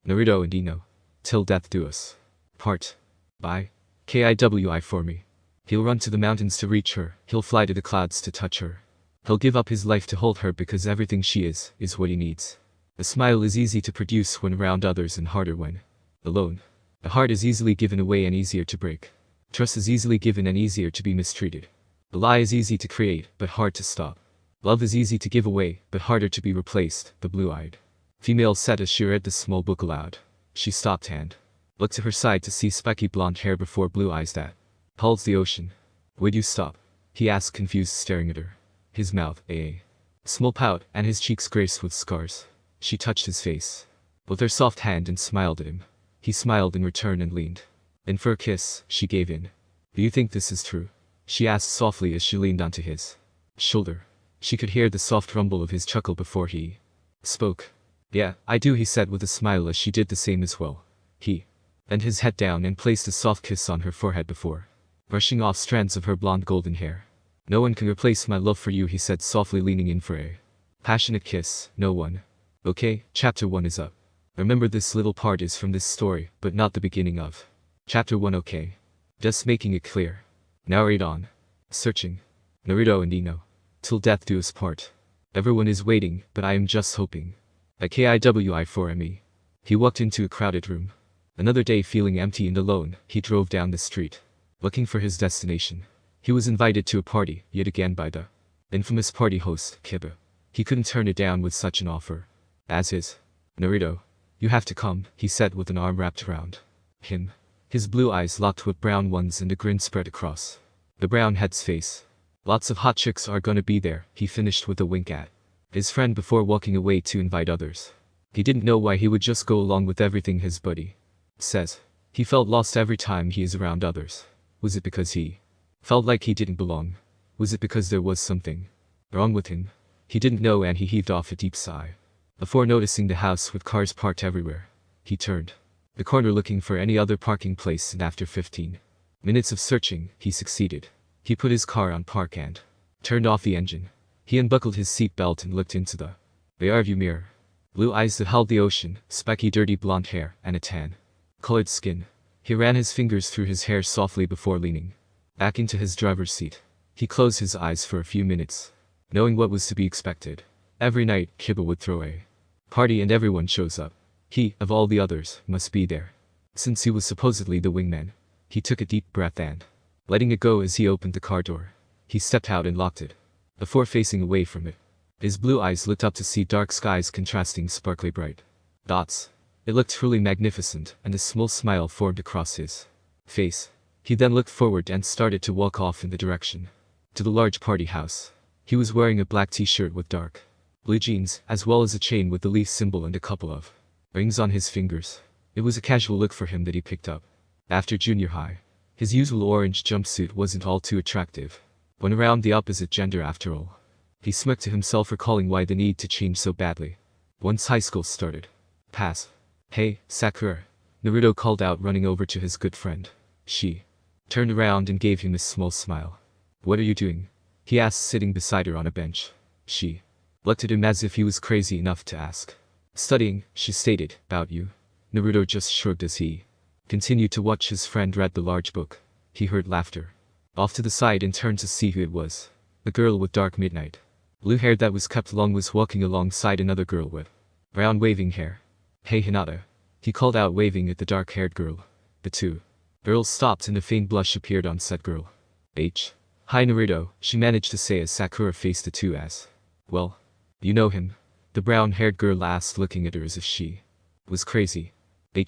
Naruto and Ino. Till death do us part. By Kiwi for me. He'll run to the mountains to reach her, he'll fly to the clouds to touch her. He'll give up his life to hold her because everything she is what he needs. A smile is easy to produce when around others and harder when alone. A heart is easily given away and easier to break. Trust is easily given and easier to be mistreated. A lie is easy to create, but hard to stop. Love is easy to give away, but harder to be replaced. The blue-eyed female said as she read the small book aloud. She stopped and looked to her side to see spiky blonde hair before blue eyes that holds the ocean. Would you stop? He asked, confused, staring at her. His mouth, a small pout, and his cheeks graced with scars. She touched his face with her soft hand and smiled at him. He smiled in return and leaned in for a kiss. She gave in. Do you think this is true? She asked softly as she leaned onto his shoulder. She could hear the soft rumble of his chuckle before he spoke. Yeah, I do, he said with a smile as she did the same as well. He bent his head down and placed a soft kiss on her forehead before brushing off strands of her blonde golden hair. No one can replace my love for you, he said softly, leaning in for a passionate kiss. No one. Okay, chapter 1 is up. Remember, this little part is from this story, but not the beginning of chapter 1, okay? Just making it clear. Now read on. Searching. Naruto and Ino. Till death do us part. Everyone is waiting, but I am just hoping. A Kiwi for me. He walked into a crowded room. Another day feeling empty and alone, he drove down the street, looking for his destination. He was invited to a party, yet again by the infamous party host, Kiba. He couldn't turn it down with such an offer. As his Naruto, you have to come, he said with an arm wrapped around him. His blue eyes locked with brown ones and a grin spread across the brown head's face. Lots of hot chicks are gonna be there, he finished with a wink at his friend before walking away to invite others. He didn't know why he would just go along with everything his buddy says. He felt lost every time he is around others. Was it because he felt like he didn't belong? Was it because there was something wrong with him? He didn't know, and he heaved off a deep sigh before noticing the house with cars parked everywhere. He turned the corner looking for any other parking place, and after 15 minutes of searching, he succeeded. He put his car on park and turned off the engine. He unbuckled his seat belt and looked into the rearview mirror. Blue eyes that held the ocean, spiky dirty blonde hair, and a tan-colored skin. He ran his fingers through his hair softly before leaning back into his driver's seat. He closed his eyes for a few minutes, knowing what was to be expected. Every night, Kiba would throw a party and everyone shows up. He, of all the others, must be there. Since he was supposedly the wingman. He took a deep breath and, letting it go as he opened the car door, he stepped out and locked it before facing away from it. His blue eyes looked up to see dark skies contrasting sparkly bright dots. It looked truly magnificent, and a small smile formed across his face. He then looked forward and started to walk off in the direction to the large party house. He was wearing a black t-shirt with dark blue jeans, as well as a chain with the leaf symbol and a couple of rings on his fingers. It was a casual look for him that he picked up after junior high. His usual orange jumpsuit wasn't all too attractive when around the opposite gender after all. He smirked to himself, recalling why the need to change so badly once high school started. Pass. Hey, Sakura. Naruto called out, running over to his good friend. She turned around and gave him a small smile. What are you doing? He asked, sitting beside her on a bench. She looked at him as if he was crazy enough to ask. Studying, she stated. About you? Naruto just shrugged as he continued to watch his friend read the large book. He heard laughter off to the side and turned to see who it was. A girl with dark midnight blue hair that was kept long was walking alongside another girl with brown waving hair. Hey Hinata, he called out, waving at the dark-haired girl. The two girls stopped and a faint blush appeared on said girl. Hi Naruto, she managed to say as Sakura faced the two as well. You know him? The brown-haired girl asked, looking at her as if she was crazy.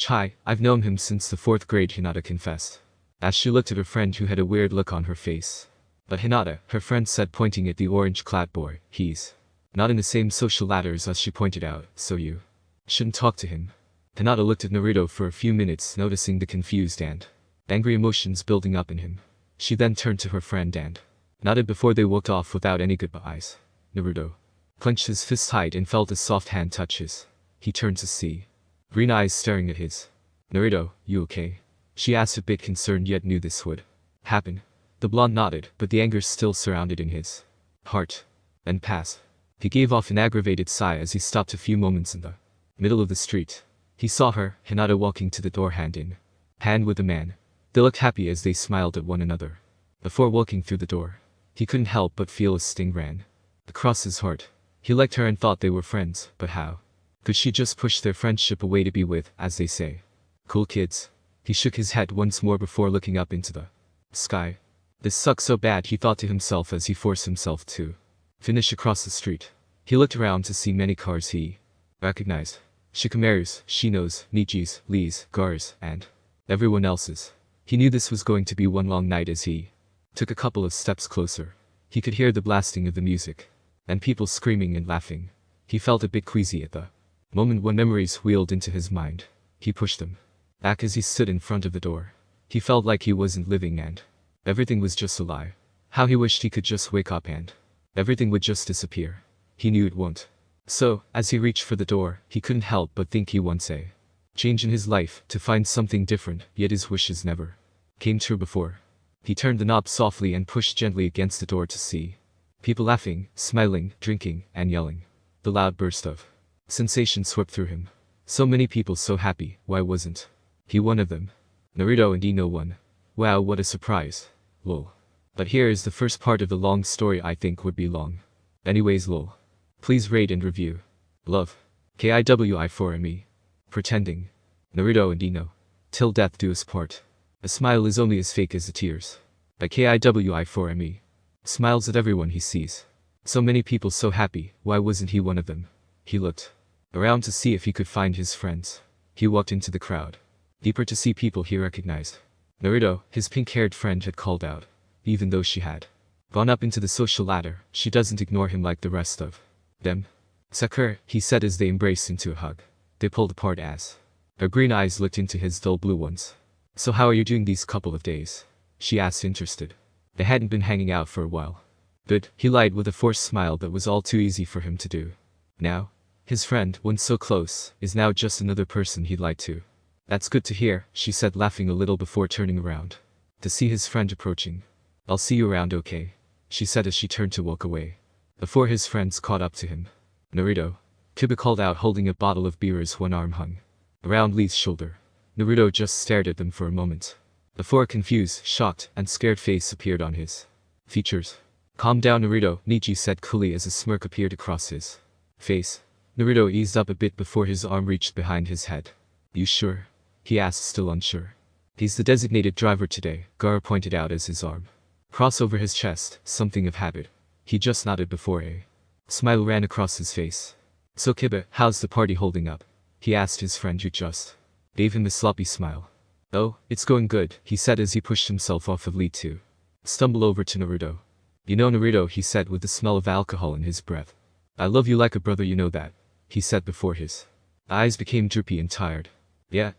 Hi, I've known him since the 4th grade, Hinata confessed, as she looked at her friend who had a weird look on her face. But Hinata, her friend said, pointing at the orange-clad boy, he's not in the same social ladder as us, she pointed out, so you shouldn't talk to him. Hinata looked at Naruto for a few minutes, noticing the confused and angry emotions building up in him. She then turned to her friend and nodded before they walked off without any goodbyes. Naruto clenched his fist tight and felt a soft hand touch his. He turned to see green eyes staring at his. Naruto, you okay? She asked, a bit concerned, yet knew this would happen. The blonde nodded, but the anger still surrounded in his heart. And pass. He gave off an aggravated sigh as he stopped a few moments in the middle of the street. He saw her, Hinata walking to the door hand in hand with the man. They looked happy as they smiled at one another. Before walking through the door, he couldn't help but feel a sting ran across his heart. He liked her and thought they were friends, but how could she just push their friendship away to be with, as they say, cool kids? He shook his head once more before looking up into the sky. This sucks so bad, he thought to himself as he forced himself to finish across the street. He looked around to see many cars he recognized. Shikamaru's, Shino's, Nichi's, Lee's, Gar's, and everyone else's. He knew this was going to be one long night. As he took a couple of steps closer, he could hear the blasting of the music and people screaming and laughing. He felt a bit queasy at the moment when memories wheeled into his mind. He pushed them back as he stood in front of the door. He felt like he wasn't living and everything was just a lie. How he wished he could just wake up and everything would just disappear. He knew it won't. So, as he reached for the door, he couldn't help but think he wants a change in his life, to find something different, yet his wishes never came true before. He turned the knob softly and pushed gently against the door to see people laughing, smiling, drinking, and yelling. The loud burst of sensation swept through him. So many people so happy, why wasn't he one of them? Naruto and Ino won. Wow, what a surprise. Lol. But here is the first part of the long story. I think would be long. Anyways, lol. Please rate and review. Love. KIWI4ME. Pretending. Naruto and Ino. Till death do us part. A smile is only as fake as the tears. By KIWI4ME. Smiles at everyone he sees. So many people so happy, why wasn't he one of them? He looked around to see if he could find his friends. He walked into the crowd, deeper to see people he recognized. Naruto, his pink-haired friend, had called out. Even though she had gone up into the social ladder, she doesn't ignore him like the rest of them. Sakura, he said as they embraced into a hug. They pulled apart as her green eyes looked into his dull blue ones. So how are you doing these couple of days? She asked, interested. They hadn't been hanging out for a while. Good, he lied with a forced smile that was all too easy for him to do. Now, his friend, once so close, is now just another person he'd lied to. That's good to hear, she said, laughing a little before turning around to see his friend approaching. I'll see you around, okay? She said as she turned to walk away. Before his friends caught up to him. Naruto. Kiba called out, holding a bottle of beer as one arm hung around Lee's shoulder. Naruto just stared at them for a moment. Before a confused, shocked, and scared face appeared on his features. Calm down, Naruto, Nichi said coolly as a smirk appeared across his face. Naruto eased up a bit before his arm reached behind his head. You sure? He asked, still unsure. He's the designated driver today, Gaara pointed out as his arm crossed over his chest, something of habit. He just nodded before a smile ran across his face. So Kiba, how's the party holding up? He asked his friend who just gave him a sloppy smile. Oh, it's going good, he said as he pushed himself off of Lee to stumble over to Naruto. You know, Naruto, he said with the smell of alcohol in his breath. I love you like a brother, you know that, he said before his eyes became droopy and tired. Yeah,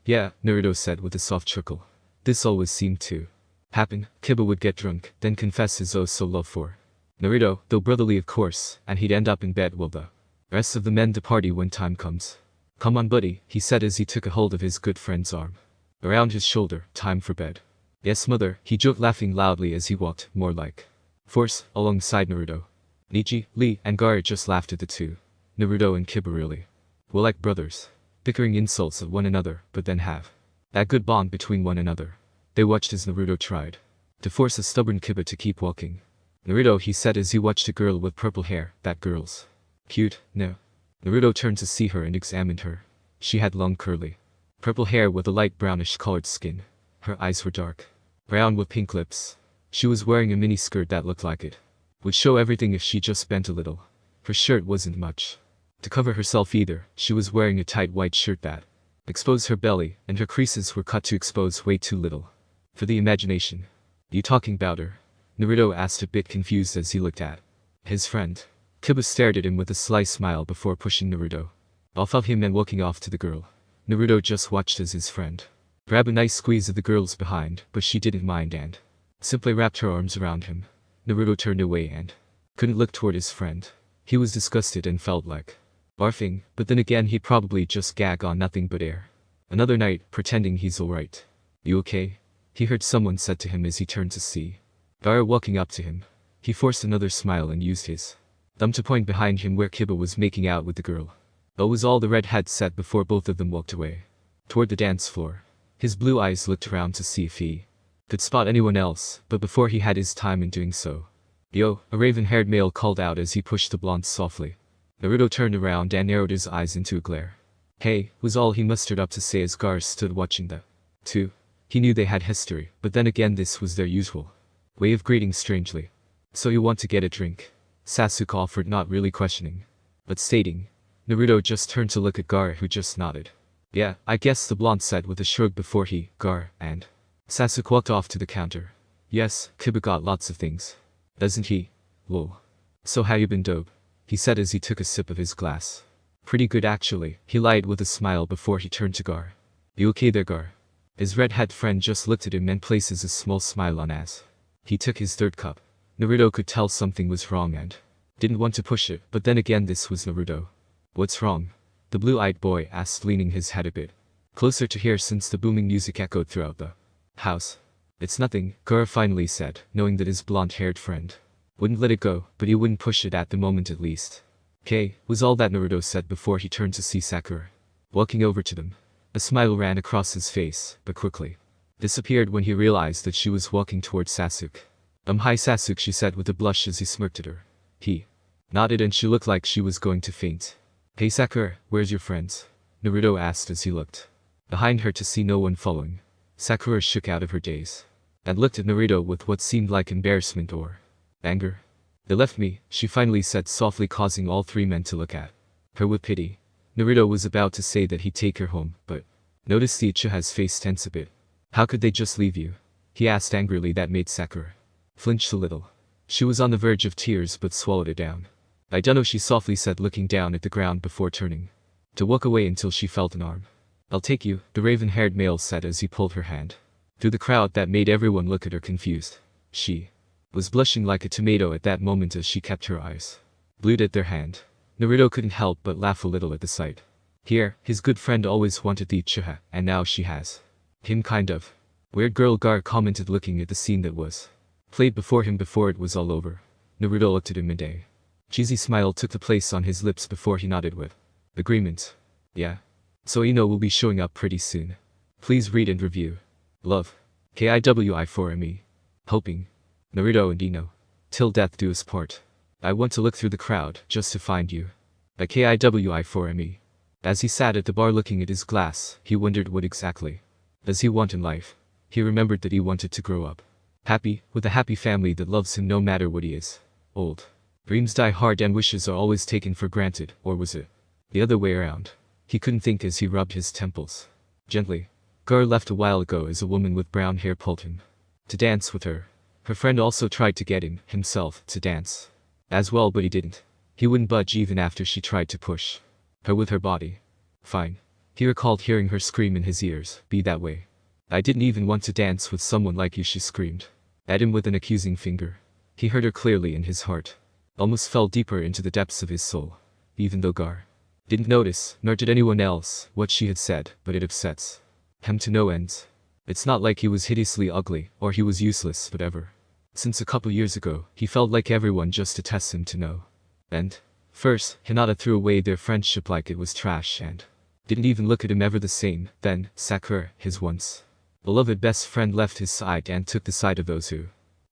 Naruto said with a soft chuckle. This always seemed to happen. Kiba would get drunk, then confess his oh so love for Naruto, though brotherly of course, and he'd end up in bed while the rest of the men to party when time comes. Come on buddy, he said as he took a hold of his good friend's arm around his shoulder. Time for bed. Yes mother, he joked, laughing loudly as he walked, more like force, alongside Naruto. Nichi, Lee, and Gaara just laughed at the two. Naruto and Kiba really were like brothers, bickering insults at one another, but then have that good bond between one another. They watched as Naruto tried to force a stubborn Kiba to keep walking. Naruto, he said as he watched a girl with purple hair. That girl's cute, no? Naruto turned to see her and examined her. She had long curly purple hair with a light brownish colored skin. Her eyes were dark brown with pink lips. She was wearing a mini skirt that looked like it would show everything if she just bent a little. Her shirt wasn't much to cover herself either. She was wearing a tight white shirt that exposed her belly, and her creases were cut to expose way too little for the imagination. You talking about her? Naruto asked, a bit confused as he looked at his friend. Kiba stared at him with a sly smile before pushing Naruto off of him and walking off to the girl. Naruto just watched as his friend grabbed a nice squeeze of the girl's behind, but she didn't mind and simply wrapped her arms around him. Naruto turned away and couldn't look toward his friend. He was disgusted and felt like barfing, but then again he'd probably just gag on nothing but air. Another night, pretending he's alright. You okay? He heard someone said to him as he turned to see Gaara walking up to him. He forced another smile and used his thumb to point behind him where Kiba was making out with the girl. That was all the red had said before both of them walked away. toward the dance floor. His blue eyes looked around to see if he could spot anyone else, but before he had his time in doing so. Yo, a raven-haired male called out as he pushed the blonde softly. Naruto turned around and narrowed his eyes into a glare. Hey, was all he mustered up to say as Gar stood watching the two. He knew they had history, but then again this was their usual way of greeting strangely. So you want to get a drink? Sasuke offered, not really questioning, but stating. Naruto just turned to look at Gar, who just nodded. Yeah, I guess, the blonde said with a shrug before he, Gar, and Sasuke walked off to the counter. Yes, Kiba got lots of things. Doesn't he? Lol. So how you been, dope? He said as he took a sip of his glass. Pretty good actually, he lied with a smile before he turned to Gar. You okay there, Gar? His red-hat friend just looked at him and places a small smile on as he took his third cup. Naruto could tell something was wrong and didn't want to push it, but then again this was Naruto. What's wrong? The blue-eyed boy asked, leaning his head a bit closer to hear since the booming music echoed throughout the house. It's nothing, Gar finally said, knowing that his blonde-haired friend wouldn't let it go, but he wouldn't push it at the moment at least. Okay, was all that Naruto said before he turned to see Sakura walking over to them. A smile ran across his face, but quickly disappeared when he realized that she was walking towards Sasuke. Hi Sasuke, she said with a blush as he smirked at her. He nodded and she looked like she was going to faint. Hey Sakura, where's your friends? Naruto asked as he looked behind her to see no one following. Sakura shook out of her daze and looked at Naruto with what seemed like embarrassment or anger. They left me, she finally said softly, causing all three men to look at her with pity. Naruto was about to say that he'd take her home, but noticed the Uchiha's face tense a bit. How could they just leave you? He asked angrily. That made Sakura flinch a little. She was on the verge of tears but swallowed it down. I dunno, she softly said, looking down at the ground before turning to walk away until she felt an arm. I'll take you, the raven-haired male said as he pulled her hand through the crowd that made everyone look at her confused. She was blushing like a tomato at that moment as she kept her eyes glued at their hand. Naruto couldn't help but laugh a little at the sight. Here, his good friend always wanted the Uchiha, and now she has him, kind of. Weird girl, Gar commented, looking at the scene that was played before him before it was all over. Naruto looked at him, and a cheesy smile took the place on his lips before he nodded with agreement. Yeah. So Ino will be showing up pretty soon. Please read and review. Love. KIWI4ME. Hoping. Naruto and Ino. Till death do us part. I want to look through the crowd just to find you. By KIWI4ME. As he sat at the bar looking at his glass, he wondered what exactly does he want in life. He remembered that he wanted to grow up happy, with a happy family that loves him no matter what he is. Old. Dreams die hard and wishes are always taken for granted, or was it the other way around? He couldn't think as he rubbed his temples gently. Gar left a while ago as a woman with brown hair pulled him to dance with her. Her friend also tried to get him, himself, to dance as well, but he didn't. He wouldn't budge even after she tried to push her with her body. Fine. He recalled hearing her scream in his ears, be that way. I didn't even want to dance with someone like you, she screamed at him with an accusing finger. He heard her clearly, and his heart almost fell deeper into the depths of his soul. Even though Gar didn't notice, nor did anyone else, what she had said, but it upsets him to no ends. It's not like he was hideously ugly, or he was useless, but ever since a couple years ago, he felt like everyone just to test him to know. And first, Hinata threw away their friendship like it was trash and didn't even look at him ever the same. Then, Sakura, his once beloved best friend, left his side and took the side of those who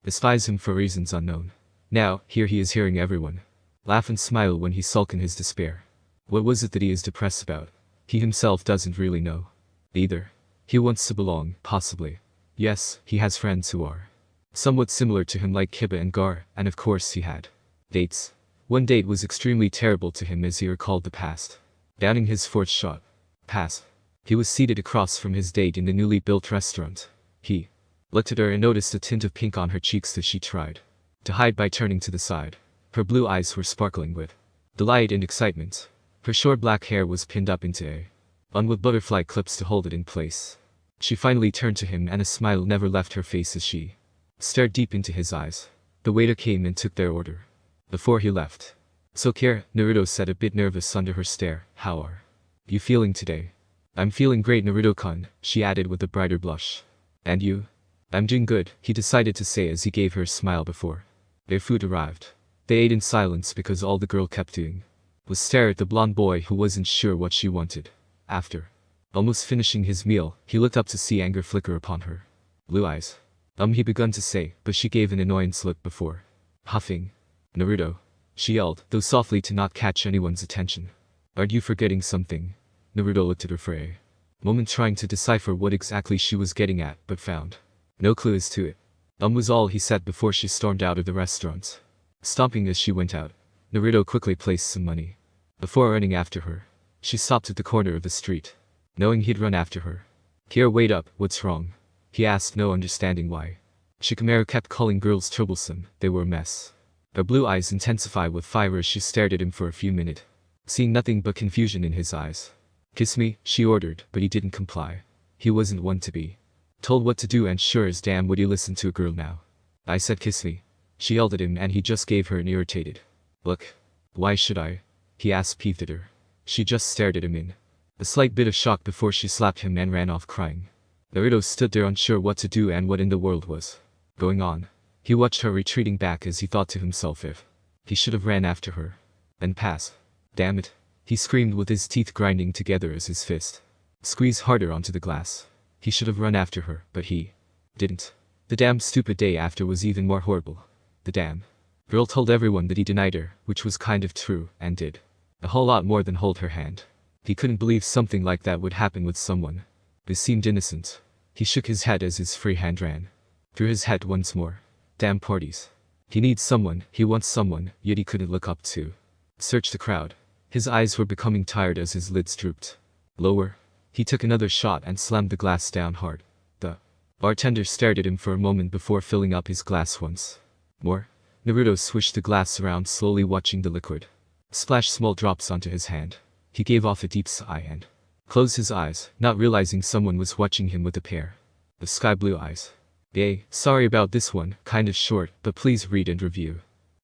despise him for reasons unknown. Now, here he is hearing everyone laugh and smile when he sulk in his despair. What was it that he is depressed about? He himself doesn't really know either. He wants to belong, possibly. Yes, he has friends who are somewhat similar to him, like Kiba and Gar, and of course he had dates. One date was extremely terrible to him as he recalled the past. Downing his fourth shot. Pass. He was seated across from his date in the newly built restaurant. He looked at her and noticed a tint of pink on her cheeks that she tried to hide by turning to the side. Her blue eyes were sparkling with delight and excitement. Her short black hair was pinned up into a bun with butterfly clips to hold it in place. She finally turned to him, and a smile never left her face as she stared deep into his eyes. The waiter came and took their order before he left. So Kira, Naruto said, a bit nervous under her stare, how are you feeling today? I'm feeling great, Naruto-kun, she added with a brighter blush. And you? I'm doing good, he decided to say as he gave her a smile before their food arrived. They ate in silence because all the girl kept doing was stare at the blonde boy who wasn't sure what she wanted. After Almost finishing his meal, he looked up to see anger flicker upon her blue eyes. He begun to say, but she gave an annoyance look before huffing. Naruto, she yelled, though softly to not catch anyone's attention. Aren't you forgetting something? Naruto looked at her for a moment trying to decipher what exactly she was getting at, but found no clue as to it. Was all he said before she stormed out of the restaurant. Stomping as she went out, Naruto quickly placed some money. Before running after her, she stopped at the corner of the street. Knowing he'd run after her. Kira, wait up, what's wrong? He asked, no understanding why. Shikamaru kept calling girls troublesome, they were a mess. Her blue eyes intensified with fire as she stared at him for a few minutes, seeing nothing but confusion in his eyes. Kiss me, she ordered, but he didn't comply. He wasn't one to be told what to do, and sure as damn would he listen to a girl now. I said kiss me. She yelled at him, and he just gave her an irritated look. Why should I? He asked, peeved at her. She just stared at him in a slight bit of shock before she slapped him and ran off crying. Naruto stood there unsure what to do and what in the world was going on. He watched her retreating back as he thought to himself if he should have ran after her and pass. Damn it. He screamed with his teeth grinding together as his fist squeezed harder onto the glass. He should have run after her, but he didn't. The damn stupid day after was even more horrible. The damn girl told everyone that he denied her, which was kind of true, and did a whole lot more than hold her hand. He couldn't believe something like that would happen with someone. This seemed innocent. He shook his head as his free hand ran through his head once more. Damn parties. He needs someone, he wants someone, yet he couldn't look up to search the crowd. His eyes were becoming tired as his lids drooped lower. He took another shot and slammed the glass down hard. The bartender stared at him for a moment before filling up his glass once more. Naruto swished the glass around, slowly watching the liquid splash small drops onto his hand. He gave off a deep sigh and closed his eyes, not realizing someone was watching him with a pair of sky blue eyes. Yay, sorry about this one, kind of short, but please read and review.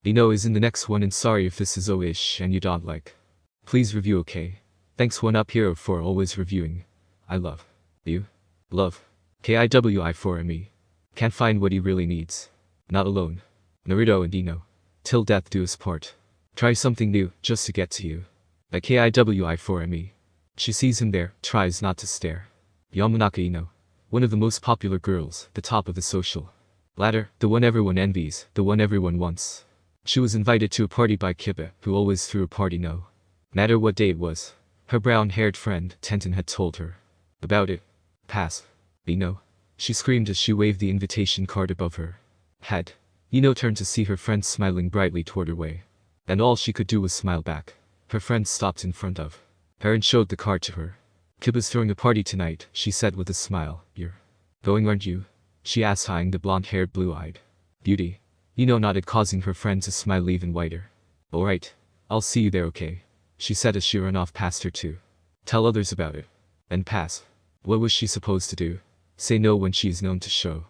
Ino is in the next one, and sorry if this is O-ish and you don't like. Please review, okay? Thanks, one up hero for always reviewing. I love you. Love. KIWI for me. Can't find what he really needs. Not alone. Naruto and Ino. Till death do us part. Try something new, just to get to you. Like KIWI for me. She sees him there, tries not to stare. Yamanaka Ino. One of the most popular girls, the top of the social ladder, the one everyone envies, the one everyone wants. She was invited to a party by Kiba, who always threw a party no matter what day it was. Her brown-haired friend, Tenten, had told her about it. Pass. Ino. She screamed as she waved the invitation card above her head. Ino turned to see her friend smiling brightly toward her way. And all she could do was smile back. Her friend stopped in front of her and showed the card to her. Kiba's throwing a party tonight, she said with a smile. You're going, aren't you? She asked, eyeing the blonde-haired, blue-eyed beauty. Ino nodded, causing her friend to smile even wider. Alright. I'll see you there, okay? She said as she ran off past her to tell others about it. And pass. What was she supposed to do? Say no when she is known to show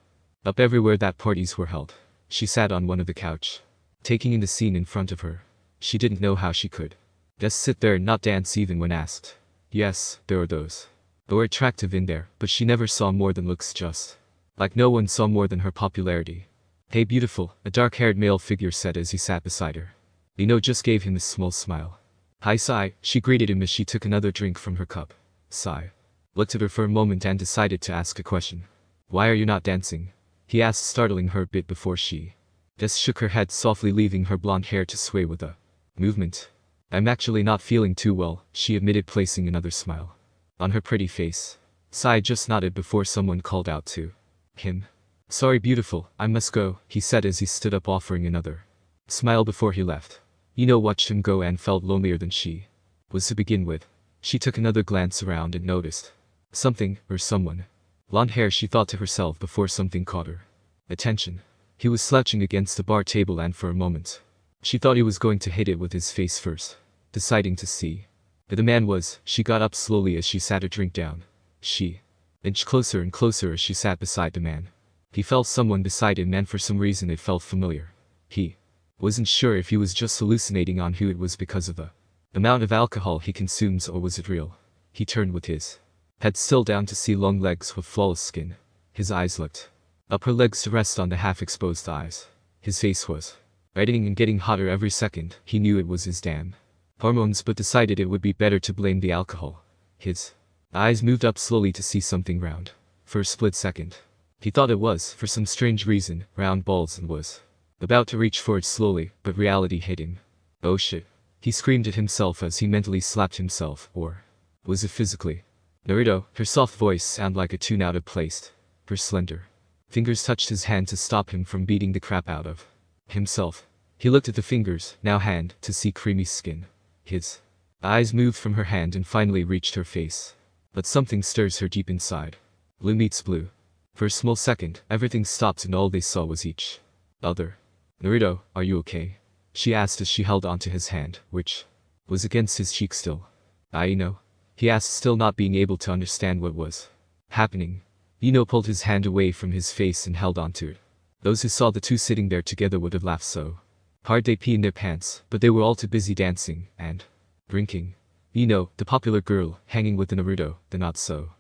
up everywhere that parties were held. She sat on one of the couch, taking in the scene in front of her. She didn't know how she could just sit there and not dance even when asked. Yes, there are those who were attractive in there, but she never saw more than looks, just like no one saw more than her popularity. Hey beautiful, a dark-haired male figure said as he sat beside her. Ino just gave him a small smile. Hi Sai, she greeted him as she took another drink from her cup. Sai looked at her for a moment and decided to ask a question. Why are you not dancing? He asked, startling her a bit before she just shook her head softly, leaving her blonde hair to sway with a movement. I'm actually not feeling too well, she admitted, placing another smile on her pretty face. Sai just nodded before someone called out to him. Sorry beautiful, I must go, he said as he stood up, offering another smile before he left. Ino watched him go and felt lonelier than she was to begin with. She took another glance around and noticed something, or someone. Blonde hair, she thought to herself before something caught her attention. He was slouching against the bar table, and for a moment she thought he was going to hit it with his face first. Deciding to see who the man was, she got up slowly as she sat her drink down. She inched closer and closer as she sat beside the man. He felt someone beside him, and for some reason it felt familiar. He wasn't sure if he was just hallucinating on who it was because of the amount of alcohol he consumes, or was it real. He turned with his head still down to see long legs with flawless skin. His eyes looked up her legs to rest on the half-exposed eyes. His face was reddening and getting hotter every second. He knew it was his damn hormones, but decided it would be better to blame the alcohol. His Eyes moved up slowly to see something round. For a split second, he thought it was, for some strange reason, round balls and was about to reach for it slowly, but reality hit him. Oh shit. He screamed at himself as he mentally slapped himself, or was it physically? Naruto, her soft voice sounded like a tune out of place. Her slender fingers touched his hand to stop him from beating the crap out of himself. He looked at the fingers, now hand, to see creamy skin. His eyes moved from her hand and finally reached her face. But something stirs her deep inside. Blue meets blue. For a small second, everything stopped and all they saw was each other. Naruto, are you okay? She asked as she held onto his hand, which was against his cheek still. Ino? He asked, still not being able to understand what was happening. Ino pulled his hand away from his face and held onto it. Those who saw the two sitting there together would have laughed so hard they pee in their pants, but they were all too busy dancing and drinking. Ino, the popular girl, hanging with the Naruto, the not so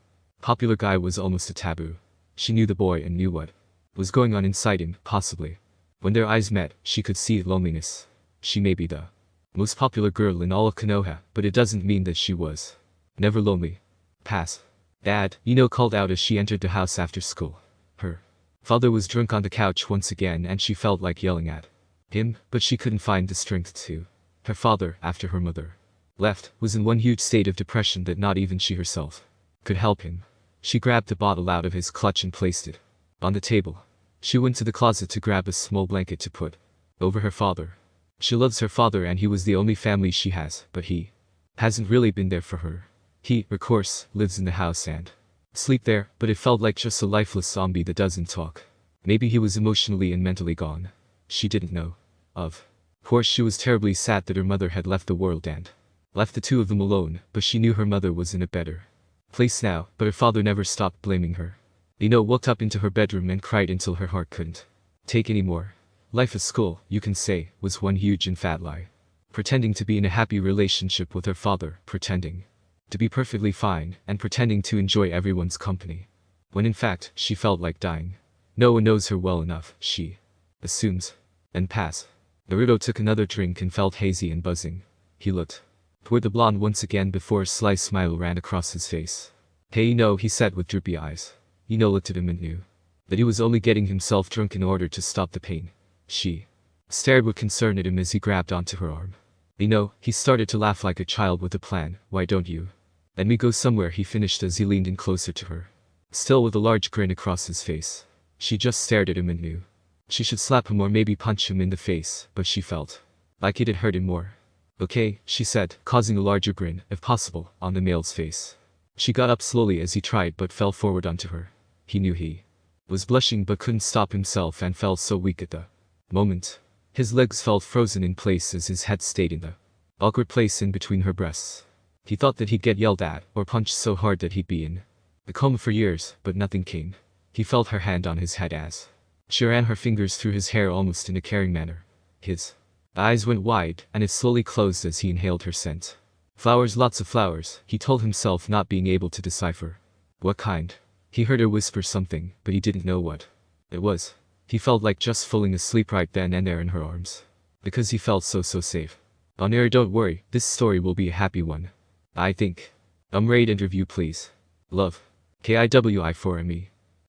popular guy, was almost a taboo. She knew the boy and knew what was going on inside him, possibly. When their eyes met, she could see loneliness. She may be the most popular girl in all of Konoha, but it doesn't mean that she was never lonely. Pass. Dad, Ino called out as she entered the house after school. Her father was drunk on the couch once again and she felt like yelling at him, but she couldn't find the strength to. Her father, after her mother left, was in one huge state of depression that not even she herself could help him. She grabbed the bottle out of his clutch and placed it on the table. She went to the closet to grab a small blanket to put over her father. She loves her father and he was the only family she has, but he hasn't really been there for her. He, of course, lives in the house and sleep there, but it felt like just a lifeless zombie that doesn't talk. Maybe he was emotionally and mentally gone. She didn't know. Of course she was terribly sad that her mother had left the world and left the two of them alone, but she knew her mother was in a better place now, but her father never stopped blaming her. Ino walked up into her bedroom and cried until her heart couldn't take any more. Life at school, you can say, was one huge and fat lie. Pretending to be in a happy relationship with her father, pretending to be perfectly fine, and pretending to enjoy everyone's company. When in fact, she felt like dying. No one knows her well enough, she assumes. And pass. Naruto took another drink and felt hazy and buzzing. He looked toward the blonde once again before a sly smile ran across his face. Hey Ino, he said with droopy eyes. Ino looked at him and knew that he was only getting himself drunk in order to stop the pain. She stared with concern at him as he grabbed onto her arm. Ino, he started to laugh like a child with a plan. Why don't you let me go somewhere, he finished as he leaned in closer to her. Still with a large grin across his face. She just stared at him and knew she should slap him or maybe punch him in the face, but she felt like it'd hurt him more. Okay, she said, causing a larger grin, if possible, on the male's face. She got up slowly as he tried but fell forward onto her. He knew he was blushing but couldn't stop himself and felt so weak at the moment. His legs felt frozen in place as his head stayed in the awkward place in between her breasts. He thought that he'd get yelled at or punched so hard that he'd be in a coma for years, but nothing came. He felt her hand on his head as she ran her fingers through his hair almost in a caring manner. His eyes went wide, and it slowly closed as he inhaled her scent. Flowers, lots of flowers, he told himself, not being able to decipher what kind. He heard her whisper something, but he didn't know what it was. He felt like just falling asleep right then and there in her arms. Because he felt so safe. On air, don't worry, this story will be a happy one. I think. Rate interview please. Love. KIWI4ME.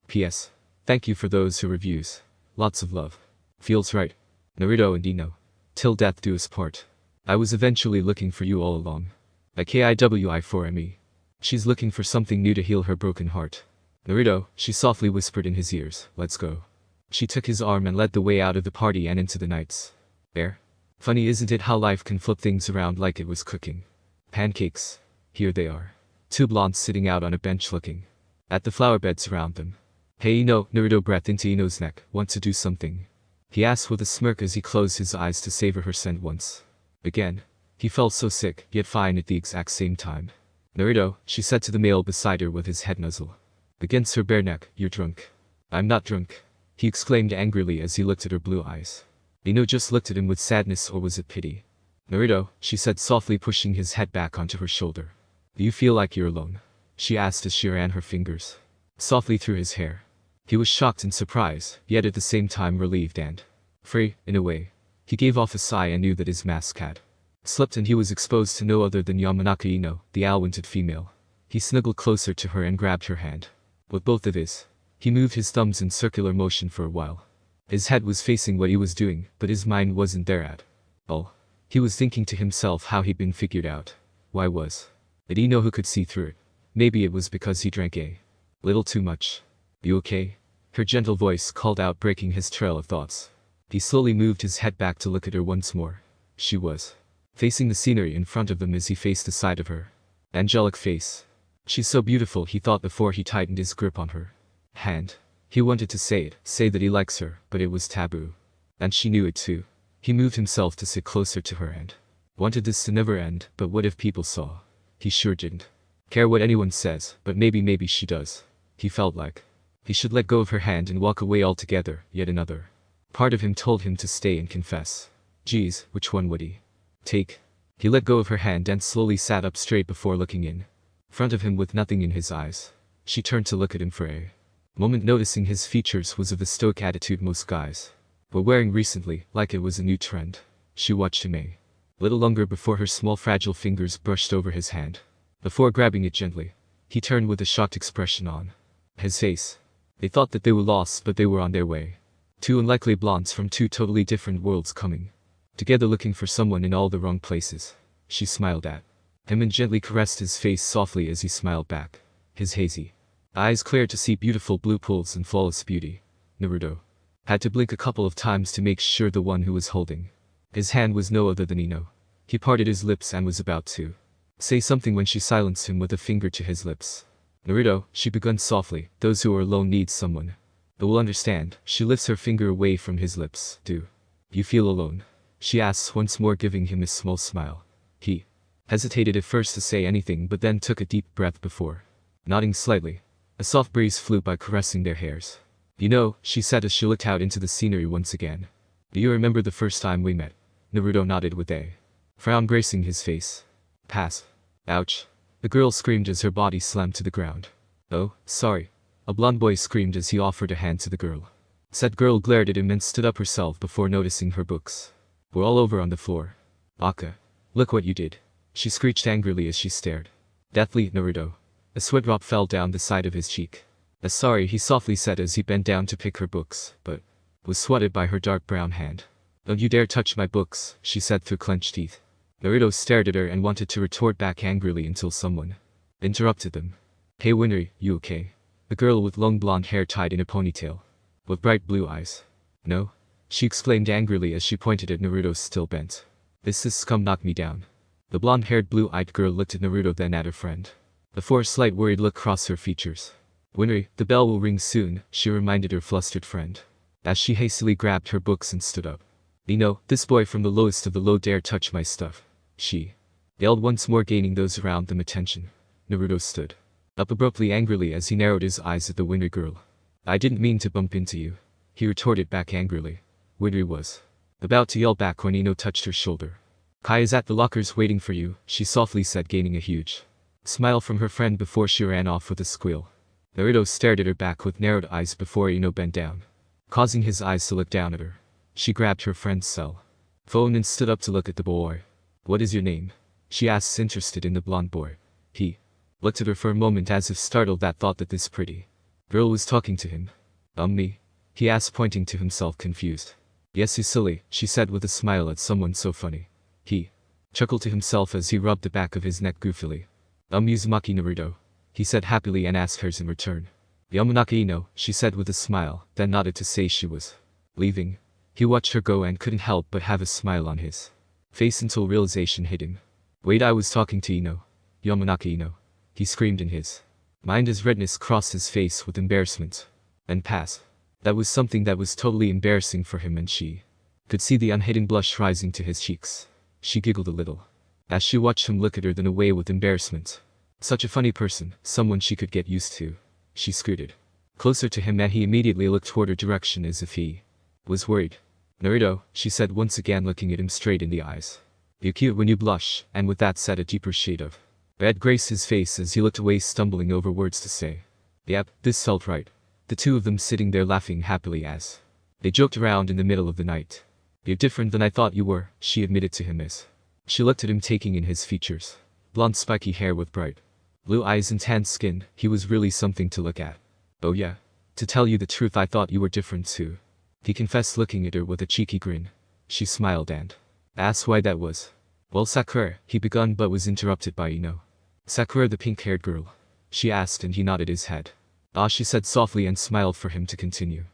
PS. Thank you for those who reviews. Lots of love. Feels right. Naruto and Ino. Till death do us part. I was eventually looking for you all along. Like KIWI4ME. She's looking for something new to heal her broken heart. Naruto, she softly whispered in his ears, let's go. She took his arm and led the way out of the party and into the nights air. Funny, isn't it, how life can flip things around like it was cooking pancakes. Here they are. Two blondes sitting out on a bench looking at the flower beds around them. Hey Ino, Naruto breathed into Ino's neck. Want to do something? He asked with a smirk as he closed his eyes to savor her scent once again. He felt so sick, yet fine at the exact same time. Naruto, she said to the male beside her with his head nuzzle against her bare neck, you're drunk. I'm not drunk, he exclaimed angrily as he looked at her blue eyes. Ino just looked at him with sadness, or was it pity? Naruto, she said softly, pushing his head back onto her shoulder. Do you feel like you're alone? She asked as she ran her fingers softly through his hair. He was shocked and surprised, yet at the same time relieved and free, in a way. He gave off a sigh and knew that his mask had slipped and he was exposed to no other than Yamanaka Ino, the owl-winted female. He snuggled closer to her and grabbed her hand. With both of his, he moved his thumbs in circular motion for a while. His head was facing what he was doing, but his mind wasn't there at all. He was thinking to himself how he'd been figured out. Why was did he know who could see through it? Maybe it was because he drank a little too much. You okay? Her gentle voice called out, breaking his trail of thoughts. He slowly moved his head back to look at her once more. She was facing the scenery in front of him as he faced the side of her angelic face. She's so beautiful, he thought before he tightened his grip on her hand. He wanted to say that he likes her, but it was taboo. And she knew it too. He moved himself to sit closer to her and wanted this to never end, but what if people saw? He sure didn't care what anyone says, but maybe she does. He felt like he should let go of her hand and walk away altogether. Yet another part of him told him to stay and confess. Geez, which one would he take? He let go of her hand and slowly sat up straight before looking in front of him with nothing in his eyes. She turned to look at him for a moment, noticing his features was of the stoic attitude most guys were wearing recently, like it was a new trend. She watched him a little longer before her small fragile fingers brushed over his hand. Before grabbing it gently, he turned with a shocked expression on his face. They thought that they were lost, but they were on their way. Two unlikely blondes from two totally different worlds coming together, looking for someone in all the wrong places. She smiled at him and gently caressed his face softly as he smiled back. His hazy eyes cleared to see beautiful blue pools and flawless beauty. Naruto had to blink a couple of times to make sure the one who was holding his hand was no other than Ino. He parted his lips and was about to say something when she silenced him with a finger to his lips. Naruto, she began softly, those who are alone need someone who will understand. She lifts her finger away from his lips. Do you feel alone? She asks once more, giving him a small smile. He hesitated at first to say anything, but then took a deep breath before nodding slightly. A soft breeze flew by, caressing their hairs. You know, she said as she looked out into the scenery once again. Do you remember the first time we met? Naruto nodded with a frown gracing his face. Pass. Ouch. The girl screamed as her body slammed to the ground. Oh, sorry. A blond boy screamed as he offered a hand to the girl. Said girl glared at him and stood up herself before noticing her books were all over on the floor. Aka. Look what you did. She screeched angrily as she stared deathly at Naruto. A sweat drop fell down the side of his cheek. Sorry, he softly said as he bent down to pick her books, but was swatted by her dark brown hand. Don't you dare touch my books, she said through clenched teeth. Naruto stared at her and wanted to retort back angrily until someone interrupted them. Hey Winry, you okay? The girl with long blonde hair tied in a ponytail, with bright blue eyes. No? She exclaimed angrily as she pointed at Naruto's still bent. This scum knocked me down. The blonde-haired blue-eyed girl looked at Naruto, then at her friend. Before a slight worried look crossed her features. Winry, the bell will ring soon, she reminded her flustered friend, as she hastily grabbed her books and stood up. Ino, this boy from the lowest of the low dare touch my stuff. She yelled once more, gaining those around them attention. Naruto stood up abruptly, angrily, as he narrowed his eyes at the Winry girl. I didn't mean to bump into you, he retorted back angrily. Winry was about to yell back when Ino touched her shoulder. Kai is at the lockers waiting for you, she softly said, gaining a huge smile from her friend before she ran off with a squeal. Naruto stared at her back with narrowed eyes before Ino bent down, causing his eyes to look down at her. She grabbed her friend's cell phone and stood up to look at the boy. What is your name? She asked, interested in the blonde boy. He looked at her for a moment as if startled at thought that this pretty girl was talking to him. Me? He asked, pointing to himself, confused. Yes, you silly, she said with a smile at someone so funny. He chuckled to himself as he rubbed the back of his neck goofily. Uzumaki Naruto, he said happily and asked hers in return. Yamanaka Ino, she said with a smile, then nodded to say she was leaving. He watched her go and couldn't help but have a smile on his face until realization hit him. Wait, I was talking to Ino. Yamanaka Ino, he screamed in his mind as redness crossed his face with embarrassment. And pass. That was something that was totally embarrassing for him, and she could see the unhidden blush rising to his cheeks. She giggled a little as she watched him look at her, then away with embarrassment. Such a funny person, someone she could get used to. She scooted closer to him and he immediately looked toward her direction as if he was worried. Naruto, she said once again, looking at him straight in the eyes. You're cute when you blush, and with that said a deeper shade of red graced his face as he looked away, stumbling over words to say. Yep, this felt right. The two of them sitting there laughing happily as they joked around in the middle of the night. You're different than I thought you were, she admitted to him as she looked at him, taking in his features. Blonde spiky hair with bright Blue eyes and tan skin, he was really something to look at. Oh yeah. To tell you the truth, I thought you were different too. He confessed, looking at her with a cheeky grin. She smiled and asked why that was. Well, Sakura, he begun but was interrupted by Ino. Sakura, the pink-haired girl? She asked, and he nodded his head. Ah, she said softly and smiled for him to continue.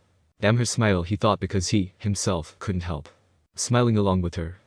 Damn her smile, he thought, because he, himself, couldn't help smiling along with her.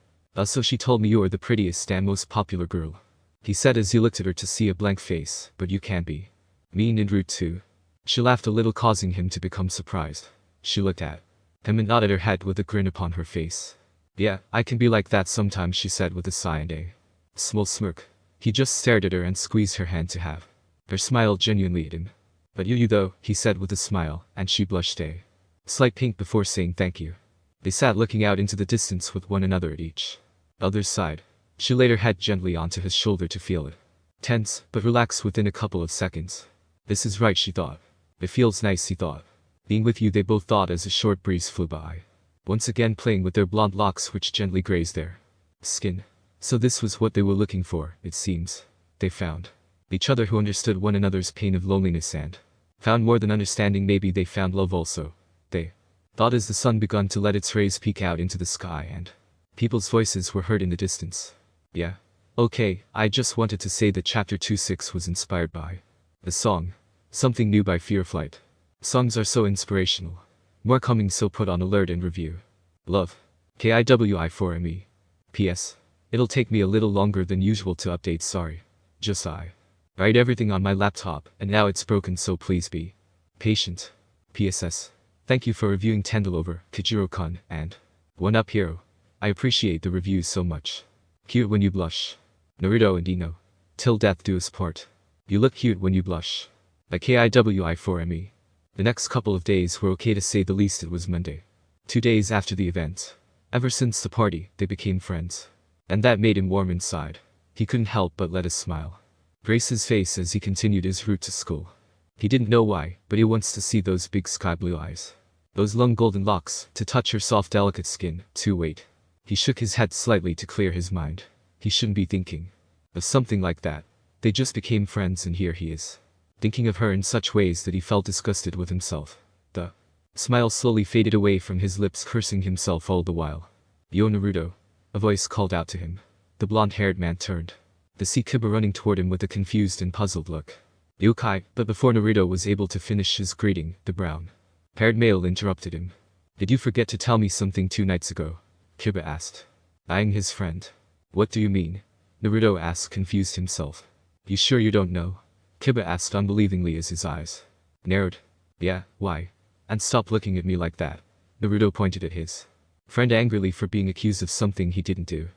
So she told me you are the prettiest and most popular girl. He said as he looked at her to see a blank face, but you can't be mean and rude too. She laughed a little, causing him to become surprised. She looked at him and nodded her head with a grin upon her face. Yeah, I can be like that sometimes, she said with a sigh and a small smirk. He just stared at her and squeezed her hand to have her smile genuinely at him. But you though, he said with a smile, and she blushed a slight pink before saying thank you. They sat looking out into the distance with one another at each other's side. She laid her head gently onto his shoulder to feel it tense, but relax within a couple of seconds. This is right, she thought. It feels nice, he thought. Being with you, they both thought as a short breeze flew by, once again playing with their blonde locks which gently grazed their skin. So this was what they were looking for, it seems. They found each other who understood one another's pain of loneliness and found more than understanding, maybe they found love also. They thought as the sun begun to let its rays peek out into the sky and people's voices were heard in the distance. Yeah. Okay, I just wanted to say that chapter 26 was inspired by the song Something New by Fearflight. Songs are so inspirational. More coming, so put on alert and review. Love. KIWI4ME. PS. It'll take me a little longer than usual to update, sorry. Just I write everything on my laptop and now it's broken, so please be patient. PSS. Thank you for reviewing Tendelover, Kajiro-kun, and One Up Hero. I appreciate the reviews so much. Cute when you blush. Naruto and Ino. Till death do us part. You look cute when you blush. By KIWI4ME. The next couple of days were okay to say the least. It was Monday, 2 days after the event. Ever since the party, they became friends. And that made him warm inside. He couldn't help but let a smile grace his face as he continued his route to school. He didn't know why, but he wants to see those big sky blue eyes, those long golden locks, to touch her soft delicate skin, to wait. He shook his head slightly to clear his mind. He shouldn't be thinking of something like that. They just became friends and here he is, thinking of her in such ways that he felt disgusted with himself. The smile slowly faded away from his lips, cursing himself all the while. Yo Naruto. A voice called out to him. The blonde-haired man turned to see Kiba running toward him with a confused and puzzled look. Yokai, but before Naruto was able to finish his greeting, the brown-haired male interrupted him. Did you forget to tell me something 2 nights ago? Kiba asked, eyeing his friend. What do you mean? Naruto asked, confused himself. You sure you don't know? Kiba asked unbelievingly as his eyes narrowed. Yeah, why? And stop looking at me like that. Naruto pointed at his friend angrily for being accused of something he didn't do.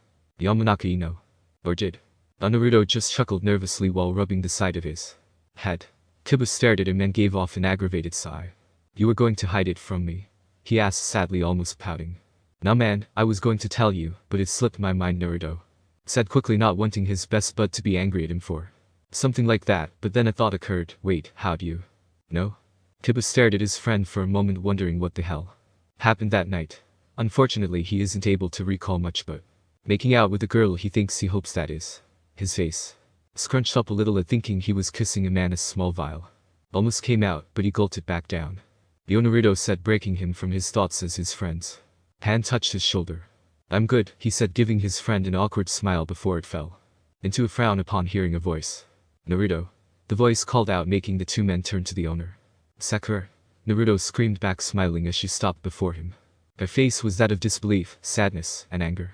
Yamanaka Ino. Or did? Naruto just chuckled nervously while rubbing the side of his head. Kiba stared at him and gave off an aggravated sigh. You were going to hide it from me? He asked sadly, almost pouting. Nah man, I was going to tell you, but it slipped my mind, Naruto said quickly, not wanting his best bud to be angry at him for something like that, but then a thought occurred. Wait, how'd you know? Kiba stared at his friend for a moment, wondering what the hell happened that night. Unfortunately, he isn't able to recall much, but making out with a girl he hopes that is. His face scrunched up a little at thinking he was kissing a man. A small vial almost came out, but he gulped it back down. Yo Naruto said, breaking him from his thoughts as his friend's hand touched his shoulder. I'm good, he said, giving his friend an awkward smile before it fell into a frown upon hearing a voice. Naruto. The voice called out, making the 2 men turn to the owner. Sakura. Naruto screamed back, smiling as she stopped before him. Her face was that of disbelief, sadness, and anger.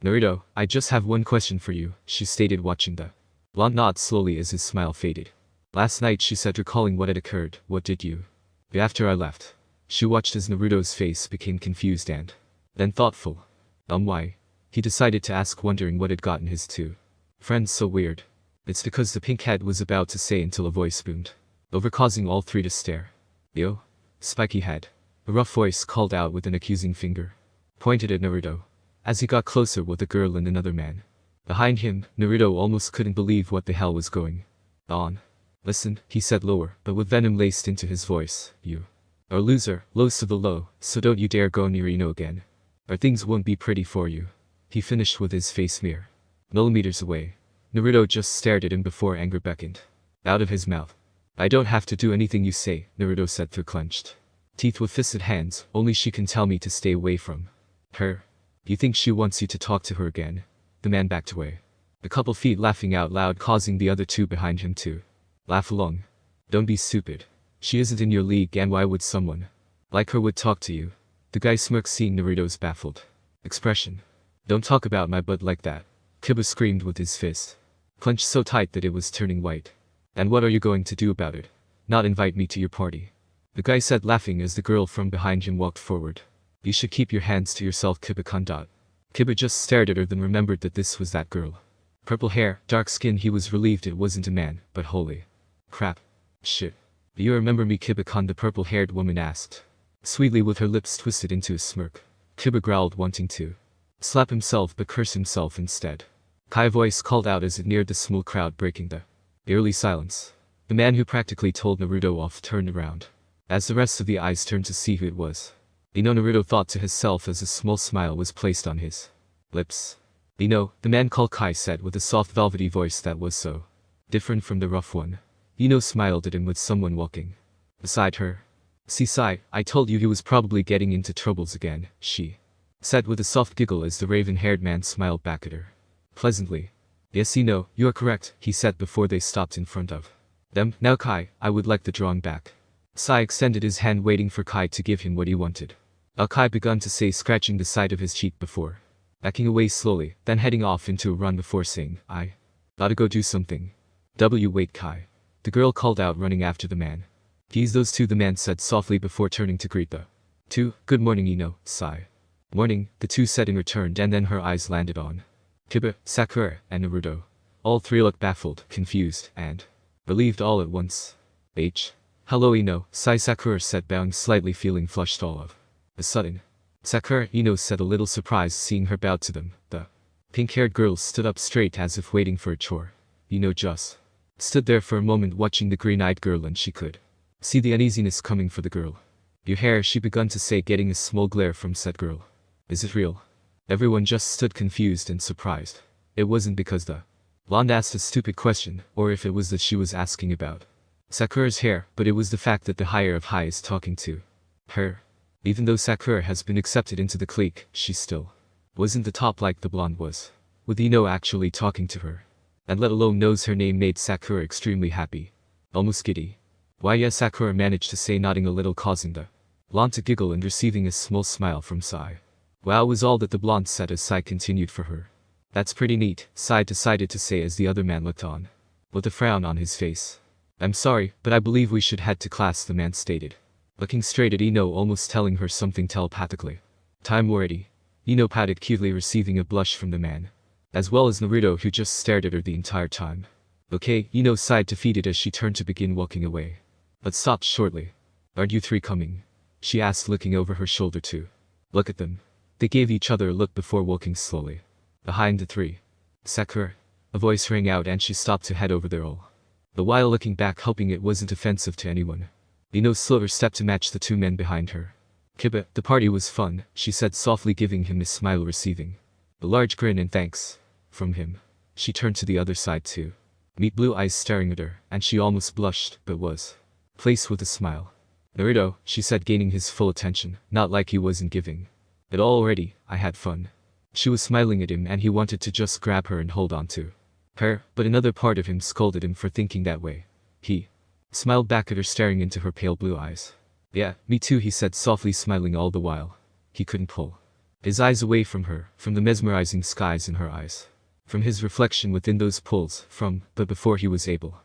Naruto, I just have one question for you, she stated, watching the blonde nod slowly as his smile faded. Last night, she said, recalling what had occurred. What did you do after I left? She watched as Naruto's face became confused and then thoughtful. Why? He decided to ask, wondering what had gotten his 2 friends so weird. It's because the pink head was about to say until a voice boomed over, causing all 3 to stare. Yo. Spiky head. A rough voice called out with an accusing finger pointed at Naruto as he got closer with a girl and another man behind him. Naruto almost couldn't believe what the hell was going on. Listen, he said lower, but with venom laced into his voice. You are a loser, lowest of the low, so don't you dare go near Ino again, or things won't be pretty for you. He finished with his face mere millimeters away. Naruto just stared at him before anger beckoned out of his mouth. I don't have to do anything you say, Naruto said through clenched teeth with fisted hands. Only she can tell me to stay away from her. You think she wants you to talk to her again? The man backed away, a couple feet, laughing out loud, causing the other two behind him to laugh along. Don't be stupid. She isn't in your league, and why would someone like her would talk to you? The guy smirked, seeing Naruto's baffled expression. Don't talk about my butt like that, Kiba screamed with his fist clenched so tight that it was turning white. And what are you going to do about it? Not invite me to your party? The guy said, laughing as the girl from behind him walked forward. You should keep your hands to yourself, Kiba-kun. Kiba just stared at her, then remembered that this was that girl. Purple hair, dark skin. He was relieved it wasn't a man, but holy crap. Shit. Do you remember me, Kiba-kun? The purple-haired woman asked sweetly, with her lips twisted into a smirk. Kiba growled, wanting to slap himself but curse himself instead. Kai's voice called out as it neared the small crowd, breaking the eerie silence. The man who practically told Naruto off turned around, as the rest of the eyes turned to see who it was. Naruto thought to himself as a small smile was placed on his lips. The man called Kai said with a soft velvety voice that was so different from the rough one. Smiled at him with someone walking beside her. See, Sai, I told you he was probably getting into troubles again, she said with a soft giggle as the raven-haired man smiled back at her pleasantly. Yes, you are correct, he said before they stopped in front of them. Now Kai, I would like the drawing back. Sai extended his hand, waiting for Kai to give him what he wanted. Kai began to say, scratching the side of his cheek before backing away slowly, then heading off into a run before saying, I gotta go do something. Wait, Kai. The girl called out, running after the man. He's those two, the man said softly before turning to greet the two. Good morning, Sai. Morning, the two said in return, and then her eyes landed on Kiba, Sakura, and Naruto. All three looked baffled, confused, and relieved all at once. Hello, Sai, Sakura said, bowing slightly, feeling flushed all of a sudden. Sakura, said, a little surprised seeing her bow to them. The pink-haired girl stood up straight as if waiting for a chore. Just stood there for a moment watching the green-eyed girl, and she could see the uneasiness coming for the girl. Your hair, she begun to say, getting a small glare from said girl. Is it real? Everyone just stood confused and surprised. It wasn't because the blonde asked a stupid question, or if it was that she was asking about Sakura's hair, but it was the fact that the higher of high is talking to her. Even though Sakura has been accepted into the clique, she still wasn't the top like the blonde was. With actually talking to her, and let alone knows her name, made Sakura extremely happy. Almost giddy. Why, yes, Sakura managed to say, nodding a little, causing the blonde to giggle and receiving a small smile from Sai. Wow, was all that the blonde said as Sai continued for her. That's pretty neat, Sai decided to say as the other man looked on, with a frown on his face. I'm sorry, but I believe we should head to class, the man stated, looking straight at almost telling her something telepathically. Time already, pouted cutely, receiving a blush from the man, as well as Naruto, who just stared at her the entire time. Okay, sighed defeated as she turned to begin walking away, but stopped shortly. Aren't you three coming? She asked, looking over her shoulder to look at them. They gave each other a look before walking slowly behind the three. Sakura, a voice rang out, and she stopped to head over there, all the while looking back, hoping it wasn't offensive to anyone. Slowed her step to match the two men behind her. Kiba, the party was fun, she said softly, giving him a smile, receiving a large grin and thanks from him. She turned to the other side to meet blue eyes staring at her, and she almost blushed, but was placed with a smile. Naruto, she said, gaining his full attention, not like he wasn't giving it all already. I had fun. She was smiling at him, and he wanted to just grab her and hold on to her, but another part of him scolded him for thinking that way. He smiled back at her, staring into her pale blue eyes. Yeah, me too, he said softly, smiling all the while. He couldn't pull his eyes away from her, from the mesmerizing skies in her eyes, from his reflection within those pools, but before he was able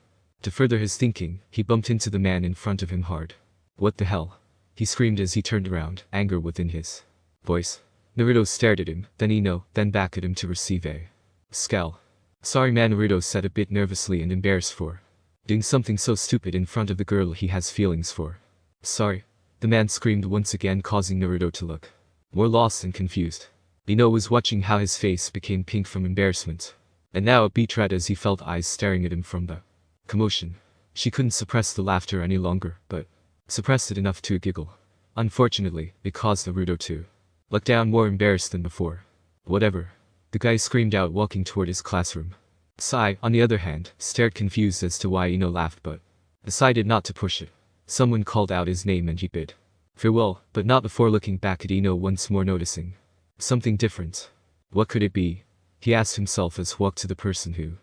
to further his thinking, he bumped into the man in front of him hard. What the hell? He screamed as he turned around, anger within his voice. Naruto stared at him, then back at him to receive a scowl. Sorry man, Naruto said a bit nervously and embarrassed for doing something so stupid in front of the girl he has feelings for. Sorry. The man screamed once again, causing Naruto to look more lost and confused. Was watching how his face became pink from embarrassment, and now a beat red as he felt eyes staring at him from the commotion. She couldn't suppress the laughter any longer, but suppressed it enough to giggle. Unfortunately, it caused Naruto to look down, more embarrassed than before. Whatever. The guy screamed out, walking toward his classroom. Sai, on the other hand, stared confused as to why Ino laughed but decided not to push it. Someone called out his name and he bid farewell, but not before looking back at Ino once more, noticing something different. What could it be? He asked himself as he walked to the person who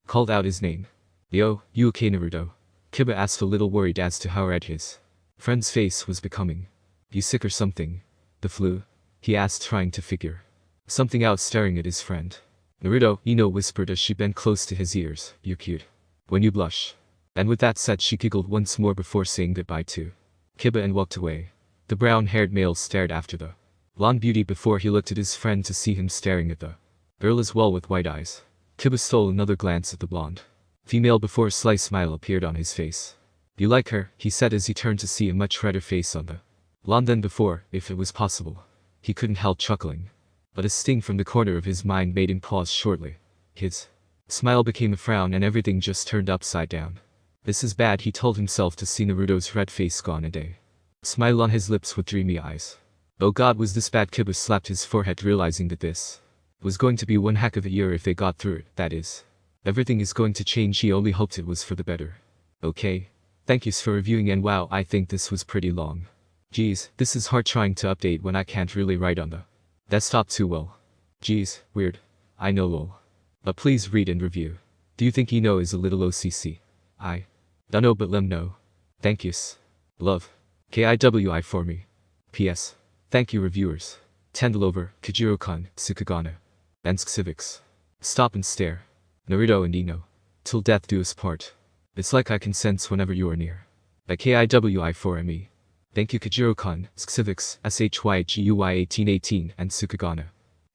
called out his name. Yo, you okay, Naruto? Kiba asked, a little worried as to how red his friend's face was becoming. You sick or something? The flu? He asked, trying to figure something out, staring at his friend. Naruto, Ino whispered as she bent close to his ears. You're cute when you blush. And with that said, she giggled once more before saying goodbye to Kiba and walked away. The brown-haired male stared after the blonde beauty before he looked at his friend to see him staring at the girl as well with wide eyes. Kiba stole another glance at the blonde female before a sly smile appeared on his face. You like her? He said as he turned to see a much redder face on the blonde than before. If it was possible, he couldn't help chuckling. But a sting from the corner of his mind made him pause shortly. His smile became a frown and everything just turned upside down. This is bad, he told himself, to see Naruto's red face gone a day. Smile on his lips with dreamy eyes. Oh god, was this bad? Kiba slapped his forehead, realizing that this was going to be one heck of a year if they got through it, that is. Everything is going to change, he only hoped it was for the better. Okay. Thank yous for reviewing, and wow, I think this was pretty long. Geez, this is hard trying to update when I can't really write on the desktop too well. Geez, weird. I know lol. But please read and review. Do you think Ino is a little OCC? I dunno, but lem know. Thank yous. Love. KIWI for me. PS. Thank you reviewers. Tendelover, Kajiro-kun, Sukagana. And Civics. Stop and stare. Naruto and Ino. Till death do us part. It's like I can sense whenever you are near. By KIWI for ME. Thank you Kajiro-kun, Civics, SHYGUY 1818 and Sukagana.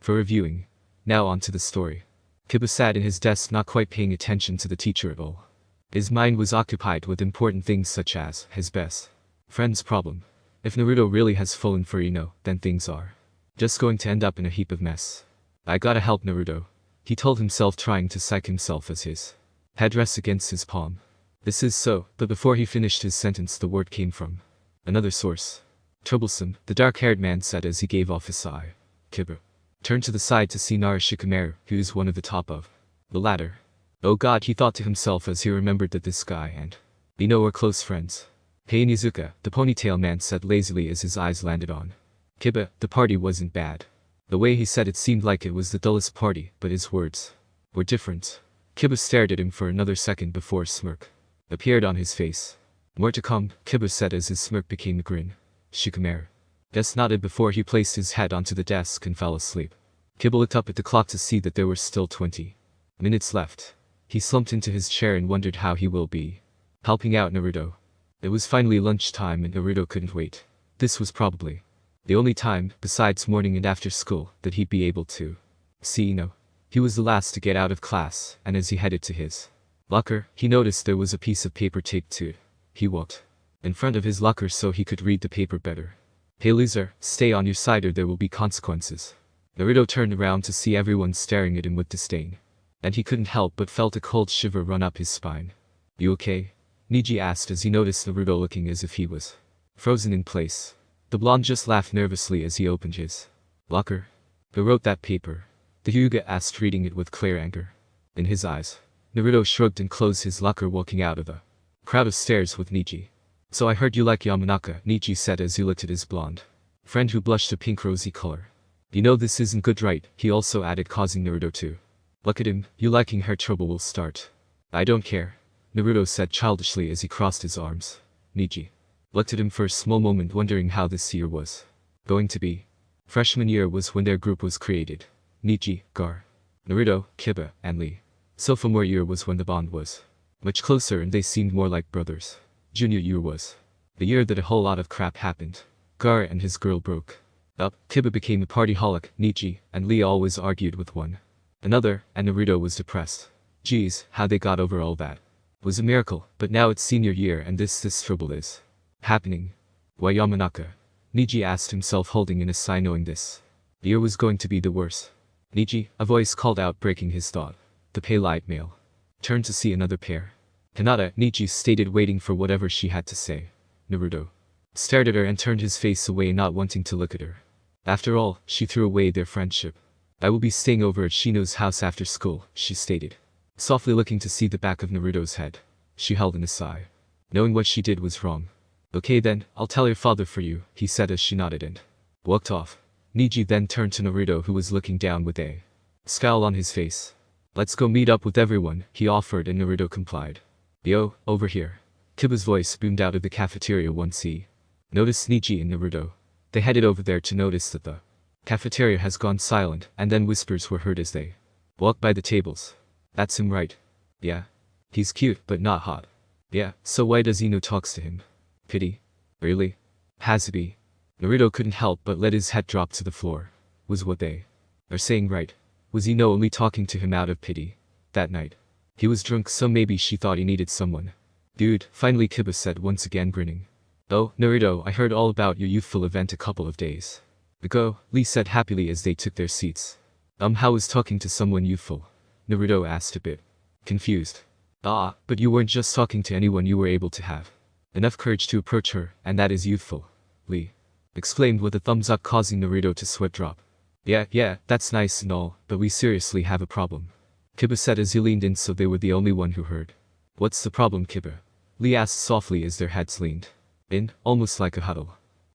For reviewing. Now on to the story. Kiba sat in his desk, not quite paying attention to the teacher at all. His mind was occupied with important things such as his best friend's problem. If Naruto really has fallen for Ino, then things are just going to end up in a heap of mess. I gotta help Naruto, he told himself, trying to psych himself as his head rests against his palm. This is so, but before he finished his sentence the word came from another source. Troublesome, the dark-haired man said as he gave off a sigh. Kiba turned to the side to see Nara Shikamaru, who's one of the top of the ladder. Oh god, he thought to himself as he remembered that this guy and Ino were close friends. Hey Nizuka, the ponytail man said lazily as his eyes landed on Kiba. The party wasn't bad. The way he said it seemed like it was the dullest party, but his words were different. Kiba stared at him for another second before a smirk appeared on his face. More to come, Kiba said as his smirk became a grin. Shikamaru just nodded before he placed his head onto the desk and fell asleep. Kiba looked up at the clock to see that there were still 20 minutes left. He slumped into his chair and wondered how he will be helping out Naruto. It was finally lunchtime and Naruto couldn't wait. This was probably the only time, besides morning and after school, that he'd be able to see Ino. He was the last to get out of class, and as he headed to his locker, he noticed there was a piece of paper taped to it. He walked in front of his locker so he could read the paper better. Hey loser, stay on your side or there will be consequences. Naruto turned around to see everyone staring at him with disdain. And he couldn't help but felt a cold shiver run up his spine. You okay? Niji asked as he noticed Naruto looking as if he was frozen in place. The blonde just laughed nervously as he opened his locker. Who wrote that paper? The Hyuga asked, reading it with clear anger in his eyes. Naruto shrugged and closed his locker, walking out of the crowd of stares with Niji. So I heard you like Yamanaka, Niji said as he looked at his blonde friend who blushed a pink rosy color. You know this isn't good, right? He also added, causing Naruto to look at him. You liking her, trouble will start. I don't care, Naruto said childishly as he crossed his arms. Niji looked at him for a small moment, wondering how this year was going to be. Freshman year was when their group was created. Niji, Gar, Naruto, Kiba, and Lee. Sophomore year was when the bond was much closer and they seemed more like brothers. Junior year was the year that a whole lot of crap happened. Gar and his girl broke up, Kiba became a partyholic, Niji and Lee always argued with one another, and Naruto was depressed. Geez, how they got over all that was a miracle, but now it's senior year and this trouble is happening. Why Yamanaka? Niji asked himself, holding in a sigh, knowing this year was going to be the worst. Niji, a voice called out, breaking his thought. The pale-eyed male turned to see another pair. Hinata, Niji stated, waiting for whatever she had to say. Naruto stared at her and turned his face away, not wanting to look at her. After all, she threw away their friendship. I will be staying over at Shino's house after school, she stated. softly looking to see the back of Naruto's head. She held in a sigh, knowing what she did was wrong. Okay then, I'll tell your father for you, he said as she nodded and walked off. Neji then turned to Naruto, who was looking down with a scowl on his face. Let's go meet up with everyone, he offered, and Naruto complied. Yo, over here. Kiba's voice boomed out of the cafeteria once he noticed Neji and Naruto. They headed over there to notice that the cafeteria has gone silent, and then whispers were heard as they walked by the tables. That's him, right? Yeah. He's cute, but not hot. Yeah, so why does Ino talks to him? Pity? Really? Has to be. Naruto couldn't help but let his head drop to the floor. Was what they are saying right? Was Ino only talking to him out of pity? That night, he was drunk, so maybe she thought he needed someone. Dude, finally, Kiba said, once again grinning. Oh, Naruto, I heard all about your youthful event a couple of days ago, Lee said happily as they took their seats. How was talking to someone youthful? Naruto asked, a bit confused. Ah, but you weren't just talking to anyone, you were able to have enough courage to approach her, and that is youthful. Lee exclaimed with a thumbs up, causing Naruto to sweat drop. Yeah, that's nice and all, but we seriously have a problem, Kiba said as he leaned in so they were the only one who heard. What's the problem, Kiba? Lee asked softly as their heads leaned in, almost like a huddle.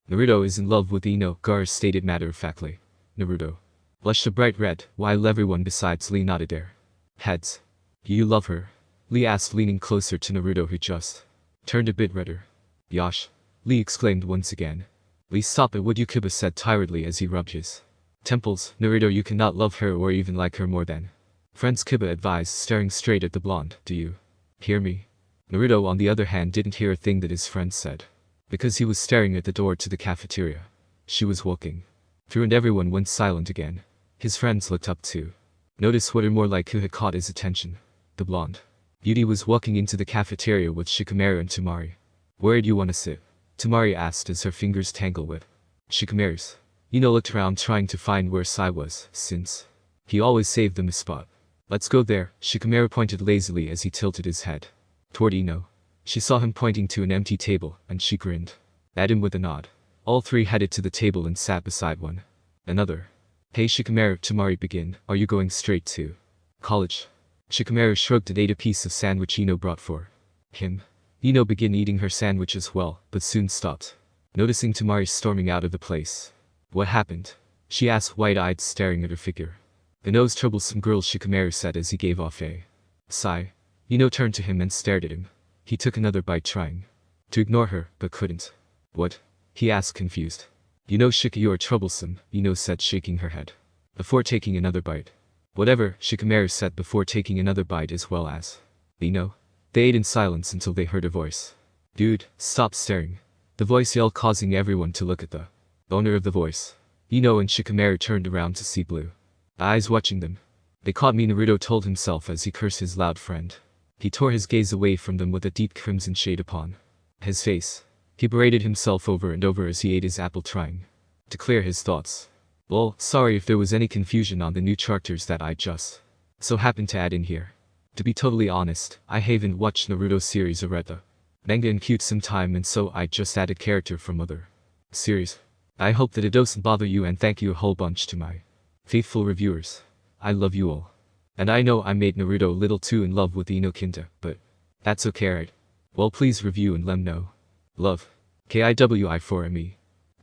Naruto is in love with Ino, Gar stated matter-of-factly. Naruto blushed a bright red, while everyone besides Lee nodded their heads. You love her? Lee asked, leaning closer to Naruto, who just turned a bit redder. Yosh! Lee exclaimed once again. Lee, stop it, would you? Kiba said tiredly as he rubbed his temples. Naruto, you cannot love her or even like her more than friends, Kiba advised, staring straight at the blonde. Do you hear me? Naruto, on the other hand, didn't hear a thing that his friend said, because he was staring at the door to the cafeteria she was walking through, and everyone went silent again. His friends looked up too. Notice what or more like who had caught his attention. The blonde beauty was walking into the cafeteria with Shikamaru and Tamari. Where do you want to sit? Tamari asked as her fingers tangled with Shikamaru's. Ino looked around trying to find where Sai was, since he always saved them a spot. Let's go there, Shikamaru pointed lazily as he tilted his head toward Ino. She saw him pointing to an empty table, and she grinned at him with a nod. All three headed to the table and sat beside one another. Hey Shikamaru, Tamari began, are you going straight to college? Shikamaru shrugged and ate a piece of sandwich Ino brought for him. Ino began eating her sandwich as well, but soon stopped, noticing Tamari storming out of the place. What happened? She asked, wide-eyed, staring at her figure. The nose troublesome girl, Shikamaru said as he gave off a sigh. Ino turned to him and stared at him. He took another bite, trying to ignore her, but couldn't. What? He asked, confused. You know, Shika, you are troublesome, Ino said, shaking her head before taking another bite. Whatever, Shikamaru said before taking another bite as well as Ino. They ate in silence until they heard a voice. Dude, stop staring. The voice yelled, causing everyone to look at the owner of the voice. Ino and Shikamaru turned around to see blue eyes watching them. They caught me, Naruto told himself as he cursed his loud friend. He tore his gaze away from them with a deep crimson shade upon his face. He berated himself over and over as he ate his apple, trying to clear his thoughts. Well, sorry if there was any confusion on the new characters that I just so happened to add in here. To be totally honest, I haven't watched Naruto series or read the manga in quite some time, and so I just added character from other series. I hope that it doesn't bother you, and thank you a whole bunch to my faithful reviewers. I love you all. And I know I made Naruto a little too in love with Ino Kinta, but that's okay, right? Well, please review and let me know. Love. KIWI4ME.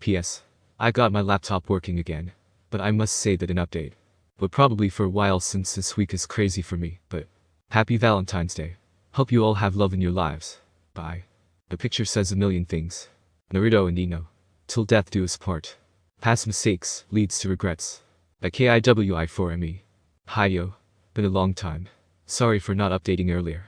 PS. I got my laptop working again, but I must say that an update. But probably for a while, since this week is crazy for me, but happy Valentine's Day. Hope you all have love in your lives. Bye. The picture says a million things. Naruto and Ino. Till death do us part. Past mistakes leads to regrets. By KIWI4ME. Hi yo. Been a long time. Sorry for not updating earlier.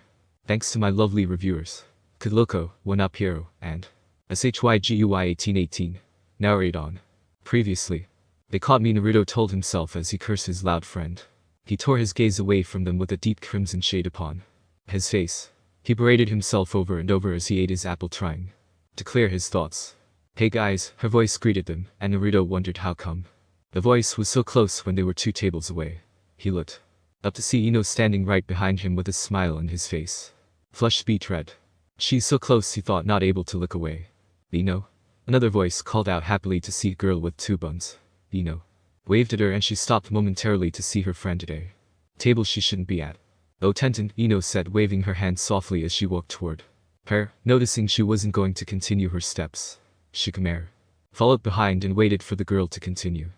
Thanks to my lovely reviewers. Kudloko, 1UP Hero, and SHYGUY1818. Now read on. Previously. They caught me, Naruto told himself as he cursed his loud friend. He tore his gaze away from them with a deep crimson shade upon his face. He berated himself over and over as he ate his apple, trying to clear his thoughts. Hey guys, her voice greeted them, and Naruto wondered how come. The voice was so close when they were 2 tables away. He looked up to see Ino standing right behind him with a smile on his face. Flushed beet red. She's so close, he thought, not able to look away. Ino? Another voice called out happily to see a girl with 2 buns. Ino waved at her and she stopped momentarily to see her friend at a table she shouldn't be at. "Oh Tenten," Ino said, waving her hand softly as she walked toward her, noticing she wasn't going to continue her steps. Shikamaru followed behind and waited for the girl to continue.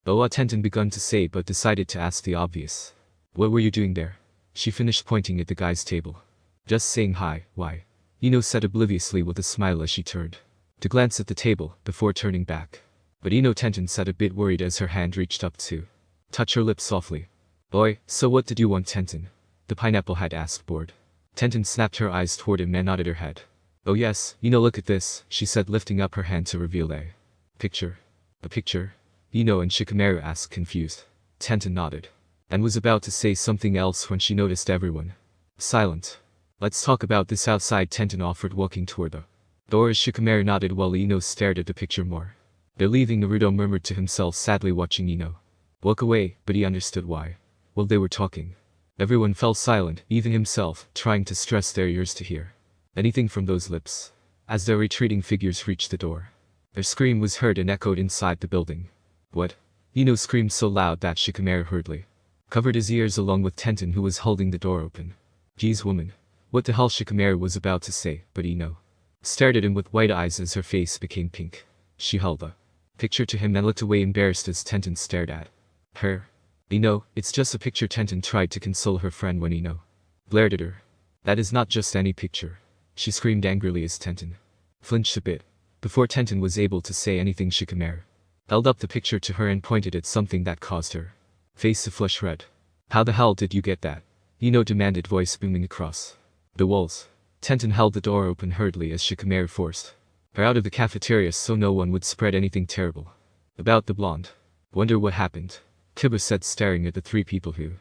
Oh, Tenten begun to say but decided to ask the obvious. "What were you doing there?" She finished pointing at the guy's table. "Just saying hi, why?" Ino said obliviously with a smile as she turned to glance at the table before turning back. But Ino Tenten sat a bit worried as her hand reached up to touch her lips softly. "Boy, so what did you want, Tenten?" the pineapple had asked, bored. Tenten snapped her eyes toward him and nodded her head. "Oh yes, Ino, look at this," she said, lifting up her hand to reveal a picture. "A picture?" Ino and Shikamaru asked, confused. Tenten nodded and was about to say something else when she noticed everyone silent. "Let's talk about this outside," Tenten offered, walking toward the door as Shikamaru nodded while Ino stared at the picture more. "They're leaving," Naruto murmured to himself, sadly watching Ino walk away, but he understood why. While they were talking, everyone fell silent, even himself, trying to stress their ears to hear anything from those lips. As their retreating figures reached the door, their scream was heard and echoed inside the building. "What?" Ino screamed so loud that Shikamaru hurriedly covered his ears along with Tenten, who was holding the door open. "Geez, woman. What the hell?" Shikamaru was about to say, but Ino stared at him with wide eyes as her face became pink. She held the picture to him and looked away embarrassed as Tenten stared at her. "Ino, it's just a picture." Tenten tried to console her friend when Ino glared at her. "That is not just any picture," she screamed angrily as Tenten flinched a bit. Before Tenten was able to say anything, Shikamaru held up the picture to her and pointed at something that caused her face to flush red. "How the hell did you get that?" Ino demanded, voice booming across the walls. Tenten held the door open hurriedly as Shikamaru forced her out of the cafeteria so no one would spread anything terrible about the blonde. "Wonder what happened," Kiba said, staring at the three people who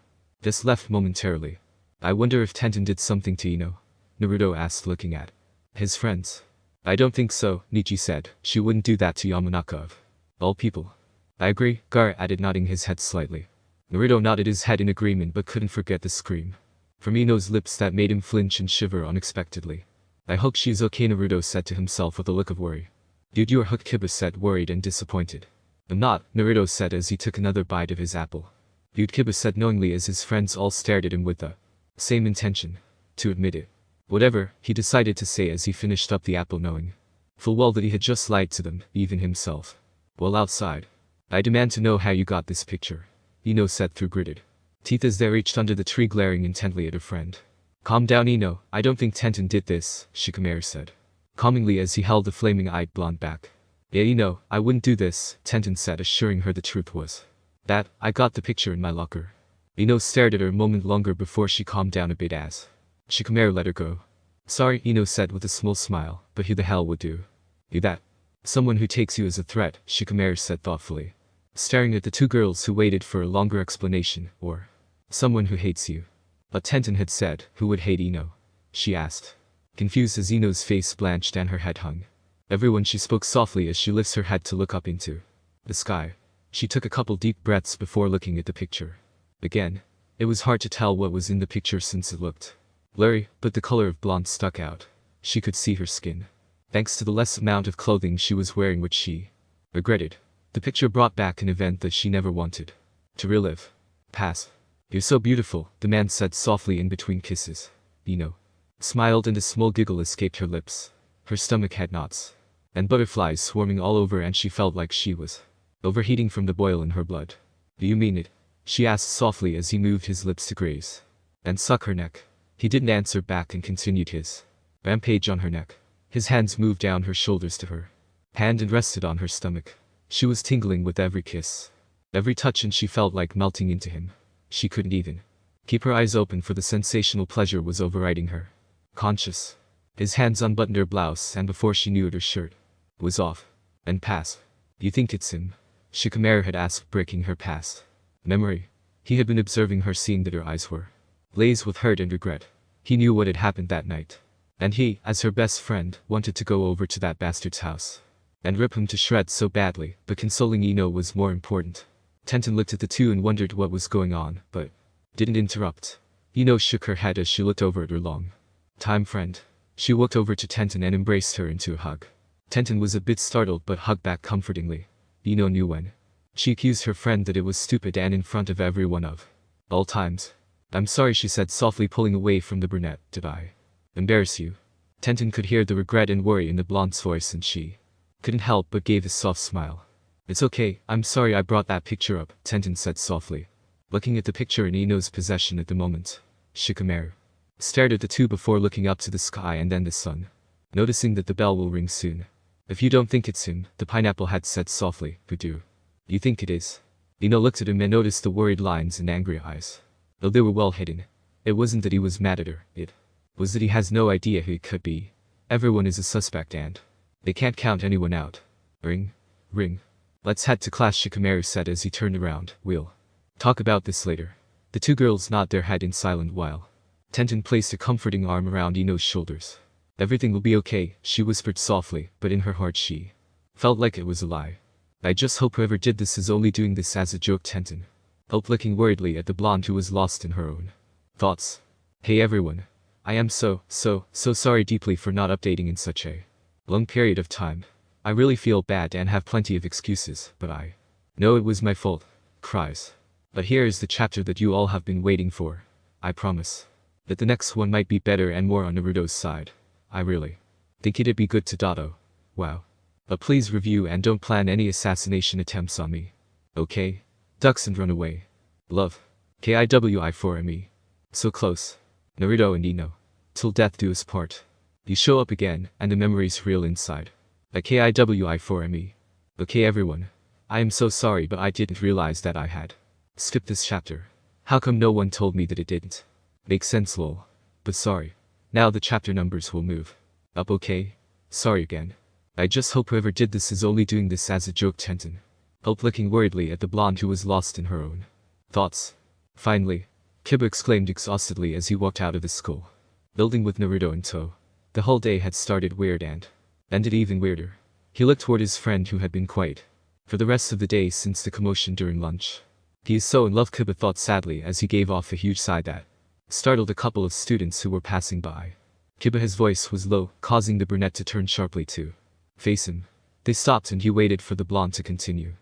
just left momentarily. "I wonder if Tenten did something to Ino?" Naruto asked, looking at his friends. "I don't think so," Nichi said. "She wouldn't do that to Yamanaka of all people." "I agree," Gar added, nodding his head slightly. Naruto nodded his head in agreement but couldn't forget the scream from Ino's lips that made him flinch and shiver unexpectedly. "I hope she's okay," Naruto said to himself with a look of worry. "Dude, you're hooked," Kiba said, worried and disappointed. "I'm not," Naruto said as he took another bite of his apple. "Dude," Kiba said knowingly as his friends all stared at him with the same intention to admit it. "Whatever," he decided to say as he finished up the apple, knowing full well that he had just lied to them, even himself. "Well, outside, I demand to know how you got this picture," Ino said through gritted teeth as they reached under the tree, glaring intently at her friend. "Calm down, Ino, I don't think Tenten did this," Shikamaru said calmingly as he held the flaming-eyed blonde back. "Yeah, Ino, I wouldn't do this," Tenten said, assuring her the truth was that I got the picture in my locker. Ino stared at her a moment longer before she calmed down a bit as Shikamaru let her go. "Sorry," Ino said with a small smile, "but who the hell would do that?" "Someone who takes you as a threat," Shikamaru said thoughtfully, staring at the two girls who waited for a longer explanation. "Or someone who hates you." But Tenten had said, "Who would hate Ino?" she asked, confused as Ino's face blanched and her head hung. "Everyone," she spoke softly as she lifts her head to look up into the sky. She took a couple deep breaths before looking at the picture again. It was hard to tell what was in the picture since it looked blurry, but the color of blonde stuck out. She could see her skin, thanks to the less amount of clothing she was wearing, which she regretted. The picture brought back an event that she never wanted to relive. "Pass. You're so beautiful," the man said softly in between kisses. Ino smiled and a small giggle escaped her lips. Her stomach had knots and butterflies swarming all over and she felt like she was overheating from the boil in her blood. "Do you mean it?" she asked softly as he moved his lips to graze and suck her neck. He didn't answer back and continued his rampage on her neck. His hands moved down her shoulders to her hand and rested on her stomach. She was tingling with every kiss, every touch, and she felt like melting into him. She couldn't even keep her eyes open, for the sensational pleasure was overriding her conscious. His hands unbuttoned her blouse and before she knew it her shirt was off. "And Pass, you think it's him?" Shikamaru had asked, breaking her past memory. He had been observing her, seeing that her eyes were glazed with hurt and regret. He knew what had happened that night, and he, as her best friend, wanted to go over to that bastard's house and rip him to shreds so badly, but consoling Ino was more important. Tenten looked at the two and wondered what was going on, but didn't interrupt. Ino shook her head as she looked over at her long-time friend. She walked over to Tenten and embraced her into a hug. Tenten was a bit startled but hugged back comfortingly. Ino knew when she accused her friend that it was stupid and in front of everyone of all times. I'm sorry, she said softly, pulling away from the brunette. Did I embarrass you? Tenten could hear the regret and worry in the blonde's voice, and she couldn't help but gave a soft smile. It's okay, I'm sorry I brought that picture up, Tenten said softly. Looking at the picture in Ino's possession at the moment, Shikamaru stared at the two before looking up to the sky and then the sun, noticing that the bell will ring soon. If you don't think it's him, the pineapple had said softly, who do you think it is? Ino looked at him and noticed the worried lines and angry eyes. Though they were well hidden, it wasn't that he was mad at her, it was that he has no idea who it could be. Everyone is a suspect and they can't count anyone out. Ring. Ring. Let's head to class, Shikamaru said as he turned around. We'll talk about this later. The two girls nodded their head in silence while Tenten placed a comforting arm around Ino's shoulders. Everything will be okay, she whispered softly, but in her heart she felt like it was a lie. I just hope whoever did this is only doing this as a joke, Tenten hoped, looking worriedly at the blonde who was lost in her own thoughts. Hey everyone. I am so sorry deeply for not updating in such a long period of time. I really feel bad and have plenty of excuses, but I know it was my fault. Cries. But here is the chapter that you all have been waiting for. I promise that the next one might be better and more on Naruto's side. I really think it'd be good to Dato. Wow. But please review and don't plan any assassination attempts on me. Okay? Ducks and run away. Love. KIWI4ME. So close. Naruto and Ino. Till death do us part. You show up again, and the memory's real inside. Like KIWI4ME. Okay everyone. I am so sorry, but I didn't realize that I had skipped this chapter. How come no one told me that it didn't? Makes sense, lol. But sorry. Now the chapter numbers will move up, okay? Sorry again. I just hope whoever did this is only doing this as a joke, Tenten hoped, looking worriedly at the blonde who was lost in her own thoughts. Finally, Kiba exclaimed exhaustedly as he walked out of the school building with Naruto in tow. The whole day had started weird and ended even weirder. He looked toward his friend who had been quiet for the rest of the day since the commotion during lunch. He is so in love, Kiba thought sadly as he gave off a huge sigh that startled a couple of students who were passing by. Kiba, his voice was low, causing the brunette to turn sharply to face him. They stopped and he waited for the blonde to continue,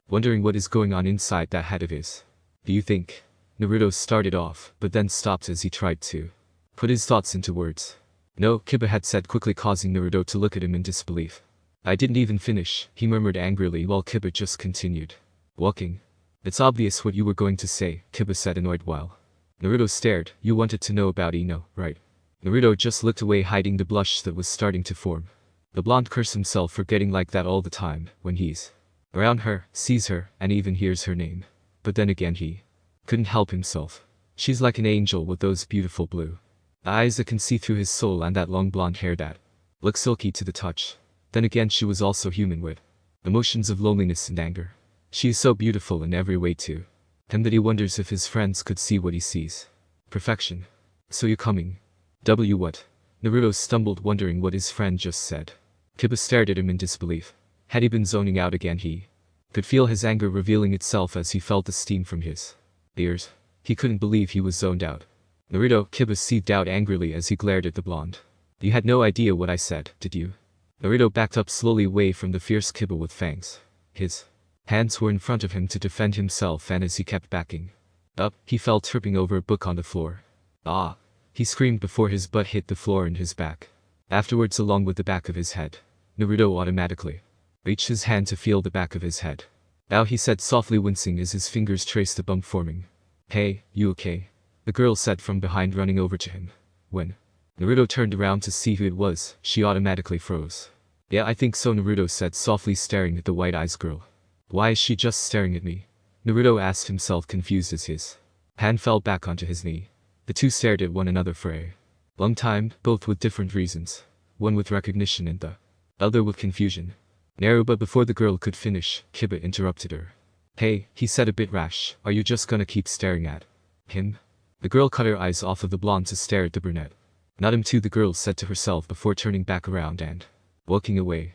wondering what is going on inside that head of his. Do you think? Naruto started off, but then stopped as he tried to put his thoughts into words. No, Kiba had said quickly, causing Naruto to look at him in disbelief. I didn't even finish, he murmured angrily while Kiba just continued walking. It's obvious what you were going to say, Kiba said, annoyed while Naruto stared. You wanted to know about Ino, right? Naruto just looked away, hiding the blush that was starting to form. The blonde cursed himself for getting like that all the time, when he's around her, sees her, and even hears her name. But then again he couldn't help himself. She's like an angel with those beautiful blue eyes that can see through his soul and that long blonde hair that looks silky to the touch. Then again she was also human with emotions of loneliness and anger. She is so beautiful in every way to him that he wonders if his friends could see what he sees. Perfection. So you're coming? What? Naruto stumbled, wondering what his friend just said. Kiba stared at him in disbelief. Had he been zoning out again? He could feel his anger revealing itself as he felt the steam from his ears. He couldn't believe he was zoned out. Naruto, Kiba seethed out angrily as he glared at the blonde. You had no idea what I said, did you? Naruto backed up slowly away from the fierce Kiba with fangs. His hands were in front of him to defend himself, and as he kept backing up, he fell, tripping over a book on the floor. Ah! He screamed before his butt hit the floor and his back. Afterwards, along with the back of his head. Naruto automatically reached his hand to feel the back of his head. Ow, he said softly, wincing as his fingers traced the bump forming. Hey, you okay? The girl said from behind, running over to him. When Naruto turned around to see who it was, she automatically froze. Yeah, I think so, Naruto said softly, staring at the white eyes girl. Why is she just staring at me? Naruto asked himself, confused as his hand fell back onto his knee. The two stared at one another for a long time, both with different reasons. One with recognition and the other with confusion. But before the girl could finish, Kiba interrupted her. Hey, he said a bit rash, are you just gonna keep staring at him? The girl cut her eyes off of the blonde to stare at the brunette. Not him too, the girl said to herself before turning back around and walking away.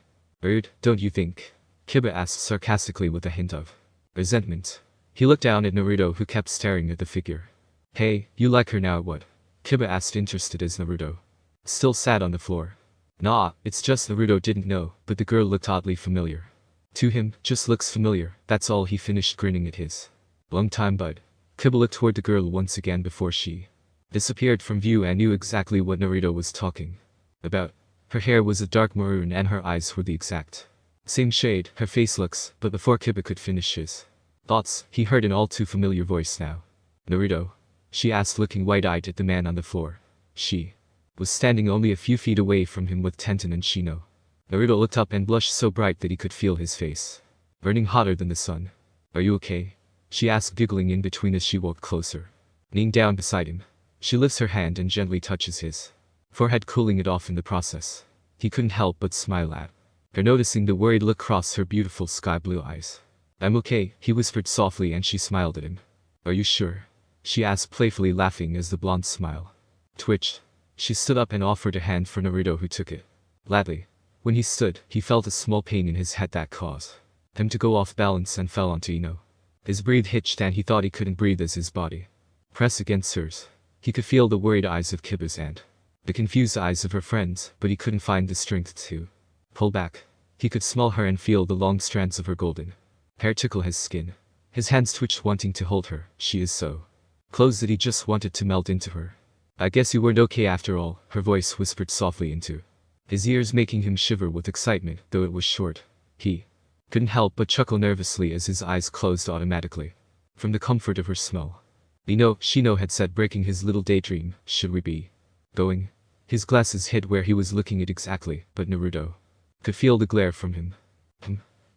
Don't you think? Kiba asked sarcastically with a hint of resentment. He looked down at Naruto, who kept staring at the figure. Hey, you like her now or what? Kiba asked, interested as Naruto still sat on the floor. Nah, it's just Naruto didn't know, but the girl looked oddly familiar to him. Just looks familiar, that's all, he finished, grinning at his long time bud. Kiba looked toward the girl once again before she disappeared from view and knew exactly what Naruto was talking about. Her hair was a dark maroon and her eyes were the exact same shade her face looks, but before Kiba could finish his thoughts, he heard an all too familiar voice now. Naruto? She asked, looking wide-eyed at the man on the floor. She was standing only a few feet away from him with Tenten and Shino. Naruto looked up and blushed so bright that he could feel his face burning hotter than the sun. Are you okay? She asked, giggling in between as she walked closer. Kneeling down beside him, she lifts her hand and gently touches his forehead, cooling it off in the process. He couldn't help but smile at her, noticing the worried look cross her beautiful sky-blue eyes. I'm okay, he whispered softly, and she smiled at him. Are you sure? She asked, playfully laughing as the blonde smile twitched. She stood up and offered a hand for Naruto, who took it gladly. When he stood, he felt a small pain in his head that caused him to go off balance and fell onto Ino. His breath hitched and he thought he couldn't breathe as his body pressed against hers. He could feel the worried eyes of Kiba's and the confused eyes of her friends, but he couldn't find the strength to pull back. He could smell her and feel the long strands of her golden hair tickle his skin. His hands twitched, wanting to hold her. She is so close that he just wanted to melt into her. I guess you weren't okay after all, her voice whispered softly into his ears, making him shiver with excitement, though it was short. He couldn't help but chuckle nervously as his eyes closed automatically from the comfort of her smell. Shino had said, breaking his little daydream. Should we be going? His glasses hid where he was looking at exactly, but Naruto could feel the glare from him.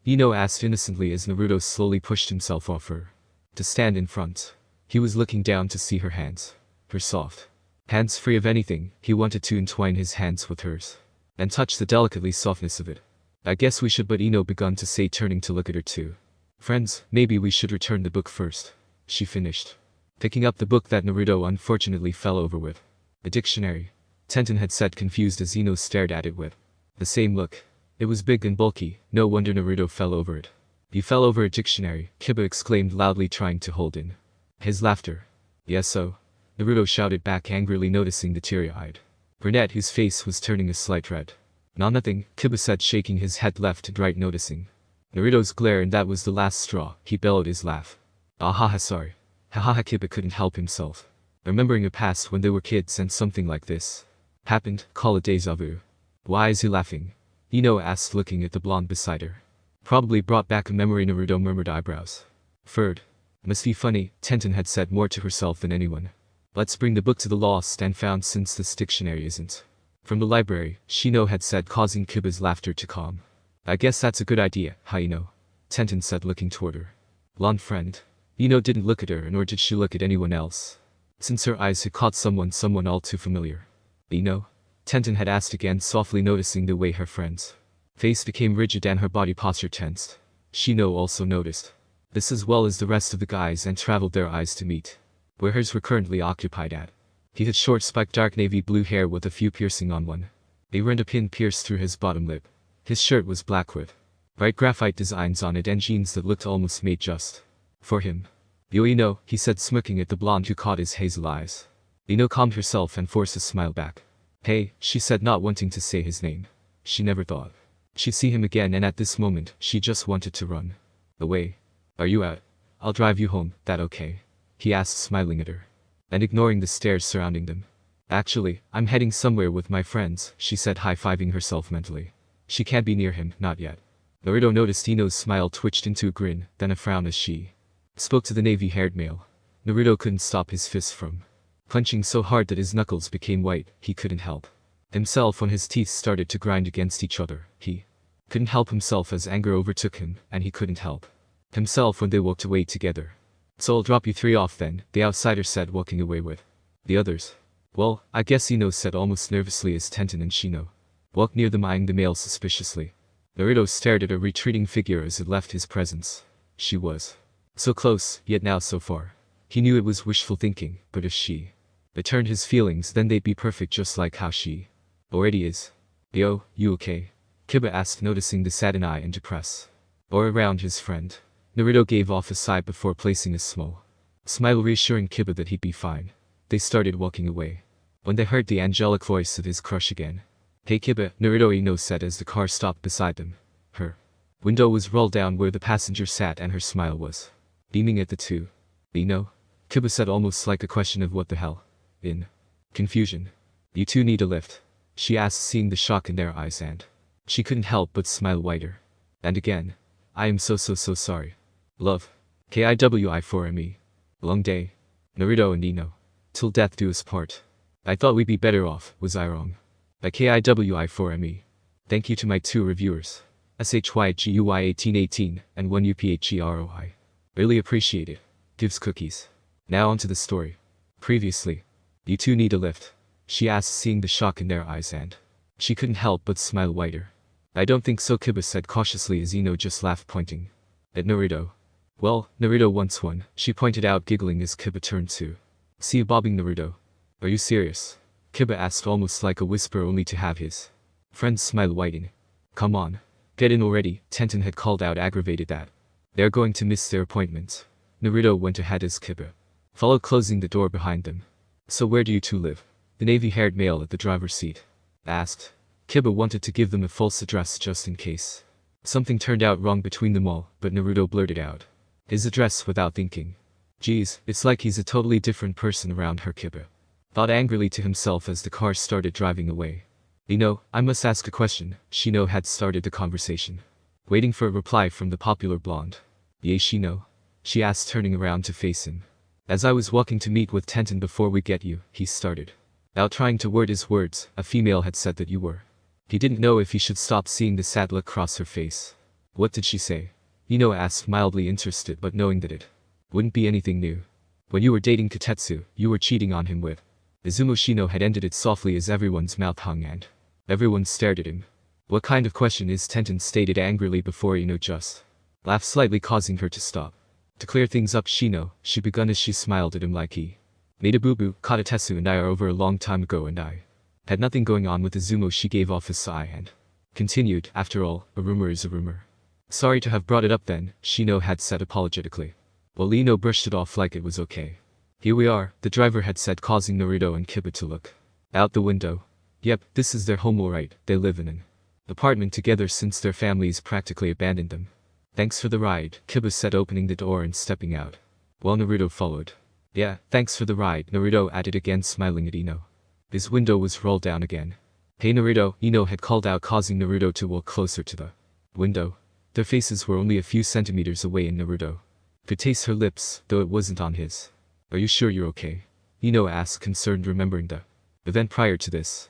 Ino asked innocently as Naruto slowly pushed himself off her to stand in front. He was looking down to see her hands, her soft hands free of anything. He wanted to entwine his hands with hers and touch the delicately softness of it. I guess we should, but Ino began to say, turning to look at her two friends. Maybe we should return the book first, she finished, picking up the book that Naruto unfortunately fell over with. A dictionary, Tenten had said, confused as Ino stared at it with the same look. It was big and bulky, no wonder Naruto fell over it. You fell over a dictionary, Kiba exclaimed loudly, trying to hold in his laughter. Yes, so? Naruto shouted back, angrily, noticing the teary-eyed brunette whose face was turning a slight red. Nothing, Kiba said, shaking his head left and right, noticing Naruto's glare, and that was the last straw. He bellowed his laugh. Ahaha, sorry. Hahaha. Kiba couldn't help himself, remembering a past when they were kids and something like this happened. Call it deja vu. Why is he laughing? Ino asked, looking at the blonde beside her. Probably brought back a memory, Naruto murmured, eyebrows furrowed. Must be funny, Tenten had said, more to herself than anyone. Let's bring the book to the lost and found, since this dictionary isn't from the library, Shino had said, causing Kiba's laughter to calm. I guess that's a good idea, Ino, Tenten said, looking toward her blonde friend. Ino didn't look at her, nor did she look at anyone else, since her eyes had caught someone all too familiar. Ino? Tenten had asked again, softly, noticing the way her friend's face became rigid and her body posture tensed. Shino also noticed this, as well as the rest of the guys, and traveled their eyes to meet where hers were currently occupied at. He had short, spiked dark navy blue hair with a few piercing on one. A rent pin pierced through his bottom lip. His shirt was black with bright graphite designs on it and jeans that looked almost made just for him. Yo, Ino, he said, smirking at the blonde who caught his hazel eyes. Ino calmed herself and forced a smile back. Hey, she said, not wanting to say his name. She never thought she'd see him again, and at this moment, she just wanted to run away. Are you out? I'll drive you home, that okay? He asked, smiling at her and ignoring the stares surrounding them. Actually, I'm heading somewhere with my friends, she said, high-fiving herself mentally. She can't be near him, not yet. Naruto noticed Ino's smile twitched into a grin, then a frown as she spoke to the navy-haired male. Naruto couldn't stop his fists from clenching so hard that his knuckles became white. He couldn't help himself when his teeth started to grind against each other. He couldn't help himself as anger overtook him, and he couldn't help himself when they walked away together. So I'll drop you three off then, the outsider said, walking away with the others. Well, I guess Ino said almost nervously as Tenten and Shino walked near them, eyeing the male suspiciously. Naruto stared at her retreating figure as it left his presence. She was so close, yet now so far. He knew it was wishful thinking, but if she returned his feelings, then they'd be perfect, just like how she already is. Yo, you okay? Kiba asked, noticing the saddened eye and depressed aura around his friend. Naruto gave off a sigh before placing a small smile, reassuring Kiba that he'd be fine. They started walking away when they heard the angelic voice of his crush again. Hey Kiba, Naruto, Ino said as the car stopped beside them. Her window was rolled down where the passenger sat, and her smile was beaming at the two. Ino? Kiba said almost like a question of what the hell. In confusion. You two need a lift? She asked, seeing the shock in their eyes, and she couldn't help but smile wider. And again. I am so sorry. Love. KIWI4ME. Long day. Naruto and Ino. Till death do us part. I thought we'd be better off, was I wrong? By KIWI4ME. Thank you to my 2 reviewers. SHYGUY1818 and 1UPHEROI. Really appreciate it. Gives cookies. Now onto the story. Previously. You two need a lift? She asked, seeing the shock in their eyes, and she couldn't help but smile wider. I don't think so, Kiba said cautiously as Ino just laughed, pointing at Naruto. Well, Naruto wants one, she pointed out, giggling as Kiba turned to see you bobbing. Naruto. Are you serious? Kiba asked, almost like a whisper, only to have his friend's smile widen. Come on. Get in already, Tenten had called out, aggravated that they're going to miss their appointment. Naruto went ahead as Kiba followed, closing the door behind them. So where do you two live? The navy-haired male at the driver's seat asked. Kiba wanted to give them a false address just in case something turned out wrong between them all, but Naruto blurted out his address without thinking. Geez, it's like he's a totally different person around her, Kiba thought angrily to himself as the car started driving away. Ino, I must ask a question, Shino had started the conversation, waiting for a reply from the popular blonde. Yay, Shino? She asked, turning around to face him. As I was walking to meet with Tenten before we get you, he started out trying to word his words. A female had said that you were. He didn't know if he should stop, seeing the sad look cross her face. What did she say? Ino asked, mildly interested but knowing that it wouldn't be anything new. When you were dating Katetsu, you were cheating on him with Izumo. Shino had ended it softly as everyone's mouth hung and everyone stared at him. What kind of question is, Tenten stated angrily before Ino just laughed slightly, causing her to stop. To clear things up, Shino, she begun as she smiled at him like he made a boo-boo. Katetsu and I are over a long time ago and I had nothing going on with Izumo. She gave off a sigh and continued, after all, a rumor is a rumor. Sorry to have brought it up then, Shino had said apologetically. Well, Ino brushed it off like it was okay. Here we are, the driver had said, causing Naruto and Kiba to look out the window. Yep, this is their home alright, they live in an apartment together since their families practically abandoned them. Thanks for the ride, Kiba said, opening the door and stepping out, while Naruto followed. Yeah, thanks for the ride, Naruto added, again smiling at Ino. His window was rolled down again. Hey Naruto, Ino had called out, causing Naruto to walk closer to the window. Their faces were only a few centimeters away and Naruto could taste her lips, though it wasn't on his. Are you sure you're okay? Ino asked, concerned, remembering the event prior to this.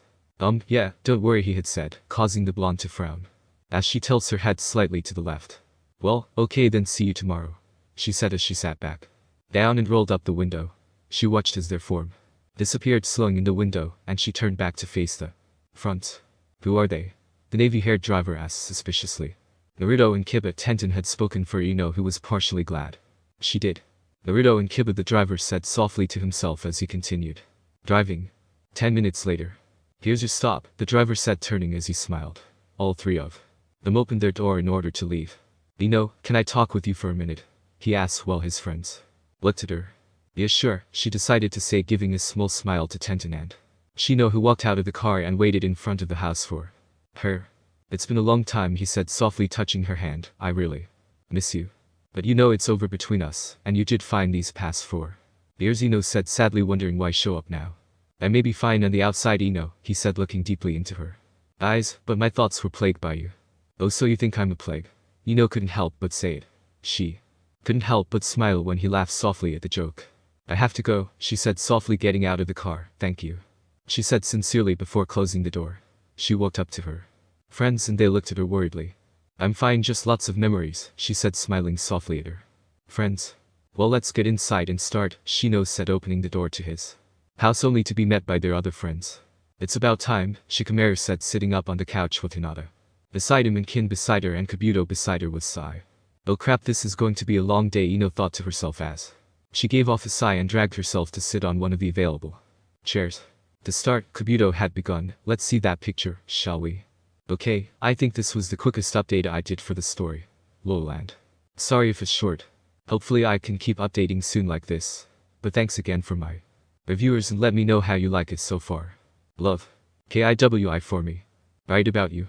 Yeah, don't worry, he had said, causing the blonde to frown as she tilts her head slightly to the left. Well, okay then, see you tomorrow, she said as she sat back down and rolled up the window. She watched as their form disappeared, slowing in the window, and she turned back to face the front. Who are they? The navy-haired driver asked suspiciously. Naruto and Kiba. Tenten had spoken for Ino, who was partially glad she did. Naruto and Kiba, the driver said softly to himself as he continued driving. 10 minutes later. Here's your stop, the driver said, turning as he smiled. All 3 of them opened their door in order to leave. Ino, can I talk with you for a minute? He asked while his friends looked at her. Yeah, sure, she decided to say, giving a small smile to Tenten and Shino, who walked out of the car and waited in front of the house for her. It's been a long time, he said softly, touching her hand. I really miss you. But you know it's over between us, and you did fine these past 4 years, Ino said, sadly wondering why show up now. I may be fine on the outside, Ino, he said, looking deeply into her eyes, but my thoughts were plagued by you. Oh, so you think I'm a plague? Ino couldn't help but say it. She couldn't help but smile when he laughed softly at the joke. I have to go, she said softly, getting out of the car. Thank you, she said sincerely before closing the door. She walked up to her friends and they looked at her worriedly. I'm fine, just lots of memories, she said, smiling softly at her friends. Well, let's get inside and start, Shino said, opening the door to his house only to be met by their other friends. It's about time, Shikamaru said, sitting up on the couch with Hinata beside him and Kin beside her and Kabuto beside her with sigh. Oh crap, this is going to be a long day, Ino thought to herself as she gave off a sigh and dragged herself to sit on one of the available chairs. To start, Kabuto had begun. Let's see that picture, shall we? Okay, I think this was the quickest update I did for the story. Lowland. Sorry if it's short. Hopefully I can keep updating soon like this. But thanks again for my reviewers and let me know how you like it so far. Love. KIWI for me. Write about you.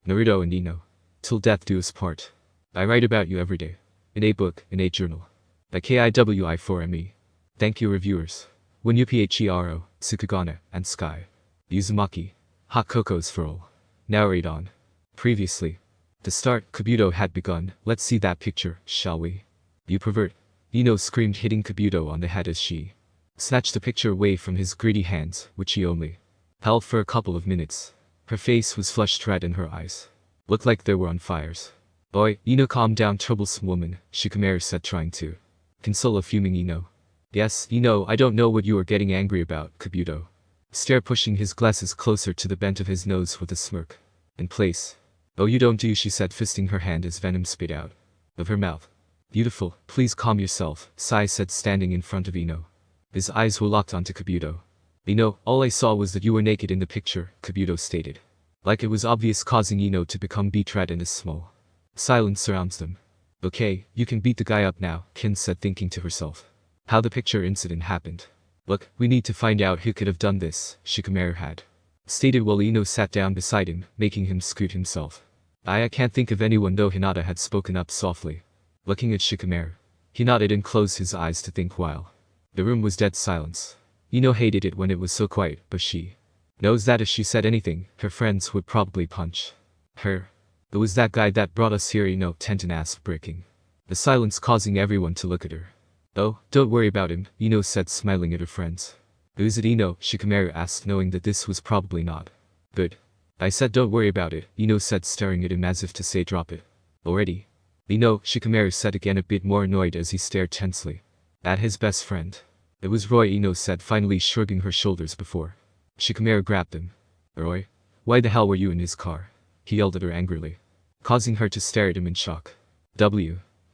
Naruto and Ino. Till death do us part. I write about you every day. In a book, in a journal. By KIWI4ME. Thank you reviewers. Phero, Tsukugane, and Sky. Uzumaki. Hot cocos for all. Now read on. Previously. To start, Kabuto had begun. Let's see that picture, shall we? You pervert. Ino screamed, hitting Kabuto on the head as she snatched the picture away from his greedy hands, which he only held for a couple of minutes. Her face was flushed red and her eyes looked like they were on fires. Boy, Ino, calm down, troublesome woman, Shikamaru said, trying to console a fuming Ino. Yes, Ino, I don't know what you are getting angry about, Kabuto stared, pushing his glasses closer to the bent of his nose with a smirk in place. Oh, you don't do, she said, fisting her hand as venom spit out of her mouth. Beautiful, please calm yourself, Sai said, standing in front of Ino. His eyes were locked onto Kabuto. Ino, all I saw was that you were naked in the picture, Kabuto stated. Like it was obvious, causing Ino to become betrayed, and a small silence surrounds them. Okay, you can beat the guy up now, Kin said, thinking to herself how the picture incident happened. Look, we need to find out who could have done this, Shikamaru had stated while Ino sat down beside him, making him scoot himself. I can't think of anyone, though, Hinata had spoken up softly. Looking at Shikamaru, he nodded and closed his eyes to think while the room was dead silence. Ino hated it when it was so quiet, but she knows that if she said anything, her friends would probably punch her. It was that guy that brought us here, Ino, Tenten asked, breaking the silence, causing everyone to look at her. Oh, don't worry about him, Ino said, smiling at her friends. Who's it, Ino? Shikamaru asked, knowing that this was probably not good. I said don't worry about it, Ino said, staring at him as if to say drop it already. Ino, Shikamaru said again, a bit more annoyed as he stared tensely at his best friend. It was Roy, Ino said, finally shrugging her shoulders before Shikamaru grabbed him. Roy? Why the hell were you in his car? He yelled at her angrily, causing her to stare at him in shock.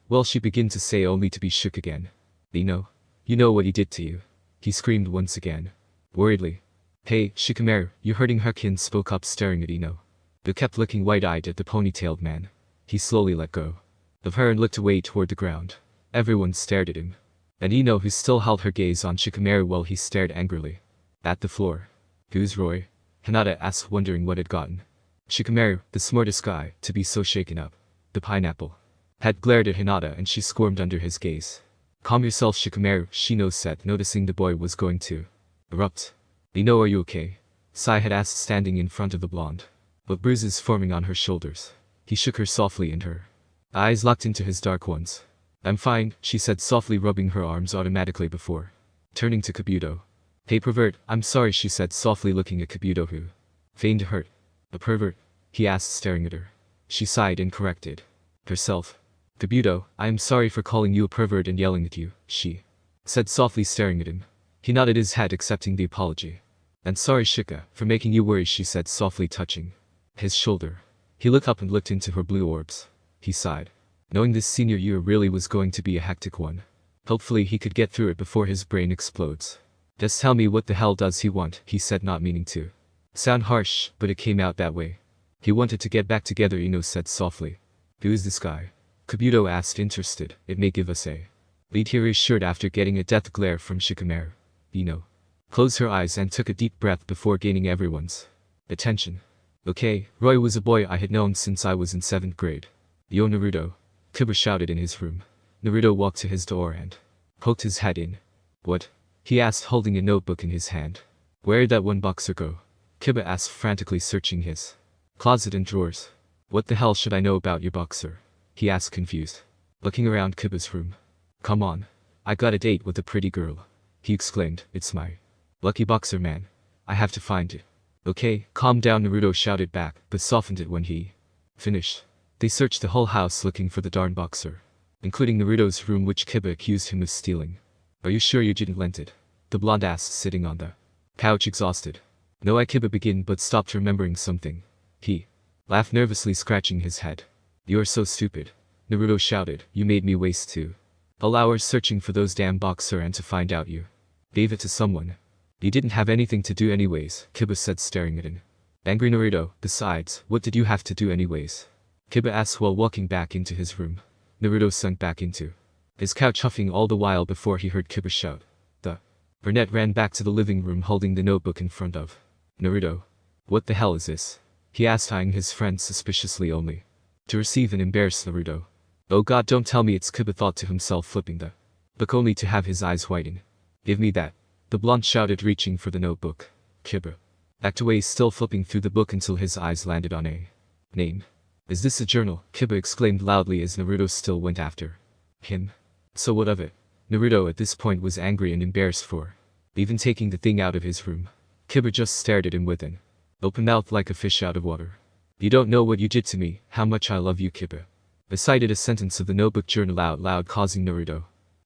Well, she began to say, only to be shook again. Ino? You know what he did to you? He screamed once again, worriedly. Hey, Shikamaru, you're hurting her, Kin spoke up, staring at Ino, who kept looking wide-eyed at the ponytailed man. He slowly let go of her and looked away toward the ground. Everyone stared at him, and Ino, who still held her gaze on Shikamaru while he stared angrily at the floor. Who's Roy? Hinata asked, wondering what had gotten Shikamaru, the smartest guy, to be so shaken up. The pineapple had glared at Hinata and she squirmed under his gaze. Calm yourself, Shikamaru, Shino said, noticing the boy was going to erupt. Ino, are you okay? Sai had asked, standing in front of the blonde, with bruises forming on her shoulders. He shook her softly and her eyes locked into his dark ones. I'm fine, she said, softly, rubbing her arms automatically before turning to Kabuto. Hey pervert, I'm sorry, she said, softly, looking at Kabuto, who feigned hurt. A pervert? He asked, staring at her. She sighed and corrected herself. Kabuto, I am sorry for calling you a pervert and yelling at you, she said, softly, staring at him. He nodded his head, accepting the apology. And sorry, Shika, for making you worry, she said, softly, touching his shoulder. He looked up and looked into her blue orbs. He sighed, knowing this senior year really was going to be a hectic one. Hopefully he could get through it before his brain explodes. Just tell me, what the hell does he want? He said, not meaning to sound harsh, but it came out that way. He wanted to get back together, Ino said softly. Who is this guy? Kabuto asked, interested. It may give us a lead, he reassured after getting a death glare from Shikamaru. Ino closed her eyes and took a deep breath before gaining everyone's attention. Okay, Roy was a boy I had known since I was in 7th grade. Yo, Naruto, Kiba shouted in his room. Naruto walked to his door and poked his head in. What? He asked, holding a notebook in his hand. Where'd that one boxer go? Kiba asked, frantically searching his closet and drawers. What the hell should I know about your boxer? He asked, confused, looking around Kiba's room. Come on. I got a date with a pretty girl, he exclaimed. It's my lucky boxer, man. I have to find it. Okay, calm down, Naruto shouted back, but softened it when he finished. They searched the whole house looking for the darn boxer, including Naruto's room, which Kiba accused him of stealing. Are you sure you didn't lend it? The blonde asked, sitting on the couch, exhausted. No, I, Kiba began, but stopped, remembering something. He laughed nervously, scratching his head. You're so stupid, Naruto shouted. You made me waste 2 whole hours searching for those damn boxer and to find out you gave it to someone. You didn't have anything to do anyways, Kiba said, staring at him. Angry Naruto, besides, what did you have to do anyways? Kiba asked while walking back into his room. Naruto sunk back into his couch, huffing all the while before he heard Kiba shout. The brunette ran back to the living room holding the notebook in front of Naruto. What the hell is this? He asked, eyeing his friend suspiciously, only to receive an embarrassed Naruto. Oh god, don't tell me it's, Kiba thought to himself, flipping the book only to have his eyes widen. Give me that. The blonde shouted, reaching for the notebook. Kiba backed away, still flipping through the book until his eyes landed on a name. Is this a journal? Kiba exclaimed loudly as Naruto still went after him. So what of it? Naruto at this point was angry and embarrassed for even taking the thing out of his room. Kiba just stared at him with an open mouth like a fish out of water. You don't know what you did to me, how much I love you, Kiba. Recited a sentence of the notebook journal out loud, causing Naruto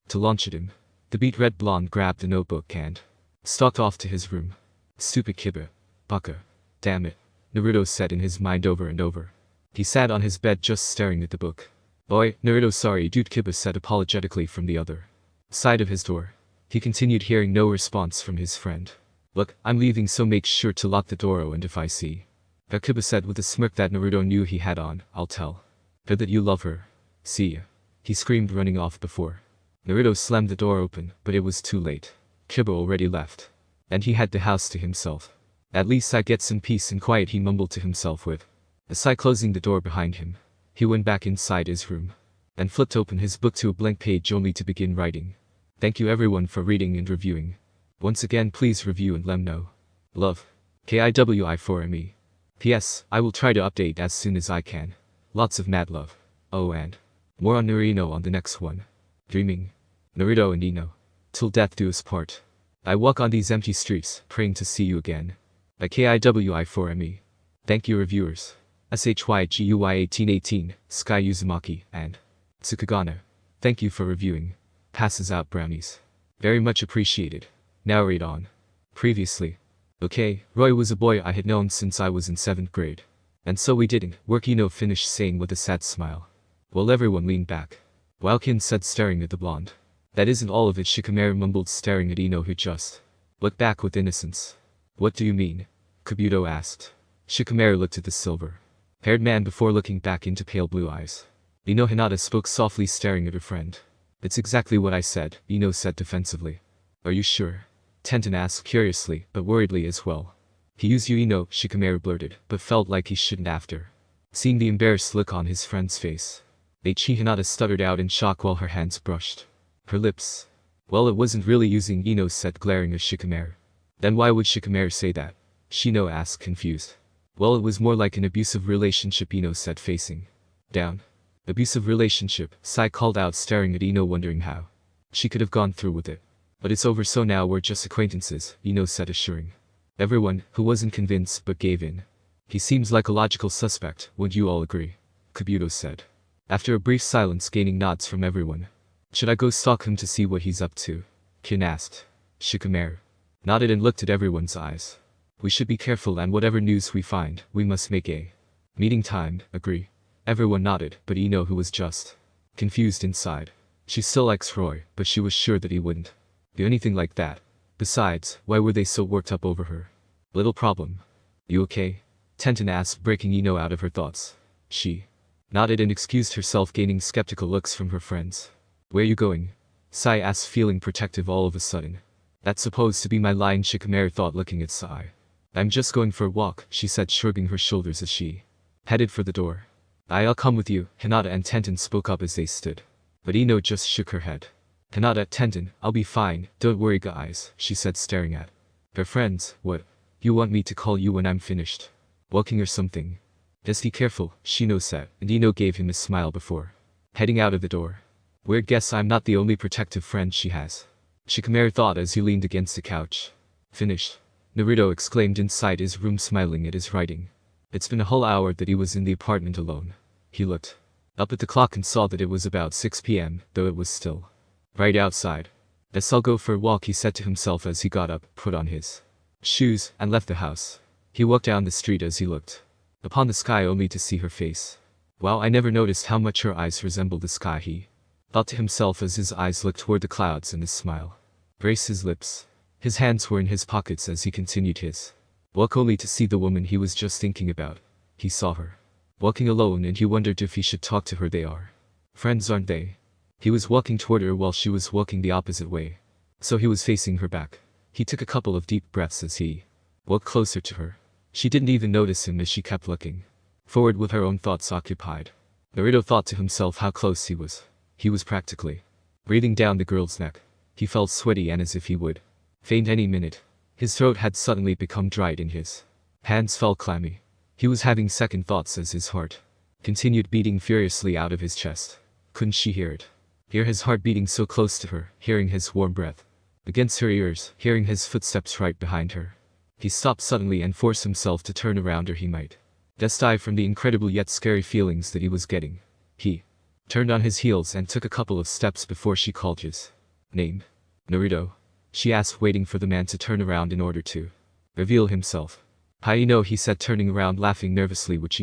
to launch at him. The beet red blonde grabbed the notebook and stalked off to his room. Stupid Kiba. Baka. Damn it. Naruto said in his mind over and over. He sat on his bed just staring at the book. Boy, Naruto, sorry dude, Kiba said apologetically from the other side of his door. He continued, hearing no response from his friend. Look, I'm leaving, so make sure to lock the door, and if I see her, Kiba said with a smirk that Naruto knew he had on, I'll tell her that you love her. See ya. He screamed, running off before Naruto slammed the door open, but it was too late. Kiba already left, and he had the house to himself. At least I get some peace and quiet, he mumbled to himself with a sigh, closing the door behind him. He went back inside his room and flipped open his book to a blank page only to begin writing. Thank you everyone for reading and reviewing. Once again, please review and let me know. Love. KIWI4ME. P.S. I will try to update as soon as I can. Lots of mad love. Oh, and more on Naruto on the next one. Dreaming. Naruto and Ino. Till death do us part. I walk on these empty streets, praying to see you again. By KIWI4ME. Thank you reviewers. SHYGUY1818, Sky Uzumaki, and Tsukagana. Thank you for reviewing. Passes out brownies. Very much appreciated. Now read on. Previously. Okay, Roy was a boy I had known since I was in 7th grade. And so we didn't work, Ino finished saying with a sad smile. Well, everyone leaned back. Wowkin said, staring at the blonde. That isn't all of it, Shikamaru mumbled, staring at Ino, who just looked back with innocence. What do you mean? Kabuto asked. Shikamaru looked at the silver-haired man before looking back into pale blue eyes. Ino Hinata spoke softly, staring at her friend. It's exactly what I said, Ino said defensively. Are you sure? Tenten asked curiously, but worriedly as well. He used you, Ino, Shikamaru blurted, but felt like he shouldn't after seeing the embarrassed look on his friend's face. Hinata stuttered out in shock while her hands brushed her lips. Well, it wasn't really using, Ino said, glaring at Shikamaru. Then why would Shikamaru say that? Shino asked, confused. Well, it was more like an abusive relationship, Ino said, facing down. Abusive relationship, Sai called out, staring at Ino, wondering how she could have gone through with it. But it's over, so now we're just acquaintances, Ino said, assuring everyone, who wasn't convinced but gave in. He seems like a logical suspect, would you all agree? Kabuto said. After a brief silence, gaining nods from everyone. Should I go stalk him to see what he's up to? Kin asked. Shikamaru nodded and looked at everyone's eyes. We should be careful, and whatever news we find, we must make a meeting timed, agree? Everyone nodded, but Ino, who was just confused inside. She still likes Roy, but she was sure that he wouldn't do anything like that. Besides, why were they so worked up over her little problem? You okay? Tenten asked, breaking Ino out of her thoughts. She nodded and excused herself, gaining skeptical looks from her friends. Where you going? Sai asked, feeling protective all of a sudden. That's supposed to be my line, Shikamaru thought, looking at Sai. I'm just going for a walk, she said, shrugging her shoulders as she headed for the door. I'll come with you, Hinata and Tenten spoke up as they stood. But Ino just shook her head. Hinata, Tenten, I'll be fine, don't worry guys, she said, staring at her friends. What? You want me to call you when I'm finished walking or something? Just be careful, Shino said, and Ino gave him a smile before heading out of the door. Weird, guess I'm not the only protective friend she has, Shikamaru thought as he leaned against the couch. Finished? Naruto exclaimed inside his room, smiling at his writing. It's been a whole hour that he was in the apartment alone. He looked up at the clock and saw that it was about 6 p.m., though it was still right outside. Guess I'll go for a walk, he said to himself as he got up, put on his shoes, and left the house. He walked down the street as he looked upon the sky only to see her face. Wow, I never noticed how much her eyes resembled the sky, he thought to himself as his eyes looked toward the clouds and his smile braced his lips. His hands were in his pockets as he continued his walk only to see the woman he was just thinking about. He saw her walking alone and he wondered if he should talk to her. They are friends, aren't they? He was walking toward her while she was walking the opposite way, so he was facing her back. He took a couple of deep breaths as he walked closer to her. She didn't even notice him as she kept looking forward with her own thoughts occupied. Naruto thought to himself how close he was. He was practically breathing down the girl's neck. He felt sweaty and as if he would faint any minute. His throat had suddenly become dried and his hands felt clammy. He was having second thoughts as his heart continued beating furiously out of his chest. Couldn't she hear it? Hear his heart beating so close to her, hearing his warm breath against her ears, hearing his footsteps right behind her. He stopped suddenly and forced himself to turn around or he might just die from the incredible yet scary feelings that he was getting. He turned on his heels and took a couple of steps before she called his name. Naruto? She asked, waiting for the man to turn around in order to reveal himself. How you know, he said, turning around laughing nervously, which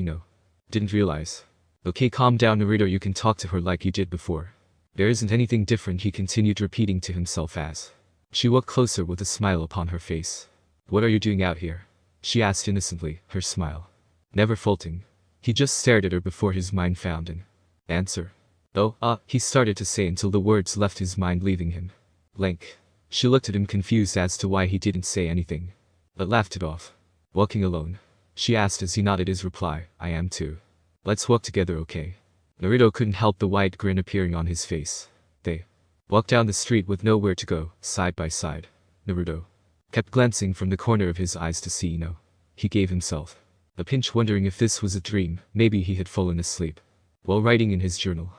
didn't realize. Okay, calm down Naruto, you can talk to her like you did before. There isn't anything different, he continued repeating to himself as she walked closer with a smile upon her face. What are you doing out here? She asked innocently, her smile never faltering. He just stared at her before his mind found an answer. Oh, he started to say until the words left his mind, leaving him blank. She looked at him confused as to why he didn't say anything, but laughed it off. Walking alone? She asked as he nodded his reply. I am too. Let's walk together, okay? Naruto couldn't help the wide grin appearing on his face. They walked down the street with nowhere to go, side by side. Naruto kept glancing from the corner of his eyes to see Ino. He gave himself a pinch, wondering if this was a dream. Maybe he had fallen asleep while writing in his journal.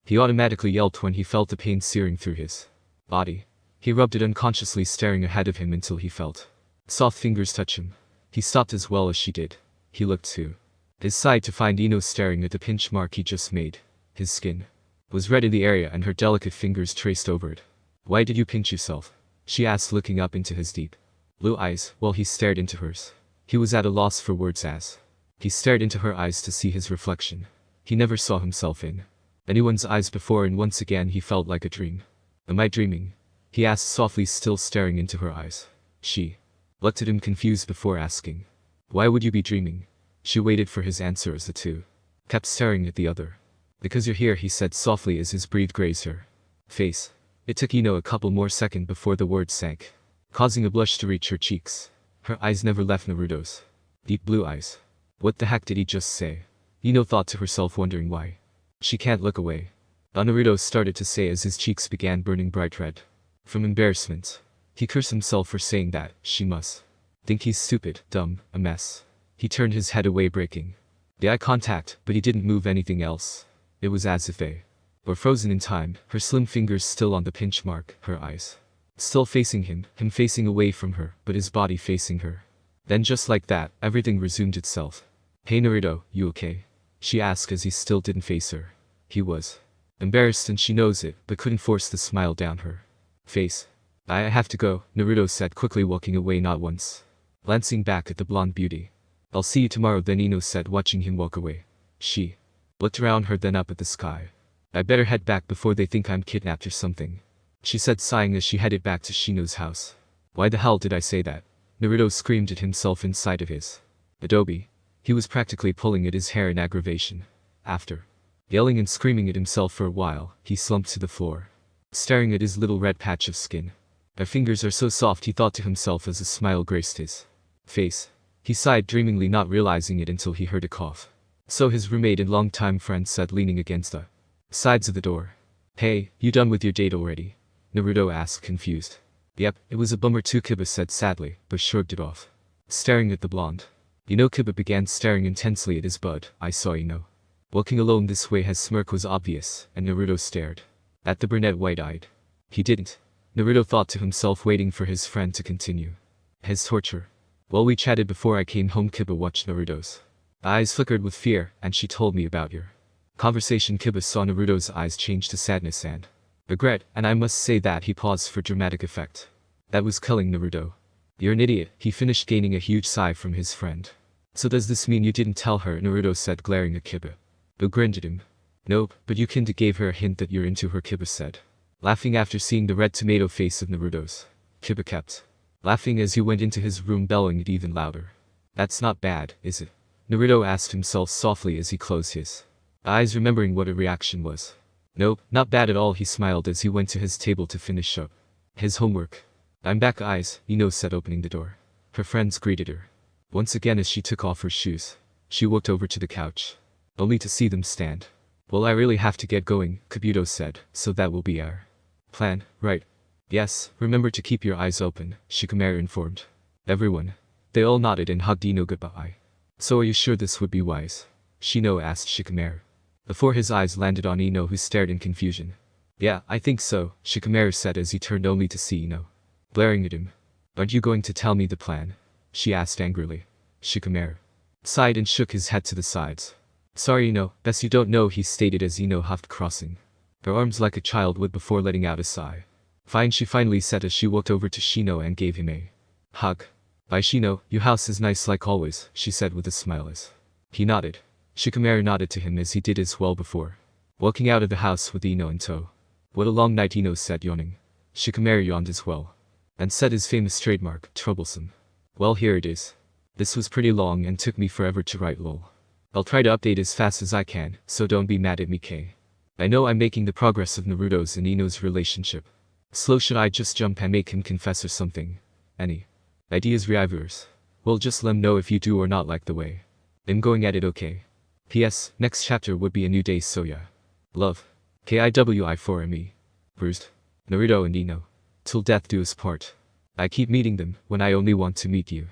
He automatically yelped when he felt the pain searing through his body. He rubbed it unconsciously, staring ahead of him until he felt soft fingers touch him. He stopped as well as she did. He looked to his side to find Ino staring at the pinch mark he just made. His skin was red in the area and her delicate fingers traced over it. Why did you pinch yourself? She asked, looking up into his deep blue eyes while he stared into hers. He was at a loss for words as he stared into her eyes to see his reflection. He never saw himself in anyone's eyes before, and once again he felt like a dream. Am I dreaming? He asked softly, still staring into her eyes. She looked at him confused before asking, why would you be dreaming? She waited for his answer as the two kept staring at the other. Because you're here, he said softly as his breath grazed her face. It took Ino a couple more seconds before the words sank, causing a blush to reach her cheeks. Her eyes never left Naruto's deep blue eyes. What the heck did he just say? Ino thought to herself, wondering why she can't look away. Naruto started to say as his cheeks began burning bright red from embarrassment. He cursed himself for saying that. She must think he's stupid, dumb, a mess. He turned his head away, breaking the eye contact, but he didn't move anything else. It was as if they were frozen in time, her slim fingers still on the pinch mark, her eyes still facing him facing away from her, but his body facing her. Then just like that, everything resumed itself. Hey Naruto, you okay? She asked as he still didn't face her. He was embarrassed and she knows it, but couldn't force the smile down her face. I have to go, Naruto said quickly, walking away, not once glancing back at the blonde beauty. I'll see you tomorrow then, Ino said, watching him walk away. She looked around her, then up at the sky. I better head back before they think I'm kidnapped or something, she said, sighing as she headed back to Shino's house. Why the hell did I say that? Naruto screamed at himself inside of his adobe. He was practically pulling at his hair in aggravation. After yelling and screaming at himself for a while, he slumped to the floor, staring at his little red patch of skin. Their fingers are so soft, he thought to himself as a smile graced his face. He sighed dreamingly, not realizing it until he heard a cough. So his roommate and longtime friend said, leaning against the sides of the door. Hey, you done with your date already? Naruto asked, confused. Yep, it was a bummer too, Kiba said sadly, but shrugged it off, staring at the blonde. Kiba began staring intensely at his bud. I saw walking alone this way. His smirk was obvious, and Naruto stared at the brunette wide-eyed. He didn't. Naruto thought to himself, waiting for his friend to continue his torture. While we chatted before I came home, Kiba watched Naruto's eyes flickered with fear, and she told me about your conversation. Kiba saw Naruto's eyes change to sadness and regret, and I must say that he paused for dramatic effect. That was killing Naruto. You're an idiot, he finished, gaining a huge sigh from his friend. So does this mean you didn't tell her? Naruto said, glaring at Kiba, who grinned at him. Nope, but you kinda gave her a hint that you're into her, Kiba said, laughing after seeing the red tomato face of Naruto's. Kiba kept laughing as he went into his room, bellowing it even louder. That's not bad, is it? Naruto asked himself softly as he closed his eyes, remembering what a reaction was. Nope, not bad at all, he smiled as he went to his table to finish up his homework. I'm back, eyes, Ino said, opening the door. Her friends greeted her once again as she took off her shoes. She walked over to the couch, only to see them stand. Well, I really have to get going, Kabuto said, so that will be our plan, right? Yes, remember to keep your eyes open, Shikamaru informed. Everyone. They all nodded and hugged Ino goodbye. So are you sure this would be wise? Shino asked Shikamaru. Before his eyes landed on Ino, who stared in confusion. Yeah, I think so, Shikamaru said as he turned only to see Ino glaring at him. Aren't you going to tell me the plan? She asked angrily. Shikamaru sighed and shook his head to the sides. Sorry Ino, best you don't know, he stated as Ino huffed, crossing her arms like a child would before letting out a sigh. Fine, she finally said as she walked over to Shino and gave him a hug. Bye Shino, your house is nice like always, she said with a smile as he nodded. Shikamaru nodded to him as he did as well before walking out of the house with Ino in tow. What a long night, Ino said, yawning. Shikamaru yawned as well and said his famous trademark, troublesome. Well, here it is. This was pretty long and took me forever to write, lol. I'll try to update as fast as I can, so don't be mad at me, K. I know I'm making the progress of Naruto's and Ino's relationship. Slow, should I just jump and make him confess or something? Any ideas, reviewers? Well, just let me know if you do or not like the way I'm going at it, okay? P.S. Next chapter would be a new day, so yeah. Love. KIWI4ME. Bruised. Naruto and Ino. Till death do us part. I keep meeting them when I only want to meet you.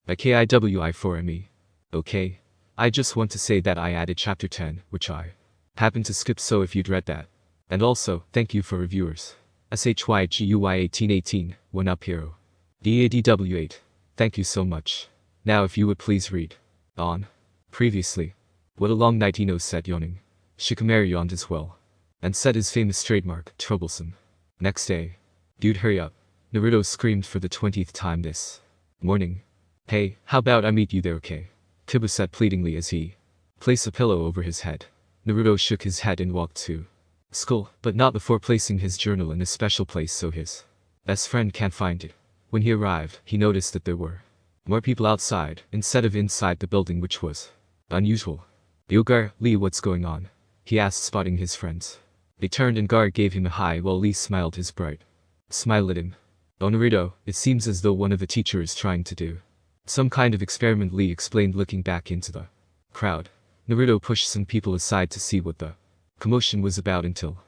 By KIWI4ME. Okay. I just want to say that I added chapter 10, which I happened to skip, so if you'd read that. And also, thank you for reviewers. SHYGUY1818, 1 Up Hero. DADW8. Thank you so much. Now if you would please read on. Previously. What a long night, Ino said, yawning. Shikamaru yawned as well and said his famous trademark, troublesome. Next day. Dude, hurry up. Naruto screamed for the 20th time this morning. Hey, how about I meet you there, okay? Kiba said pleadingly as he placed a pillow over his head. Naruto shook his head and walked to school, but not before placing his journal in a special place so his best friend can't find it. When he arrived, he noticed that there were more people outside instead of inside the building, which was unusual. Yo Gar, Lee, what's going on? He asked, spotting his friends. They turned and Gar gave him a hi while Lee smiled his bright smile at him. Oh Naruto, it seems as though one of the teachers is trying to do some kind of experiment, Lee explained, looking back into the crowd. Naruto pushed some people aside to see what the commotion was about until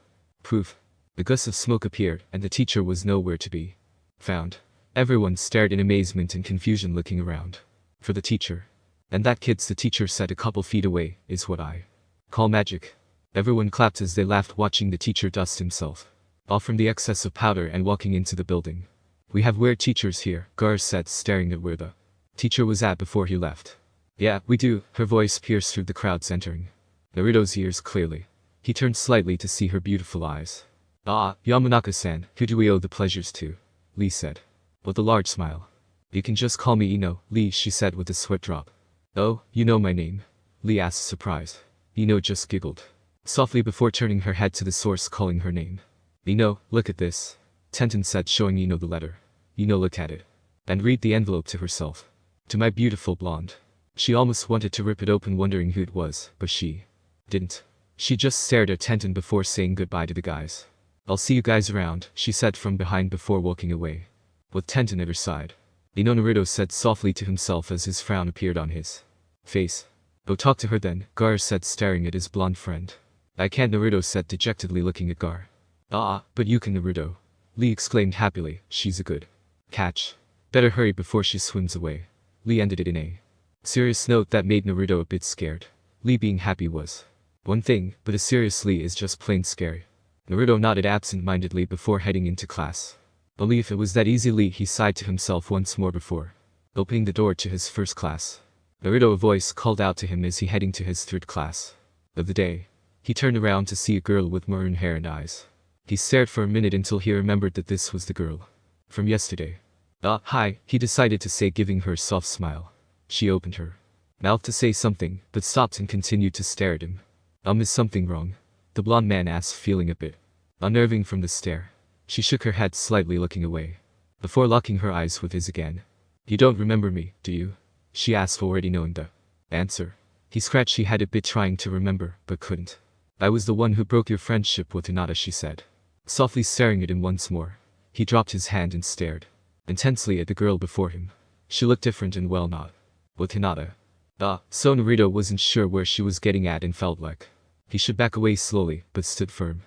poof, a gust of smoke appeared and the teacher was nowhere to be found. Everyone stared in amazement and confusion, looking around for the teacher. And that kid's the teacher said a couple feet away, is what I call magic. Everyone clapped as they laughed, watching the teacher dust himself off from the excess of powder and walking into the building. We have weird teachers here, Gar said, staring at where the teacher was at before he left. Yeah, we do, her voice pierced through the crowds entering Naruto's ears clearly. He turned slightly to see her beautiful eyes. Ah, Yamanaka-san, who do we owe the pleasures to? Lee said with a large smile. You can just call me Ino, Lee, she said with a sweat drop. Oh, you know my name? Lee asked, surprised. Ino just giggled softly before turning her head to the source, calling her name. Ino, look at this, Tenten said, showing Ino the letter. Ino looked at it and read the envelope to herself. To my beautiful blonde. She almost wanted to rip it open, wondering who it was, but she didn't. She just stared at Tenten before saying goodbye to the guys. I'll see you guys around, she said from behind before walking away with Tenten at her side. Ino, Naruto said softly to himself as his frown appeared on his face. Go talk to her then, Gar said, staring at his blonde friend. I can't, Naruto said dejectedly, looking at Gar. Ah, but you can, Naruto. Lee exclaimed happily, she's a good catch. Better hurry before she swims away. Lee ended it in a serious note that made Naruto a bit scared. Lee being happy was one thing, but a serious Lee is just plain scary. Naruto nodded absent-mindedly before heading into class. Only if it was that easy, Lee, he sighed to himself once more before opening the door to his first class. Naruto, a voice called out to him as he heading to his third class of the day. He turned around to see a girl with maroon hair and eyes. He stared for a minute until he remembered that this was the girl from yesterday. Hi, he decided to say, giving her a soft smile. She opened her mouth to say something, but stopped and continued to stare at him. Is something wrong? The blonde man asked, feeling a bit unnerving from the stare. She shook her head slightly, looking away before locking her eyes with his again. You don't remember me, do you? She asked, already knowing the answer. He scratched his head a bit, trying to remember, but couldn't. I was the one who broke your friendship with Hinata, she said, softly staring at him once more. He dropped his hand and stared intensely at the girl before him. She looked different and well, not with Hinata. So Naruto wasn't sure where she was getting at and felt like he should back away slowly, but stood firm.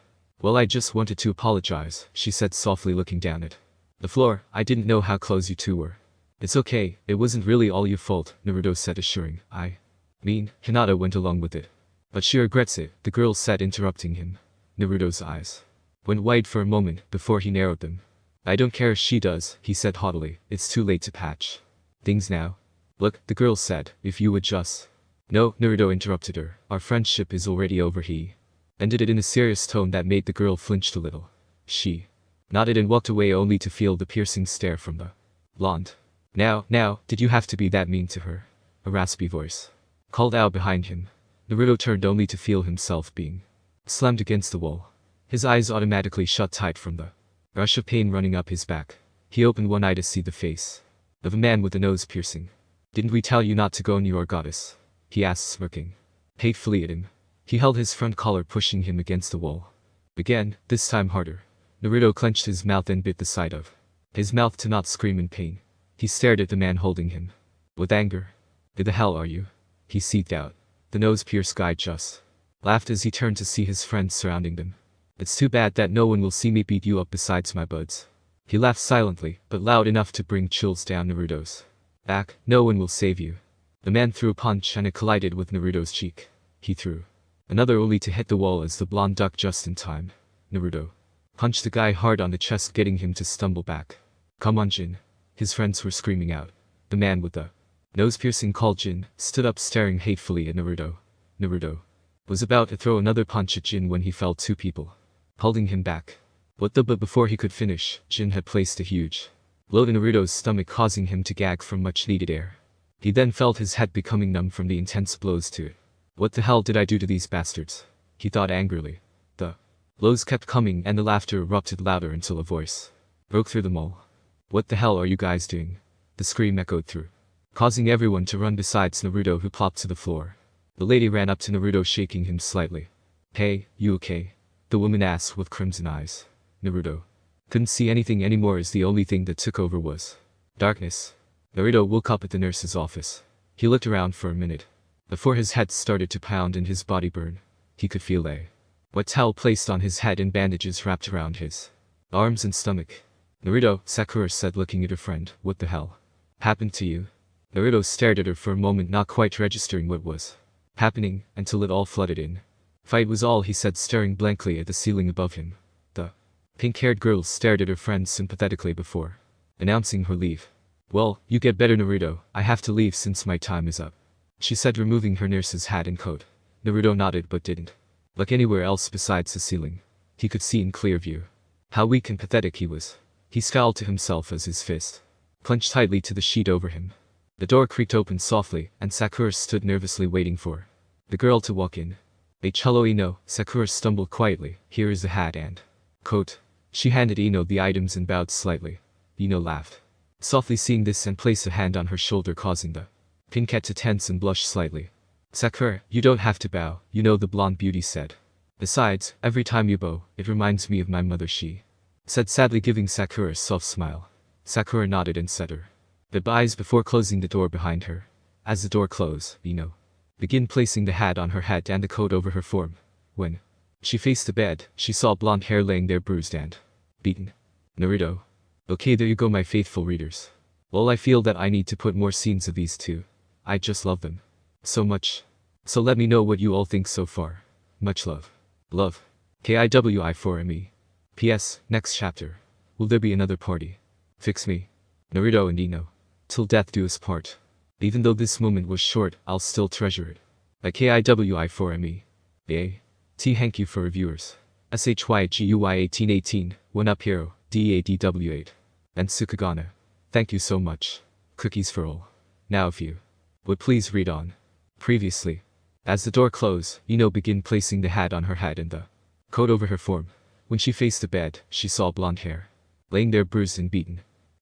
Well, I just wanted to apologize, she said softly, looking down at the floor. I didn't know how close you two were. It's okay, it wasn't really all your fault, Naruto said, assuring. I mean, Hinata went along with it. But she regrets it, the girl said, interrupting him. Naruto's eyes went wide for a moment before he narrowed them. I don't care if she does, he said haughtily. It's too late to patch things now. Look, the girl said, if you would just. No, Naruto interrupted her. Our friendship is already over, he ended it in a serious tone that made the girl flinch a little. She nodded and walked away, only to feel the piercing stare from the blonde. Now, did you have to be that mean to her? A raspy voice called out behind him. Naruto turned only to feel himself being slammed against the wall. His eyes automatically shut tight from the rush of pain running up his back. He opened one eye to see the face of a man with a nose piercing. Didn't we tell you not to go near our goddess? He asked, smirking hatefully at him. He held his front collar, pushing him against the wall. Again, this time harder. Naruto clenched his mouth and bit the side of his mouth to not scream in pain. He stared at the man holding him with anger. Who the hell are you? He seethed out. The nose-pierced guy just laughed as he turned to see his friends surrounding them. It's too bad that no one will see me beat you up besides my buds. He laughed silently, but loud enough to bring chills down Naruto's back. No one will save you. The man threw a punch and it collided with Naruto's cheek. He threw another only to hit the wall as the blonde ducked just in time. Naruto punched the guy hard on the chest, getting him to stumble back. Come on, Jin. His friends were screaming out. The man with the nose-piercing called Jin stood up, staring hatefully at Naruto. Naruto was about to throw another punch at Jin when he felt two people holding him back. But before he could finish, Jin had placed a huge blow to Naruto's stomach, causing him to gag from much needed air. He then felt his head becoming numb from the intense blows to it. What the hell did I do to these bastards? He thought angrily. The blows kept coming and the laughter erupted louder until a voice broke through them all. What the hell are you guys doing? The scream echoed through, causing everyone to run besides Naruto, who plopped to the floor. The lady ran up to Naruto, shaking him slightly. Hey, you okay? The woman asked with crimson eyes. Naruto couldn't see anything anymore as the only thing that took over was darkness. Naruto woke up at the nurse's office. He looked around for a minute before his head started to pound and his body burn. He could feel a wet towel placed on his head and bandages wrapped around his arms and stomach. Naruto, Sakura said, looking at her friend. What the hell happened to you? Naruto stared at her for a moment, not quite registering what was happening, until it all flooded in. Fight was all, he said, staring blankly at the ceiling above him. The pink-haired girl stared at her friend sympathetically before announcing her leave. Well, you get better, Naruto. I have to leave since my time is up, she said, removing her nurse's hat and coat. Naruto nodded but didn't look anywhere else besides the ceiling. He could see in clear view how weak and pathetic he was. He scowled to himself as his fist clenched tightly to the sheet over him. The door creaked open softly, and Sakura stood nervously waiting for the girl to walk in. Hello, Ino, Sakura stumbled quietly. Here is the hat and coat. She handed Ino the items and bowed slightly. Ino laughed softly seeing this and placed a hand on her shoulder, causing the pink cat to tense and blush slightly. Sakura, you don't have to bow, you know, the blonde beauty said. Besides, every time you bow, it reminds me of my mother, she said sadly, giving Sakura a soft smile. Sakura nodded and said her goodbyes before closing the door behind her. As the door closed, Ino began placing the hat on her head and the coat over her form. When she faced the bed, she saw blonde hair laying there, bruised and beaten. Naruto. Okay, there you go, my faithful readers. Well, I feel that I need to put more scenes of these two. I just love them so much. So let me know what you all think so far. Much love. Love. KIWI4ME. P.S. Next chapter. Will there be another party? Fix me. Naruto and Ino. Till death do us part. Even though this moment was short, I'll still treasure it. By KIWI4ME. Thank you for reviewers. SHYGUY1818, 1UP Hero, DADW8. And Sukagana. Thank you so much. Cookies for all. Now if you would please read on. Previously. As the door closed, Ino began placing the hat on her head and the coat over her form. When she faced the bed, she saw blonde hair laying there, bruised and beaten.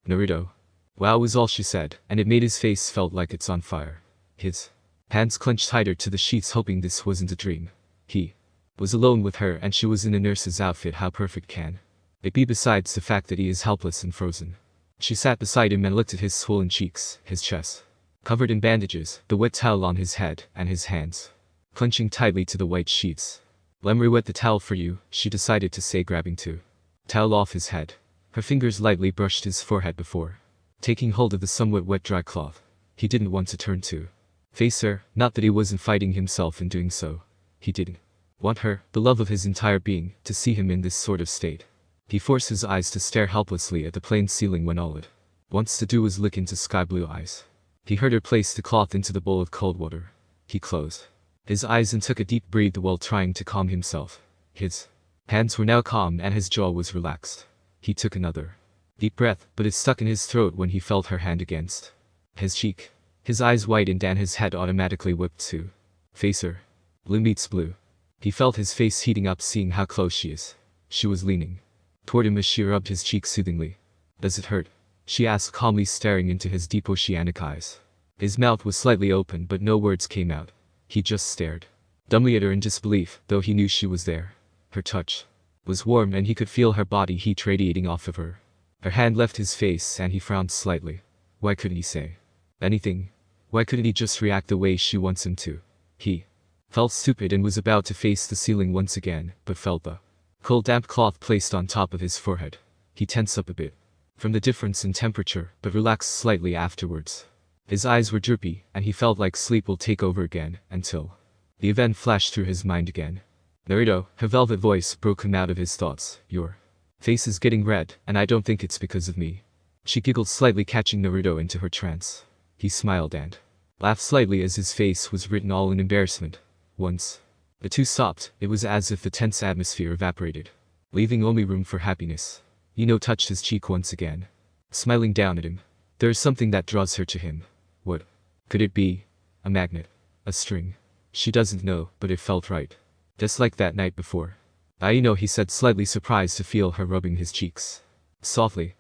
Naruto. Wow was all she said, and it made his face felt like it's on fire. His hands clenched tighter to the sheets, hoping this wasn't a dream. He was alone with her and she was in a nurse's outfit. How perfect can it be, besides the fact that he is helpless and frozen? She sat beside him and looked at his swollen cheeks, his chest covered in bandages, the wet towel on his head, and his hands clenching tightly to the white sheets. Let me wet the towel for you, she decided to say, grabbing the towel off his head. Her fingers lightly brushed his forehead before taking hold of the somewhat wet dry cloth. He didn't want to turn to face her, not that he wasn't fighting himself in doing so. He didn't want her, the love of his entire being, to see him in this sort of state. He forced his eyes to stare helplessly at the plain ceiling when all it wants to do is look into sky blue eyes. He heard her place the cloth into the bowl of cold water. He closed his eyes and took a deep breath while trying to calm himself. His hands were now calm and his jaw was relaxed. He took another deep breath, but it stuck in his throat when he felt her hand against his cheek. His eyes widened and his head automatically whipped to face her. Blue meets blue. He felt his face heating up seeing how close she is. She was leaning toward him as she rubbed his cheek soothingly. Does it hurt? She asked calmly, staring into his deep oceanic eyes. His mouth was slightly open but no words came out. He just stared dumbly at her in disbelief, though he knew she was there. Her touch was warm and he could feel her body heat radiating off of her. Her hand left his face and he frowned slightly. Why couldn't he say anything? Why couldn't he just react the way she wants him to? He felt stupid and was about to face the ceiling once again, but felt the cold damp cloth placed on top of his forehead. He tensed up a bit from the difference in temperature, but relaxed slightly afterwards. His eyes were droopy, and he felt like sleep will take over again, until the event flashed through his mind again. Naruto, her velvet voice broke him out of his thoughts. Your face is getting red, and I don't think it's because of me. She giggled slightly, catching Naruto into her trance. He smiled and laughed slightly as his face was written all in embarrassment. Once the two stopped, it was as if the tense atmosphere evaporated, leaving only room for happiness. Ino touched his cheek once again, smiling down at him. There is something that draws her to him. What could it be? A magnet? A string? She doesn't know, but it felt right. Just like that night before. Ino, he said, slightly surprised to feel her rubbing his cheeks softly.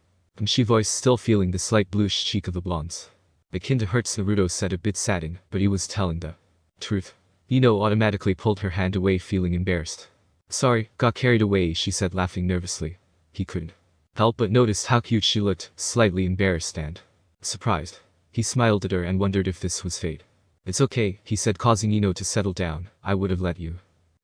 She voiced, still feeling the slight bluish cheek of the blondes. The kinda hurts, Naruto said, a bit saddened, but he was telling the truth. Ino automatically pulled her hand away, feeling embarrassed. Sorry, got carried away, she said, laughing nervously. He couldn't help but notice how cute she looked, slightly embarrassed and surprised. He smiled at her and wondered if this was fate. It's okay, he said, causing Ino to settle down. I would have let you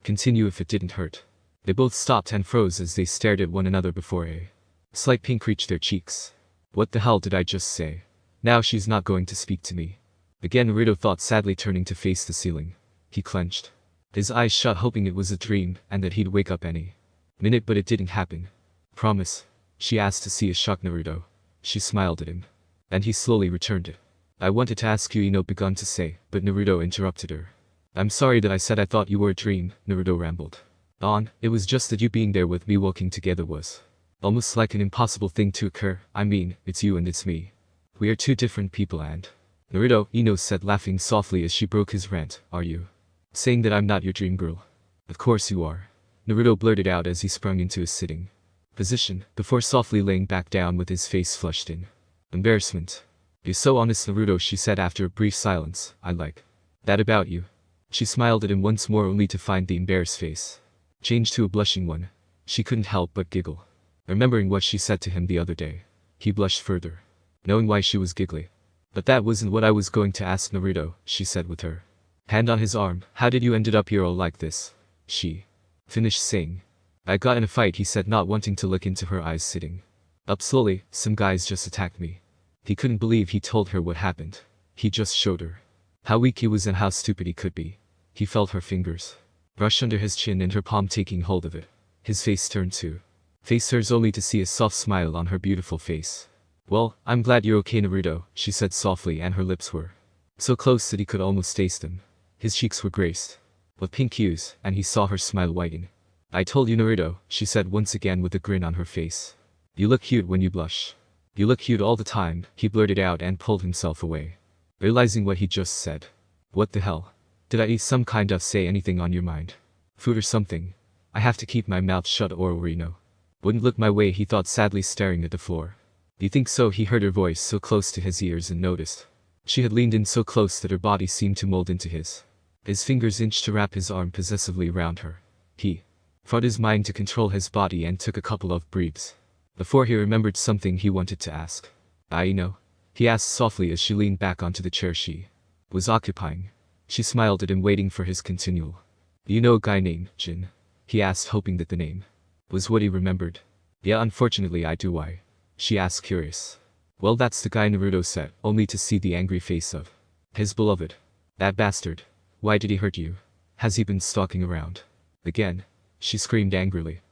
continue if it didn't hurt. They both stopped and froze as they stared at one another before a slight pink reached their cheeks. What the hell did I just say? Now she's not going to speak to me again, Naruto thought sadly, turning to face the ceiling. He clenched his eyes shut, hoping it was a dream and that he'd wake up any minute, but it didn't happen. Promise? She asked to see a shocked Naruto. She smiled at him. And he slowly returned it. I wanted to ask you, Ino began to say, but Naruto interrupted her. I'm sorry that I said I thought you were a dream, Naruto rambled on. It was just that you being there with me walking together was almost like an impossible thing to occur. I mean, it's you and it's me. We are two different people and… Naruto, Ino said, laughing softly as she broke his rant. Are you saying that I'm not your dream girl? Of course you are, Naruto blurted out as he sprung into his sitting position, before softly laying back down with his face flushed in embarrassment. You're so honest, Naruto, she said after a brief silence. I like that about you. She smiled at him once more, only to find the embarrassed face change to a blushing one. She couldn't help but giggle, remembering what she said to him the other day. He blushed further, knowing why she was giggly. But that wasn't what I was going to ask, Naruto, she said with her hand on his arm. How did you ended up here all like this? She finished saying. I got in a fight, he said, not wanting to look into her eyes. Sitting up slowly, some guys just attacked me. He couldn't believe he told her what happened. He just showed her how weak he was and how stupid he could be. He felt her fingers brush under his chin and her palm taking hold of it. His face turned to face hers, only to see a soft smile on her beautiful face. Well, I'm glad you're okay, Naruto, she said softly, and her lips were so close that he could almost taste them. His cheeks were graced with pink hues, and he saw her smile widen. I told you, Naruto, she said once again with a grin on her face. You look cute when you blush. You look cute all the time, he blurted out and pulled himself away, realizing what he just said. What the hell? Did I eat some kind of say anything on your mind? Food or something? I have to keep my mouth shut or Reno wouldn't look my way, he thought sadly, staring at the floor. Do you think so? He heard her voice so close to his ears and noticed she had leaned in so close that her body seemed to mold into his. His fingers inched to wrap his arm possessively around her. He fought his mind to control his body and took a couple of breaths before he remembered something he wanted to ask. I know? He asked softly as she leaned back onto the chair she was occupying. She smiled at him, waiting for his continual. You know a guy named Jin? He asked, hoping that the name was what he remembered. Yeah, unfortunately I do. Why? She asked, curious. Well, that's the guy, Naruto said, only to see the angry face of his beloved. That bastard. Why did he hurt you? Has he been stalking around again? She screamed angrily.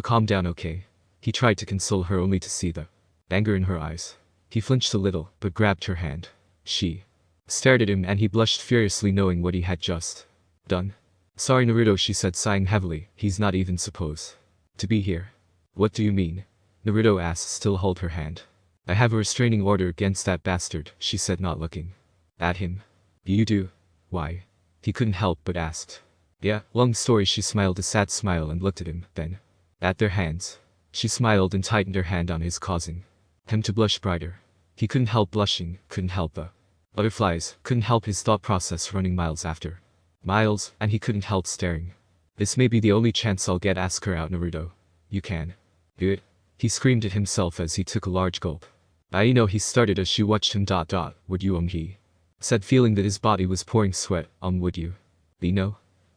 Calm down, okay? He tried to console her only to see the anger in her eyes. He flinched a little, but grabbed her hand. She stared at him and he blushed furiously, knowing what he had just done. Sorry, Naruto, she said, sighing heavily. He's not even supposed to be here. What do you mean? Naruto asked, still hold her hand. I have a restraining order against that bastard, she said, not looking at him. You do? Why? He couldn't help but asked. Yeah, long story. She smiled a sad smile and looked at him, then at their hands. She smiled and tightened her hand on his, causing him to blush brighter. He couldn't help blushing, couldn't help the butterflies, couldn't help his thought process running miles after miles, and he couldn't help staring. This may be the only chance I'll get. Ask her out, Naruto. You can do it. He screamed at himself as he took a large gulp. He started as she watched him. Would you? He said, feeling that his body was pouring sweat. Would you?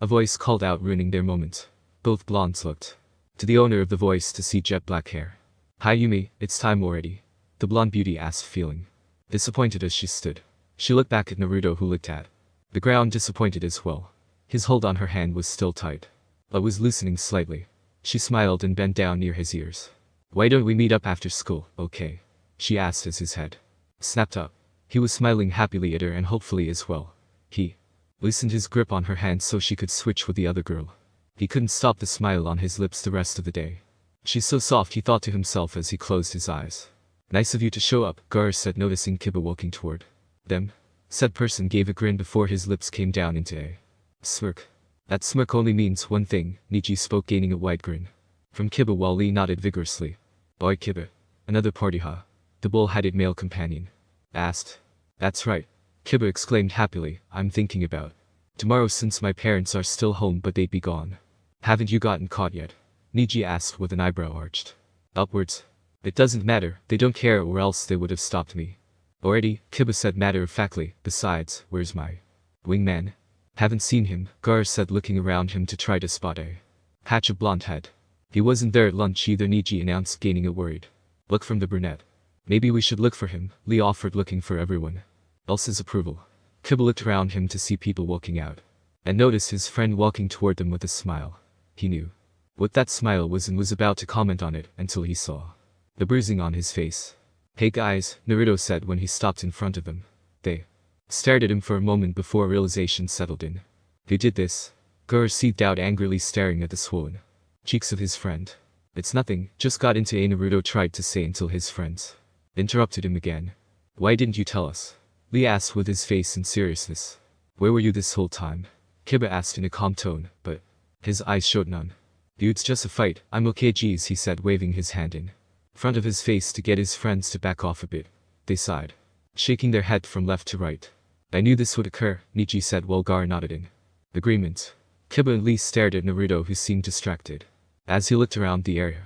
A voice called out, ruining their moment. Both blondes looked to the owner of the voice to see jet black hair. Hi Yumi, it's time already. The blonde beauty asked, feeling disappointed as she stood. She looked back at Naruto, who looked at the ground, disappointed as well. His hold on her hand was still tight, but was loosening slightly. She smiled and bent down near his ears. Why don't we meet up after school, okay? She asked as his head snapped up. He was smiling happily at her and hopefully as well. He loosened his grip on her hand so she could switch with the other girl. He couldn't stop the smile on his lips the rest of the day. She's so soft, he thought to himself as he closed his eyes. Nice of you to show up, Gar said, noticing Kiba walking toward them. Said person gave a grin before his lips came down into a smirk. That smirk only means one thing, Niji spoke, gaining a wide grin from Kiba while Lee nodded vigorously. Boy Kiba. Another party, huh? The bull-headed male companion asked. That's right, Kiba exclaimed happily. I'm thinking about tomorrow since my parents are still home but they'd be gone. Haven't you gotten caught yet? Niji asked with an eyebrow arched upwards. It doesn't matter, they don't care, or else they would have stopped me already, Kiba said matter-of-factly. Besides, where's my wingman? Haven't seen him, Gar said, looking around him to try to spot a patch of blonde head. He wasn't there at lunch either, Niji announced, gaining a worried look from the brunette. Maybe we should look for him, Lee offered, looking for everyone else's approval. Kiba looked around him to see people walking out and noticed his friend walking toward them with a smile. He knew what that smile was and was about to comment on it until he saw the bruising on his face. Hey guys, Naruto said when he stopped in front of them. They stared at him for a moment before realization settled in. Who did this? Gar seethed out angrily, staring at the swollen cheeks of his friend. It's nothing, just got into a, Naruto tried to say until his friends interrupted him again. Why didn't you tell us? Lee asked with his face in seriousness. Where were you this whole time? Kiba asked in a calm tone, but his eyes showed none. Dude's just a fight, I'm okay geez, he said, waving his hand in front of his face to get his friends to back off a bit. They sighed, shaking their head from left to right. I knew this would occur, Niji said while Gar nodded in agreement. Kiba and Lee stared at Naruto, who seemed distracted as he looked around the area.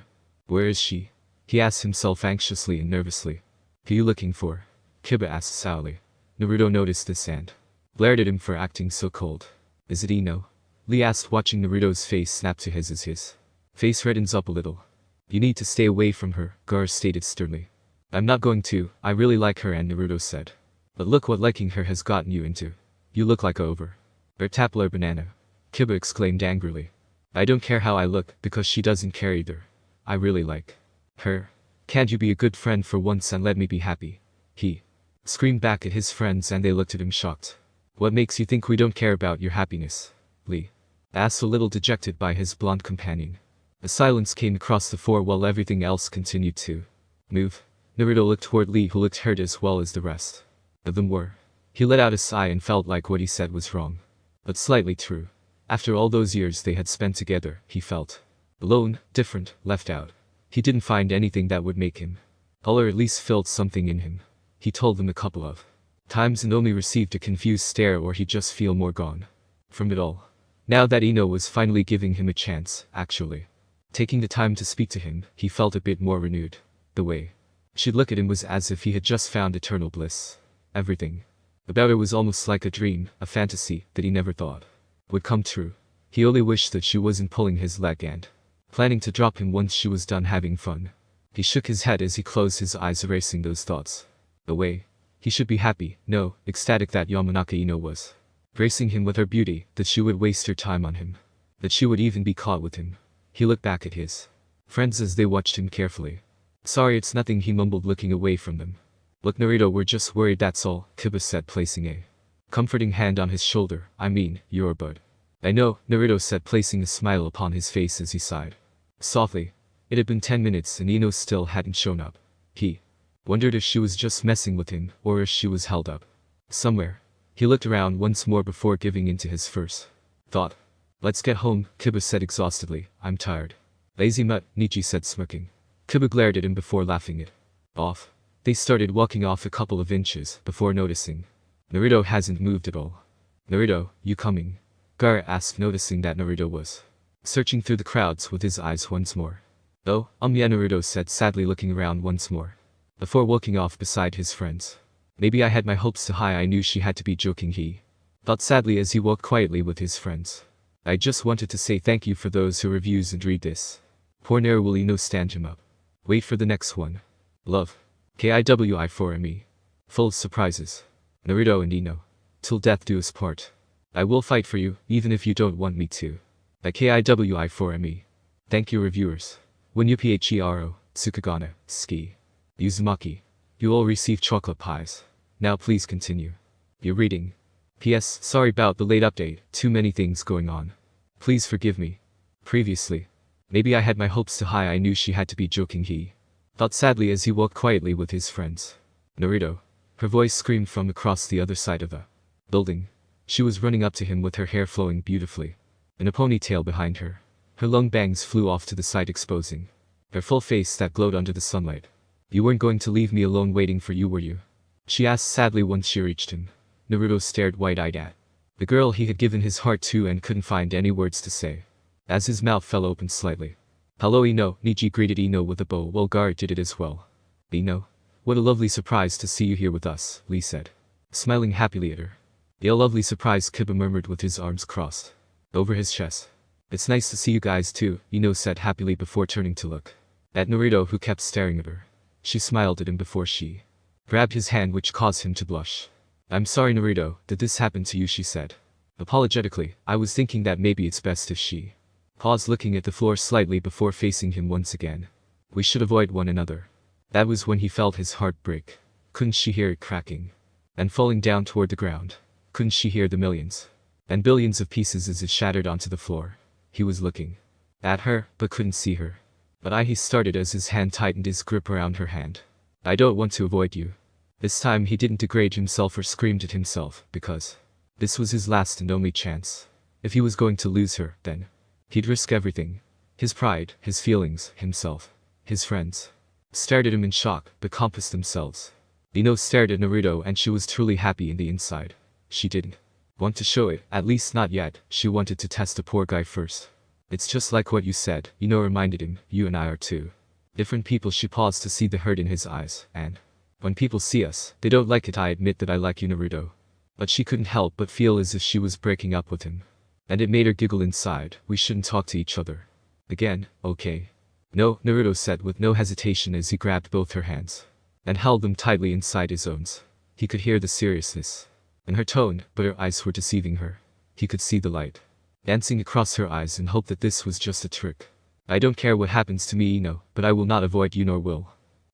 Where is she? He asked himself anxiously and nervously. Who you looking for? Kiba asked sourly. Naruto noticed this and glared at him for acting so cold. Is it Ino? Lee asked, watching Naruto's face snap to his as his face reddens up a little. You need to stay away from her, Gar stated sternly. I'm not going to, I really like her, and Naruto said. But look what liking her has gotten you into. You look like a tapler banana. Kiba exclaimed angrily. I don't care how I look, because she doesn't care either. I really like her. Can't you be a good friend for once and let me be happy? He screamed back at his friends and they looked at him shocked. What makes you think we don't care about your happiness? Lee asked, a little dejected by his blonde companion. A silence came across the floor while everything else continued to move. Naruto looked toward Lee, who looked hurt as well as the rest of them were. He let out a sigh and felt like what he said was wrong, but slightly true. After all those years they had spent together, he felt alone, different, left out. He didn't find anything that would make him whole, or at least felt something in him. He told them a couple of times and only received a confused stare, or he'd just feel more gone from it all. Now that Ino was finally giving him a chance, actually taking the time to speak to him, he felt a bit more renewed. The way she'd look at him was as if he had just found eternal bliss. Everything about her was almost like a dream, a fantasy that he never thought would come true. He only wished that she wasn't pulling his leg and planning to drop him once she was done having fun. He shook his head as he closed his eyes, erasing those thoughts away. He should be happy, no, ecstatic that Yamanaka Ino was gracing him with her beauty, that she would waste her time on him, that she would even be caught with him. He looked back at his friends as they watched him carefully. Sorry, it's nothing, he mumbled, looking away from them. Look, Naruto, we're just worried, that's all, Kiba said, placing a comforting hand on his shoulder. I mean, you're a bud. I know, Naruto said, placing a smile upon his face as he sighed softly. It had been 10 minutes and Ino still hadn't shown up. He wondered if she was just messing with him, or if she was held up somewhere. He looked around once more before giving in to his first thought. Let's get home, Kiba said exhaustedly. I'm tired. Lazy mutt, Nietzsche said, smirking. Kiba glared at him before laughing it off. They started walking off a couple of inches before noticing Naruto hasn't moved at all. Naruto, you coming? Gaara asked, noticing that Naruto was searching through the crowds with his eyes once more. Oh, yeah, Naruto said, sadly, looking around once more before walking off beside his friends. Maybe I had my hopes too high, I knew she had to be joking, he thought sadly as he walked quietly with his friends. I just wanted to say thank you for those who reviews and read this. Poor Naru, will Ino stand him up. Wait for the next one. Love. KIWI for me. Full of surprises. Naruto and Ino. Till death do us part. I will fight for you, even if you don't want me to. At KIWI for me. Thank you, reviewers. When you PHERO, Tsukagane, Ski. Uzumaki. You all receive chocolate pies. Now please continue your reading. P.S. Sorry about the late update, too many things going on. Please forgive me. Previously. Maybe I had my hopes too high, I knew she had to be joking, he thought sadly as he walked quietly with his friends. Naruto. Her voice screamed from across the other side of the building. She was running up to him with her hair flowing beautifully in a ponytail behind her. Her long bangs flew off to the side, exposing her full face that glowed under the sunlight. You weren't going to leave me alone waiting for you, were you? She asked sadly once she reached him. Naruto stared wide-eyed at the girl he had given his heart to and couldn't find any words to say, as his mouth fell open slightly. Hello, Ino, Nietzsche greeted Ino with a bow while Gaara did it as well. Ino? What a lovely surprise to see you here with us, Lee said, smiling happily at her. A lovely surprise, Kiba murmured with his arms crossed over his chest. It's nice to see you guys too, Ino said happily before turning to look at Naruto, who kept staring at her. She smiled at him before she grabbed his hand, which caused him to blush. I'm sorry, Naruto, that this happened to you, she said apologetically. I was thinking that maybe it's best if she paused, looking at the floor slightly before facing him once again. We should avoid one another. That was when he felt his heart break. Couldn't she hear it cracking and falling down toward the ground? Couldn't she hear the millions and billions of pieces as it shattered onto the floor? He was looking at her, but couldn't see her. But he started as his hand tightened his grip around her hand. I don't want to avoid you. This time he didn't degrade himself or screamed at himself, because this was his last and only chance. If he was going to lose her, then he'd risk everything. His pride, his feelings, himself, his friends stared at him in shock, but composed themselves. Ino stared at Naruto and she was truly happy in the inside. She didn't want to show it, at least not yet. She wanted to test the poor guy first. It's just like what you said, Ino reminded him, you and I are two different people. She paused to see the hurt in his eyes, and when people see us, they don't like it. I admit that I like you, Naruto. But she couldn't help but feel as if she was breaking up with him. And it made her giggle inside. We shouldn't talk to each other again, okay? No, Naruto said with no hesitation as he grabbed both her hands and held them tightly inside his own. He could hear the seriousness in her tone, but her eyes were deceiving her. He could see the light dancing across her eyes and hoped that this was just a trick. I don't care what happens to me, Ino, but I will not avoid you, nor will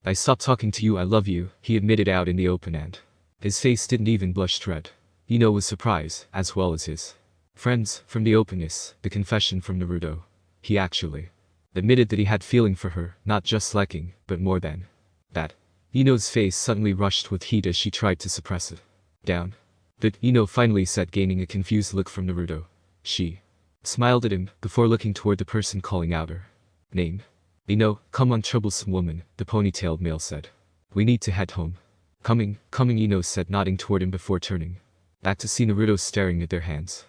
I stop talking to you. I love you, he admitted out in the open, and his face didn't even blush red. Ino was surprised, as well as his friends, from the openness, the confession from Naruto. He actually admitted that he had feeling for her, not just liking, but more than that. Ino's face suddenly rushed with heat as she tried to suppress it down. But Ino finally said, gaining a confused look from Naruto. She smiled at him, before looking toward the person calling out her name. Ino, come on, troublesome woman, the ponytailed male said. We need to head home. Coming, Ino said, nodding toward him before turning back to see Naruto staring at their hands.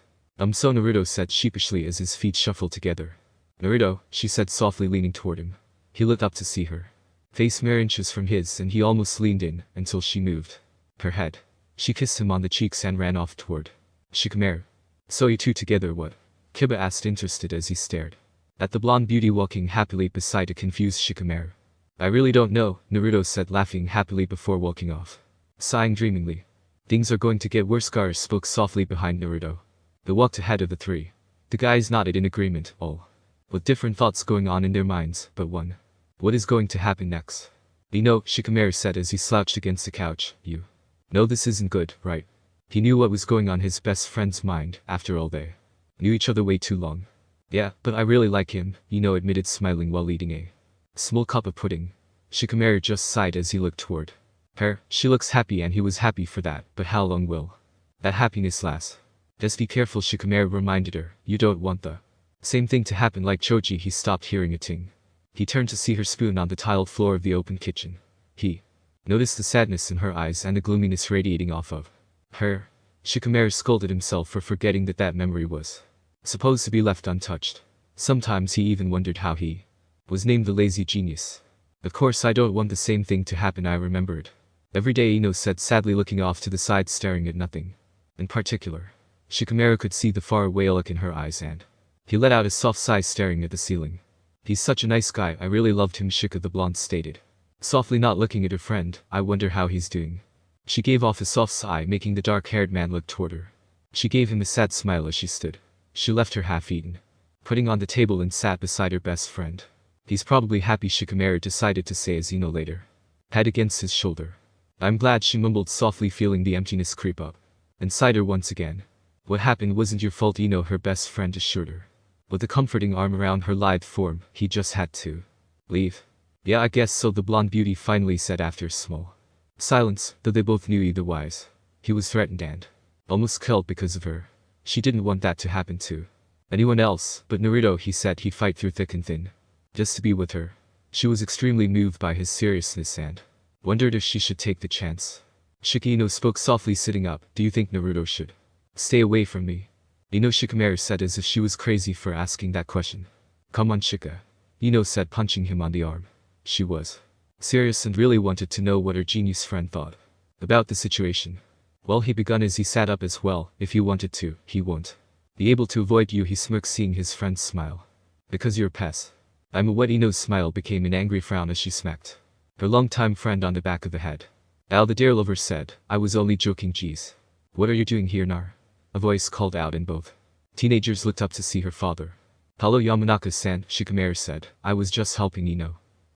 So, Naruto said sheepishly as his feet shuffled together. Naruto, she said softly, leaning toward him. He looked up to see her face mere inches from his, and he almost leaned in, until she moved her head. She kissed him on the cheeks and ran off toward Shikamaru. So you two together, what? Kiba asked, interested as he stared at the blonde beauty walking happily beside a confused Shikamaru. I really don't know, Naruto said, laughing happily before walking off. Sighing dreamingly. Things are going to get worse, Gaara spoke softly behind Naruto. They walked ahead of the three. The guys nodded in agreement, all with different thoughts going on in their minds, but one. What is going to happen next? Shikamaru said as he slouched against the couch. You know this isn't good, right? He knew what was going on his best friend's mind. After all, they knew each other way too long. Yeah, but I really like him, admitted, smiling while eating a small cup of pudding. Shikamaru just sighed as he looked toward her. She looks happy and he was happy for that, but how long will that happiness last? Just be careful, Shikamaru reminded her. You don't want the same thing to happen like Choji. He stopped hearing a ting. He turned to see her spoon on the tiled floor of the open kitchen. He noticed the sadness in her eyes and the gloominess radiating off of her. Shikamaru scolded himself for forgetting that memory was supposed to be left untouched. Sometimes he even wondered how he was named the lazy genius. Of course I don't want the same thing to happen, I remembered. Every day, said sadly, looking off to the side, staring at nothing in particular. Shikamaru could see the faraway look in her eyes and he let out a soft sigh, staring at the ceiling. He's such a nice guy, I really loved him, Shika the blonde stated softly, not looking at her friend. I wonder how he's doing. She gave off a soft sigh, making the dark-haired man look toward her. She gave him a sad smile as she stood. She left her half-eaten pudding on the table and sat beside her best friend. He's probably happy, Shikamaru decided to say as later head against his shoulder. I'm glad, she mumbled softly, feeling the emptiness creep up inside her once again. What happened wasn't your fault, her best friend assured her. With a comforting arm around her lithe form, he just had to leave. Yeah, I guess so, the blonde beauty finally said after a small silence, though they both knew either wise. He was threatened and almost killed because of her. She didn't want that to happen to anyone else, but Naruto, he said he'd fight through thick and thin just to be with her. She was extremely moved by his seriousness and wondered if she should take the chance. Shika spoke softly, sitting up. Do you think Naruto should stay away from me? Shikamaru said as if she was crazy for asking that question. Come on, Shika. Said, punching him on the arm. She was serious and really wanted to know what her genius friend thought about the situation. Well, he began as he sat up as well. If you wanted to, he won't be able to avoid you, he smirked, seeing his friend's smile. Because you're a pest. I'm a wet. Smile became an angry frown as she smacked her longtime friend on the back of the head. Al, the dear lover, said, I was only joking, geez. What are you doing here, Nar? A voice called out and both teenagers looked up to see her father. Hello, Yamanaka-san, Shikamaru said. I was just helping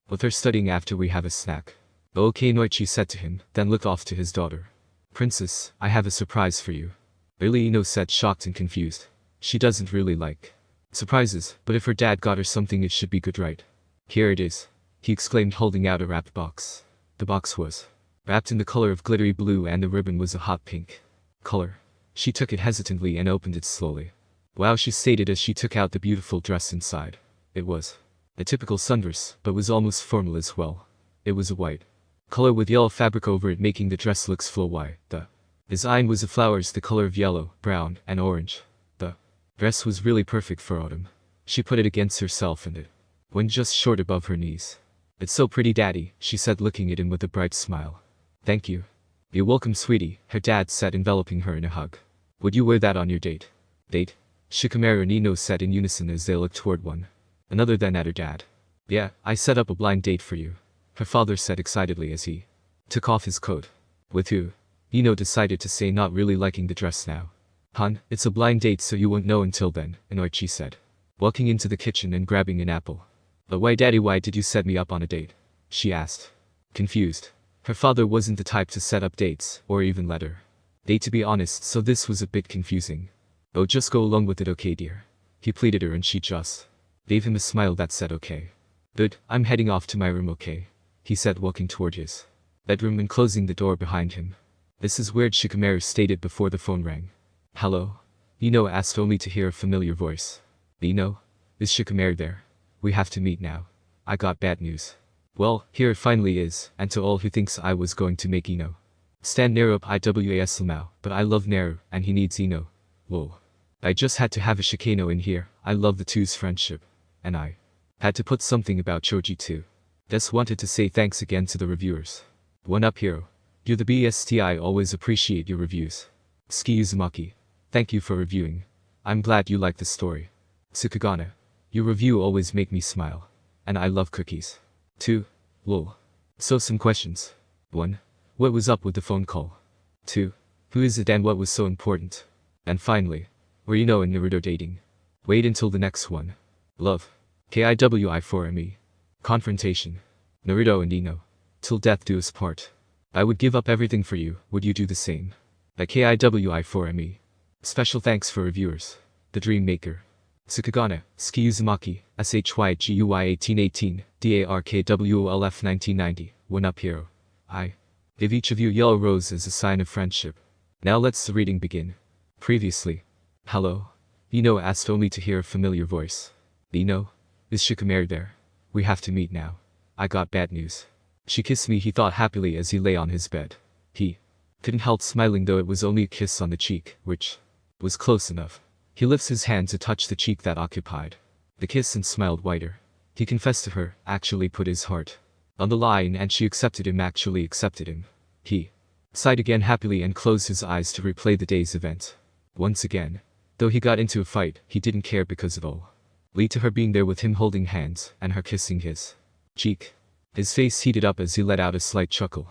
with her studying after we have a snack. Okay, Noichi said to him, then looked off to his daughter. Princess, I have a surprise for you. Really, said, shocked and confused. She doesn't really like surprises, but if her dad got her something it should be good, right? Here it is, he exclaimed, holding out a wrapped box. The box was wrapped in the color of glittery blue and the ribbon was a hot pink color. She took it hesitantly and opened it slowly. Wow, she stated as she took out the beautiful dress inside. It was a typical sundress, but was almost formal as well. It was a white color with yellow fabric over it, making the dress look full white. The design was of flowers the color of yellow, brown, and orange. The dress was really perfect for autumn. She put it against herself and it went just short above her knees. It's so pretty, Daddy, she said, looking at him with a bright smile. Thank you. You're welcome, sweetie, her dad said, enveloping her in a hug. Would you wear that on your date? Date? Shikamaru and Ino said in unison as they looked toward one another, then at her dad. Yeah, I set up a blind date for you, her father said excitedly as he took off his coat. With who? Ino decided to say, not really liking the dress now. Hun, it's a blind date so you won't know until then, Inoichi said, walking into the kitchen and grabbing an apple. But why, Daddy, why did you set me up on a date? She asked, confused. Her father wasn't the type to set up dates, or even let her date, to be honest, so this was a bit confusing. Oh, just go along with it, okay, dear? He pleaded her, and she just gave him a smile that said okay. Good, I'm heading off to my room, okay? He said, walking toward his bedroom and closing the door behind him. This is weird, Shikamaru stated before the phone rang. Hello? Ino asked, only to hear a familiar voice. Ino? Is Shikamaru there? We have to meet now. I got bad news. Well, here it finally is, and to all who thinks I was going to make Ino stand Naru up IWAS Lamau, but I love Naru, and he needs Ino. Whoa. I just had to have a Shikano in here. I love the two's friendship. And I had to put something about Choji too. Just wanted to say thanks again to the reviewers. One up, hero. You're the best. I always appreciate your reviews. Ski Uzumaki. Thank you for reviewing. I'm glad you like the story. Tsukagane. Your review always make me smile. And I love cookies. 2. Lol. So some questions. 1. What was up with the phone call? 2. Who is it and what was so important? And finally, were Ino and Naruto dating? Wait until the next one. Love. KIWI4ME. Confrontation. Naruto and Ino. Till death do us part. I would give up everything for you, would you do the same? By KIWI4ME. Special thanks for reviewers. The Dream Maker. Tsukagane, Ski Uzumaki, SHYGUY 1818, DARKWOLF 1990, One Up Hero. I give each of you yellow rose as a sign of friendship. Now let's the reading begin. Previously. Hello. Ino asked only to hear a familiar voice. Ino? Is Shikamaru there? We have to meet now. I got bad news. She kissed me, he thought happily as he lay on his bed. He couldn't help smiling, though it was only a kiss on the cheek, which was close enough. He lifts his hand to touch the cheek that occupied the kiss and smiled wider. He confessed to her, actually put his heart on the line, and she accepted him, actually accepted him. He sighed again happily and closed his eyes to replay the day's event. Once again. Though he got into a fight, he didn't care because it all led to her being there with him holding hands and her kissing his cheek. His face heated up as he let out a slight chuckle.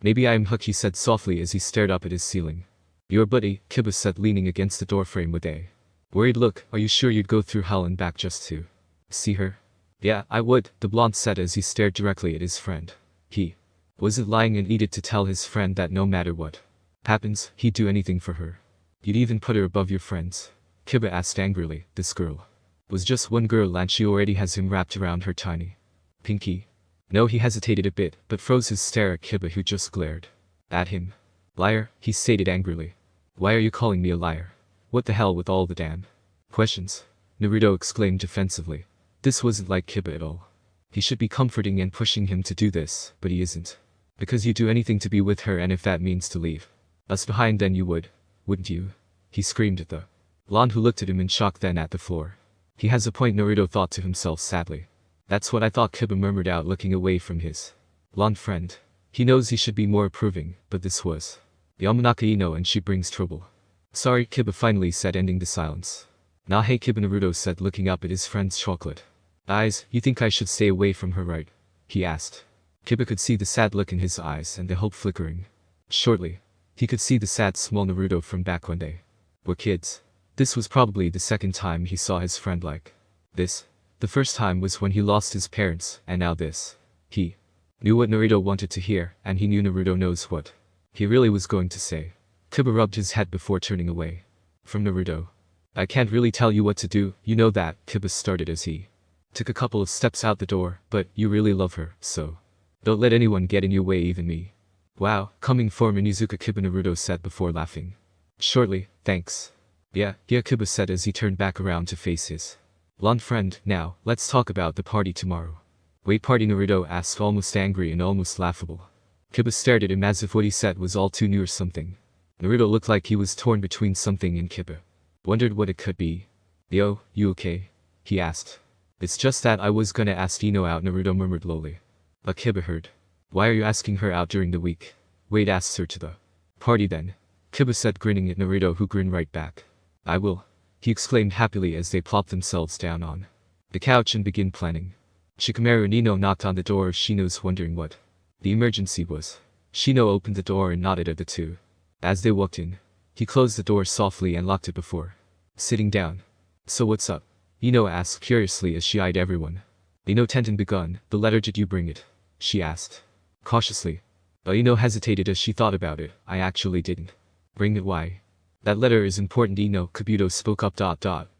Maybe I am hooked, he said softly as he stared up at his ceiling. Your buddy, Kiba said, leaning against the doorframe with a worried look. Are you sure you'd go through hell and back just to see her? Yeah, I would, the blonde said as he stared directly at his friend. He wasn't lying and needed to tell his friend that no matter what happens, he'd do anything for her. You'd even put her above your friends? Kiba asked angrily. This girl was just one girl and she already has him wrapped around her tiny pinky. No, he hesitated a bit, but froze his stare at Kiba, who just glared at him. Liar, he stated angrily. Why are you calling me a liar? What the hell with all the damn questions? Naruto exclaimed defensively. This wasn't like Kiba at all. He should be comforting and pushing him to do this, but he isn't. Because you'd do anything to be with her, and if that means to leave us behind, then you would, wouldn't you? He screamed at the blonde, who looked at him in shock, then at the floor. He has a point, Naruto thought to himself sadly. That's what I thought, Kiba murmured out, looking away from his blonde friend. He knows he should be more approving, but this was Yamanaka Ino and she brings trouble. Sorry, Kiba finally said, ending the silence. Nah, hey Kiba, Naruto said, looking up at his friend's chocolate eyes. You think I should stay away from her, right? He asked. Kiba could see the sad look in his eyes and the hope flickering. Shortly, he could see the sad small Naruto from back when they were kids. This was probably the second time he saw his friend like this. The first time was when he lost his parents, and now this. He knew what Naruto wanted to hear, and he knew Naruto knows what he really was going to say. Kiba rubbed his head before turning away from Naruto. I can't really tell you what to do, you know that, Kiba started as he took a couple of steps out the door, but you really love her, so don't let anyone get in your way, even me. Wow, coming from Inizuka, Kiba, Naruto said before laughing shortly. Thanks. Yeah, Kiba said as he turned back around to face his blonde friend. Now, let's talk about the party tomorrow. Wait, party? Naruto asked, almost angry and almost laughable. Kiba stared at him as if what he said was all too new or something. Naruto looked like he was torn between something, and Kiba wondered what it could be. Yo, you okay? He asked. It's just that I was gonna ask Ino out, Naruto murmured lowly. But Kiba heard. Why are you asking her out during the week? Wade asked her to the party then. Kiba said, grinning at Naruto, who grinned right back. I will, he exclaimed happily as they plopped themselves down on the couch and began planning. Shikamaru and Ino knocked on the door of Shino's, wondering what the emergency was. Shino opened the door and nodded at the two. As they walked in, he closed the door softly and locked it before sitting down. So what's up? Ino asked curiously as she eyed everyone. Ino Tenten begun. The letter, did you bring it? She asked cautiously. But Ino hesitated as she thought about it. I actually didn't bring it. Why? That letter is important, Ino, Kabuto spoke up.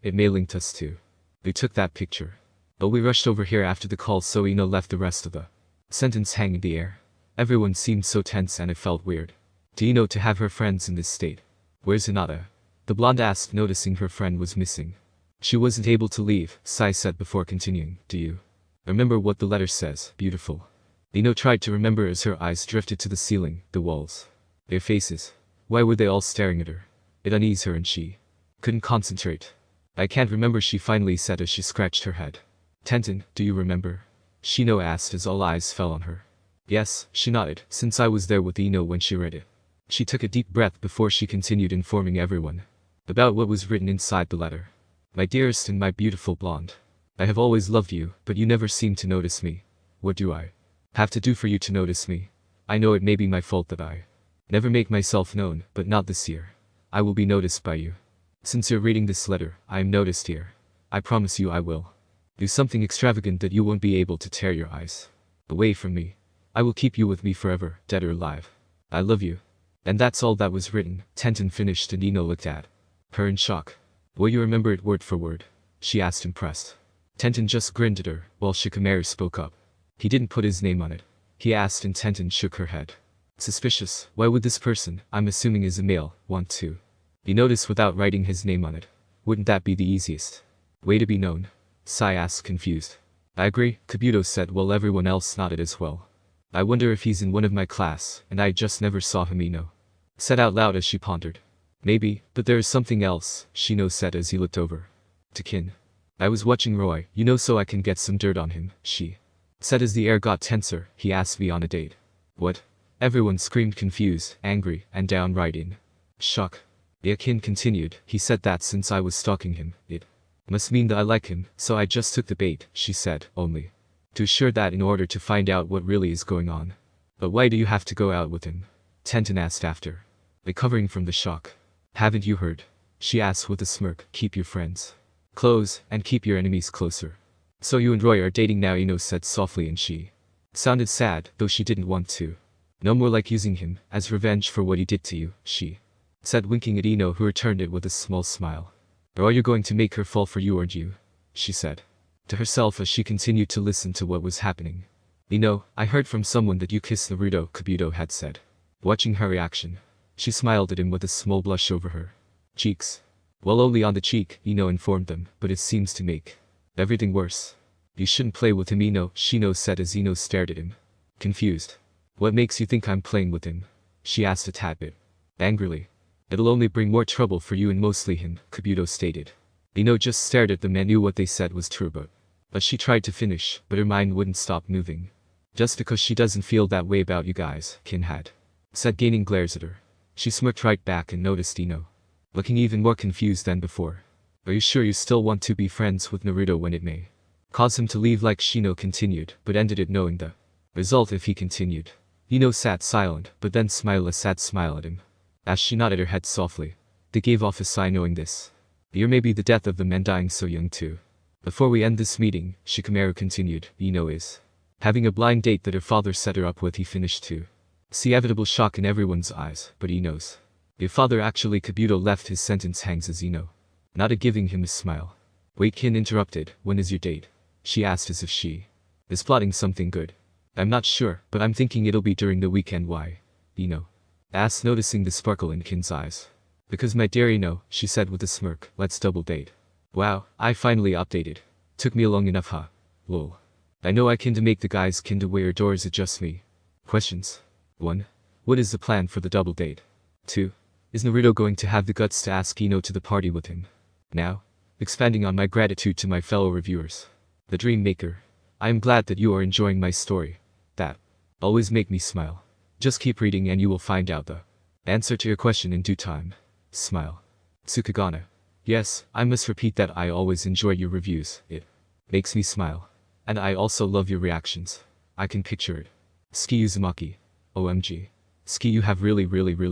It may link us to. They took that picture. But we rushed over here after the call, so Ino left the rest of the sentence hang in the air. Everyone seemed so tense and it felt weird to Ino to have her friends in this state. Where's Hinata? The blonde asked, noticing her friend was missing. She wasn't able to leave, Sai said before continuing. Do you remember what the letter says? Beautiful. Ino tried to remember as her eyes drifted to the ceiling, the walls, their faces. Why were they all staring at her? It uneased her and she couldn't concentrate. I can't remember, she finally said as she scratched her head. Tenten, do you remember? Shino asked as all eyes fell on her. Yes, she nodded, since I was there with Ino when she read it. She took a deep breath before she continued, informing everyone. About what was written inside the letter. My dearest and my beautiful blonde. I have always loved you, but you never seem to notice me. What do I have to do for you to notice me? I know it may be my fault that I never make myself known, but not this year. I will be noticed by you. Since you're reading this letter, I am noticed here. I promise you I will do something extravagant that you won't be able to tear your eyes away from me. I will keep you with me forever, dead or alive. I love you. And that's all that was written. Tenten finished and Ino looked at her in shock. Will you remember it word for word? She asked impressed. Tenten just grinned at her, while Shikamaru spoke up. He didn't put his name on it. He asked and Tenten shook her head. Suspicious. Why would this person, I'm assuming is a male, want to be noticed without writing his name on it? Wouldn't that be the easiest way to be known? Sai asked confused. I agree, Kabuto said while everyone else nodded as well. I wonder if he's in one of my class, and I just never saw him, Ino said out loud as she pondered. Maybe, but there is something else, Shino said as he looked over to Kin. I was watching Roy, so I can get some dirt on him, she said as the air got tenser. He asked me on a date. What? Everyone screamed confused, angry, and downright in shock. Kin continued, he said that since I was stalking him, it must mean that I like him, so I just took the bait, she said, only to assure that in order to find out what really is going on. But why do you have to go out with him? Tenten asked after recovering from the shock. Haven't you heard? She asked with a smirk, keep your friends close, and keep your enemies closer. So you and Roy are dating now, Ino said softly, and she sounded sad, though she didn't want to. No more like using him, as revenge for what he did to you, she said winking at Ino, who returned it with a small smile. Or are you going to make her fall for you, aren't you? She said to herself as she continued to listen to what was happening. Ino, I heard from someone that you kissed Naruto, Kabuto had said. Watching her reaction, she smiled at him with a small blush over her cheeks. Well, only on the cheek, Ino informed them, but it seems to make everything worse. You shouldn't play with him, Ino, Shino said as Ino stared at him, confused. What makes you think I'm playing with him? She asked a tad bit angrily. It'll only bring more trouble for you and mostly him, Kabuto stated. Ino just stared at them and knew what they said was true, but she tried to finish, but her mind wouldn't stop moving. Just because she doesn't feel that way about you guys, Kin had said, gaining glares at her. She smirked right back and noticed Ino looking even more confused than before. Are you sure you still want to be friends with Naruto when it may cause him to leave? Like Shino continued, but ended it knowing the result if he continued. Ino sat silent, but then smiled a sad smile at him. As she nodded her head softly, they gave off a sigh knowing this. Year may be the death of the men dying so young too. Before we end this meeting, Shikamaru continued, Ino is having a blind date that her father set her up with. He finished to see inevitable shock in everyone's eyes, but Ino's your father actually. Kabuto left his sentence hangs as Ino nodded, giving him a smile. Wait, Kin interrupted, when is your date? She asked as if she is plotting something good. I'm not sure, but I'm thinking it'll be during the weekend. Why? Ino asked, noticing the sparkle in Kin's eyes. Because my dear Ino, she said with a smirk, let's double date. Wow, I finally updated. Took me long enough, huh? Lol. I know I can to make the guys kin to wear doors adjust me. Questions. 1. What is the plan for the double date? 2. Is Naruto going to have the guts to ask Ino to the party with him? Now, expanding on my gratitude to my fellow reviewers. The Dream Maker. I am glad that you are enjoying my story. That always make me smile. Just keep reading and you will find out the answer to your question in due time. Smile. Tsukagana. Yes, I must repeat that I always enjoy your reviews. It makes me smile. And I also love your reactions. I can picture it. Ski Uzumaki. OMG. Ski, you have really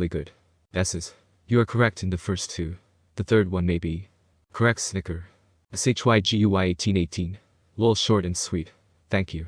good S's. You are correct in the first two. The third one may be correct. Snicker. SHYGUY 1818. Lol, short and sweet. Thank you.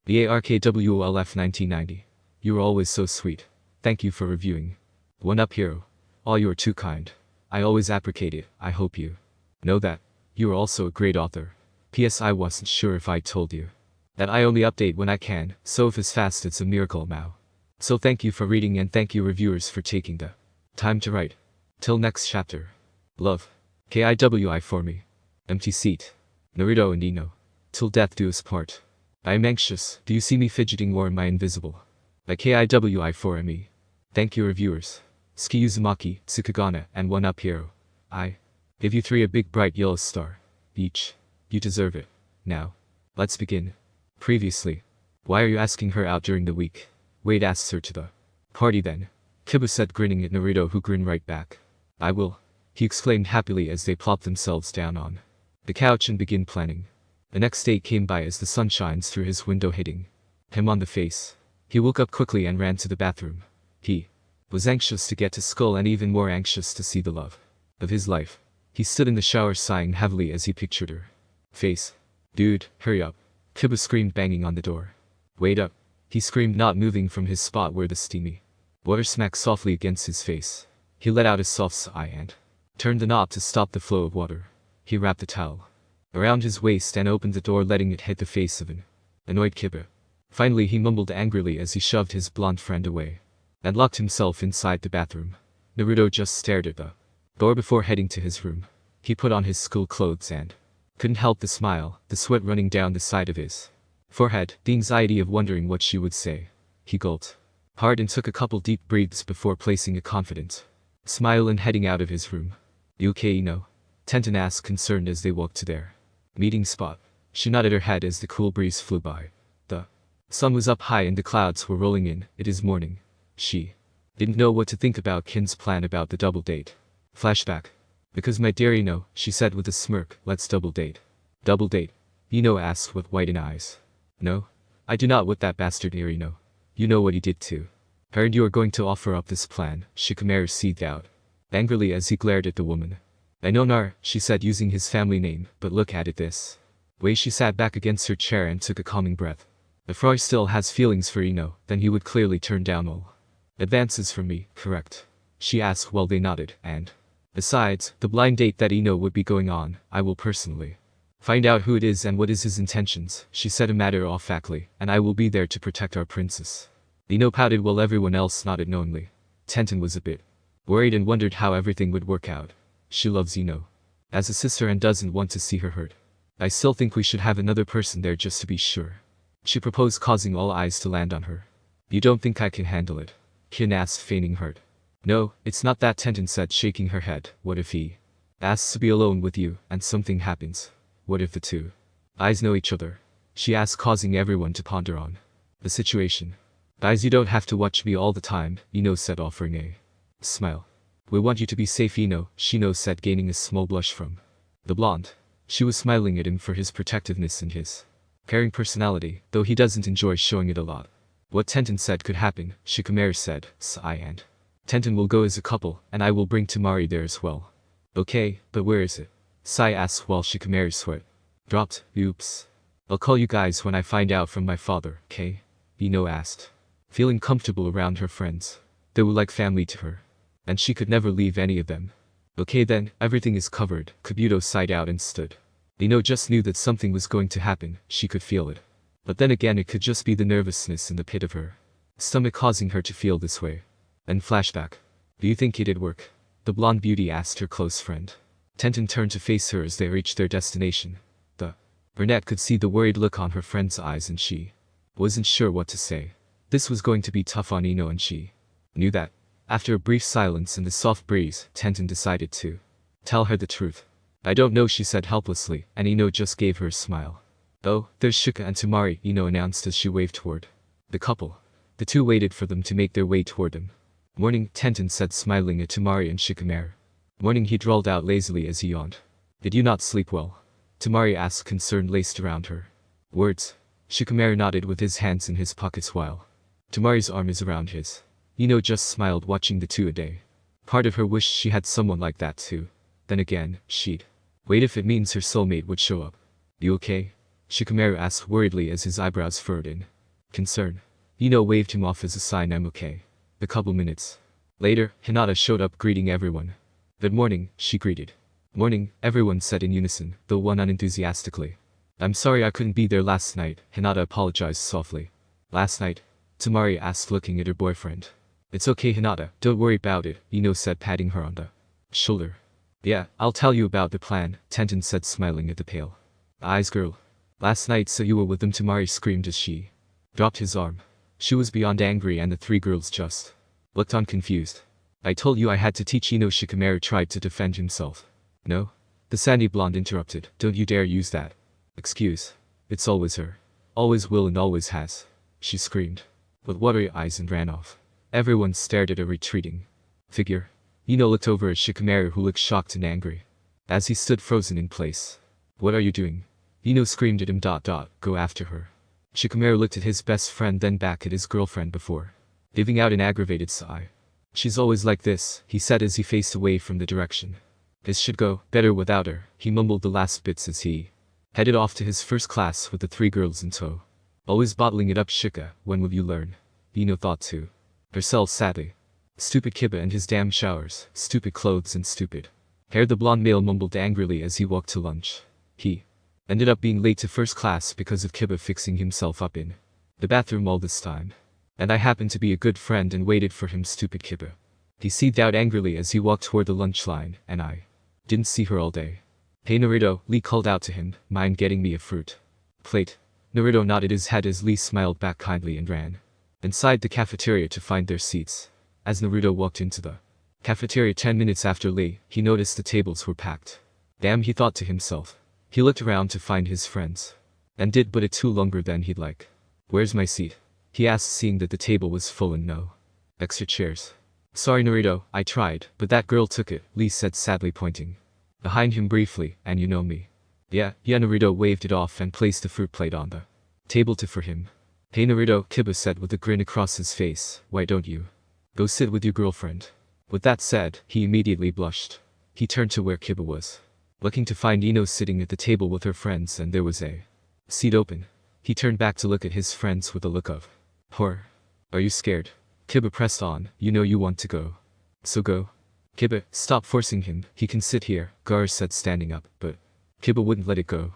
BARKWOLF 1990. You are always so sweet. Thank you for reviewing. One up, hero. Oh, you are too kind. I always appreciate it. I hope you know that. You are also a great author. P.S. I wasn't sure if I told you that I only update when I can, so if it's fast it's a miracle, Mao. So thank you for reading and thank you reviewers for taking the time to write. Till next chapter. Love. KIWI for me. Empty seat. Naruto and Ino. Till death do us part. I am anxious. Do you see me fidgeting or am I invisible? By KIWI for me. Thank you reviewers. Ski Uzumaki, Tsukagana, and One Up Hero. I give you 3 a big bright yellow star. Each. You deserve it. Now. Let's begin. Previously. Why are you asking her out during the week? Wade asks her to the party then. Kiba said, grinning at Naruto, who grinned right back. I will. he exclaimed happily as they plopped themselves down on the couch and began planning. The next day came by as the sun shines through his window, hitting him on the face. He woke up quickly and ran to the bathroom. He was anxious to get to school and even more anxious to see the love of his life. He stood in the shower sighing heavily as he pictured her face. "Dude, hurry up," Kiba screamed, banging on the door. "Wait up," he screamed, not moving from his spot where the steamy water smacked softly against his face. He let out a soft sigh and turned the knob to stop the flow of water. He wrapped the towel around his waist and opened the door, letting it hit the face of an annoyed Kiba. Finally he mumbled angrily as he shoved his blonde friend away and locked himself inside the bathroom. Naruto just stared at the door before heading to his room. He put on his school clothes and couldn't help the smile, the sweat running down the side of his forehead, the anxiety of wondering what she would say. He gulped hard and took a couple deep breaths before placing a confident smile and heading out of his room. "You okay, Ino?" Tenten asked, concerned, as they walked to their meeting spot. She nodded her head as the cool breeze flew by. The sun was up high and the clouds were rolling in. "It is morning." She didn't know what to think about Kin's plan about the double date. Flashback. "Because my dear Ino," she said with a smirk, "let's double date." "Double date?" Ino asked with widened eyes. "No, I do not with that bastard Ino. You know what he did to her, and you are going to offer up this plan," Shikamaru seethed out angrily as he glared at the woman. "I know Nar," she said, using his family name, "but look at it this way." She sat back against her chair and took a calming breath. "If Roy still has feelings for Ino, then he would clearly turn down all advances from me, correct?" she asked while they nodded. "And besides, the blind date that Ino would be going on, I will personally find out who it is and what is his intentions," she said matter-of-factly, "and I will be there to protect our princess." Ino pouted while everyone else nodded knowingly. Tenten was a bit worried and wondered how everything would work out. She loves Ino as a sister and doesn't want to see her hurt. "I still think we should have another person there just to be sure," she proposed, causing all eyes to land on her. "You don't think I can handle it?" Kin asked, feigning hurt. "No, it's not that," Tenten said, shaking her head. "What if he asks to be alone with you, and something happens? What if the two eyes know each other?" she asked, causing everyone to ponder on the situation. "Guys, you don't have to watch me all the time," Ino said, offering a smile. "We want you to be safe, Ino," Shino said, gaining a small blush from the blonde. She was smiling at him for his protectiveness and his caring personality, though he doesn't enjoy showing it a lot. "What Tenten said could happen," Shikamaru said, "Sai and Tenten will go as a couple, and I will bring Temari there as well." "Okay, but where is it?" Sai asked while Shikamaru's sweat dropped. "Oops. I'll call you guys when I find out from my father, okay?" Ino asked, feeling comfortable around her friends. They were like family to her, and she could never leave any of them. "Okay then, everything is covered." Kabuto sighed out and stood. Ino just knew that something was going to happen, she could feel it. But then again, it could just be the nervousness in the pit of her stomach causing her to feel this way. And flashback. "Do you think it did work?" the blonde beauty asked her close friend. Tenten turned to face her as they reached their destination. The brunette could see the worried look on her friend's eyes and she wasn't sure what to say. This was going to be tough on Ino and she knew that. After a brief silence and the soft breeze, Tenten decided to tell her the truth. "I don't know," she said helplessly, and Ino just gave her a smile. "Oh, there's Shuka and Temari," Ino announced as she waved toward the couple. The two waited for them to make their way toward them. "Morning," Tenten said, smiling at Temari and Shikamaru. "Morning," he drawled out lazily as he yawned. "Did you not sleep well?" Temari asked, concern laced around her words. Shikamaru nodded with his hands in his pockets while Temari's arm is around his. Ino just smiled, watching the two a day. Part of her wished she had someone like that too. Then again, she'd wait if it means her soulmate would show up. "You okay?" Shikamaru asked worriedly as his eyebrows furrowed in concern. Ino waved him off as a sign, "I'm okay." A couple minutes later, Hinata showed up, greeting everyone. "Good morning," she greeted. "Morning," everyone said in unison, though one unenthusiastically. "I'm sorry I couldn't be there last night," Hinata apologized softly. "Last night?" Temari asked, looking at her boyfriend. "It's okay, Hinata, don't worry about it," Ino said, patting her on the shoulder. "Yeah, I'll tell you about the plan," Tenten said, smiling at the pale eyes girl. "Last night, so you were with them?" Temari screamed as she dropped his arm. She was beyond angry and the three girls just looked on confused. "I told you I had to teach Ino." Shikamaru tried to defend himself. "No?" the sandy blonde interrupted. "Don't you dare use that excuse. It's always her. Always will and always has," she screamed with watery eyes and ran off. Everyone stared at a retreating figure. Ino looked over at Shikamaru, who looked shocked and angry. As he stood frozen in place. What are you doing? Ino screamed at him. Go after her. Shikamaru looked at his best friend, then back at his girlfriend before giving out an aggravated sigh. She's always like this, he said as he faced away from the direction. This should go better without her, he mumbled the last bits as he headed off to his first class with the 3 girls in tow. Always bottling it up, Shika, when will you learn? Ino thought to herself sadly. Stupid Kiba and his damn showers, stupid clothes and stupid hair, the blonde male mumbled angrily as he walked to lunch. He ended up being late to first class because of Kiba fixing himself up in the bathroom all this time. And I happened to be a good friend and waited for him, stupid Kiba. He seethed out angrily as he walked toward the lunch line, and I didn't see her all day. Hey Naruto, Lee called out to him, mind getting me a fruit plate? Naruto nodded his head as Lee smiled back kindly and ran inside the cafeteria to find their seats. As Naruto walked into the cafeteria 10 minutes after Lee, he noticed the tables were packed. Damn, he thought to himself. He looked around to find his friends. And did but it too longer than he'd like. Where's my seat? He asked, seeing that the table was full and no extra chairs. Sorry Naruto, I tried, but that girl took it, Lee said sadly, pointing behind him briefly, and you know me. Yeah, Naruto waved it off and placed the fruit plate on the table for him. Hey Naruto, Kiba said with a grin across his face, why don't you go sit with your girlfriend? With that said, he immediately blushed. He turned to where Kiba was looking to find Ino sitting at the table with her friends, and there was a seat open. He turned back to look at his friends with a look of horror. Are you scared? Kiba pressed on, you know you want to go. So go. Kiba, stop forcing him, he can sit here, Gaara said, standing up, but Kiba wouldn't let it go.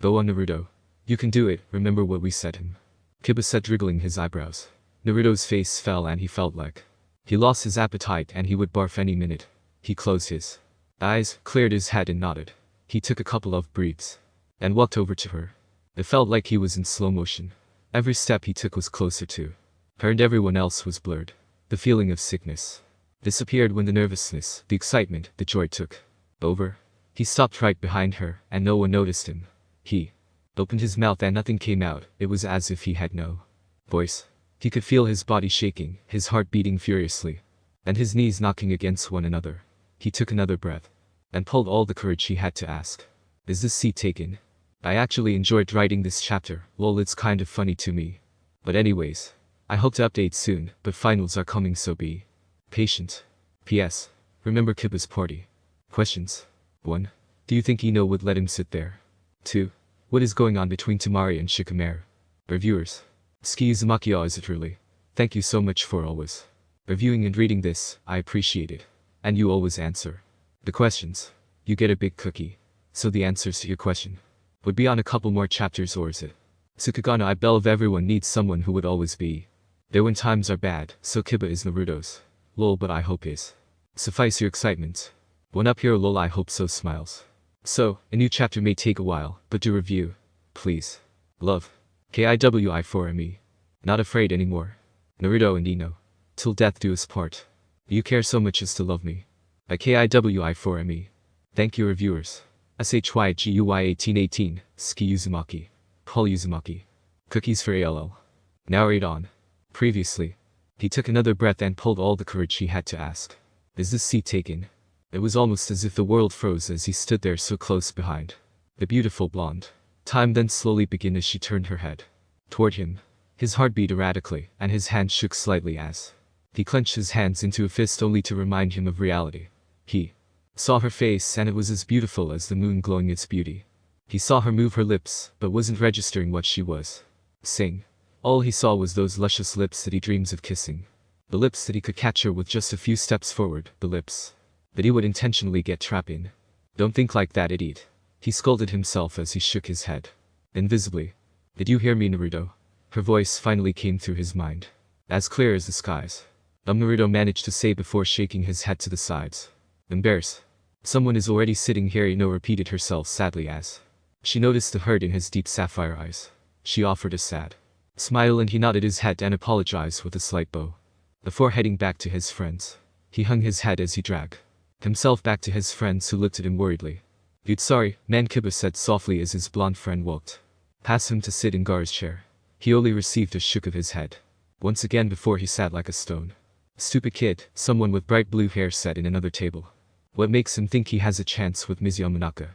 Go on Naruto. You can do it, remember what we said him. Kiba said, wriggling his eyebrows. Naruto's face fell and he felt like he lost his appetite and he would barf any minute. He closed his eyes, cleared his head and nodded. He took a couple of breaths and walked over to her. It felt like he was in slow motion. Every step he took was closer to her and everyone else was blurred. The feeling of sickness disappeared when the nervousness, the excitement, the joy took over. He stopped right behind her and no one noticed him. He opened his mouth and nothing came out. It was as if he had no voice. He could feel his body shaking, his heart beating furiously, and his knees knocking against one another. He took another breath and pulled all the courage he had to ask. Is this seat taken? I actually enjoyed writing this chapter, lol, it's kind of funny to me. But anyways, I hope to update soon, but finals are coming, so be patient. PS. Remember Kiba's party. Questions. 1. Do you think Ino would let him sit there? 2. What is going on between Temari and Shikamaru? Reviewers. Ski Uzumaki, is it really? Thank you so much for always reviewing and reading this, I appreciate it. And you always answer the questions. You get a big cookie. So the answers to your question would be on a couple more chapters, or is it? Sukagana, I believe everyone needs someone who would always be there when times are bad, so Kiba is Naruto's. Lol, but I hope is. Suffice your excitement. One up here, lol, I hope so, smiles. So, a new chapter may take a while, but do review. Please. Love. KIWI4ME. Not afraid anymore. Naruto and Ino. Till death do us part. You care so much as to love me. By KIWI4ME. Thank you reviewers. SHYGUY1818, Ski Uzumaki. Paul Uzumaki. Cookies for ALL. Now read on. Previously. He took another breath and pulled all the courage he had to ask. Is this seat taken? It was almost as if the world froze as he stood there so close behind the beautiful blonde. Time then slowly began as she turned her head toward him. His heart beat erratically, and his hand shook slightly as he clenched his hands into a fist, only to remind him of reality. He saw her face, and it was as beautiful as the moon glowing its beauty. He saw her move her lips, but wasn't registering what she was saying. All he saw was those luscious lips that he dreams of kissing. The lips that he could catch her with just a few steps forward, the lips that he would intentionally get trapped in. Don't think like that, idiot. He scolded himself as he shook his head. Invisibly. Did you hear me, Naruto? Her voice finally came through his mind. As clear as the skies. Naruto managed to say before shaking his head to the sides. Embarrassed. Someone is already sitting here, Ino repeated herself sadly as she noticed the hurt in his deep sapphire eyes. She offered a sad smile and he nodded his head and apologized with a slight bow. Before heading back to his friends, he hung his head as he dragged himself back to his friends, who looked at him worriedly. Dude, sorry, man, Kiba said softly as his blonde friend walked past him to sit in Gaara's chair. He only received a shook of his head once again before he sat like a stone. Stupid kid, someone with bright blue hair said in another table. What makes him think he has a chance with Ms. Yamanaka?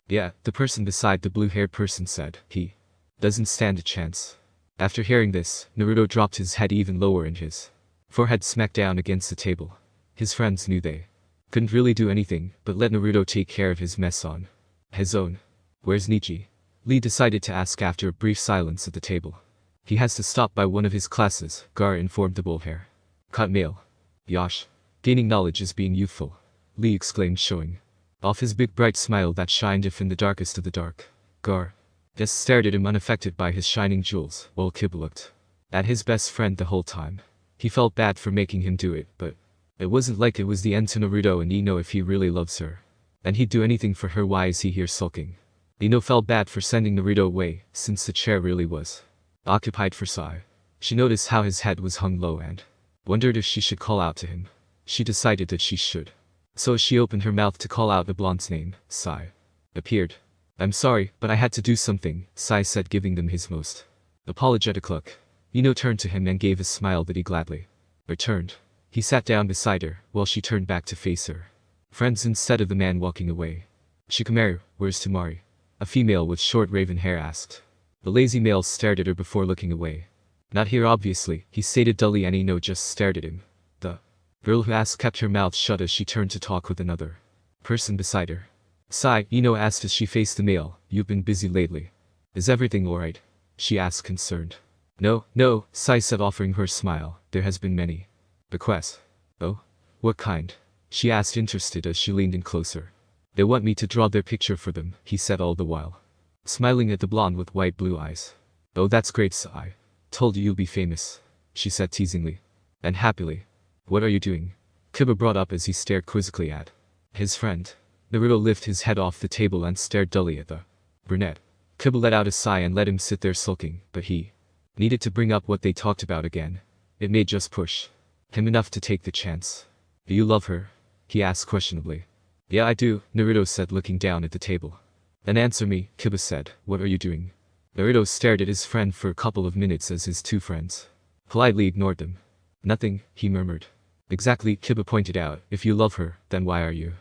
Yeah, the person beside the blue-haired person said. He doesn't stand a chance. After hearing this, Naruto dropped his head even lower and his forehead smacked down against the table. His friends knew they couldn't really do anything but let Naruto take care of his mess on his own. Where's Nichi? Lee decided to ask after a brief silence at the table. He has to stop by one of his classes, Gar informed the bull-hair cut male. Yosh. Gaining knowledge is being youthful, Lee exclaimed, showing off his big bright smile that shined if in the darkest of the dark. Gar just stared at him unaffected by his shining jewels, while Kib looked at his best friend the whole time. He felt bad for making him do it, but it wasn't like it was the end to Naruto and Ino. If he really loves her, then he'd do anything for her. Why is he here sulking? Ino felt bad for sending Naruto away, since the chair really was occupied for Sai. She noticed how his head was hung low and wondered if she should call out to him. She decided that she should. So she opened her mouth to call out the blonde's name. Sai appeared. I'm sorry, but I had to do something, Sai said, giving them his most apologetic look. Ino turned to him and gave a smile that he gladly returned. He sat down beside her, while she turned back to face her friends instead of the man walking away. Shikamaru, where's Temari? A female with short raven hair asked. The lazy male stared at her before looking away. Not here obviously, he stated dully, and Ino just stared at him. The girl who asked kept her mouth shut as she turned to talk with another person beside her. Sai, Ino asked as she faced the male, you've been busy lately. Is everything alright? She asked, concerned. No, Sai said, offering her a smile. There has been many bequests. Oh? What kind? She asked, interested as she leaned in closer. They want me to draw their picture for them, he said, all the while smiling at the blonde with white blue eyes. Oh, that's great, Sai. Told you you'll be famous, she said teasingly and happily. What are you doing? Kiba brought up as he stared quizzically at his friend. Naruto lifted his head off the table and stared dully at the brunette. Kiba let out a sigh and let him sit there sulking, but he needed to bring up what they talked about again. It may just push him enough to take the chance. Do you love her? He asked questionably. Yeah, I do, Naruto said, looking down at the table. Then answer me, Kiba said. What are you doing? Naruto stared at his friend for a couple of minutes as his two friends politely ignored them. Nothing, he murmured. Exactly, Kiba pointed out. If you love her, then why are you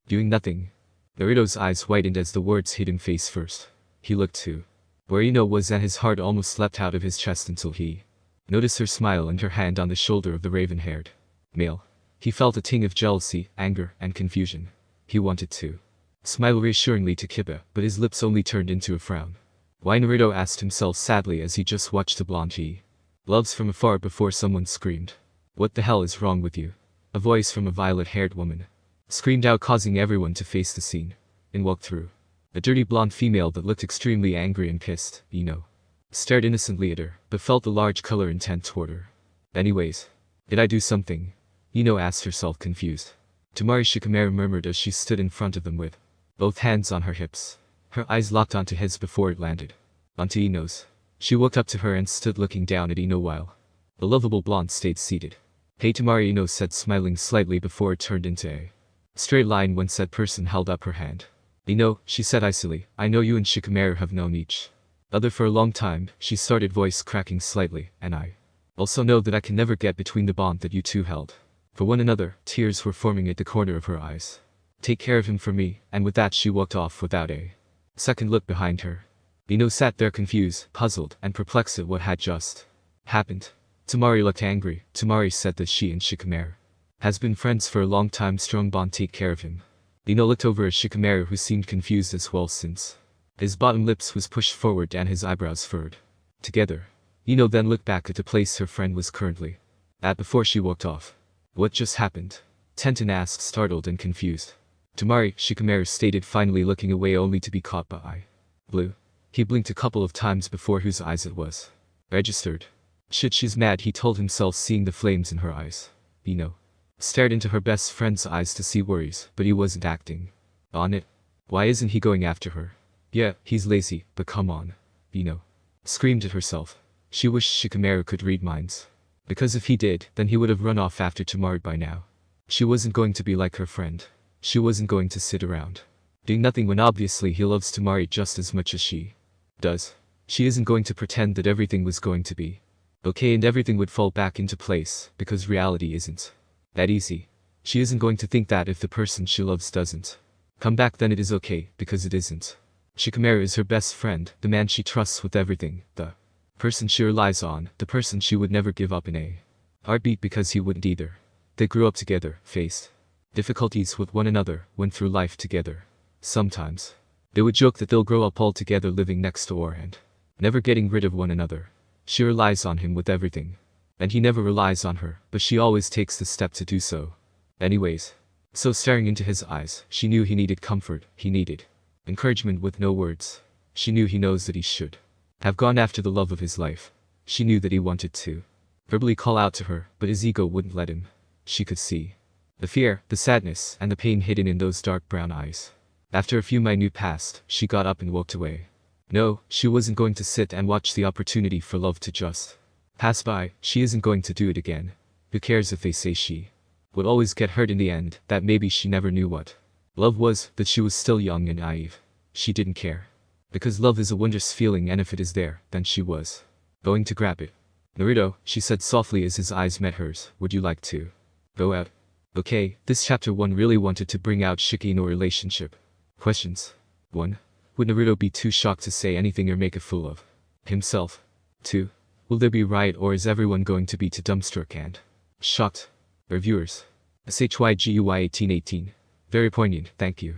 doing nothing? Naruto's eyes whitened as the words hit him face first. He looked to where Ino was, and his heart almost leapt out of his chest until he noticed her smile and her hand on the shoulder of the raven-haired male. He felt a ting of jealousy, anger, and confusion. He wanted to smile reassuringly to Kiba, but his lips only turned into a frown. Why, Naruto asked himself sadly as he just watched the blonde he loves from afar before someone screamed. What the hell is wrong with you? A voice from a violet-haired woman screamed out, causing everyone to face the scene. In walked through a dirty blonde female that looked extremely angry and pissed. Ino stared innocently at her, but felt the large color intent toward her. Anyways, did I do something? Ino asked herself, confused. Temari, Shikamaru murmured as she stood in front of them with both hands on her hips. Her eyes locked onto his before it landed onto Ino's. She walked up to her and stood looking down at Ino while the lovable blonde stayed seated. Hey Temari, Ino said, smiling slightly before it turned into a straight line when said person held up her hand. Ino, she said icily, I know you and Shikamaru have known each other for a long time, she started, voice cracking slightly, and I also know that I can never get between the bond that you two held for one another. Tears were forming at the corner of her eyes. Take care of him for me, and with that she walked off without a second look behind her. Ino sat there confused, puzzled, and perplexed at what had just happened. Temari looked angry. Temari said that she and Shikamaru has been friends for a long time, strong bond, take care of him. Ino looked over at Shikamaru, who seemed confused as well since his bottom lips was pushed forward and his eyebrows furrowed together. Ino then looked back at the place her friend was currently at before she walked off. What just happened? Tenten asked, startled and confused. Temari, Shikamaru stated, finally looking away only to be caught by Blue. He blinked a couple of times before whose eyes it was registered. Shit, she's mad, he told himself, seeing the flames in her eyes. Ino stared into her best friend's eyes to see worries, but he wasn't acting on it. Why isn't he going after her? Yeah, he's lazy, but come on. Ino screamed at herself. She wished Shikamaru could read minds, because if he did, then he would have run off after Temari by now. She wasn't going to be like her friend. She wasn't going to sit around doing nothing when obviously he loves Temari just as much as she does. She isn't going to pretend that everything was going to be Okay, and everything would fall back into place, because reality isn't that easy. She isn't going to think that if the person she loves doesn't come back, then it is okay, because it isn't. Shikamaru is her best friend, the man she trusts with everything, the person she relies on, the person she would never give up in a heartbeat, because he wouldn't either. They grew up together, faced difficulties with one another, went through life together. Sometimes they would joke that they'll grow up all together living next door and never getting rid of one another. She relies on him with everything, and he never relies on her, but she always takes the step to do so anyways. So staring into his eyes, she knew he needed comfort, he needed encouragement with no words. She knew he knows that he should have gone after the love of his life. She knew that he wanted to verbally call out to her, but his ego wouldn't let him. She could see the fear, the sadness, and the pain hidden in those dark brown eyes. After a few minutes passed, she got up and walked away. No, she wasn't going to sit and watch the opportunity for love to just pass by. She isn't going to do it again. Who cares if they say she would always get hurt in the end, that maybe she never knew what love was, that she was still young and naive. She didn't care. Because love is a wondrous feeling, and if it is there, then she was going to grab it. Naruto, she said softly as his eyes met hers, would you like to go out? Okay, this chapter 1 really wanted to bring out Shiki no relationship. Questions. 1. Would Naruto be too shocked to say anything or make a fool of himself? 2. Will there be riot, or is everyone going to be too dumbstruck and shocked? Reviewers. SHYGUY 1818. Very poignant, thank you.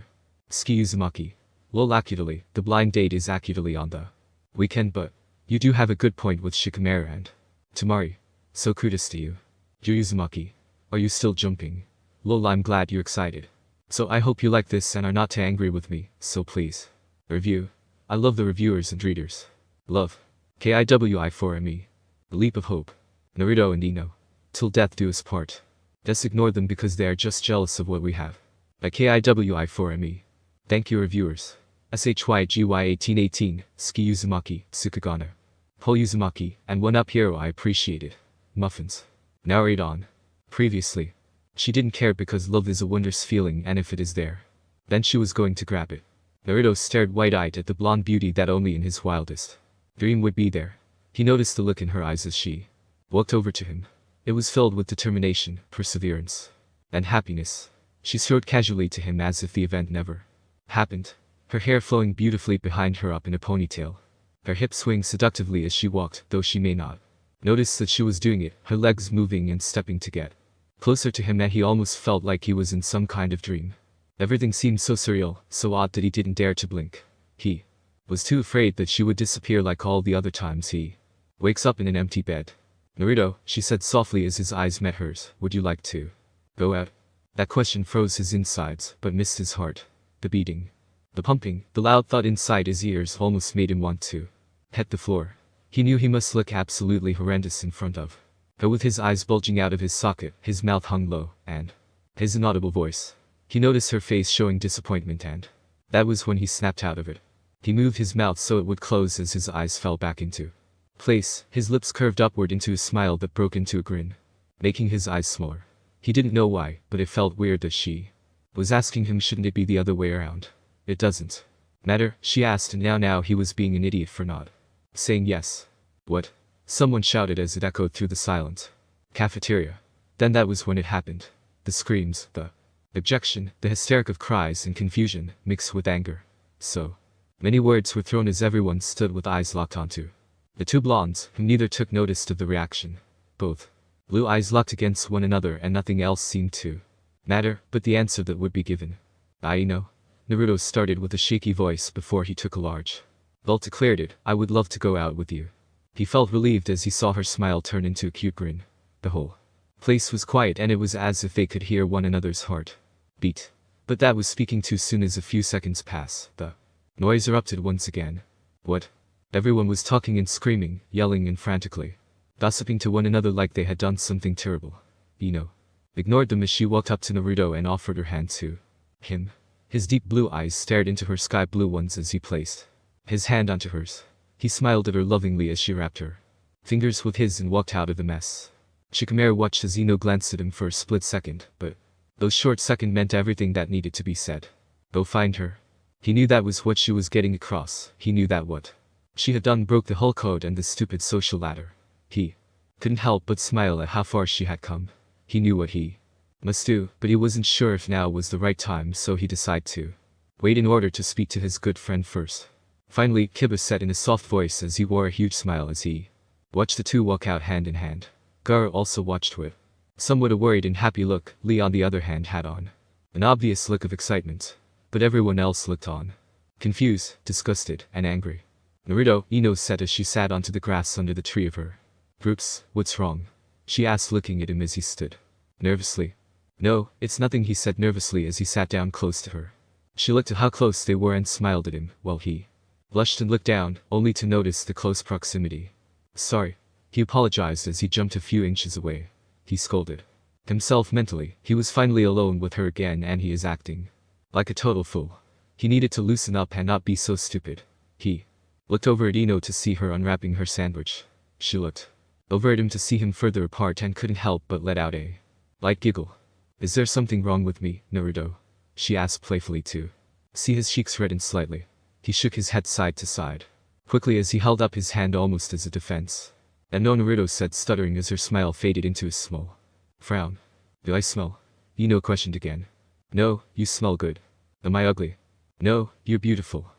Ski Uzumaki. Lol, acutely, the blind date is acutely on the weekend, but you do have a good point with Shikamaru and Tamari. So kudos to you. Dear Uzumaki. Are you still jumping? Lol, I'm glad you're excited. So I hope you like this and are not too angry with me, so please. Review. I love the reviewers and readers. Love. KIWI4ME. The Leap of Hope. Naruto and Ino. Till death do us part. Just ignore them because they are just jealous of what we have. By KIWI4ME. Thank you reviewers. SHYGY1818, Ski Uzumaki, Tsukagano. Pole Uzumaki, and 1UP Hero, I appreciate it. Muffins. Now read on. Previously. She didn't care because love is a wondrous feeling, and if it is there, then she was going to grab it. Naruto stared wide-eyed at the blonde beauty that only in his wildest dream would be there. He noticed the look in her eyes as she walked over to him. It was filled with determination, perseverance, and happiness. She strode casually to him as if the event never happened. Her hair flowing beautifully behind her up in a ponytail. Her hips swing seductively as she walked, though she may not notice that she was doing it, her legs moving and stepping to get closer to him, that he almost felt like he was in some kind of dream. Everything seemed so surreal, so odd that he didn't dare to blink. He was too afraid that she would disappear like all the other times he wakes up in an empty bed. Naruto, she said softly as his eyes met hers, would you like to go out? That question froze his insides, but missed his heart. The beating, the pumping, the loud thud inside his ears almost made him want to hit the floor. He knew he must look absolutely horrendous in front of her, with his eyes bulging out of his socket, his mouth hung low, and his inaudible voice. He noticed her face showing disappointment, and that was when he snapped out of it. He moved his mouth so it would close as his eyes fell back into place, his lips curved upward into a smile that broke into a grin, making his eyes smaller. He didn't know why, but it felt weird that she was asking him, shouldn't it be the other way around? It doesn't matter, she asked, and now he was being an idiot for not saying yes. What? Someone shouted as it echoed through the silent cafeteria. Then that was when it happened. The screams, the objection, the hysteric of cries and confusion, mixed with anger. So many words were thrown as everyone stood with eyes locked onto the two blondes, who neither took notice of the reaction. Both blue eyes locked against one another, and nothing else seemed to matter but the answer that would be given. I know. Naruto started with a shaky voice before he took a large gulp to clear it. I would love to go out with you. He felt relieved as he saw her smile turn into a cute grin. The whole place was quiet, and it was as if they could hear one another's heart beat. But that was speaking too soon. As a few seconds passed, the noise erupted once again. What? Everyone was talking and screaming, yelling and frantically gossiping to one another like they had done something terrible. Ino ignored them as she walked up to Naruto and offered her hand to him. His deep blue eyes stared into her sky blue ones as he placed his hand onto hers. He smiled at her lovingly as she wrapped her fingers with his and walked out of the mess. Shikamaru watched as Ino glanced at him for a split second, but those short seconds meant everything that needed to be said. Go find her. He knew that was what she was getting across. He knew that what she had done broke the whole code and the stupid social ladder. He couldn't help but smile at how far she had come. He knew what he must do, but he wasn't sure if now was the right time, so he decided to wait in order to speak to his good friend first. Finally, Kiba said in a soft voice as he wore a huge smile as he watched the two walk out hand in hand. Gaara also watched with somewhat a worried and happy look. Lee on the other hand had on an obvious look of excitement, but everyone else looked on confused, disgusted, and angry. Naruto, Ino said as she sat onto the grass under the tree of her groups. What's wrong? She asked, looking at him as he stood nervously. No, it's nothing, he said nervously as he sat down close to her. She looked at how close they were and smiled at him, while he blushed and looked down, only to notice the close proximity. Sorry. He apologized as he jumped a few inches away. He scolded himself mentally. He was finally alone with her again and he is acting like a total fool. He needed to loosen up and not be so stupid. He looked over at Ino to see her unwrapping her sandwich. She looked over at him to see him further apart and couldn't help but let out a light giggle. Is there something wrong with me, Naruto? She asked playfully too. See his cheeks reddened slightly. He shook his head side to side quickly as he held up his hand almost as a defense. And no, Naruto said, stuttering as her smile faded into a small frown. Do I smell? Ino questioned again. No, you smell good. Am I ugly? No, you're beautiful.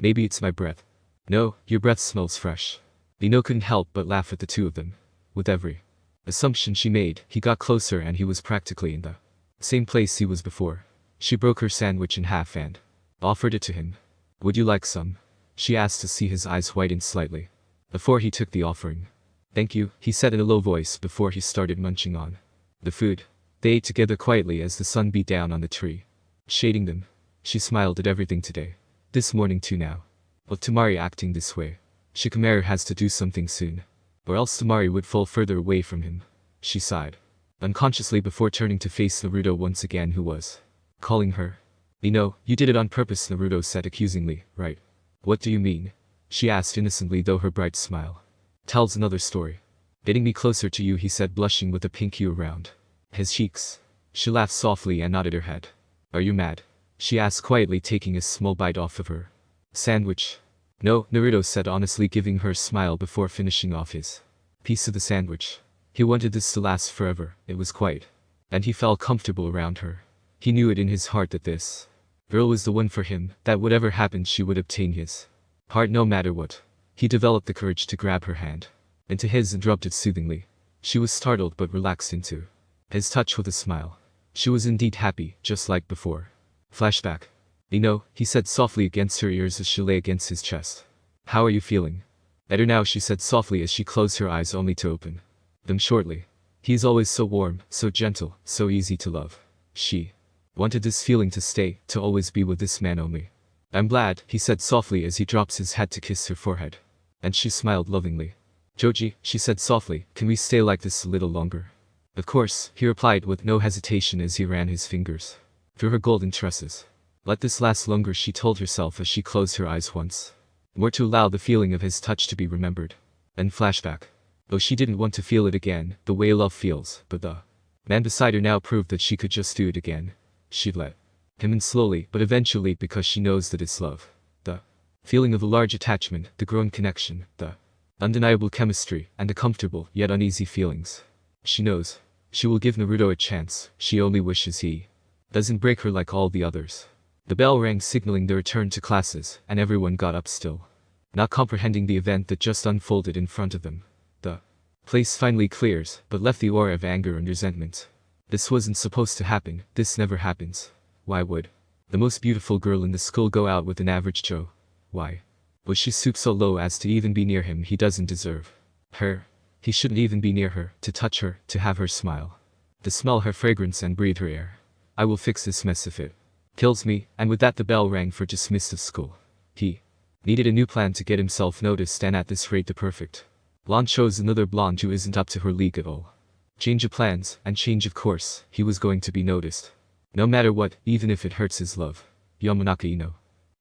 Maybe it's my breath. No, your breath smells fresh. Ino couldn't help but laugh at the two of them. With every assumption she made, he got closer and he was practically in the same place he was before. She broke her sandwich in half and offered it to him. Would you like some? She asked to see his eyes whiten slightly before he took the offering. Thank you, he said in a low voice before he started munching on the food. They ate together quietly as the sun beat down on the tree, shading them. She smiled at everything today. This morning too now. With Tamari acting this way, Shikamaru has to do something soon, or else Tamari would fall further away from him. She sighed unconsciously before turning to face Naruto once again, who was calling her. You did it on purpose, Naruto said accusingly, right? What do you mean? She asked innocently, though her bright smile tells another story. Getting me closer to you, he said, blushing with a pink hue around his cheeks. She laughed softly and nodded her head. Are you mad? She asked quietly, taking a small bite off of her sandwich. No, Naruto said honestly, giving her a smile before finishing off his piece of the sandwich. He wanted this to last forever, it was quite. And he felt comfortable around her. He knew it in his heart that this girl was the one for him, that whatever happened she would obtain his heart no matter what. He developed the courage to grab her hand into his and rubbed it soothingly. She was startled but relaxed into his touch with a smile. She was indeed happy, just like before. Flashback. He said softly against her ears as she lay against his chest. How are you feeling? Better now, she said softly as she closed her eyes only to open them shortly. He is always so warm, so gentle, so easy to love. She wanted this feeling to stay, to always be with this man only. I'm glad, he said softly as he dropped his head to kiss her forehead. And she smiled lovingly. Joji, she said softly, can we stay like this a little longer? Of course, he replied with no hesitation as he ran his fingers through her golden tresses. Let this last longer, she told herself as she closed her eyes once more to allow the feeling of his touch to be remembered. And flashback. Though she didn't want to feel it again, the way love feels, but the man beside her now proved that she could just do it again. She'd let him in slowly, but eventually, because she knows that it's love. The feeling of a large attachment, the growing connection, the undeniable chemistry, and the comfortable yet uneasy feelings. She knows. She will give Naruto a chance, she only wishes he doesn't break her like all the others. The bell rang, signaling the return to classes, and everyone got up still, not comprehending the event that just unfolded in front of them. The place finally clears, but left the aura of anger and resentment. This wasn't supposed to happen, this never happens. Why would the most beautiful girl in the school go out with an average Joe? Why was she stooped so low as to even be near him? He doesn't deserve her. He shouldn't even be near her, to touch her, to have her smile, to smell her fragrance and breathe her air. I will fix this mess if it kills me. And with that the bell rang for dismissed of school. He needed a new plan to get himself noticed, and at this rate the perfect blonde chose another blonde who isn't up to her league at all. Change of plans, and change of course, he was going to be noticed. No matter what, even if it hurts his love. Yamanaka Ino.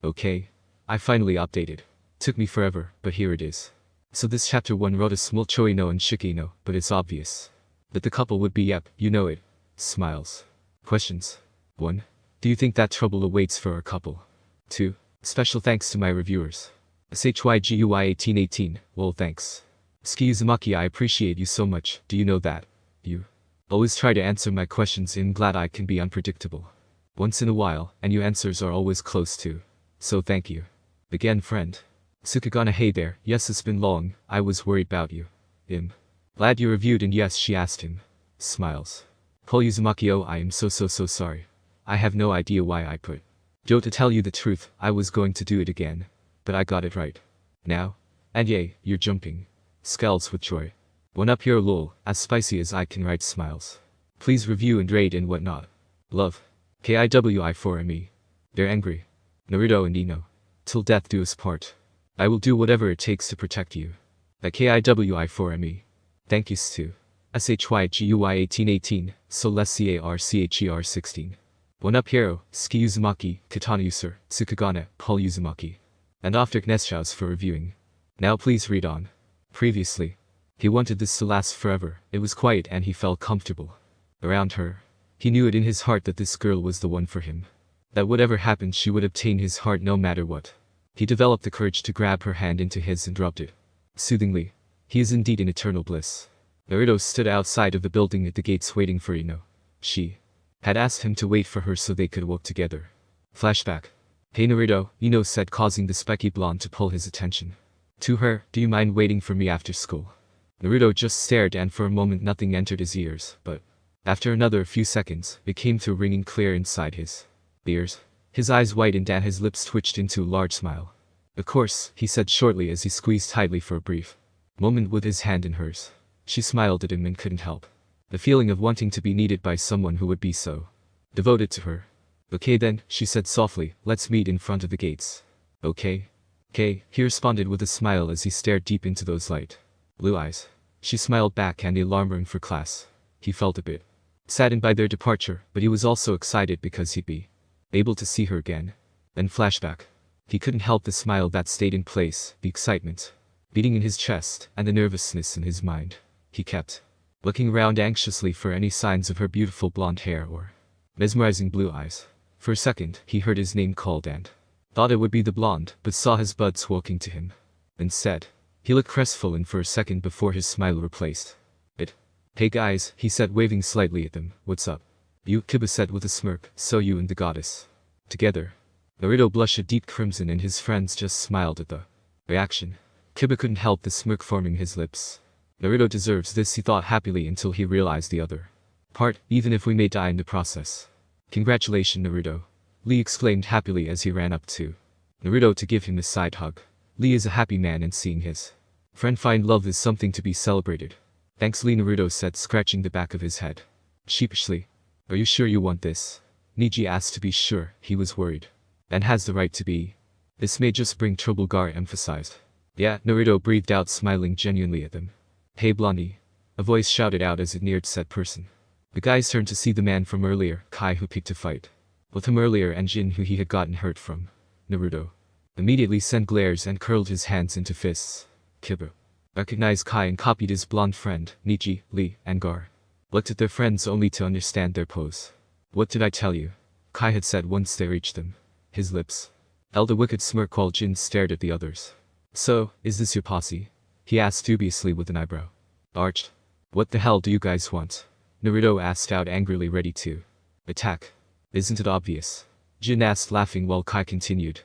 Okay. I finally updated. Took me forever, but here it is. So this chapter 1 wrote a small Choino and Shikino, but it's obvious that the couple would be, yep, you know it. Smiles. Questions. 1. Do you think that trouble awaits for our couple? 2. Special thanks to my reviewers. SHYGUY1818, well thanks. Uzumaki, I appreciate you so much, do you know that? You always try to answer my questions and I'm glad I can be unpredictable. Once in a while, and your answers are always close too. So thank you. Again, friend. Tsukigane, hey there, yes it's been long, I was worried about you. Glad you reviewed and yes she asked him. Smiles. Uzumaki, oh I am so sorry. I have no idea why I put. Joe, to tell you the truth, I was going to do it again. But I got it right. Now? And yay, you're jumping. Scowls with joy. One up here lol, as spicy as I can write smiles. Please review and rate and whatnot. Love. KIWI4ME. They're angry. Naruto and Ino. Till death do us part. I will do whatever it takes to protect you. At KIWI4ME. Thank yous to. SHYGUY 1818, SOLESCARCHER 16. One up hero, Ski Uzumaki, Katana User, Tsukigane, Paul Uzumaki. And after Knesshaus for reviewing. Now please read on. Previously. He wanted this to last forever, it was quiet and he felt comfortable. Around her. He knew it in his heart that this girl was the one for him. That whatever happened she would obtain his heart no matter what. He developed the courage to grab her hand into his and rubbed it. Soothingly. He is indeed in eternal bliss. Naruto stood outside of the building at the gates waiting for Ino. She had asked him to wait for her so they could walk together. Flashback. Hey Naruto, Ino said, causing the spiky blonde to pull his attention. To her, do you mind waiting for me after school? Naruto just stared and for a moment nothing entered his ears, but after another few seconds, it came through ringing clear inside his ears. His eyes widened and his lips twitched into a large smile. Of course, he said shortly as he squeezed tightly for a brief moment with his hand in hers. She smiled at him and couldn't help the feeling of wanting to be needed by someone who would be so devoted to her. Okay then, she said softly, let's meet in front of the gates. Okay? Okay, he responded with a smile as he stared deep into those light blue eyes. She smiled back and the alarm rang for class. He felt a bit saddened by their departure, but he was also excited because he'd be able to see her again. Then flashback. He couldn't help the smile that stayed in place, the excitement beating in his chest, and the nervousness in his mind. He kept looking around anxiously for any signs of her beautiful blonde hair or mesmerizing blue eyes. For a second, he heard his name called and thought it would be the blonde, but saw his buds walking to him. Instead, he looked crestfallen for a second before his smile replaced it. Hey guys, he said, waving slightly at them, what's up? You, Kiba said with a smirk, so you and the goddess together. Naruto blushed a deep crimson and his friends just smiled at the reaction. Kiba couldn't help the smirk forming his lips. Naruto deserves this, he thought happily until he realized the other part, even if we may die in the process. Congratulations Naruto. Lee exclaimed happily as he ran up to Naruto to give him a side hug. Lee is a happy man and seeing his friend find love is something to be celebrated. Thanks Lee, Naruto said, scratching the back of his head. Sheepishly. Are you sure you want this? Niji asked. To be sure, he was worried. And has the right to be. This may just bring trouble, Gar emphasized. Yeah, Naruto breathed out, smiling genuinely at them. Hey Blondie. A voice shouted out as it neared said person. The guys turned to see the man from earlier, Kai, who picked a fight with him earlier, and Jin, who he had gotten hurt from. Naruto immediately sent glares and curled his hands into fists. Kiba recognized Kai and copied his blonde friend, Niji, Lee, and Gar. Looked at their friends only to understand their pose. What did I tell you? Kai had said once they reached them. His lips held a wicked smirk while Jin stared at the others. So, is this your posse? He asked dubiously with an eyebrow arched. What the hell do you guys want? Naruto asked out angrily, ready to attack. Isn't it obvious? Jin asked, laughing while Kai continued,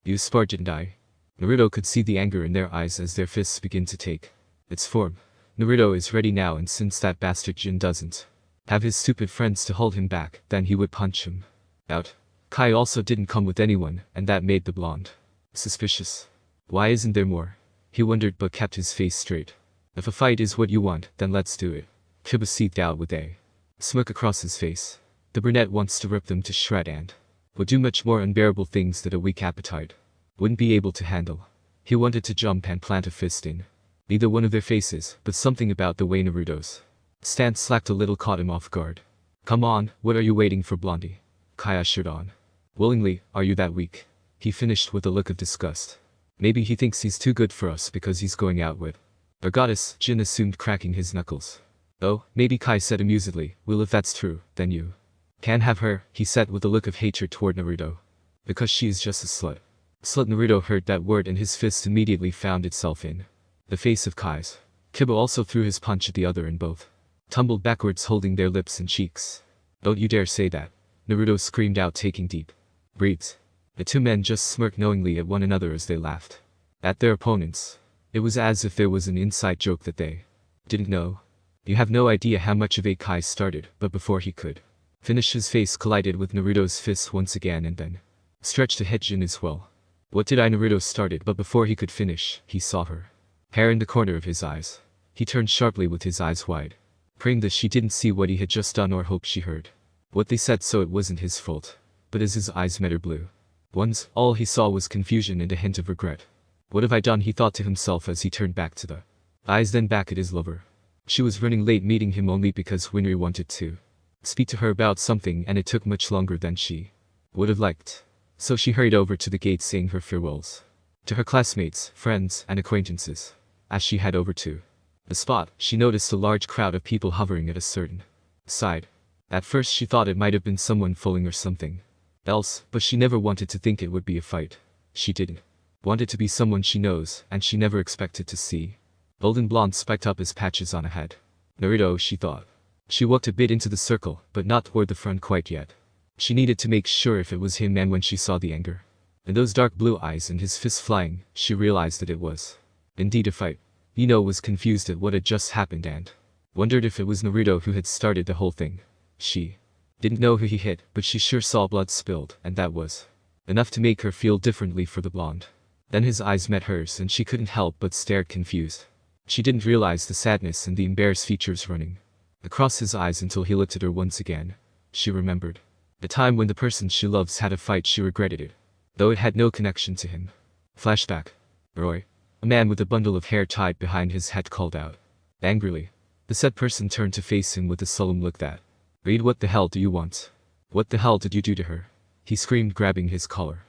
You spart, didn't I? Naruto could see the anger in their eyes as their fists began to take its form. Naruto is ready now, and since that bastard Jin doesn't have his stupid friends to hold him back, then he would punch him out. Kai also didn't come with anyone, and that made the blonde suspicious. Why isn't there more? He wondered, but kept his face straight. If a fight is what you want, then let's do it. Kiba seethed out with a smirk across his face. The brunette wants to rip them to shred and would do much more unbearable things that a weak appetite wouldn't be able to handle. He wanted to jump and plant a fist in neither one of their faces, but something about the way Naruto's stance slacked a little caught him off guard. Come on, what are you waiting for, Blondie? Kai ushered on. Willingly, are you that weak? He finished with a look of disgust. Maybe he thinks he's too good for us because he's going out with our goddess, Jin assumed, cracking his knuckles. Oh, maybe, Kai said amusedly. Well, if that's true, then you can have her, he said with a look of hatred toward Naruto. Because she is just a slut. Slut. Naruto heard that word and his fist immediately found itself in The face of Kai's. Kibo also threw his punch at the other and both tumbled backwards holding their lips and cheeks. Don't you dare say that, Naruto screamed out taking deep breaths. The two men just smirked knowingly at one another as they laughed at their opponents. It was as if there was an inside joke that they didn't know. You have no idea how much of a Kai started, but before he could finish his face collided with Naruto's fist once again and then stretched to hit Jin as well. What did I Naruto started but before he could finish, he saw her hair in the corner of his eyes. He turned sharply with his eyes wide, praying that she didn't see what he had just done or hoped she heard what they said so it wasn't his fault. But as his eyes met her blue ones, all he saw was confusion and a hint of regret. What have I done, he thought to himself as he turned back to the eyes then back at his lover. She was running late meeting him only because Winry wanted to speak to her about something and it took much longer than she would have liked. So she hurried over to the gate saying her farewells to her classmates, friends, and acquaintances. As she headed over to the spot, she noticed a large crowd of people hovering at a certain side. At first she thought it might have been someone falling or something else, but she never wanted to think it would be a fight. She didn't want it to be someone she knows, and she never expected to see golden blonde spiked up as patches on a head. Naruto, she thought. She walked a bit into the circle, but not toward the front quite yet. She needed to make sure if it was him, and when she saw the anger in those dark blue eyes and his fist flying, she realized that it was indeed a fight. Ino was confused at what had just happened and wondered if it was Naruto who had started the whole thing. She didn't know who he hit, but she sure saw blood spilled, and that was enough to make her feel differently for the blonde. Then his eyes met hers and she couldn't help but stared confused. She didn't realize the sadness and the embarrassed features running across his eyes until he looked at her once again. She remembered the time when the person she loves had a fight. She regretted it, though it had no connection to him. Flashback. Roy, a man with a bundle of hair tied behind his head, called out angrily. The said person turned to face him with a solemn look that read, "What the hell do you want? What the hell did you do to her?" he screamed, grabbing his collar.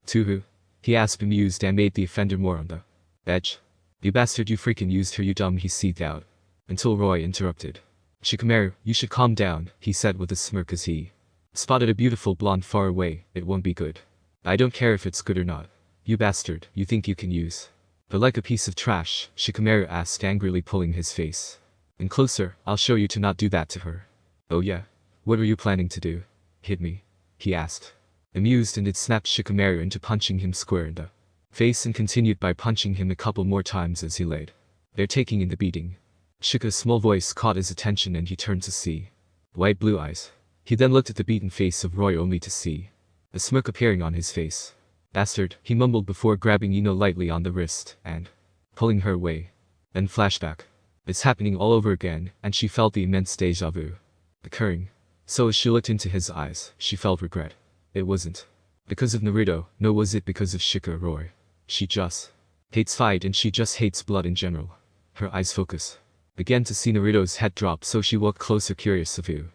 "To who?" he asked, bemused, and made the offender more on the edge. "You bastard, you freaking used her, you dumb," he seethed out, until Roy interrupted. "Shikamaru, you should calm down," he said with a smirk as he spotted a beautiful blonde far away. "It won't be good." "I don't care if it's good or not. You bastard, you think you can use her like a piece of trash?" Shikamaru asked angrily, pulling his face in closer. "I'll show you to not do that to her." "Oh yeah? What were you planning to do? Hit me?" he asked, amused, and it snapped Shikamaru into punching him square in the face and continued by punching him a couple more times as he laid there taking in the beating. Shika's small voice caught his attention and he turned to see white blue eyes. He then looked at the beaten face of Roy only to see a smirk appearing on his face. "Bastard," he mumbled before grabbing Ino lightly on the wrist and pulling her away. Then flashback. It's happening all over again, and she felt the immense deja vu occurring. So as she looked into his eyes, she felt regret. It wasn't because of Naruto, nor was it because of Shika or Roy. She just hates fight, and she just hates blood in general. Her eyes focus began to see Naruto's head drop, so she walked closer, curious of who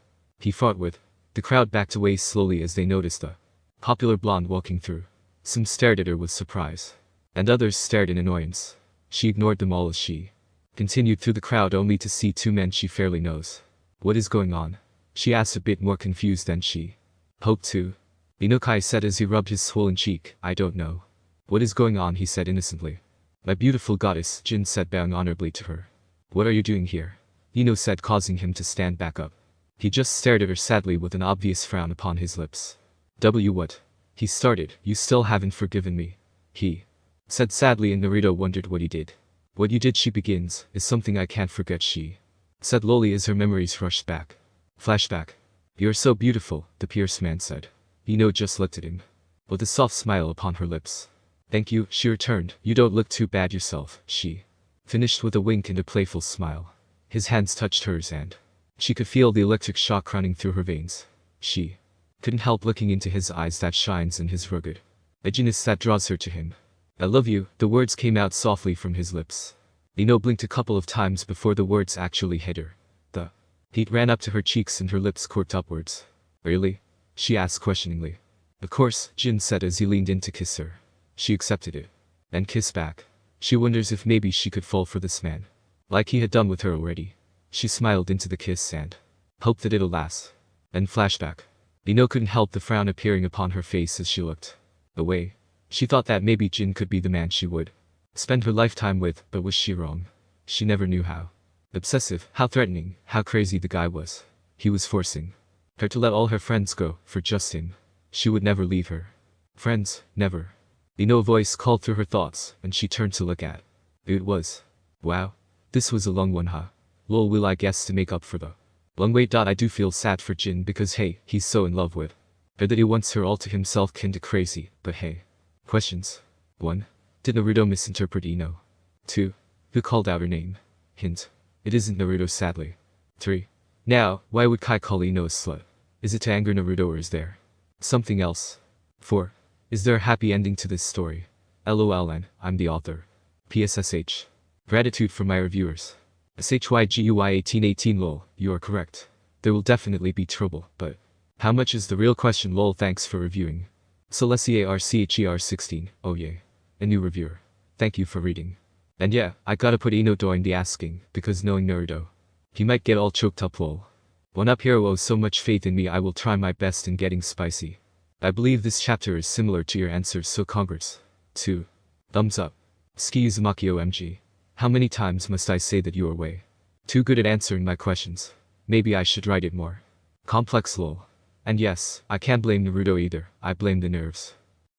he fought with. The crowd backed away slowly as they noticed the popular blonde walking through. Some stared at her with surprise, and others stared in annoyance. She ignored them all as she continued through the crowd, only to see two men she fairly knows. "What is going on?" she asked, a bit more confused than she hoped to. Inokai said as he rubbed his swollen cheek. "I don't know what is going on," he said innocently. "My beautiful goddess," Jin said, bowing honorably to her. "What are you doing here?" Ino said, causing him to stand back up. He just stared at her sadly with an obvious frown upon his lips. What?" he started. "You still haven't forgiven me," he said sadly, and Naruto wondered what he did. "What you did," she begins, "is something I can't forget," she said lowly as her memories rushed back. Flashback. "You're so beautiful," the pierced man said. Ino just looked at him with a soft smile upon her lips. "Thank you," she returned. "You don't look too bad yourself," she finished with a wink and a playful smile. His hands touched hers and she could feel the electric shock running through her veins. She couldn't help looking into his eyes that shines in his rugged edginess that draws her to him. "I love you," the words came out softly from his lips. Ino blinked a couple of times before the words actually hit her. The heat ran up to her cheeks and her lips quirked upwards. "Really?" she asked questioningly. "Of course," Jin said as he leaned in to kiss her. She accepted it and kissed back. She wonders if maybe she could fall for this man, like he had done with her already. She smiled into the kiss and hoped that it'll last. Then flashback. Ino couldn't help the frown appearing upon her face as she looked away. She thought that maybe Jin could be the man she would spend her lifetime with, but was she wrong? She never knew how. Obsessive, how threatening, how crazy the guy was. He was forcing her to let all her friends go, for just him. She would never leave her friends, never. Ino's voice called through her thoughts, and she turned to look at. It was. Wow. This was a long one, huh? Lol, will I guess to make up for the long wait. I do feel sad for Jin because hey, he's so in love with her that he wants her all to himself, kinda crazy, but hey. Questions. 1. Did Naruto misinterpret Ino? 2. Who called out her name? Hint. It isn't Naruto, sadly. 3. Now, why would Kai call Ino a slut? Is it to anger Naruto or is there something else? 4. Is there a happy ending to this story? LOL, and I'm the author. PSSH. Gratitude for my reviewers. SHYGUY1818 lol, you are correct. There will definitely be trouble, but how much is the real question lol, thanks for reviewing. CelestiaRCHER16, oh yay. A new reviewer. Thank you for reading. And yeah, I gotta put Ino in the asking, because knowing Naruto, he might get all choked up lol. One Up Hero owes so much faith in me, I will try my best in getting spicy. I believe this chapter is similar to your answers, so congrats. 2. Thumbs up. Ski Uzumaki OMG. How many times must I say that you are way too good at answering my questions? Maybe I should write it more complex lol. And yes, I can't blame Naruto either, I blame the nerves.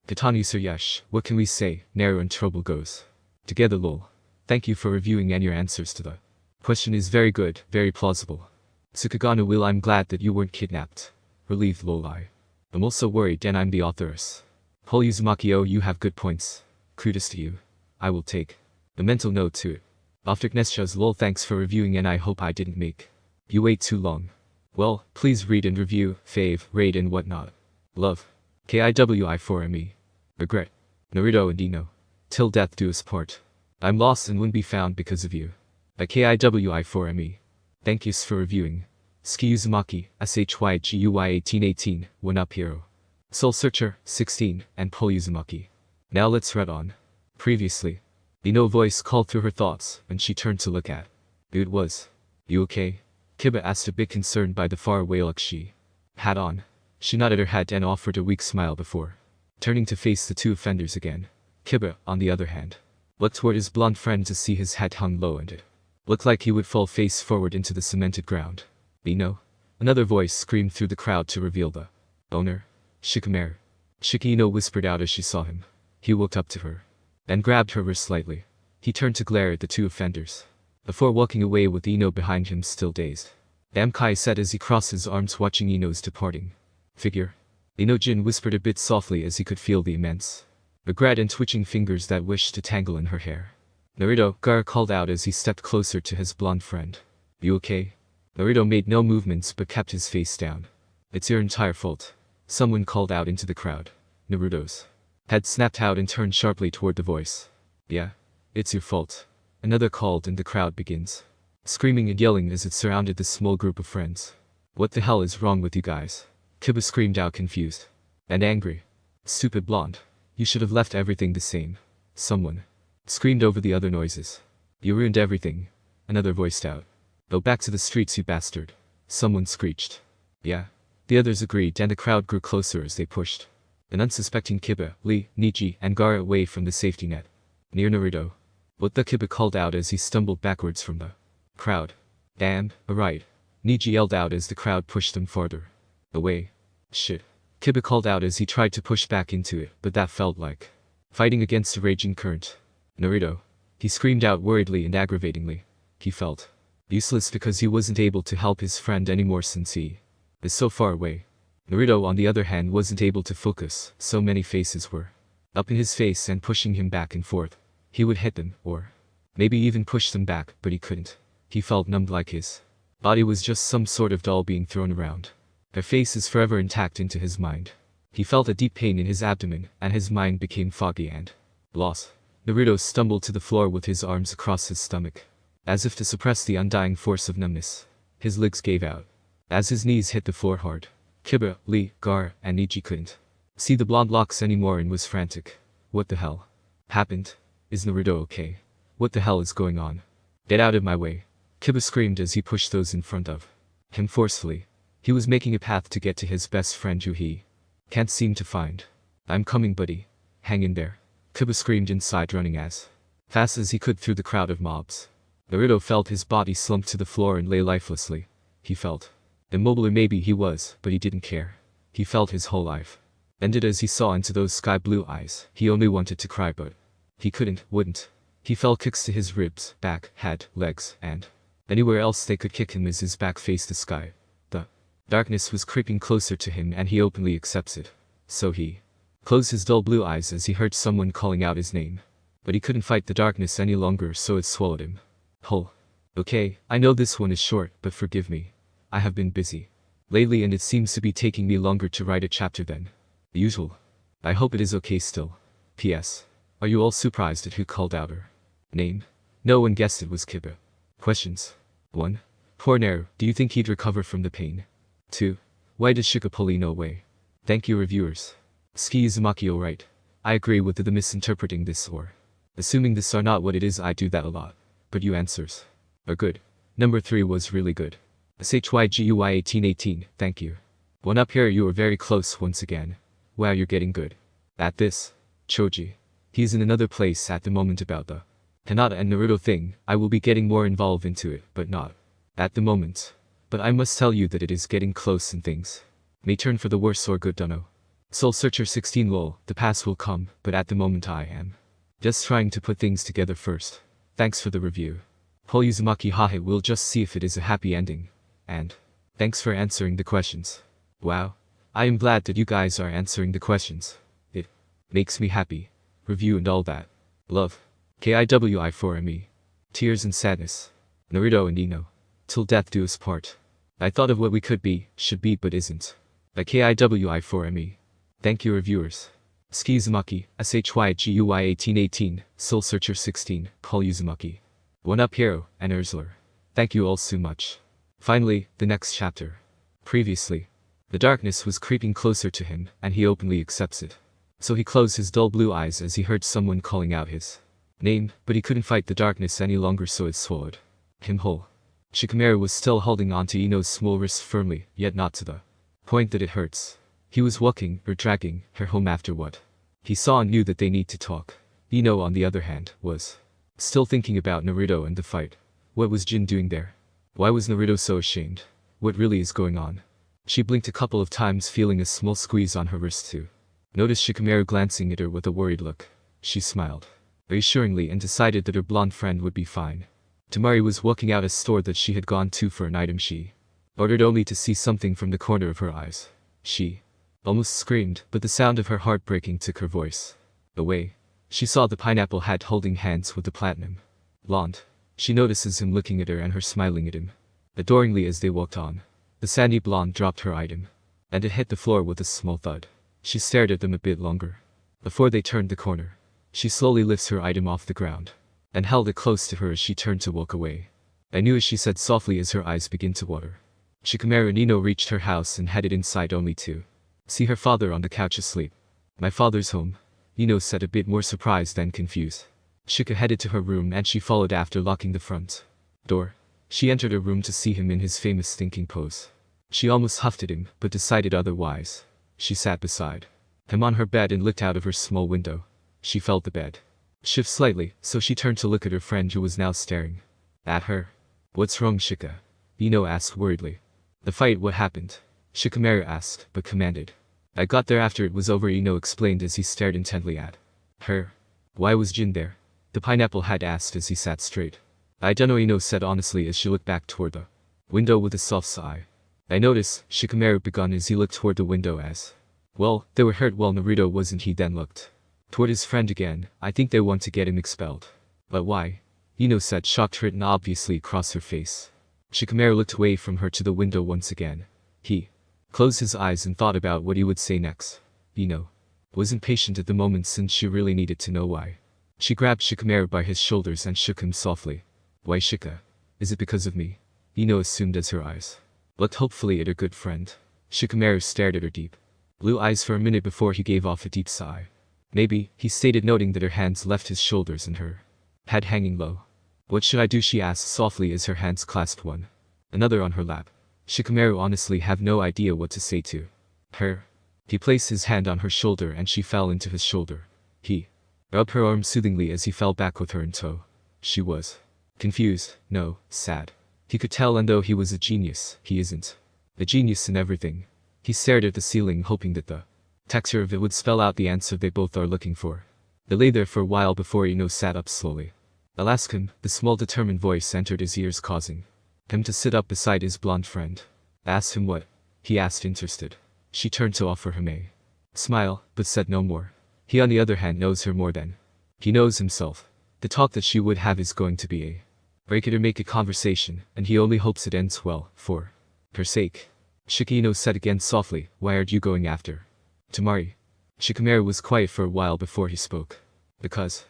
Katani Suryash, what can we say, Naruto and trouble goes together lol. Thank you for reviewing, and your answers to the question is very good, very plausible. Tsukagano will, I'm glad that you weren't kidnapped. Relieved lol, I'm also worried, and I'm the authoress. Whole Uzumaki, oh, you have good points. Kudos to you. I will take a mental note to it. After Kneshas lol, thanks for reviewing, and I hope I didn't make you wait too long. Well, please read and review, fave, rate and whatnot. Love. KIWI4ME. Regret. Naruto and Ino. Till death do us part. I'm lost and wouldn't be found because of you. By KIWI4ME. Thank yous for reviewing. Ski Uzumaki, SHYGUY1818, One Up Hero. Soul Searcher, 16, and Pull Uzumaki. Now let's read on. Previously. Ino's voice called through her thoughts, and she turned to look at. It was. You okay? Kiba asked, a bit concerned by the faraway look she had on. She nodded her head and offered a weak smile before turning to face the two offenders again. Kiba, on the other hand, looked toward his blonde friend to see his head hung low and it looked like he would fall face forward into the cemented ground. Ino? Another voice screamed through the crowd to reveal the owner. Shikamaru. Shiki, whispered out as she saw him. He walked up to her and grabbed her wrist slightly. He turned to glare at the two offenders before walking away with Ino behind him, still dazed. Damn, Kai said as he crossed his arms, watching Ino's departing figure. Jin whispered a bit softly as he could feel the immense regret and twitching fingers that wished to tangle in her hair. Naruto, Gaara called out as he stepped closer to his blonde friend. You okay? Naruto made no movements but kept his face down. It's your entire fault. Someone called out into the crowd. Naruto's head snapped out and turned sharply toward the voice. Yeah? It's your fault. Another called, and the crowd begins screaming and yelling as it surrounded the small group of friends. What the hell is wrong with you guys? Kiba screamed out, confused and angry. Stupid blonde. You should have left everything the same. Someone screamed over the other noises. You ruined everything. Another voiced out. Go back to the streets, you bastard. Someone screeched. Yeah. The others agreed, and the crowd grew closer as they pushed an unsuspecting Kiba, Lee, Niji, and Gaara away from the safety net. Near Naruto. What the Kiba called out as he stumbled backwards from the crowd. Damn, alright. Niji yelled out as the crowd pushed them farther away. Shit. Kiba called out as he tried to push back into it, but that felt like fighting against a raging current. Naruto. He screamed out worriedly and aggravatingly. He felt useless because he wasn't able to help his friend anymore since he is so far away. Naruto, on the other hand, wasn't able to focus, so many faces were up in his face and pushing him back and forth. He would hit them, or maybe even push them back, but he couldn't. He felt numbed, like his body was just some sort of doll being thrown around. Their face is forever intact into his mind. He felt a deep pain in his abdomen, and his mind became foggy and lost. Naruto stumbled to the floor with his arms across his stomach, as if to suppress the undying force of numbness. His legs gave out as his knees hit the floor hard. Kiba, Lee, Gaara, and Niji couldn't see the blonde locks anymore and was frantic. What the hell happened? Is Naruto okay? What the hell is going on? Get out of my way. Kiba screamed as he pushed those in front of him forcefully. He was making a path to get to his best friend who he can't seem to find. I'm coming, buddy. Hang in there. Kiba screamed inside, running as fast as he could through the crowd of mobs. Naruto felt his body slump to the floor and lay lifelessly. He felt immobile, or maybe he was, but he didn't care. He felt his whole life ended as he saw into those sky blue eyes. He only wanted to cry, but he wouldn't. He felt kicks to his ribs, back, head, legs, and anywhere else they could kick him as his back faced the sky. The darkness was creeping closer to him and he openly accepts it. So he closed his dull blue eyes as he heard someone calling out his name. But he couldn't fight the darkness any longer, so it swallowed him whole. Okay, I know this one is short, but forgive me. I have been busy lately and it seems to be taking me longer to write a chapter than usual. I hope it is okay still. P.S. Are you all surprised at who called out her name? No one guessed it was Kiba. Questions. 1. Poor Naru, do you think he'd recover from the pain? 2. Why did Shika pull Ino away? Thank you, reviewers. Ski Uzumaki alright. I agree with the misinterpreting this or assuming this are not what it is. I do that a lot. But you answers are good. Number 3 was really good. SHYGUY 1818, thank you. 1 up here, you are very close once again. Wow, you're getting good at this. Choji. He's in another place at the moment about the Hinata and Naruto thing. I will be getting more involved into it, but not at the moment. But I must tell you that it is getting close and things may turn for the worse or good, dunno. Soul Searcher 16 lol, the past will come, but at the moment I am just trying to put things together first. Thanks for the review. Paul Uzumaki haha, we'll just see if it is a happy ending. And thanks for answering the questions. Wow. I am glad that you guys are answering the questions. It makes me happy. Review and all that. Love. KIWI for ME. Tears and sadness. Naruto and Ino. Till death do us part. I thought of what we could be, should be, but isn't. By KIWI for ME. Thank you, reviewers. Ski Uzumaki, SHYGUY 1818, Soul Searcher 16, Paul Uzumaki. 1 Up Hero, and Ursler. Thank you all so much. Finally, the next chapter. Previously, the darkness was creeping closer to him, and he openly accepts it. So he closed his dull blue eyes as he heard someone calling out his name, but he couldn't fight the darkness any longer, so it swallowed him whole. Shikamaru was still holding onto Ino's small wrist firmly, yet not to the point that it hurts. He was walking, or dragging, her home after what he saw and knew that they need to talk. Ino, on the other hand, was still thinking about Naruto and the fight. What was Jin doing there? Why was Naruto so ashamed? What really is going on? She blinked a couple of times, feeling a small squeeze on her wrist too. Noticed Shikamaru glancing at her with a worried look. She smiled reassuringly and decided that her blonde friend would be fine. Tamari was walking out a store that she had gone to for an item she ordered, only to see something from the corner of her eyes. She almost screamed, but the sound of her heart breaking took her voice away. She saw the pineapple hat holding hands with the platinum blonde. She notices him looking at her and her smiling at him adoringly as they walked on. The sandy blonde dropped her item, and it hit the floor with a small thud. She stared at them a bit longer before they turned the corner. She slowly lifts her item off the ground and held it close to her as she turned to walk away. I knew, as she said softly as her eyes began to water. Shikamaru and Ino reached her house and headed inside, only to see her father on the couch asleep. My father's home, Ino said, a bit more surprised than confused. Shika headed to her room and she followed after locking the front door. She entered her room to see him in his famous thinking pose. She almost huffed at him, but decided otherwise. She sat beside him on her bed and looked out of her small window. She felt the bed shift slightly, so she turned to look at her friend, who was now staring at her. What's wrong, Shika? Ino asked worriedly. The fight, what happened? Shikamaru asked, but commanded. I got there after it was over, Ino explained as he stared intently at her. Why was Jin there? The pineapple hat asked as he sat straight. I dunno, Ino said honestly as she looked back toward the window with a soft sigh. I noticed, Shikamaru began as he looked toward the window, as well, they were hurt while Naruto wasn't. He then looked toward his friend again. I think they want to get him expelled. But why? Ino said, shocked written obviously across her face. Shikamaru looked away from her to the window once again. He closed his eyes and thought about what he would say next. Ino was impatient at the moment since she really needed to know why. She grabbed Shikamaru by his shoulders and shook him softly. Why, Shika? Is it because of me? Ino assumed as her eyes looked hopefully at her good friend. Shikamaru stared at her deep blue eyes for a minute before he gave off a deep sigh. Maybe, he stated, noting that her hands left his shoulders and her head hanging low. What should I do? She asked softly as her hands clasped one another on her lap. Shikamaru honestly had no idea what to say to her. He placed his hand on her shoulder and she fell into his shoulder. He Rubbed her arm soothingly as he fell back with her in tow. She was confused, no, sad. He could tell, and though he was a genius, he isn't a genius in everything. He stared at the ceiling, hoping that the texture of it would spell out the answer they both are looking for. They lay there for a while before Ino sat up slowly. Alaskan, the small determined voice entered his ears, causing him to sit up beside his blonde friend. Asked him what? He asked, interested. She turned to offer him a smile, but said no more. He on the other hand knows her more than he knows himself. The talk that she would have is going to be a break it or make it conversation, and he only hopes it ends well, for her sake. Shikino said again softly, why aren't you going after Tamari? Shikamaru was quiet for a while before he spoke. Because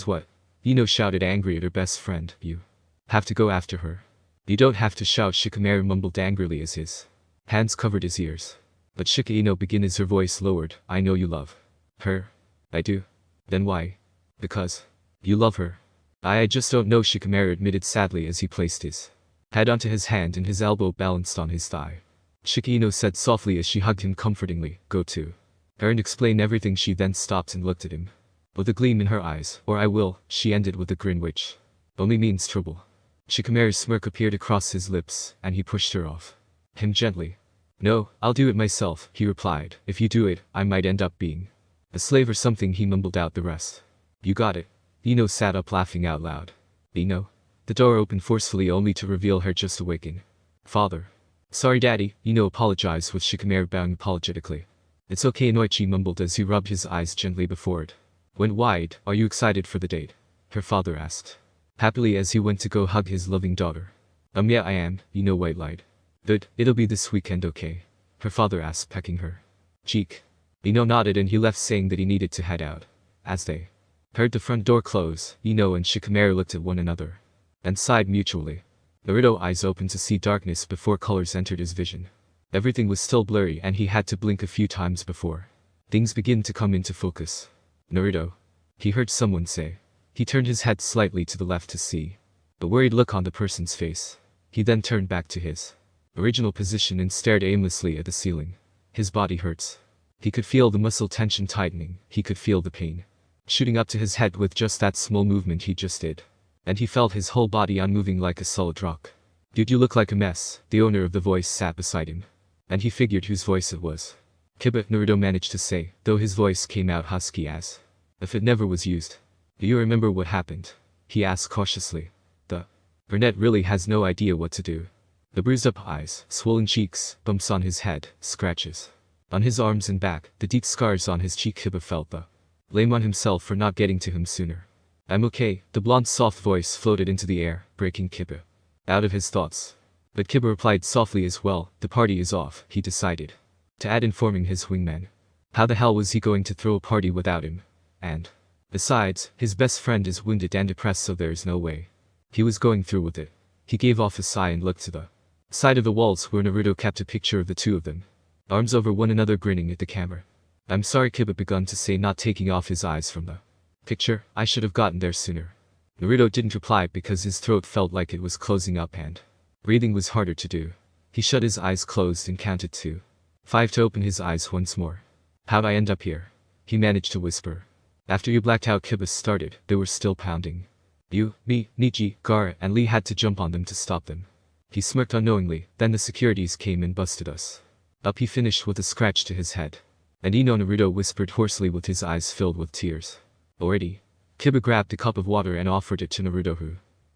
what? Ino shouted angry at her best friend. You have to go after her. You don't have to shout, Shikamaru mumbled angrily as his hands covered his ears. But Shikino began as her voice lowered. I know you love her. I do. Then why? Because you love her. I just don't know, Shikamaru admitted sadly as he placed his head onto his hand and his elbow balanced on his thigh. Shikino said softly as she hugged him comfortingly, go to her and explain everything. She then stopped and looked at him with a gleam in her eyes. Or I will, she ended with a grin which only means trouble. Shikamaru's smirk appeared across his lips, and he pushed her off him gently. No, I'll do it myself, he replied. If you do it, I might end up being a slave or something. He mumbled out the rest. You got it. Ino sat up laughing out loud. Ino? The door opened forcefully only to reveal her just awaking father. Sorry daddy, Ino apologized with Shikamaru bowing apologetically. It's okay, Noichi mumbled as he rubbed his eyes gently before it went wide. Are you excited for the date? Her father asked happily as he went to go hug his loving daughter. Yeah I am, Ino white-lied. Good, it'll be this weekend, okay? Her father asked, pecking her cheek. Ino nodded and he left, saying that he needed to head out. As they heard the front door close, Ino and Shikamaru looked at one another and sighed mutually. Naruto's eyes opened to see darkness before colors entered his vision. Everything was still blurry and he had to blink a few times before things began to come into focus. Naruto, he heard someone say. He turned his head slightly to the left to see a worried look on the person's face. He then turned back to his original position and stared aimlessly at the ceiling. His body hurts. He could feel the muscle tension tightening. He could feel the pain shooting up to his head with just that small movement he just did. And he felt his whole body unmoving like a solid rock. Dude, you look like a mess. The owner of the voice sat beside him. And he figured whose voice it was. Kiba, Naruto managed to say, though his voice came out husky as if it never was used. Do you remember what happened? He asked cautiously. The brunette really has no idea what to do. The bruised up eyes, swollen cheeks, bumps on his head, scratches on his arms and back, the deep scars on his cheek. Kiba felt the blame on himself for not getting to him sooner. I'm okay, the blonde's soft voice floated into the air, breaking Kiba out of his thoughts. But Kiba replied softly as well, the party is off, he decided to add, informing his wingman. How the hell was he going to throw a party without him? And besides, his best friend is wounded and depressed, so there's no way he was going through with it. He gave off a sigh and looked to the side of the walls where Naruto kept a picture of the two of them, arms over one another, grinning at the camera. I'm sorry, Kiba begun to say, not taking off his eyes from the picture. I should have gotten there sooner. Naruto didn't reply because his throat felt like it was closing up and breathing was harder to do. He shut his eyes closed and counted to 5 to open his eyes once more. How'd I end up here? He managed to whisper. After you blacked out, Kiba started. They were still pounding. You, me, Nichi, Gaara, and Lee had to jump on them to stop them. He smirked unknowingly. Then the securities came and busted us up, he finished with a scratch to his head. And Ino, Naruto whispered hoarsely with his eyes filled with tears. Already? Kiba grabbed a cup of water and offered it to Naruto, who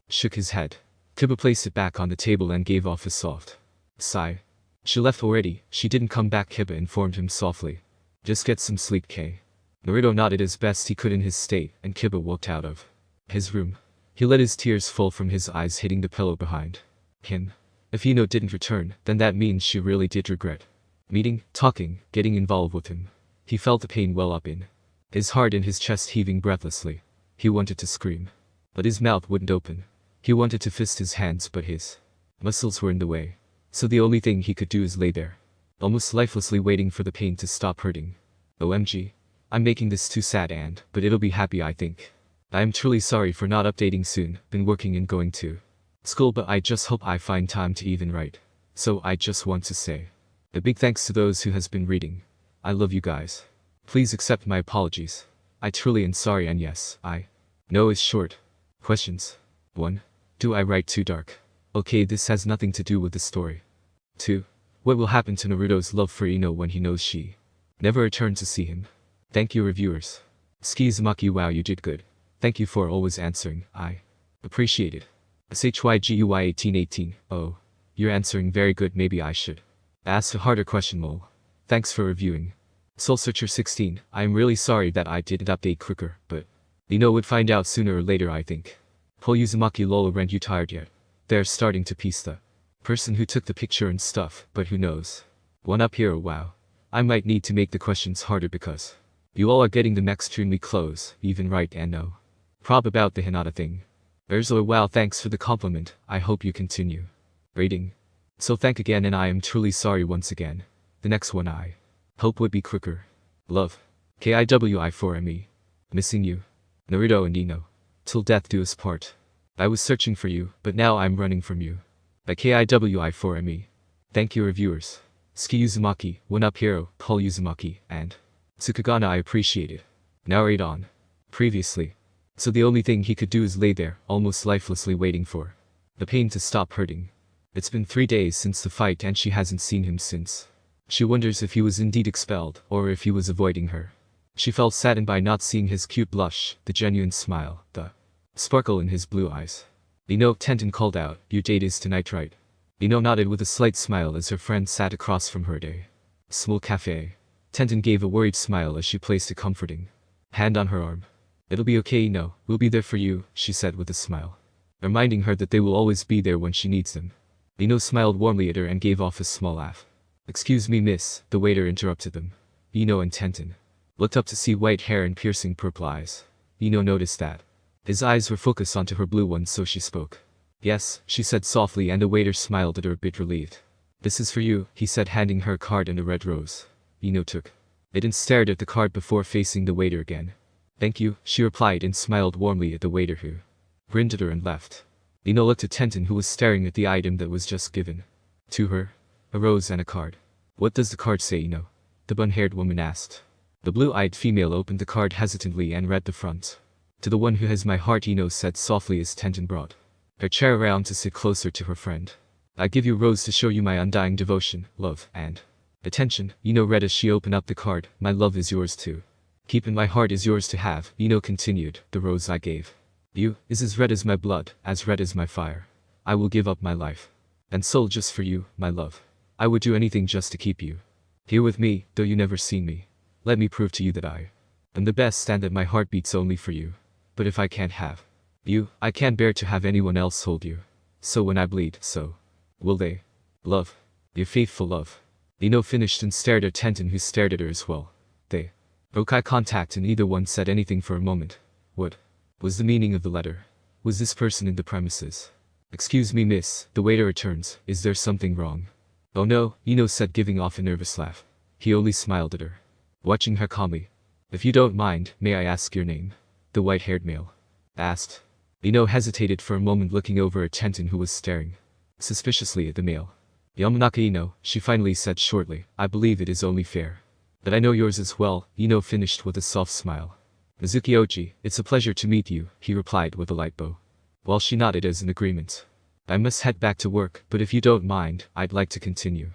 shook his head. Kiba placed it back on the table and gave off a soft sigh. She left already. She didn't come back, Kiba informed him softly. Just get some sleep, K. Naruto nodded as best he could in his state, and Kiba walked out of his room. He let his tears fall from his eyes, hitting the pillow behind him. If Ino didn't return, then that means she really did regret meeting, talking, getting involved with him. He felt the pain well up in his heart and his chest heaving breathlessly. He wanted to scream, but his mouth wouldn't open. He wanted to fist his hands, but his muscles were in the way. So the only thing he could do is lay there, almost lifelessly, waiting for the pain to stop hurting. OMG. I'm making this too sad, but it'll be happy, I think. I am truly sorry for not updating soon. Been working and going to school, but I just hope I find time to even write. So I just want to say a big thanks to those who has been reading. I love you guys. Please accept my apologies. I truly am sorry and yes, I know is short. Questions. 1. Do I write too dark? Okay, this has nothing to do with the story. 2. What will happen to Naruto's love for Ino when he knows she never returned to see him? Thank you reviewers. Ski Uzumaki, wow, you did good. Thank you for always answering, I appreciate it. SHYGUY1818, oh. You're answering very good, maybe I should ask a harder question, lol. Thanks for reviewing. Soul Searcher 16, I am really sorry that I didn't update quicker, but Ino would find out sooner or later, I think. Paul Uzumaki, lol, aren't you tired yet? They're starting to piece the person who took the picture and stuff, but who knows. One up here, wow. I might need to make the questions harder because you all are getting them extremely close, even right and no. Prob about the Hinata thing. Ursula, wow, thanks for the compliment, I hope you continue. Rating. So thank again, and I am truly sorry once again. The next one I hope would be quicker. Love. KIWI4ME. Missing you. Naruto and Ino. Till death do us part. I was searching for you, but now I'm running from you. By KIWI4ME. Thank you reviewers. Ski Uzumaki, One Up Hero, Paul Uzumaki, and Tsukagana, I appreciate it. Now read on. Previously. So the only thing he could do is lay there, almost lifelessly waiting for the pain to stop hurting. It's been 3 days since the fight and she hasn't seen him since. She wonders if he was indeed expelled, or if he was avoiding her. She felt saddened by not seeing his cute blush, the genuine smile, the sparkle in his blue eyes. Ino, Tenten called out, your date is tonight, right? Ino nodded with a slight smile as her friend sat across from her at a small cafe. Tenten gave a worried smile as she placed a comforting hand on her arm. It'll be okay, Ino, we'll be there for you, she said with a smile, reminding her that they will always be there when she needs them. Ino smiled warmly at her and gave off a small laugh. Excuse me, miss, the waiter interrupted them. Ino and Tenten looked up to see white hair and piercing purple eyes. Ino noticed that his eyes were focused onto her blue ones, so she spoke. Yes, she said softly, and the waiter smiled at her, a bit relieved. This is for you, he said, handing her a card and a red rose. Ino took it and stared at the card before facing the waiter again. Thank you, she replied and smiled warmly at the waiter, who grinned at her and left. Ino looked at Tenten, who was staring at the item that was just given to her. A rose and a card. What does the card say, Ino? The bun-haired woman asked. The blue-eyed female opened the card hesitantly and read the front. To the one who has my heart, Ino said softly as Tenten brought her chair around to sit closer to her friend. I give you a rose to show you my undying devotion, love, and attention, Ino read as she opened up the card. My love is yours too. Keep, and my heart is yours to have, Ino continued. The rose I gave you is as red as my blood, as red as my fire. I will give up my life and soul just for you, my love. I would do anything just to keep you here with me, though you never seen me. Let me prove to you that I am the best and that my heart beats only for you. But if I can't have you, I can't bear to have anyone else hold you. So when I bleed, so will they. Love. Your faithful love. Ino finished and stared at Tenten, who stared at her as well. They broke eye contact and neither one said anything for a moment. What was the meaning of the letter? Was this person in the premises? Excuse me, miss, the waiter returns. Is there something wrong? Oh no, Ino said, giving off a nervous laugh. He only smiled at her, watching her calmly. If you don't mind, may I ask your name? The white-haired male asked. Ino hesitated for a moment, looking over at Tenten, who was staring suspiciously at the male. Yamanaka Ino, she finally said shortly. I believe it is only fair that I know yours as well, Ino finished with a soft smile. Mizuki Oji, it's a pleasure to meet you, he replied with a light bow, while she nodded as an agreement. I must head back to work, but if you don't mind, I'd like to continue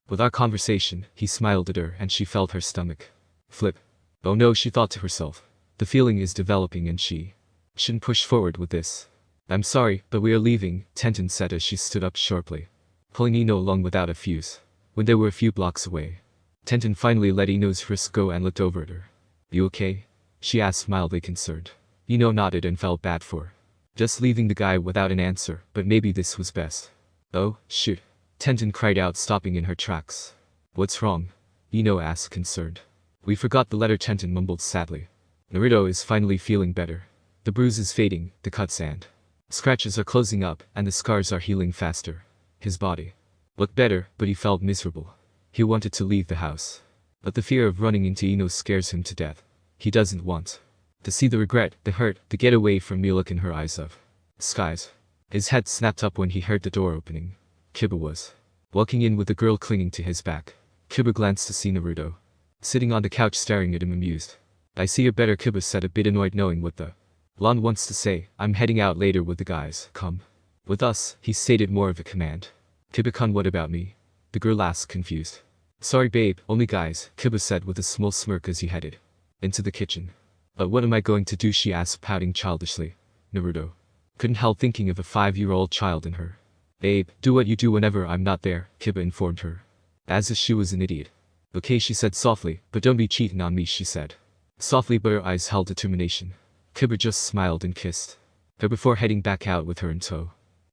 with our conversation. He smiled at her and she felt her stomach flip. Oh no, she thought to herself. The feeling is developing and she shouldn't push forward with this. I'm sorry, but we are leaving, Tenten said as she stood up sharply, pulling Ino along without a fuse. When they were a few blocks away, Tenten finally let Ino's wrist go and looked over at her. You okay? She asked, mildly concerned. Ino nodded and felt bad for just leaving the guy without an answer, but maybe this was best. Oh, shoot. Tenten cried out, stopping in her tracks. What's wrong? Ino asked, concerned. We forgot the letter, Tenten mumbled sadly. Naruto is finally feeling better. The bruise is fading, the cuts and scratches are closing up, and the scars are healing faster. His body looked better, but he felt miserable. He wanted to leave the house, but the fear of running into Ino scares him to death. He doesn't want to see the regret, the hurt, the get away from me look in her eyes of skies. His head snapped up when he heard the door opening. Kiba was walking in with the girl clinging to his back. Kiba glanced to see Naruto sitting on the couch staring at him, amused. I see you're better, Kiba said, a bit annoyed knowing what the blonde wants to say. I'm heading out later with the guys. Come with us, he stated, more of a command. Kiba-kun, what about me? The girl asked, confused. Sorry babe, only guys, Kiba said with a small smirk as he headed into the kitchen. But what am I going to do, she asked, pouting childishly. Naruto couldn't help thinking of a 5-year-old child in her. Babe, do what you do whenever I'm not there, Kiba informed her. As if she was an idiot. Okay, she said softly, but don't be cheating on me, she said softly, but her eyes held determination. Kiba just smiled and kissed her before heading back out with her in tow.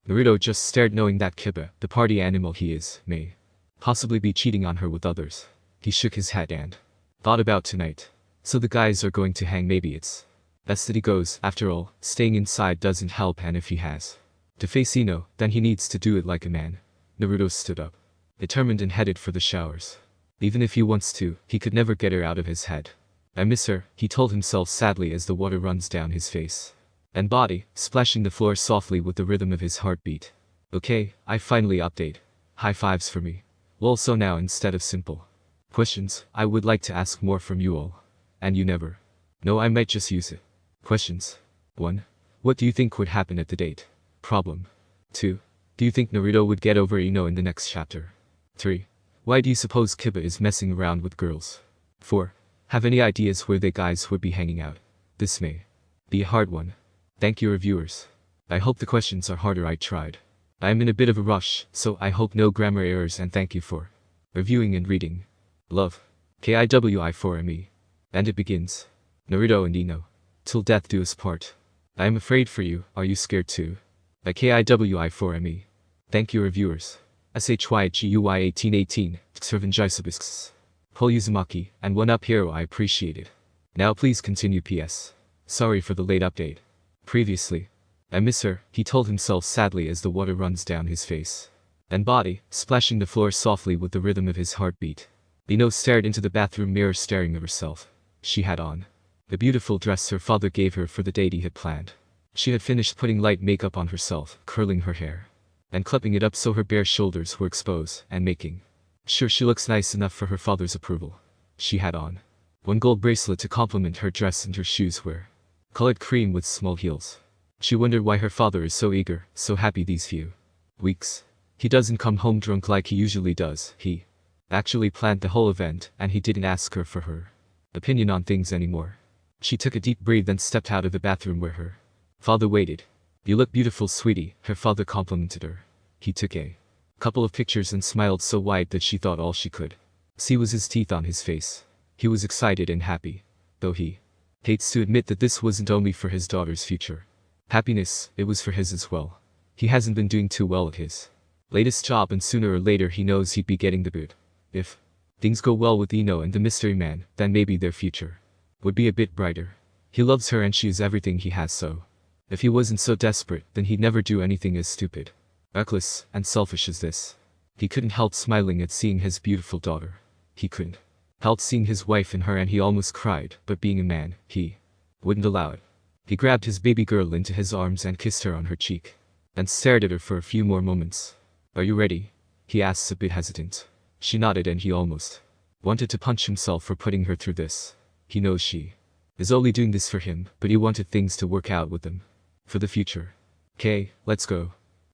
Naruto just stared, knowing that Kiba, the party animal he is, may possibly be cheating on her with others. He shook his head and thought about tonight. So the guys are going to hang, maybe it's best that he goes. After all, staying inside doesn't help, and if he has to face Ino, then he needs to do it like a man. Naruto stood up, determined, and headed for the showers. Even if he wants to, he could never get her out of his head. I miss her, he told himself sadly as the water runs down his face and body, splashing the floor softly with the rhythm of his heartbeat. Okay, I finally update. High fives for me. Well, so now instead of simple questions, I would like to ask more from you all. And you never know, I might just use it. Questions. 1. What do you think would happen at the date? Problem. 2. Do you think Naruto would get over Ino in the next chapter? 3. Why do you suppose Kiba is messing around with girls? 4. Have any ideas where the guys would be hanging out? This may be a hard one. Thank you, reviewers. I hope the questions are harder. I tried. I am in a bit of a rush, so I hope no grammar errors, and thank you for reviewing and reading. Love. KIWI4ME. And it begins. Naruto and Ino. Till death do us part. I am afraid for you, are you scared too? By KIWI4ME. Thank you, reviewers. SHYGUY1818, Servanjisabisks. Paul Uzumaki, and 1UP Hero, I appreciate it. Now please continue. PS. Sorry for the late update. Previously. I miss her, he told himself sadly as the water runs down his face and body, splashing the floor softly with the rhythm of his heartbeat. Ino stared into the bathroom mirror, staring at herself. She had on the beautiful dress her father gave her for the date he had planned. She had finished putting light makeup on herself, curling her hair and clipping it up so her bare shoulders were exposed, and making sure she looks nice enough for her father's approval. She had on one gold bracelet to complement her dress, and her shoes were colored cream with small heels. She wondered why her father is so eager, so happy these few weeks. He doesn't come home drunk like he usually does. He actually planned the whole event, and he didn't ask her for her opinion on things anymore. She took a deep breath and stepped out of the bathroom where her father waited. You look beautiful, sweetie, her father complimented her. He took a couple of pictures and smiled so wide that she thought all she could see was his teeth on his face. He was excited and happy, though he hates to admit that this wasn't only for his daughter's future happiness, it was for his as well. He hasn't been doing too well at his latest job, and sooner or later he knows he'd be getting the boot. If things go well with Ino and the mystery man, then maybe their future would be a bit brighter. He loves her and she is everything he has, so if he wasn't so desperate, then he'd never do anything as stupid, reckless, and selfish as this. He couldn't help smiling at seeing his beautiful daughter. He couldn't help seeing his wife in her, and he almost cried, but being a man, he wouldn't allow it. He grabbed his baby girl into his arms and kissed her on her cheek, and stared at her for a few more moments. Are you ready? He asked, a bit hesitant. She nodded, and he almost wanted to punch himself for putting her through this. He knows she is only doing this for him, but he wanted things to work out with them for the future. Okay, let's go.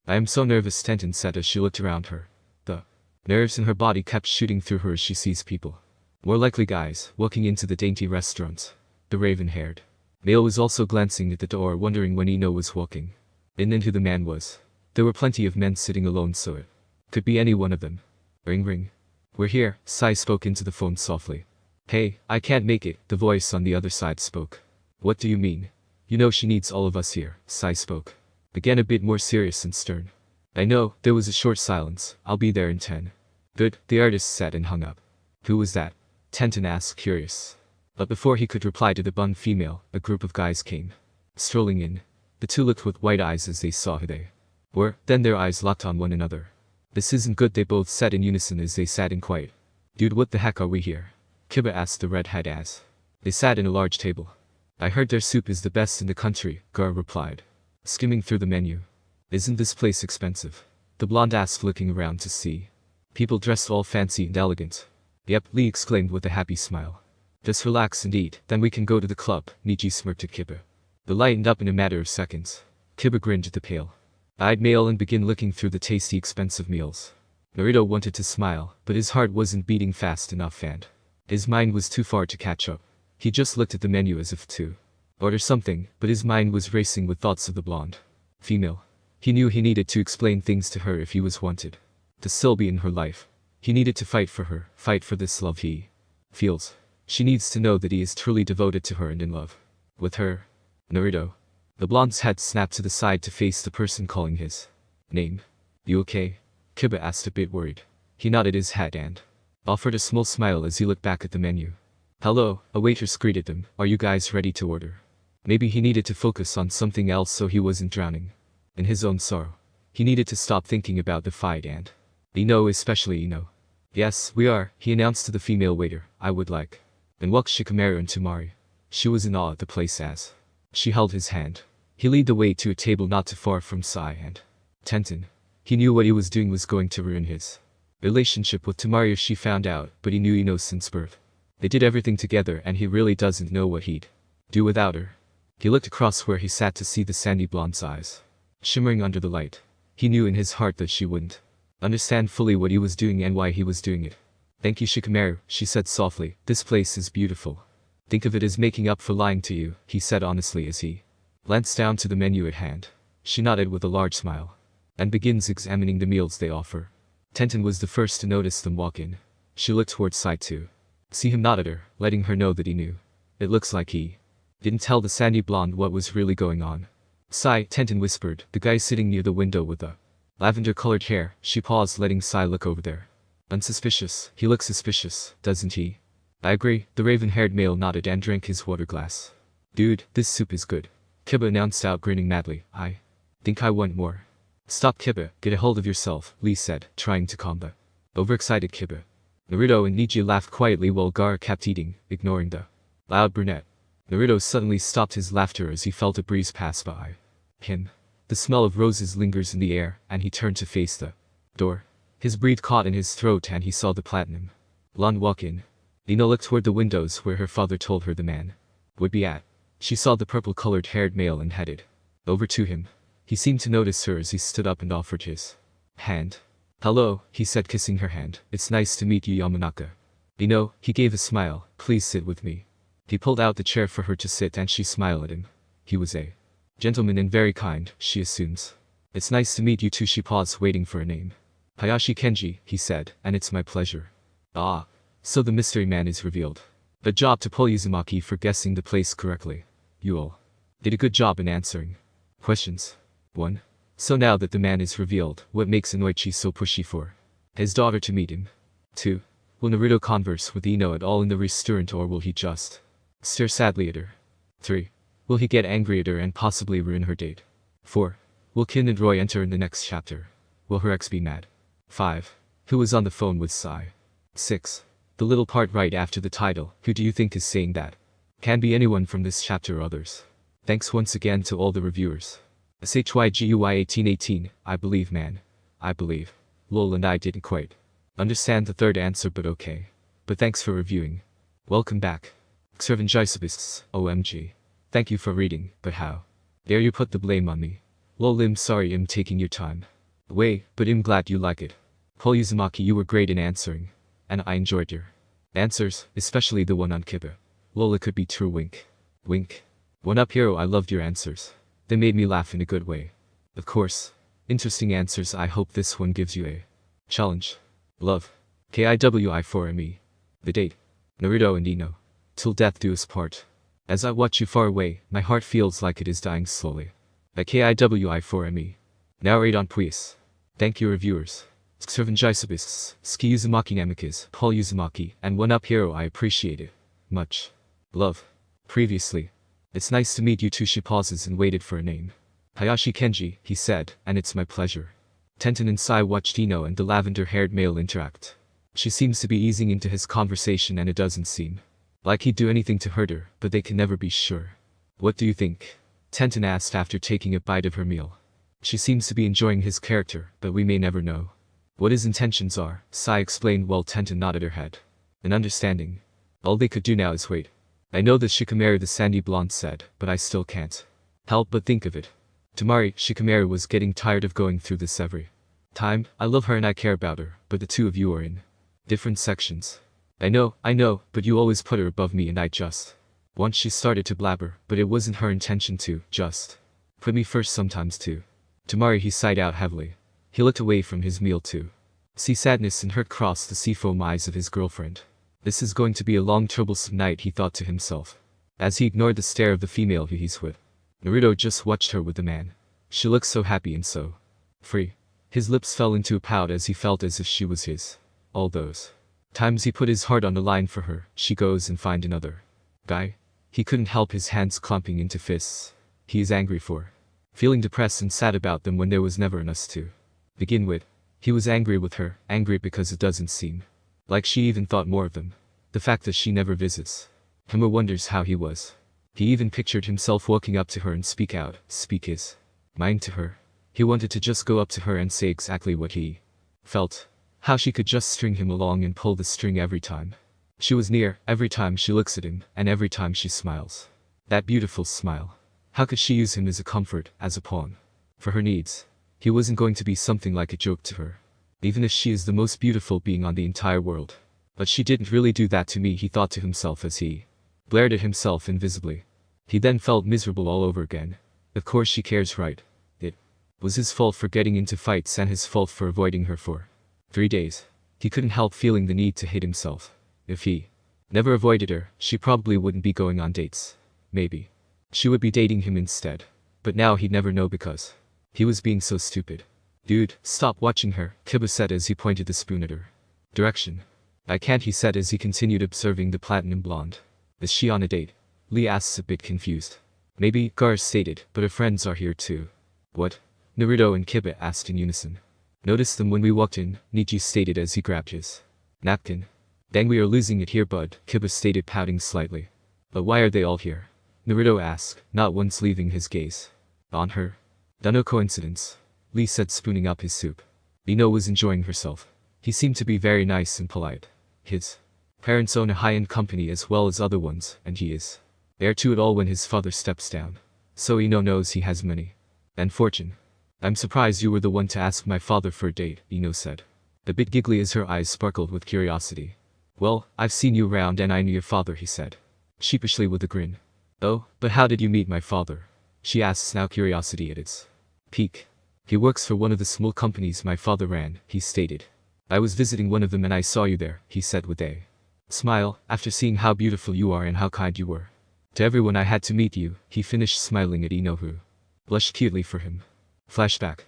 I am so nervous, Tenten said as she looked around her. The nerves in her body kept shooting through her as she sees people, more likely guys, walking into the dainty restaurant. The raven-haired male was also glancing at the door, wondering when Ino was walking in and who the man was. There were plenty of men sitting alone, so it could be any one of them. Ring ring. We're here, Sai spoke into the phone softly. Hey, I can't make it, the voice on the other side spoke. What do you mean? You know she needs all of us here, Sai spoke, again a bit more serious and stern. I know, there was a short silence. I'll be there in 10. Good, the artist said and hung up. Who was that? Tenten asked, curious. But before he could reply to the bun female, a group of guys came strolling in. The two looked with wide eyes as they saw who they were, then their eyes locked on one another. This isn't good, they both said in unison as they sat in quiet. Dude, what the heck are we here? Kiba asked the redhead as they sat in a large table. I heard their soup is the best in the country, Gar replied, skimming through the menu. Isn't this place expensive? The blonde asked, looking around to see people dressed all fancy and elegant. Yep, Lee exclaimed with a happy smile. Just relax and eat, then we can go to the club, Niji smirked at Kiba. They lightened up in a matter of seconds. Kiba grinned at the pale-eyed male and began looking through the tasty expensive meals. Naruto wanted to smile, but his heart wasn't beating fast enough and his mind was too far to catch up. He just looked at the menu as if to order something, but his mind was racing with thoughts of the blonde female. He knew he needed to explain things to her if he was wanted to still be in her life. He needed to fight for her, fight for this love he feels. She needs to know that he is truly devoted to her and in love with her. Naruto. The blonde's head snapped to the side to face the person calling his name. You okay? Kiba asked, a bit worried. He nodded his head and offered a small smile as he looked back at the menu. Hello, a waitress greeted him. Are you guys ready to order? Maybe he needed to focus on something else so he wasn't drowning in his own sorrow. He needed to stop thinking about the fight and Ino, especially Ino. Yes, we are, he announced to the female waiter. I would like and walked Shikamaru and Tamari. She was in awe at the place as she held his hand. He led the way to a table not too far from Sai and Tenten. He knew what he was doing was going to ruin his relationship with Tamari if she found out, but he knew Ino since birth. They did everything together and he really doesn't know what he'd do without her. He looked across where he sat to see the sandy blonde's eyes shimmering under the light. He knew in his heart that she wouldn't understand fully what he was doing and why he was doing it. Thank you, Shikamaru, she said softly. This place is beautiful. Think of it as making up for lying to you, he said honestly as he glanced down to the menu at hand. She nodded with a large smile and begins examining the meals they offer. Tenten was the first to notice them walk in. She looked towards Sai too. See him nod at her, letting her know that he knew. It looks like he didn't tell the sandy blonde what was really going on. Sai, Tenten whispered, the guy sitting near the window with the lavender-colored hair. She paused, letting Sai look over there. Unsuspicious, he looks suspicious, doesn't he? I agree, the raven-haired male nodded and drank his water glass. Dude, this soup is good. Kiba announced out, grinning madly. I think I want more. Stop, Kiba, get a hold of yourself, Lee said, trying to calm the overexcited Kiba. Naruto and Niji laughed quietly while Gaara kept eating, ignoring the loud brunette. Naruto suddenly stopped his laughter as he felt a breeze pass by him. The smell of roses lingers in the air, and he turned to face the door. His breath caught in his throat and he saw the platinum blonde walk in. Ino looked toward the windows where her father told her the man would be at. She saw the purple-colored haired male and headed over to him. He seemed to notice her as he stood up and offered his hand. Hello, he said, kissing her hand. It's nice to meet you, Yamanaka. Ino, he gave a smile. Please sit with me. He pulled out the chair for her to sit and she smiled at him. He was a gentleman and very kind, she assumes. It's nice to meet you too. She paused, waiting for a name. Hayashi Kenji, he said, and it's my pleasure. Ah, so the mystery man is revealed. A job to Paul Uzumaki for guessing the place correctly. You all did a good job in answering questions. 1. So now that the man is revealed, what makes Inoichi so pushy for his daughter to meet him? 2. Will Naruto converse with Ino at all in the restaurant, or will he just stare sadly at her? 3. Will he get angry at her and possibly ruin her date? 4. Will Kin and Roy enter in the next chapter? Will her ex be mad? 5. Who was on the phone with Sai? 6. The little part right after the title, who do you think is saying that? Can be anyone from this chapter or others. Thanks once again to all the reviewers. SHYGUY1818, I believe, man. I believe. Lol, and I didn't quite understand the third answer, but okay. But thanks for reviewing. Welcome back. Xervangisabists, OMG. Thank you for reading, but how dare you put the blame on me? Lol, I'm sorry I'm taking your time away, but I'm glad you like it. Paul Uzumaki, you were great in answering. And I enjoyed your answers, especially the one on Kiba. Lol, it could be true, wink. Wink. One up, hero, I loved your answers. They made me laugh in a good way. Of course. Interesting answers. I hope this one gives you a challenge. Love. KIWI4ME. The date. Naruto and Ino. Till death do us part. As I watch you far away, my heart feels like it is dying slowly. By KIWI4ME. Now read on, please. Thank you, reviewers. Xervangisabists, Ski Uzumaki Namikaze, Paul Uzumaki, and One Up Hero, I appreciate it. Much. Love. Previously. It's nice to meet you too. She pauses and waited for a name. Hayashi Kenji, he said, and it's my pleasure. Tenten and Sai watched Ino and the lavender-haired male interact. She seems to be easing into his conversation and it doesn't seem like he'd do anything to hurt her, but they can never be sure. What do you think? Tenten asked after taking a bite of her meal. She seems to be enjoying his character, but we may never know what his intentions are, Sai explained while Tenten nodded her head. An understanding. All they could do now is wait. I know that Shikamaru, the sandy blonde said, but I still can't help but think of it. Tamari, Shikamaru was getting tired of going through this every time. I love her and I care about her, but the two of you are in different sections. I know, but you always put her above me and I just. Once she started to blabber, but it wasn't her intention to, just. Put me first sometimes too. Tamari, he sighed out heavily. He looked away from his meal too. See sadness and hurt cross the seafoam eyes of his girlfriend. This is going to be a long troublesome night, he thought to himself, as he ignored the stare of the female who he's with. Naruto just watched her with the man. She looked so happy and so free. His lips fell into a pout as he felt as if she was his. All those times he put his heart on the line for her, she goes and find another guy. He couldn't help his hands clumping into fists. He is angry for feeling depressed and sad about them when there was never an us to begin with. He was angry with her, angry because it doesn't seem like she even thought more of them. The fact that she never visits him or wonders how he was. He even pictured himself walking up to her and speak his mind to her. He wanted to just go up to her and say exactly what he felt. How she could just string him along and pull the string every time she was near, every time she looks at him, and every time she smiles. That beautiful smile. How could she use him as a comfort, as a pawn for her needs? He wasn't going to be something like a joke to her. Even if she is the most beautiful being on the entire world. But she didn't really do that to me, he thought to himself as he glared at himself invisibly. He then felt miserable all over again. Of course she cares, right? It was his fault for getting into fights and his fault for avoiding her for 3 days. He couldn't help feeling the need to hate himself. If he never avoided her, she probably wouldn't be going on dates. Maybe she would be dating him instead. But now he'd never know because he was being so stupid. Dude, stop watching her, Kiba said as he pointed the spoon at her direction. I can't, he said as he continued observing the platinum blonde. Is she on a date? Lee asks, a bit confused. Maybe, Gar stated, but her friends are here too. What? Naruto and Kiba asked in unison. Noticed them when we walked in, Nichi stated as he grabbed his napkin. Dang, we are losing it here, bud, Kiba stated, pouting slightly. But why are they all here? Naruto asked, not once leaving his gaze on her. No coincidence, Lee said, spooning up his soup. Ino was enjoying herself. He seemed to be very nice and polite. His parents own a high-end company as well as other ones, and he is heir to it all when his father steps down. So Ino knows he has money and fortune. I'm surprised you were the one to ask my father for a date, Ino said, a bit giggly as her eyes sparkled with curiosity. Well, I've seen you around and I knew your father, he said, sheepishly with a grin. Oh, but how did you meet my father? She asks, now curiosity at its peak. He works for one of the small companies my father ran, he stated. I was visiting one of them and I saw you there, he said with a smile, after seeing how beautiful you are and how kind you were to everyone. I had to meet you, he finished, smiling at Ino, who blushed cutely for him. Flashback.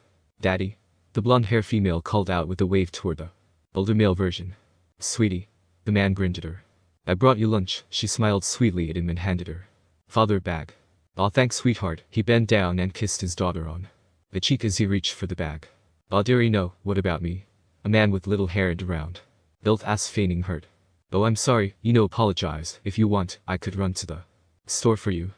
Daddy? The blonde-haired female called out with a wave toward the older male version. Sweetie. The man grinned at her. I brought you lunch, she smiled sweetly at him and handed her father a bag. Aw, thanks, sweetheart. He bent down and kissed his daughter on the cheek as he reached for the bag. Aw, dear Ino, what about me? A man with little hair and round built asked, feigning hurt. Oh, I'm sorry, Ino apologized. If you want, I could run to the store for you.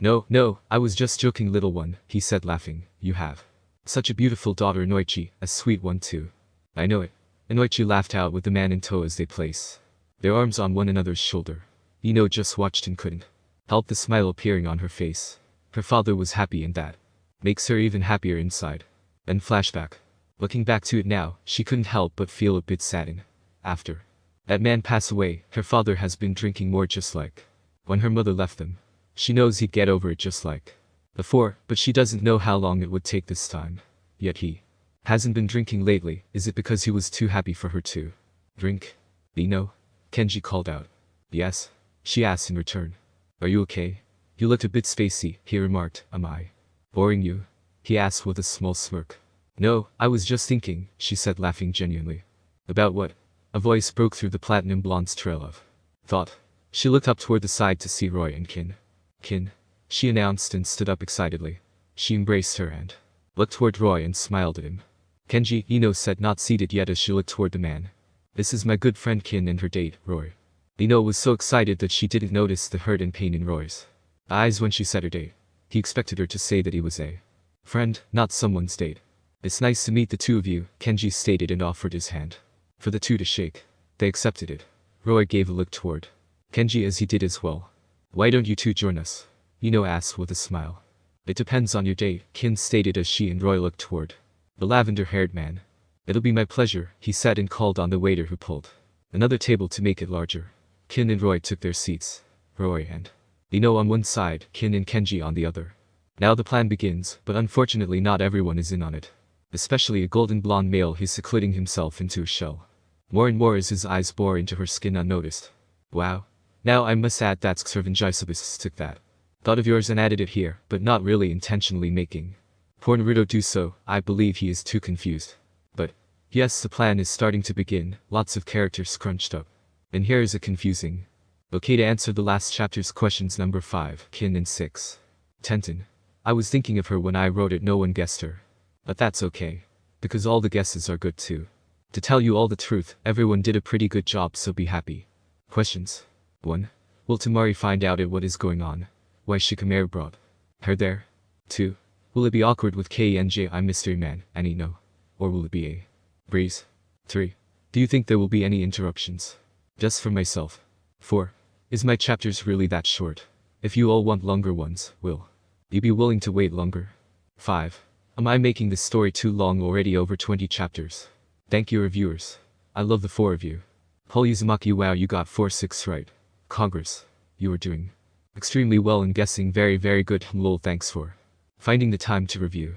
No, I was just joking, little one, he said, laughing. You have such a beautiful daughter, Noichi, a sweet one too. I know it. Noichi laughed out with the man in tow as they placed their arms on one another's shoulder. Ino just watched and couldn't help the smile appearing on her face. Her father was happy, and that makes her even happier inside. Then flashback. Looking back to it now, she couldn't help but feel a bit saddened. After that man passed away, her father has been drinking more, just like when her mother left them. She knows he'd get over it just like before, but she doesn't know how long it would take this time. Yet he hasn't been drinking lately. Is it because he was too happy for her to drink? Ino? Kenji called out. Yes? She asked in return. Are you okay? You looked a bit spacey, he remarked. Am I boring you? He asked with a small smirk. No, I was just thinking, she said, laughing genuinely. About what? A voice broke through the platinum blonde's trail of thought. She looked up toward the side to see Roy and Kin. Kin, she announced and stood up excitedly. She embraced her and looked toward Roy and smiled at him. Kenji, Ino said, not seated yet as she looked toward the man. This is my good friend Kin and her date, Roy. Ino was so excited that she didn't notice the hurt and pain in Roy's eyes when she said her date. He expected her to say that he was a friend, not someone's date. It's nice to meet the two of you, Kenji stated and offered his hand for the two to shake. They accepted it. Roy gave a look toward Kenji as he did as well. Why don't you two join us? Ino asked with a smile. It depends on your day, Kin stated as she and Roy looked toward the lavender-haired man. It'll be my pleasure, he said and called on the waiter who pulled another table to make it larger. Kin and Roy took their seats. Roy and Ino on one side, Kin and Kenji on the other. Now the plan begins, but unfortunately not everyone is in on it. Especially a golden blonde male who's secluding himself into a shell. More and more as his eyes bore into her skin unnoticed. Wow. Now I must add that Xervangisibus took that thought of yours and added it here, but not really intentionally making poor Naruto do so. I believe he is too confused. But yes, the plan is starting to begin, lots of characters scrunched up. And here is a confusing. Okay, to answer the last chapter's questions number 5, Kin and 6. Tenten. I was thinking of her when I wrote it, no one guessed her. But that's okay. Because all the guesses are good too. To tell you all the truth, everyone did a pretty good job, so be happy. Questions. 1. Will Tamari find out what is going on? Why Shikamaru brought her there? 2. Will it be awkward with KNJI Mystery Man and Ino? Or will it be a breeze? 3. Do you think there will be any interruptions? Just for myself. 4. Is my chapters really that short? If you all want longer ones, will you be willing to wait longer? 5. Am I making this story too long already, over 20 chapters? Thank you reviewers. I love the 4 of you. Paul Uzumaki, wow, you got 4-6 right. Congress. You are doing extremely well and guessing very good. Lol, thanks for finding the time to review.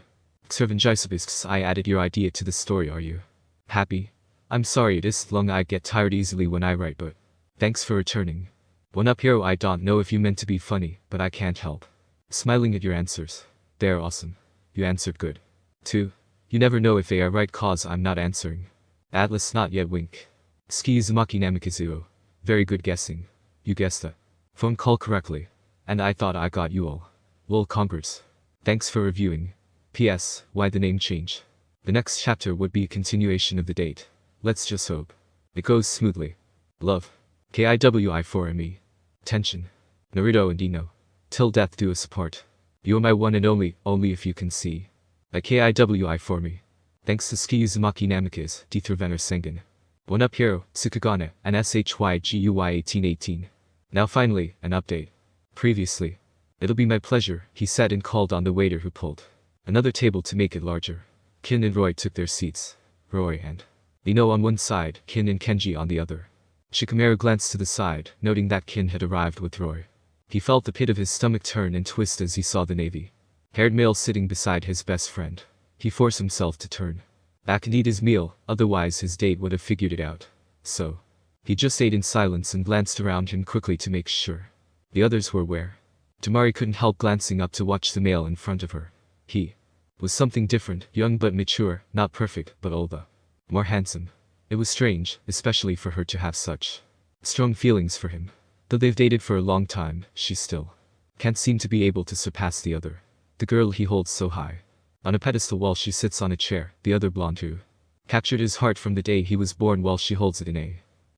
Xervangisibus, I added your idea to the story, are you happy? I'm sorry it is long, I get tired easily when I write, but thanks for returning. 1 up hero, I don't know if you meant to be funny, but I can't help smiling at your answers. They are awesome. You answered good. 2. You never know if they are right cause I'm not answering. Atlas, not yet, wink. Ski Uzumaki Namikazuo. Very good guessing. You guessed the phone call correctly. And I thought I got you all. Lol, congrats. Thanks for reviewing. P.S. Why the name change? The next chapter would be a continuation of the date. Let's just hope it goes smoothly. Love. KIWI for me. Tension. Naruto and Ino. Till death do us part. You are my one and only if you can see. A KIWI for me. Thanks to Ski Uzumaki Namikaze, Dithravener Sengen. 1 up hero, Tsukugane, and SHYGUY 1818. Now finally, an update. Previously. It'll be my pleasure, he said and called on the waiter who pulled another table to make it larger. Kin and Roy took their seats. Roy and Ino on one side, Kin and Kenji on the other. Shikamaru glanced to the side, noting that Kin had arrived with Roy. He felt the pit of his stomach turn and twist as he saw the navy-haired male sitting beside his best friend. He forced himself to turn back and eat his meal, otherwise his date would have figured it out. So he just ate in silence and glanced around him quickly to make sure the others were aware. Tamari couldn't help glancing up to watch the male in front of her. He was something different, young but mature, not perfect, but all the more handsome. It was strange, especially for her to have such strong feelings for him. Though they've dated for a long time, she still can't seem to be able to surpass the other. The girl he holds so high on a pedestal while she sits on a chair, the other blonde who captured his heart from the day he was born while she holds it in a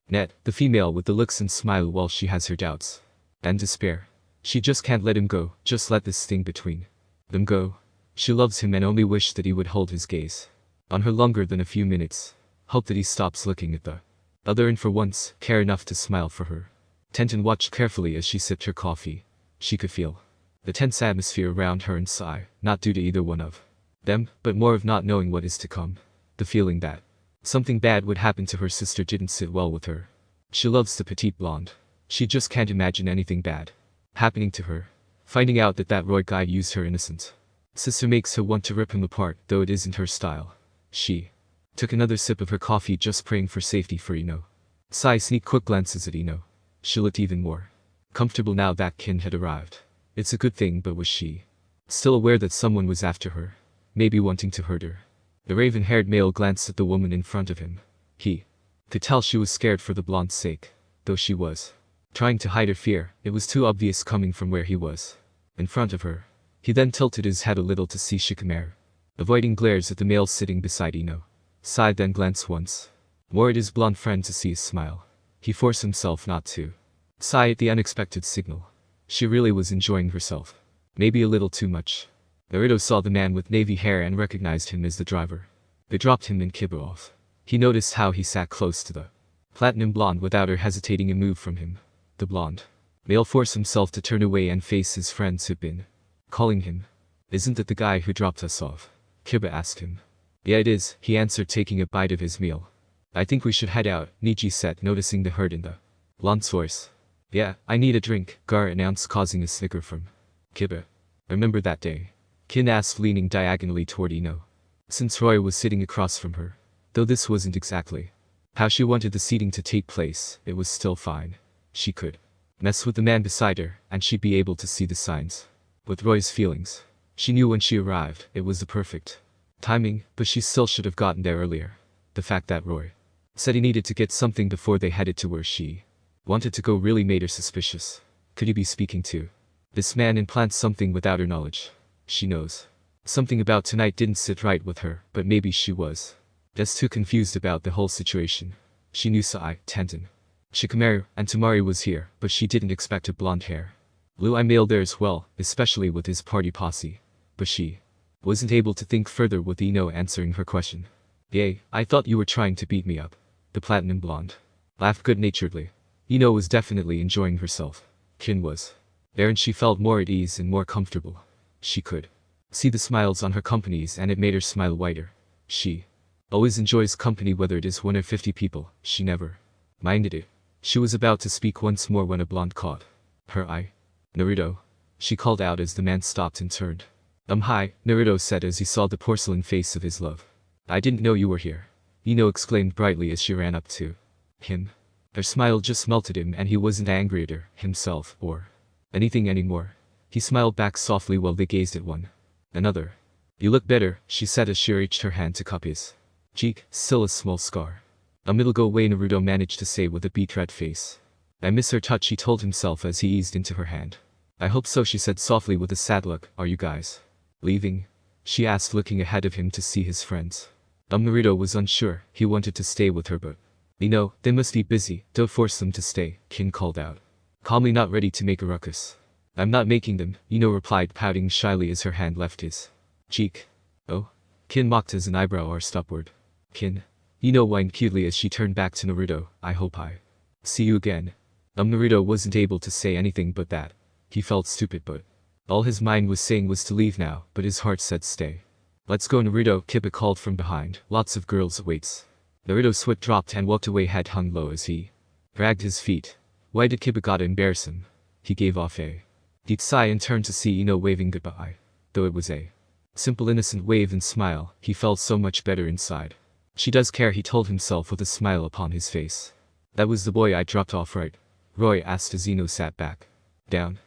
net, the female with the looks and smile while she has her doubts and despair. She just can't let him go, just let this thing between them go. She loves him and only wished that he would hold his gaze on her longer than a few minutes. Hope that he stops looking at the other and for once, care enough to smile for her. Tenten watched carefully as she sipped her coffee. She could feel the tense atmosphere around her and sigh, not due to either one of them, but more of not knowing what is to come. The feeling that something bad would happen to her sister didn't sit well with her. She loves the petite blonde. She just can't imagine anything bad happening to her. Finding out that Roy guy used her innocent sister makes her want to rip him apart, though it isn't her style. She took another sip of her coffee, just praying for safety for Ino. Sai sneaked quick glances at Ino. She looked even more comfortable now that Kin had arrived. It's a good thing, but was she still aware that someone was after her? Maybe wanting to hurt her? The raven-haired male glanced at the woman in front of him. He could tell she was scared for the blonde's sake. Though she was trying to hide her fear, it was too obvious coming from where he was in front of her. He then tilted his head a little to see Shikamaru, avoiding glares at the male sitting beside Ino. Sai then glanced once more at his blonde friend to see his smile. He forced himself not to sigh at the unexpected signal. She really was enjoying herself. Maybe a little too much. Naruto saw the man with navy hair and recognized him as the driver. They dropped him in Kibarov. He noticed how he sat close to the platinum blonde without her hesitating a move from him. the blonde male forced himself to turn away and face his friends who'd been calling him. Isn't that the guy who dropped us off? Kiba asked him. Yeah it is, he answered taking a bite of his meal. I think we should head out, Niji said, noticing the hurt in the blonde's voice. Yeah, I need a drink, Gar announced, causing a snicker from Kiba. Remember that day? Kin asked, leaning diagonally toward Ino. Since Roy was sitting across from her. Though this wasn't exactly how she wanted the seating to take place, it was still fine. She could mess with the man beside her, and she'd be able to see the signs. With Roy's feelings, she knew when she arrived, it was the perfect timing, but she still should have gotten there earlier. The fact that Roy said he needed to get something before they headed to where she wanted to go really made her suspicious. Could he be speaking to this man and plant something without her knowledge? She knows something about tonight didn't sit right with her, but maybe she was just too confused about the whole situation. She knew Sai, Tenten, Shikamaru, and Tamari was here, but she didn't expect a blonde hair blue-eye male there as well, especially with his party posse. But she wasn't able to think further with Ino answering her question. Yay, I thought you were trying to beat me up. The platinum blonde laughed good-naturedly. Ino was definitely enjoying herself. Kin was there and she felt more at ease and more comfortable. She could see the smiles on her companies and it made her smile wider. She always enjoys company whether it is 1 or 50 people, she never minded it. She was about to speak once more when a blonde caught her eye. Naruto, she called out as the man stopped and turned. Hi, Naruto said as he saw the porcelain face of his love. I didn't know you were here. Ino exclaimed brightly as she ran up to him. Her smile just melted him and he wasn't angry at her, himself, or anything anymore. He smiled back softly while they gazed at one another. You look better, she said as she reached her hand to cup his cheek, still a small scar. A little go away, Naruto managed to say with a beet-red face. I miss her touch, he told himself as he eased into her hand. I hope so, she said softly with a sad look. Are you guys leaving? She asked, looking ahead of him to see his friends. Naruto was unsure. He wanted to stay with her but they must be busy, don't force them to stay, Kin called out. Calmly, not ready to make a ruckus. I'm not making them, Ino replied, pouting shyly as her hand left his cheek. Oh? Kin mocked as an eyebrow arched upward. Kin. Ino whined cutely as she turned back to Naruto. I hope I see you again. Naruto wasn't able to say anything but that. He felt stupid but all his mind was saying was to leave now, but his heart said stay. Let's go, Naruto, Kiba called from behind. Lots of girls awaits. Naruto's sweat dropped and walked away, head hung low as he dragged his feet. Why did Kiba gotta embarrass him? He gave off a deep sigh and turned to see Ino waving goodbye. Though it was a simple innocent wave and smile, he felt so much better inside. She does care, he told himself with a smile upon his face. That was the boy I dropped off, right? Roy asked as Ino sat back down.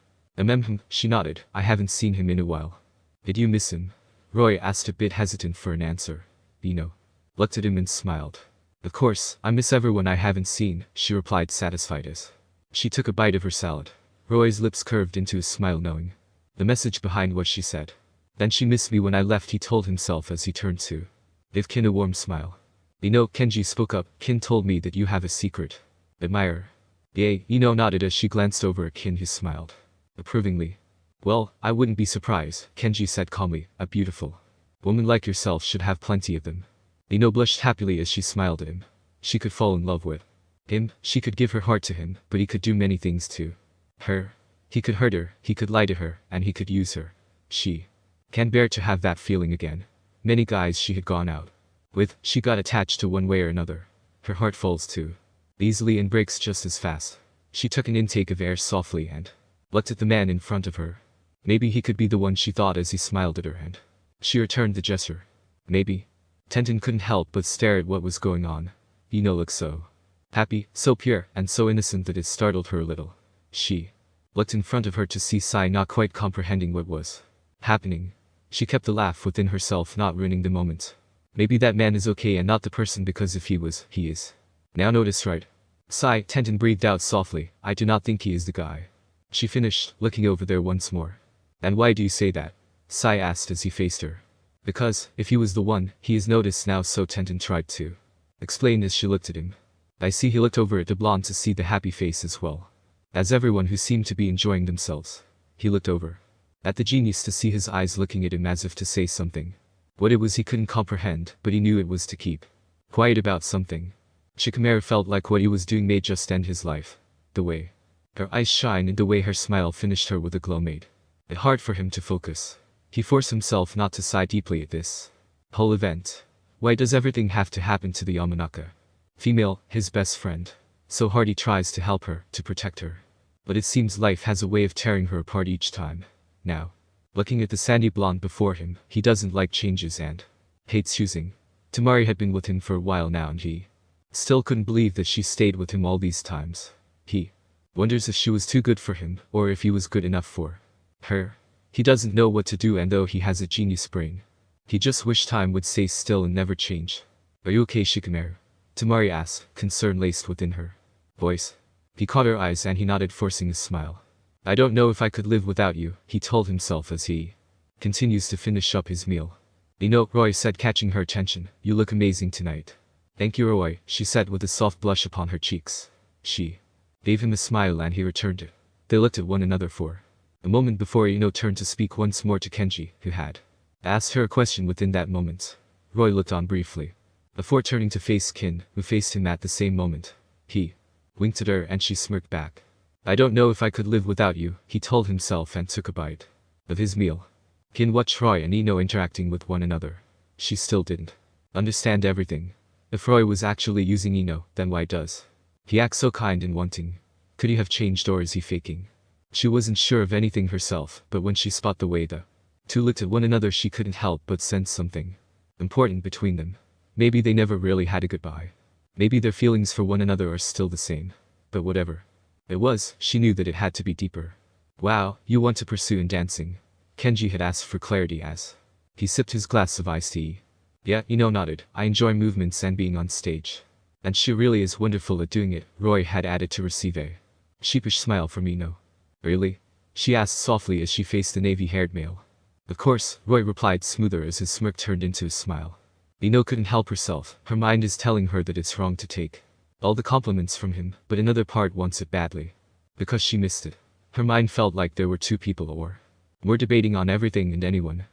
She nodded. I haven't seen him in a while. Did you miss him? Roy asked, a bit hesitant for an answer. Ino looked at him and smiled. Of course, I miss everyone I haven't seen, she replied, satisfied as she took a bite of her salad. Roy's lips curved into a smile, knowing the message behind what she said. Then she missed me when I left, he told himself as he turned to give Kin a warm smile. Kenji spoke up. Kin told me that you have a secret admirer. Yay, Ino nodded as she glanced over at Kin, who smiled approvingly. Well, I wouldn't be surprised, Kenji said calmly. A beautiful woman like yourself should have plenty of them. Ino blushed happily as she smiled at him. She could fall in love with him, she could give her heart to him, but he could do many things to her. He could hurt her, he could lie to her, and he could use her. She can't bear to have that feeling again. Many guys she had gone out with, she got attached to one way or another. Her heart falls too easily and breaks just as fast. She took an intake of air softly and looked at the man in front of her. Maybe he could be the one, she thought as he smiled at her, and she returned the gesture. Maybe. Tenten couldn't help but stare at what was going on. Ino looked so happy, so pure, and so innocent that it startled her a little. She looked in front of her to see Sai, not quite comprehending what was happening. She kept the laugh within herself, not ruining the moment. Maybe that man is okay and not the person, because if he was, he is. Now notice, right? Sai, Tenten breathed out softly. I do not think he is the guy. She finished, looking over there once more. And why do you say that? Sai asked as he faced her. Because, if he was the one, he is noticed now, so Tenten tried to explain as she looked at him. I see. He looked over at the blonde to see the happy face as well as everyone who seemed to be enjoying themselves. He looked over at the genius to see his eyes looking at him as if to say something. What it was he couldn't comprehend, but he knew it was to keep quiet about something. Shikamaru felt like what he was doing may just end his life. The way Her eyes shine and the way her smile finished her with a glow made it hard for him to focus. He forced himself not to sigh deeply at this whole event. Why does everything have to happen to the Yamanaka female, his best friend? So hard he tries to help her, to protect her. But it seems life has a way of tearing her apart each time. Now, looking at the sandy blonde before him, he doesn't like changes and hates choosing. Tamari had been with him for a while now and he still couldn't believe that she stayed with him all these times. He wonders if she was too good for him, or if he was good enough for her. He doesn't know what to do, and though he has a genius brain, he just wished time would stay still and never change. Are you okay, Shikamaru? Tamari asked, concern laced within her voice. He caught her eyes and he nodded, forcing a smile. I don't know if I could live without you, he told himself as he continues to finish up his meal. You know, Roy said, catching her attention, you look amazing tonight. Thank you, Roy, she said with a soft blush upon her cheeks. She gave him a smile and he returned it. They looked at one another for a moment before Ino turned to speak once more to Kenji, who had asked her a question within that moment. Roy looked on briefly, before turning to face Kin, who faced him at the same moment. He winked at her and she smirked back. I don't know if I could live without you, he told himself and took a bite of his meal. Kin watched Roy and Ino interacting with one another. She still didn't understand everything. If Roy was actually using Ino, then why does he act so kind and wanting? Could he have changed, or is he faking? She wasn't sure of anything herself, but when she spotted the way the two looked at one another, she couldn't help but sense something important between them. Maybe they never really had a goodbye. Maybe their feelings for one another are still the same. But whatever it was, she knew that it had to be deeper. Wow, you want to pursue in dancing? Kenji had asked for clarity as he sipped his glass of iced tea. Yeah, Ino nodded. I enjoy movements and being on stage. And she really is wonderful at doing it, Roy had added to receive a sheepish smile from Ino. Really? She asked softly as she faced the navy-haired male. Of course, Roy replied, smoother as his smirk turned into a smile. Ino couldn't help herself. Her mind is telling her that it's wrong to take all the compliments from him, but another part wants it badly. Because she missed it. Her mind felt like there were two people or more debating on everything and anyone.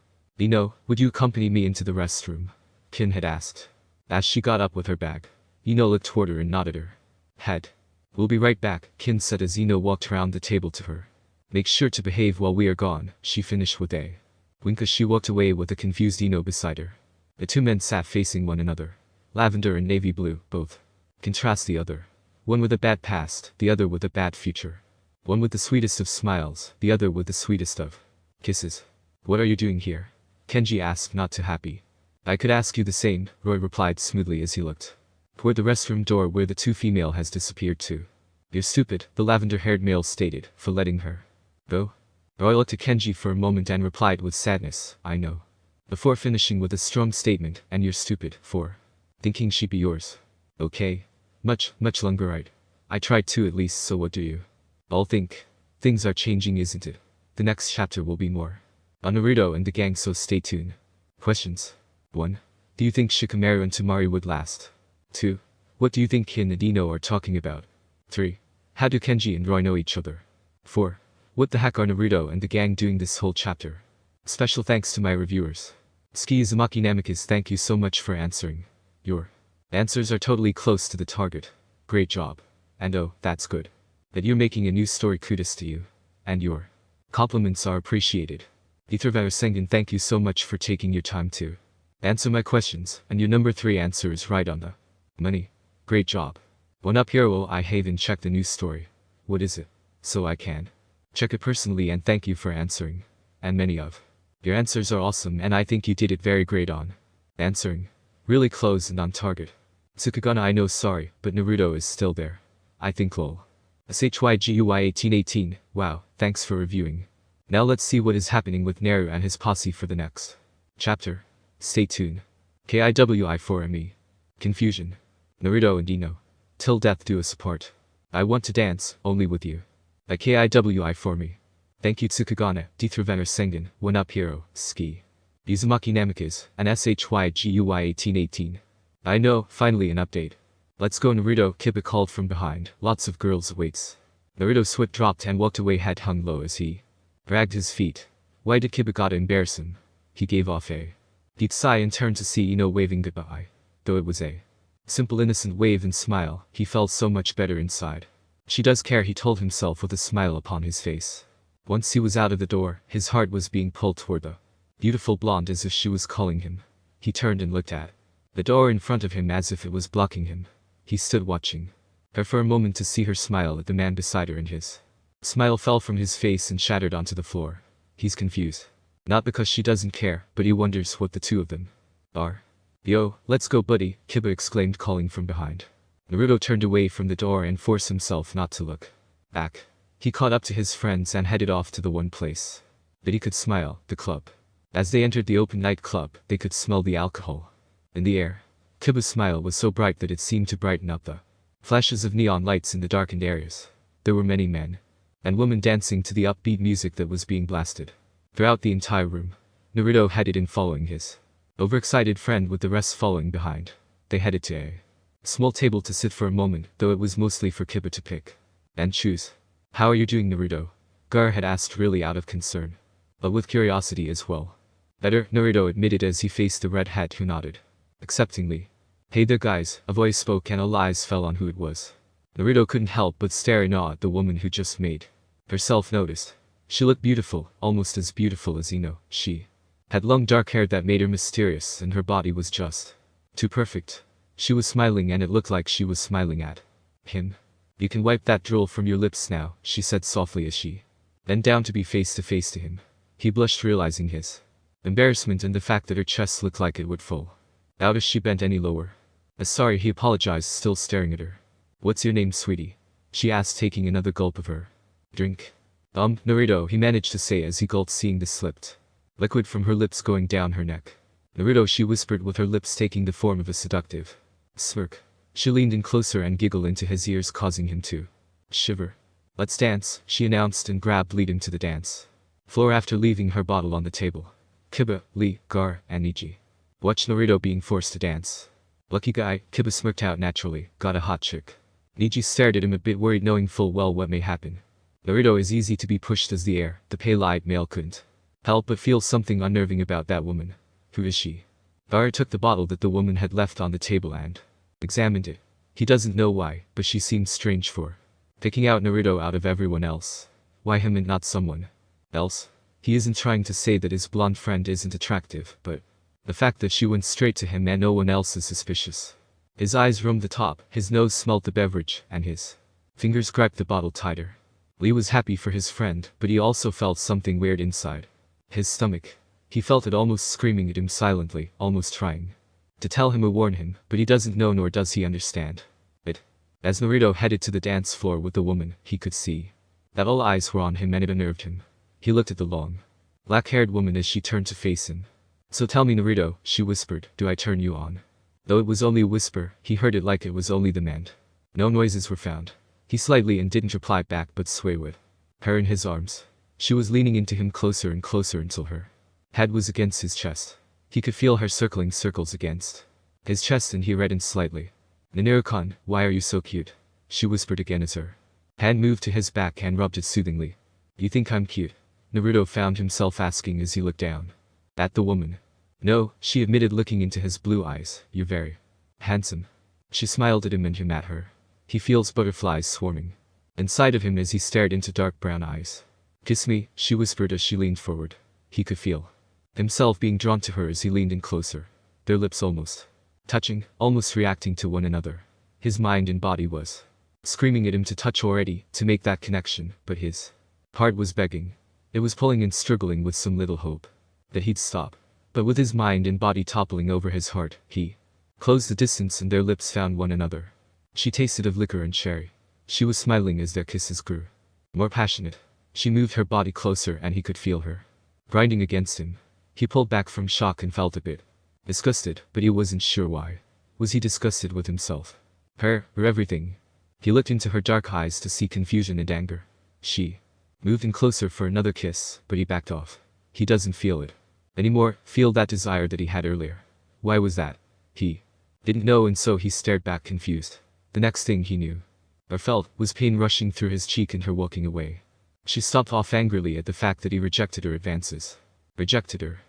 Ino, would you accompany me into the restroom? Kin had asked. As she got up with her bag, Ino looked toward her and nodded her head. We'll be right back, Kin said as Ino walked around the table to her. Make sure to behave while we are gone, she finished with a wink as she walked away with a confused Ino beside her. The two men sat facing one another. Lavender and navy blue, both contrast the other. One with a bad past, the other with a bad future. One with the sweetest of smiles, the other with the sweetest of kisses. What are you doing here? Kenji asked, not too happy. I could ask you the same, Roy replied smoothly as he looked toward the restroom door where the two female has disappeared to. You're stupid, the lavender-haired male stated, for letting her go. Roy looked at Kenji for a moment and replied with sadness, I know. Before finishing with a strong statement, and you're stupid, for thinking she'd be yours. Okay. Much longer, right? I tried to at least, so what do you all think? Things are changing, isn't it? The next chapter will be more on Naruto and the gang, so stay tuned. Questions. 1. Do you think Shikamaru and Tamari would last? 2. What do you think Kin and Ino are talking about? 3. How do Kenji and Roy know each other? 4. What the heck are Naruto and the gang doing this whole chapter? Special thanks to my reviewers. Ski Uzumaki Namikaze, thank you so much for answering. Your answers are totally close to the target. Great job. And oh, that's good. That you're making a new story, kudos to you. And your compliments are appreciated. Ithurvaru Sengen, thank you so much for taking your time to answer my questions, and your number 3 answer is right on the money. Great job. One up, hero. I haven't checked the news story. What is it? So I can check it personally, and thank you for answering. And many of your answers are awesome, and I think you did it very great on answering. Really close and on target. Tsukagana, I know, sorry, but Naruto is still there. I think lol. SHYGUY 1818, wow, thanks for reviewing. Now let's see what is happening with Naru and his posse for the next chapter. Stay tuned. KIWI4ME. Confusion. Naruto and Ino. Till death do us apart. I want to dance, only with you. By KIWI4ME. Thank you Tsukagana, Dithravener Sengen, One Up Hero, Ski. Uzumaki Namikaze, and SHYGUY 1818. I know, finally an update. Let's go Naruto, Kiba called from behind, lots of girls awaits. Naruto's foot dropped and walked away, head hung low as he dragged his feet. Why did Kiba gotta embarrass him? He gave off a deep sigh and turned to see Ino waving goodbye. Though it was a simple innocent wave and smile, he felt so much better inside. She does care, he told himself with a smile upon his face. Once he was out of the door, his heart was being pulled toward the beautiful blonde as if she was calling him. He turned and looked at the door in front of him as if it was blocking him. He stood watching her for a moment to see her smile at the man beside her, and his smile fell from his face and shattered onto the floor. He's confused. Not because she doesn't care, but he wonders what the two of them are. Yo, let's go buddy, Kiba exclaimed, calling from behind. Naruto turned away from the door and forced himself not to look back. He caught up to his friends and headed off to the one place that he could smile, the club. As they entered the open night club, they could smell the alcohol in the air. Kiba's smile was so bright that it seemed to brighten up the flashes of neon lights in the darkened areas. There were many men and women dancing to the upbeat music that was being blasted throughout the entire room. Naruto headed in following his overexcited friend, with the rest following behind. They headed to a small table to sit for a moment, though it was mostly for Kiba to pick and choose. How are you doing, Naruto? Gar had asked, really out of concern, but with curiosity as well. Better, Naruto admitted as he faced the red hat, who nodded acceptingly. Hey there guys, a voice spoke and all eyes fell on who it was. Naruto couldn't help but stare in awe at the woman who just made herself noticed. She looked beautiful, almost as beautiful as Ino. She had long dark hair that made her mysterious, and her body was just too perfect. She was smiling, and it looked like she was smiling at him. You can wipe that drool from your lips now, she said softly as she bent down to be face to face to him. He blushed, realizing his embarrassment and the fact that her chest looked like it would fall out as she bent any lower. Sorry, he apologized, still staring at her. What's your name, sweetie? She asked, taking another gulp of her drink. Naruto, he managed to say as he gulped, seeing the slipped liquid from her lips going down her neck. Naruto, she whispered, with her lips taking the form of a seductive smirk. She leaned in closer and giggled into his ears, causing him to shiver. Let's dance, she announced, and grabbed lead into the dance floor after leaving her bottle on the table. Kiba, Lee, Gar, and Niji watched Naruto being forced to dance. Lucky guy, Kiba smirked out naturally, got a hot chick. Niji stared at him, a bit worried, knowing full well what may happen. Naruto is easy to be pushed as the air. The pale-eyed male couldn't help but feel something unnerving about that woman. Who is she? Gar took the bottle that the woman had left on the table and examined it. He doesn't know why, but she seemed strange for picking out Naruto out of everyone else. Why him and not someone else? He isn't trying to say that his blonde friend isn't attractive, but the fact that she went straight to him and no one else is suspicious. His eyes roamed the top, his nose smelt the beverage, and his fingers gripped the bottle tighter. Lee was happy for his friend, but he also felt something weird inside his stomach. He felt it almost screaming at him silently, almost trying to tell him or warn him, but he doesn't know, nor does he understand it. As Naruto headed to the dance floor with the woman, he could see that all eyes were on him, and it unnerved him. He looked at the long, black-haired woman as she turned to face him. So tell me, Naruto, she whispered, do I turn you on? Though it was only a whisper, he heard it like it was only the man. No noises were found. He slightly and didn't reply back, but swayed with her in his arms. She was leaning into him closer and closer until her head was against his chest. He could feel her circling circles against his chest, and he reddened slightly. Naruto-kun, why are you so cute? She whispered again as her hand moved to his back and rubbed it soothingly. You think I'm cute? Naruto found himself asking as he looked down at the woman. No, she admitted, looking into his blue eyes. You're very handsome. She smiled at him and him at her. He feels butterflies swarming inside of him as he stared into dark brown eyes. Kiss me, she whispered as she leaned forward. He could feel himself being drawn to her as he leaned in closer, their lips almost touching, almost reacting to one another. His mind and body was screaming at him to touch already, to make that connection, but his heart was begging. It was pulling and struggling with some little hope that he'd stop. But with his mind and body toppling over his heart, he closed the distance and their lips found one another. She tasted of liquor and cherry. She was smiling as their kisses grew more passionate. She moved her body closer and he could feel her grinding against him. He pulled back from shock and felt a bit disgusted, but he wasn't sure why. Was he disgusted with himself? Her, or everything? He looked into her dark eyes to see confusion and anger. She moved in closer for another kiss, but he backed off. He doesn't feel it anymore, feel that desire that he had earlier. Why was that? He didn't know, and so he stared back confused. The next thing he knew, or felt, was pain rushing through his cheek and her walking away. She stopped off angrily at the fact that he rejected her advances. Rejected her.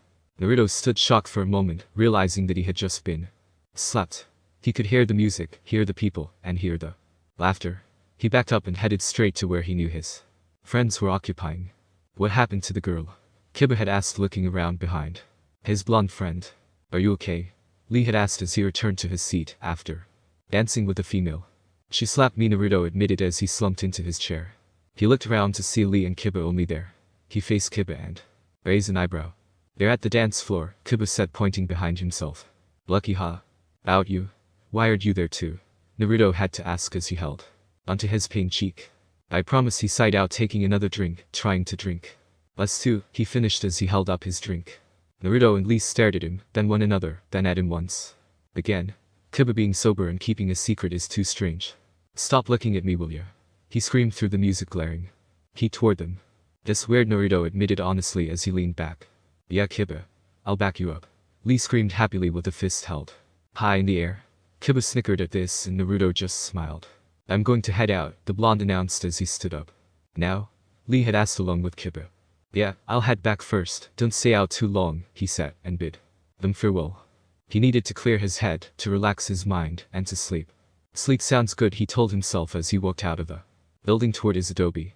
Naruto stood shocked for a moment, realizing that he had just been slapped. He could hear the music, hear the people, and hear the laughter. He backed up and headed straight to where he knew his friends were occupying. What happened to the girl? Kiba had asked, looking around behind his blonde friend. Are you okay? Lee had asked as he returned to his seat after dancing with the female. She slapped me, Naruto admitted as he slumped into his chair. He looked around to see Lee and Kiba only there. He faced Kiba and raised an eyebrow. They're at the dance floor, Kiba said, pointing behind himself. Lucky huh? About you? Why are you there too? Naruto had to ask as he held onto his pain cheek. I promise, he sighed out, taking another drink, trying to drink. Us too, he finished as he held up his drink. Naruto and Lee stared at him, then one another, then at him once again. Kiba being sober and keeping a secret is too strange. Stop looking at me, will ya? He screamed through the music, glaring heat toward them. That's weird, Naruto admitted honestly as he leaned back. Yeah, Kiba. I'll back you up. Lee screamed happily with a fist held high in the air. Kiba snickered at this and Naruto just smiled. I'm going to head out, the blonde announced as he stood up. Now? Lee had asked along with Kiba. Yeah, I'll head back first, don't stay out too long, he said, and bid them farewell. He needed to clear his head, to relax his mind, and to sleep. Sleep sounds good, he told himself as he walked out of the building toward his adobe.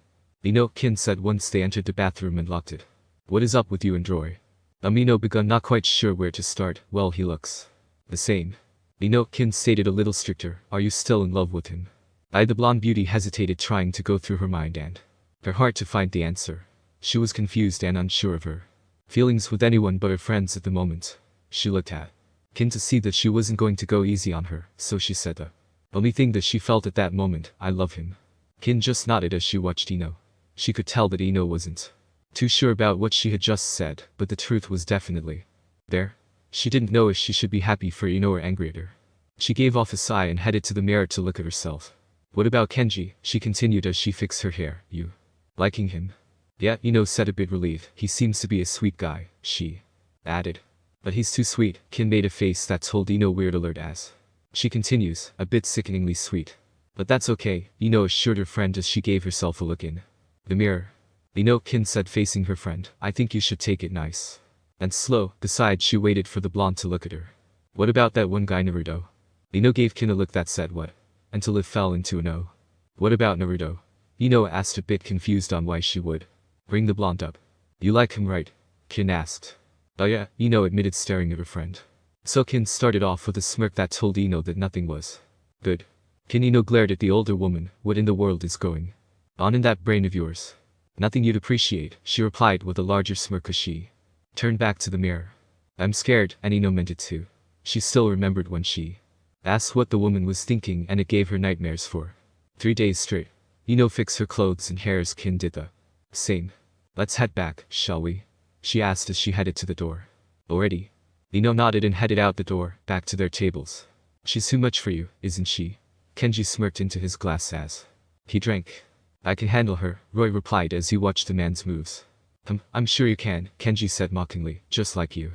Kin said once they entered the bathroom and locked it. What is up with you and Roy? Amino begun, not quite sure where to start. Well, he looks the same. Kin stated a little stricter. Are you still in love with him? The blonde beauty hesitated, trying to go through her mind and her heart to find the answer. She was confused and unsure of her feelings with anyone but her friends at the moment. She looked at Kin to see that she wasn't going to go easy on her, so she said the only thing that she felt at that moment, I love him. Kin just nodded as she watched Ino. She could tell that Ino wasn't too sure about what she had just said, but the truth was definitely there. She didn't know if she should be happy for Ino or angry at her. She gave off a sigh and headed to the mirror to look at herself. What about Kenji? She continued as she fixed her hair. You liking him? Yeah, Ino said, a bit relieved. He seems to be a sweet guy, she added. But he's too sweet. Kin made a face that told Ino weird alert as she continues, a bit sickeningly sweet. But that's okay, Ino assured her friend as she gave herself a look in the mirror. Kin said, facing her friend, I think you should take it nice and slow. Besides, she waited for the blonde to look at her. What about that one guy, Naruto? Ino gave Kin a look that said what? Until it fell into a no. What about Naruto? Ino asked, a bit confused on why she would bring the blonde up. You like him, right? Kin asked. Oh yeah, Ino admitted, staring at her friend. So Kin started off with a smirk that told Ino that nothing was good. Ino glared at the older woman. What in the world is going on in that brain of yours? Nothing you'd appreciate, she replied with a larger smirk as she turned back to the mirror. I'm scared, and Ino meant it too. She still remembered when she asked what the woman was thinking, and it gave her nightmares for 3 days straight. Ino fixed her clothes and hair as Kin did the same. Let's head back, shall we? She asked as she headed to the door. Already? Ino nodded and headed out the door, back to their tables. She's too much for you, isn't she? Kenji smirked into his glass as he drank. I can handle her, Roy replied as he watched the man's moves. I'm sure you can, Kenji said mockingly, just like you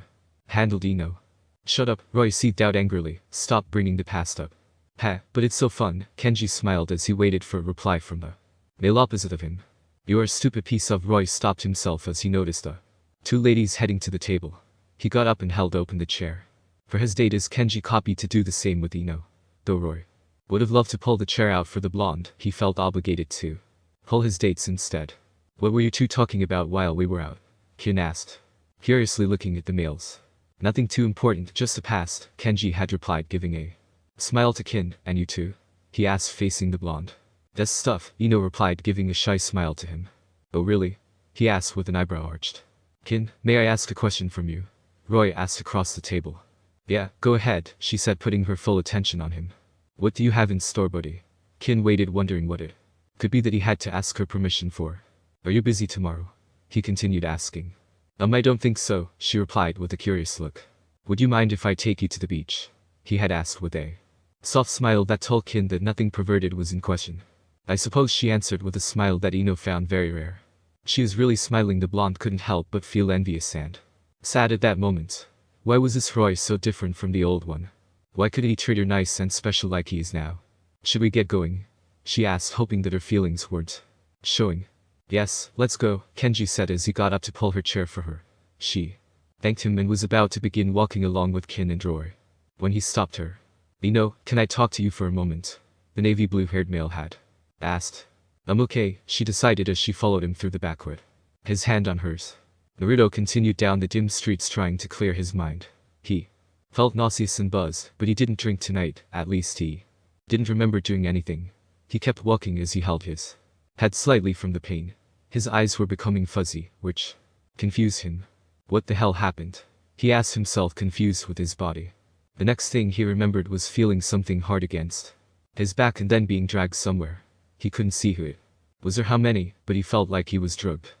handled Ino. Shut up, Roy seethed out angrily. Stop bringing the past up. But it's so fun, Kenji smiled as he waited for a reply from the male opposite of him. You're a stupid piece of. Roy stopped himself as he noticed the two ladies heading to the table. He got up and held open the chair for his date as Kenji copied to do the same with Ino. Though Roy would have loved to pull the chair out for the blonde, he felt obligated to pull his dates instead. What were you two talking about while we were out? Kin asked, curiously looking at the males. Nothing too important, just the past, Kenji had replied, giving a smile to Kin. And you too? He asked, facing the blonde. That's stuff, Ino replied, giving a shy smile to him. Oh really? He asked with an eyebrow arched. Kin, may I ask a question from you? Roy asked across the table. Yeah, go ahead, she said, putting her full attention on him. What do you have in store, buddy? Kin waited, wondering what it could be that he had to ask her permission for. Are you busy tomorrow? He continued asking. I don't think so, she replied with a curious look. Would you mind if I take you to the beach? He had asked with a soft smile that told Kin that nothing perverted was in question. I suppose, she answered with a smile that Ino found very rare. She was really smiling. The blonde couldn't help but feel envious and sad at that moment. Why was this Roy so different from the old one? Why couldn't he treat her nice and special like he is now? Should we get going? She asked, hoping that her feelings weren't showing. Yes, let's go, Kenji said as he got up to pull her chair for her. She thanked him and was about to begin walking along with Kin and Roy when he stopped her. Ino, can I talk to you for a moment? The navy blue-haired male had asked. I'm okay, she decided as she followed him through the backwood. His hand on hers. Naruto continued down the dim streets trying to clear his mind. He felt nauseous and buzzed, but he didn't drink tonight, at least he didn't remember doing anything. He kept walking as he held his head slightly from the pain. His eyes were becoming fuzzy, which confused him. What the hell happened? He asked himself, confused with his body. The next thing he remembered was feeling something hard against his back and then being dragged somewhere. He couldn't see who it was or how many, but he felt like he was drugged.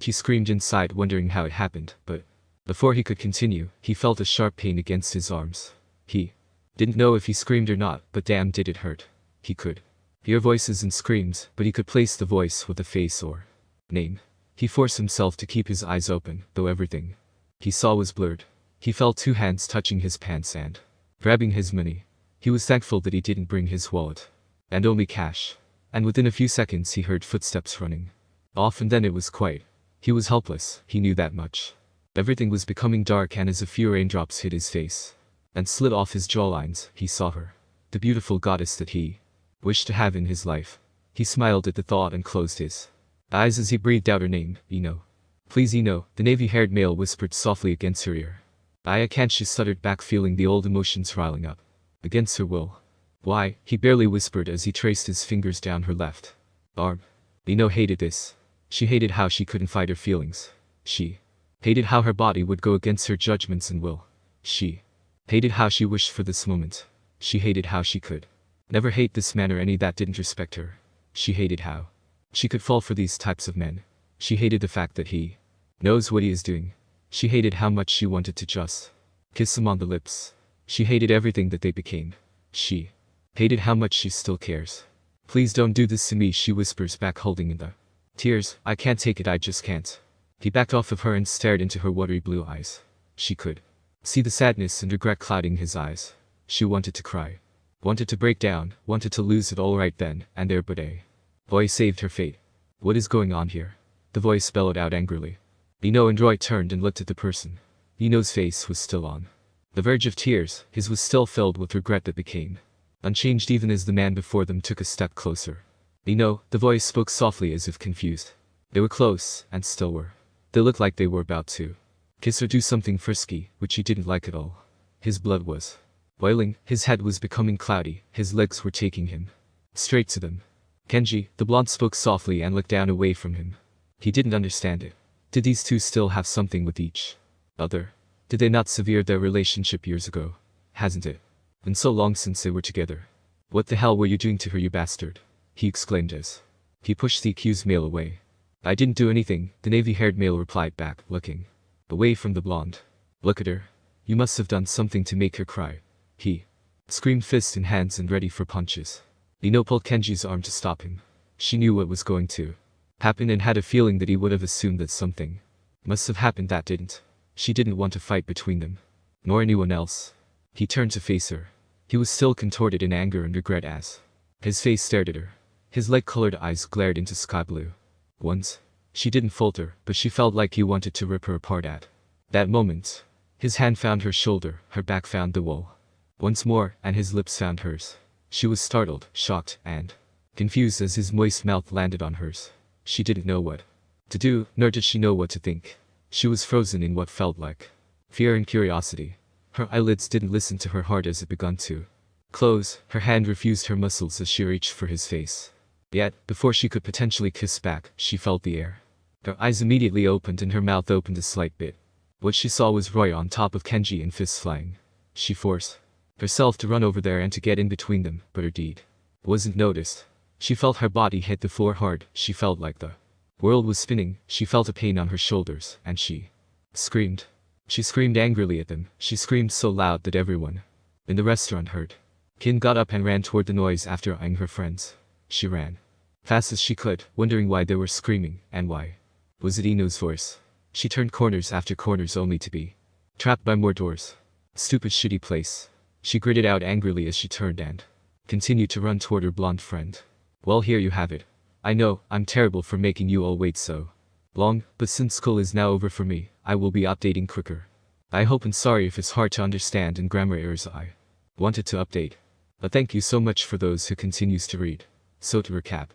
He screamed inside, wondering how it happened, but before he could continue, he felt a sharp pain against his arms. He didn't know if he screamed or not, but damn did it hurt. He could hear voices and screams, but he could place the voice with a face or name. He forced himself to keep his eyes open, though everything he saw was blurred. He felt two hands touching his pants and grabbing his money. He was thankful that he didn't bring his wallet and only cash. And within a few seconds he heard footsteps running off, and then it was quiet. He was helpless, he knew that much. Everything was becoming dark, and as a few raindrops hit his face and slid off his jawlines, he saw her. The beautiful goddess that he wished to have in his life. He smiled at the thought and closed his eyes as he breathed out her name, Ino. Please Ino, the navy-haired male whispered softly against her ear. I can't, she stuttered back, feeling the old emotions riling up against her will. Why, he barely whispered as he traced his fingers down her left arm. Ino hated this. She hated how she couldn't fight her feelings. She hated how her body would go against her judgments and will. She hated how she wished for this moment. She hated how she could never hate this man or any that didn't respect her. She hated how she could fall for these types of men. She hated the fact that he knows what he is doing. She hated how much she wanted to just kiss him on the lips. She hated everything that they became. She hated how much she still cares. Please don't do this to me, she whispers back, holding in the tears. I can't take it, I just can't. He backed off of her and stared into her watery blue eyes. She could see the sadness and regret clouding his eyes. She wanted to cry. Wanted to break down, wanted to lose it all right then and there, but a voice saved her fate. What is going on here? The voice bellowed out angrily. Ino and Roy turned and looked at the person. Ino's face was still on the verge of tears, his was still filled with regret that became unchanged even as the man before them took a step closer. Ino, the voice spoke softly as if confused. They were close, and still were. They looked like they were about to kiss or do something frisky, which he didn't like at all. His blood was boiling, his head was becoming cloudy, his legs were taking him straight to them. Kenji, the blonde, spoke softly and looked down away from him. He didn't understand it. Did these two still have something with each other? Did they not sever their relationship years ago? Hasn't it been so long since they were together? What the hell were you doing to her, you bastard? He exclaimed as he pushed the accused male away. I didn't do anything, the navy-haired male replied back, looking away from the blonde. Look at her. You must have done something to make her cry. He screamed, fists in hands and ready for punches. Ino pulled Kenji's arm to stop him. She knew what was going to happen and had a feeling that he would have assumed that something must have happened that didn't. She didn't want to fight between them, nor anyone else. He turned to face her. He was still contorted in anger and regret as his face stared at her. His light-colored eyes glared into sky blue. Once, she didn't falter, but she felt like he wanted to rip her apart at that moment. His hand found her shoulder, her back found the wall. Once more, and his lips found hers. She was startled, shocked, and confused as his moist mouth landed on hers. She didn't know what to do, nor did she know what to think. She was frozen in what felt like fear and curiosity. Her eyelids didn't listen to her heart as it began to close. Her hand refused her muscles as she reached for his face. Yet, before she could potentially kiss back, she felt the air. Her eyes immediately opened and her mouth opened a slight bit. What she saw was Roy on top of Kenji and fists flying. She forced herself to run over there and to get in between them, but her deed wasn't noticed. She felt her body hit the floor hard. She felt like the world was spinning. She felt a pain on her shoulders, and she screamed. She screamed angrily at them. She screamed so loud that everyone in the restaurant heard. Kin got up and ran toward the noise after eyeing her friends. She ran fast as she could, wondering why they were screaming, and why was it Ino's voice. She turned corners after corners only to be trapped by more doors. Stupid, shitty place. She gritted out angrily as she turned and continued to run toward her blonde friend. Well, here you have it. I know, I'm terrible for making you all wait so long, but since school is now over for me, I will be updating quicker. I hope and sorry if it's hard to understand and grammar errors. I wanted to update. But thank you so much for those who continues to read. So to recap,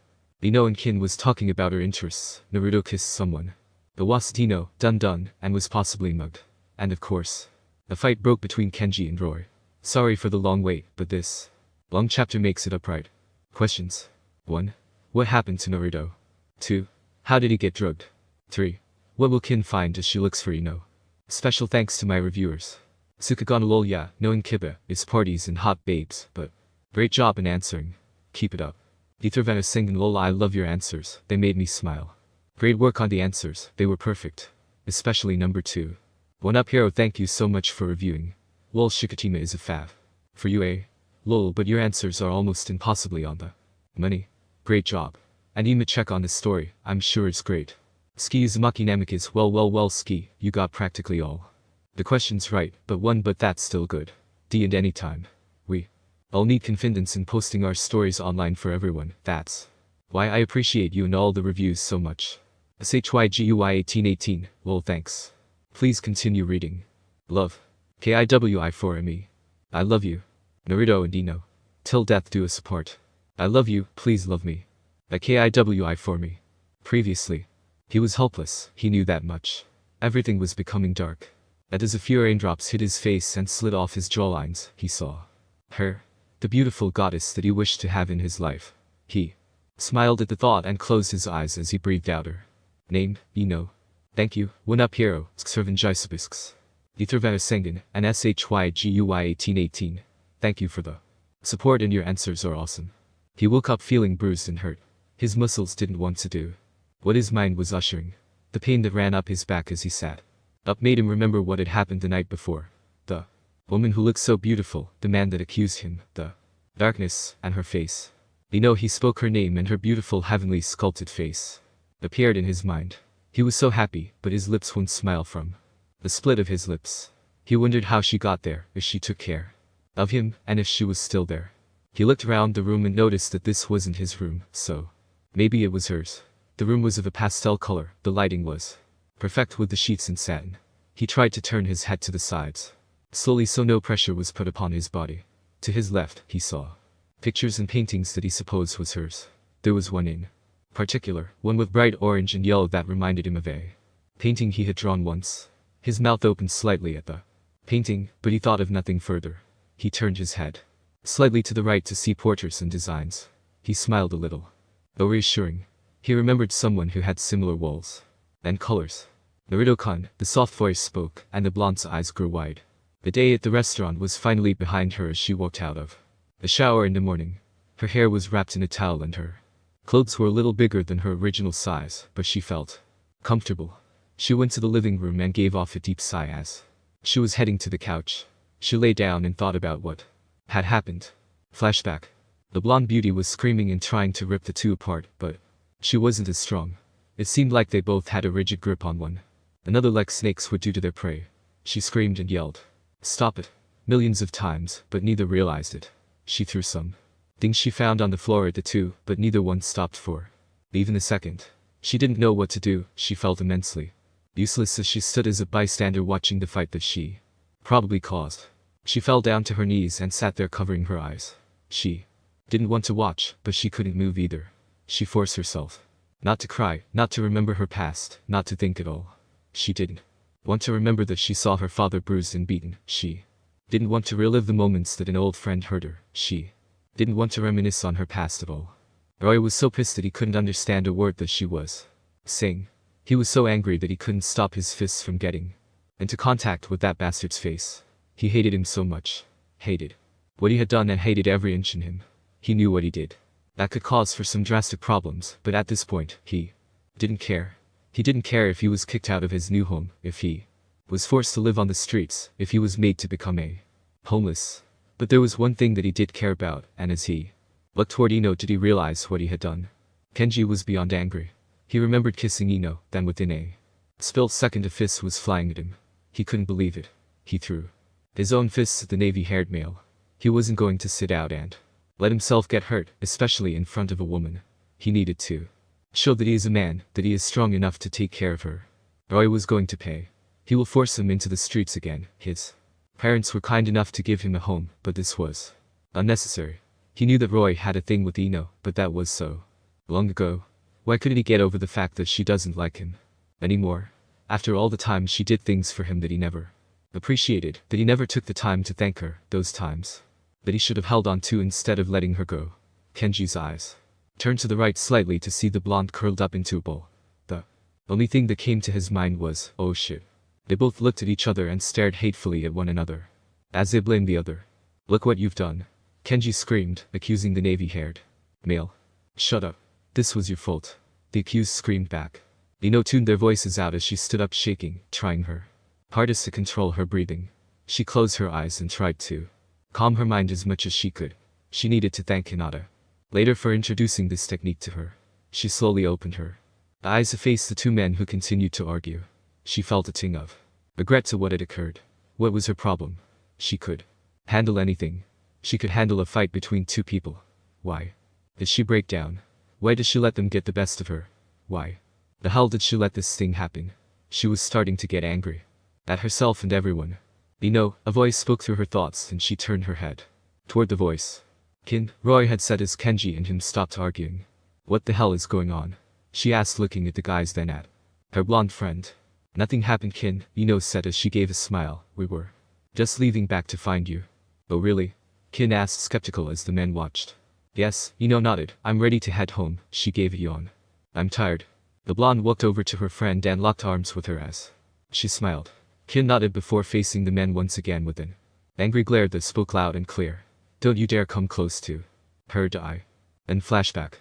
Ino and Kin was talking about her interests. Naruto kissed someone. The was Dino, done, and was possibly mugged. And of course, a fight broke between Kenji and Roy. Sorry for the long wait, but this long chapter makes it up right. Questions. 1. What happened to Naruto? 2. How did he get drugged? 3. What will Kin find as she looks for Ino? Special thanks to my reviewers. Sukagana lol yeah, knowing Kiba is parties and hot babes, but great job in answering. Keep it up. Ethervana singing lol I love your answers, they made me smile. Great work on the answers, they were perfect. Especially number 2. One up hero thank you so much for reviewing. Lol Shikatima is a fav. For you lol but your answers are almost impossibly on the money. Great job. And Ima check on the story, I'm sure it's great. Ski Uzumaki Namika's well Ski, you got practically all the questions right, but that's still good. D and anytime. We all need confidence in posting our stories online for everyone, that's why I appreciate you and all the reviews so much. SHYGUY 1818, lol thanks. Please continue reading. Love. KIWI4ME. I love you. Naruto and Ino. Till death do us apart. I love you, please love me. A KIWI for me. Previously. He was helpless, he knew that much. Everything was becoming dark. As a few raindrops hit his face and slid off his jawlines, he saw her. The beautiful goddess that he wished to have in his life. He smiled at the thought and closed his eyes as he breathed out her name, Ino. Thank you, one up hero, Skservan Jisabisks. Ethervana Sengen, and SHYGUY 1818. Thank you for the support and your answers are awesome. He woke up feeling bruised and hurt. His muscles didn't want to do what his mind was ushering. The pain that ran up his back as he sat up made him remember what had happened the night before. The woman who looked so beautiful, the man that accused him, the darkness, and her face. He spoke her name and her beautiful heavenly sculpted face appeared in his mind. He was so happy, but his lips wouldn't smile from the split of his lips. He wondered how she got there, if she took care of him, and if she was still there. He looked around the room and noticed that this wasn't his room, so maybe it was hers. The room was of a pastel color, the lighting was perfect with the sheets in satin. He tried to turn his head to the sides slowly so no pressure was put upon his body. To his left, he saw pictures and paintings that he supposed was hers. There was one in particular, one with bright orange and yellow that reminded him of a painting he had drawn once. His mouth opened slightly at the painting, but he thought of nothing further. He turned his head slightly to the right to see portraits and designs. He smiled a little, though reassuring. He remembered someone who had similar walls and colors. Naruto-kun, the soft voice spoke, and the blonde's eyes grew wide. The day at the restaurant was finally behind her as she walked out of the shower in the morning. Her hair was wrapped in a towel and her clothes were a little bigger than her original size, but she felt comfortable. She went to the living room and gave off a deep sigh as she was heading to the couch. She lay down and thought about what had happened. Flashback. The blonde beauty was screaming and trying to rip the two apart, but she wasn't as strong. It seemed like they both had a rigid grip on one another like snakes would do to their prey. She screamed and yelled, "Stop it," millions of times, but neither realized it. She threw some things she found on the floor at the two, but neither one stopped for even a second. She didn't know what to do. She felt immensely useless as she stood as a bystander watching the fight that she probably caused. She fell down to her knees and sat there covering her eyes. She didn't want to watch, but she couldn't move either. She forced herself not to cry, not to remember her past, not to think at all. She didn't want to remember that she saw her father bruised and beaten. She didn't want to relive the moments that an old friend hurt her. She didn't want to reminisce on her past at all. Roy was so pissed that he couldn't understand a word that she was saying. He was so angry that he couldn't stop his fists from getting into contact with that bastard's face. He hated him so much. Hated what he had done and hated every inch in him. He knew what he did. That could cause for some drastic problems, but at this point, he didn't care. He didn't care if he was kicked out of his new home, if he was forced to live on the streets, if he was made to become a homeless. But there was one thing that he did care about, and as he looked toward Ino did he realize what he had done. Kenji was beyond angry. He remembered kissing Ino, then within a split second a fist was flying at him. He couldn't believe it. He threw his own fists at the navy-haired male. He wasn't going to sit out and let himself get hurt, especially in front of a woman. He needed to show that he is a man, that he is strong enough to take care of her. Roy was going to pay. He will force him into the streets again. His parents were kind enough to give him a home, but this was unnecessary. He knew that Roy had a thing with Ino, but that was so Long ago. Why couldn't he get over the fact that she doesn't like him anymore? After all the time she did things for him that he never appreciated, that he never took the time to thank her, those times that he should have held on to instead of letting her go. Kenji's eyes turned to the right slightly to see the blonde curled up into a ball. The only thing that came to his mind was, oh shit. They both looked at each other and stared hatefully at one another, as they blamed the other. Look what you've done. Kenji screamed, accusing the navy-haired male. Shut up. This was your fault. The accused screamed back. Ino tuned their voices out as she stood up shaking, trying her hardest to control her breathing. She closed her eyes and tried to calm her mind as much as she could. She needed to thank Hinata later for introducing this technique to her. She slowly opened her eyes to face the two men who continued to argue. She felt a ting of regret to what had occurred. What was her problem? She could handle anything. She could handle a fight between two people. Why did she break down? Why did she let them get the best of her? Why the hell did she let this thing happen? She was starting to get angry at herself and everyone. A voice spoke through her thoughts and she turned her head toward the voice. Kin, Roy had said as Kenji and him stopped arguing. What the hell is going on? She asked, looking at the guys, then at her blonde friend. Nothing happened, Kin, said as she gave a smile. We were just leaving back to find you. Oh really? Kin asked, skeptical as the men watched. Yes, nodded. I'm ready to head home. She gave a yawn. I'm tired. The blonde walked over to her friend and locked arms with her as she smiled. Kin nodded before facing the men once again with an angry glare that spoke loud and clear. Don't you dare come close to her, die. And flashback.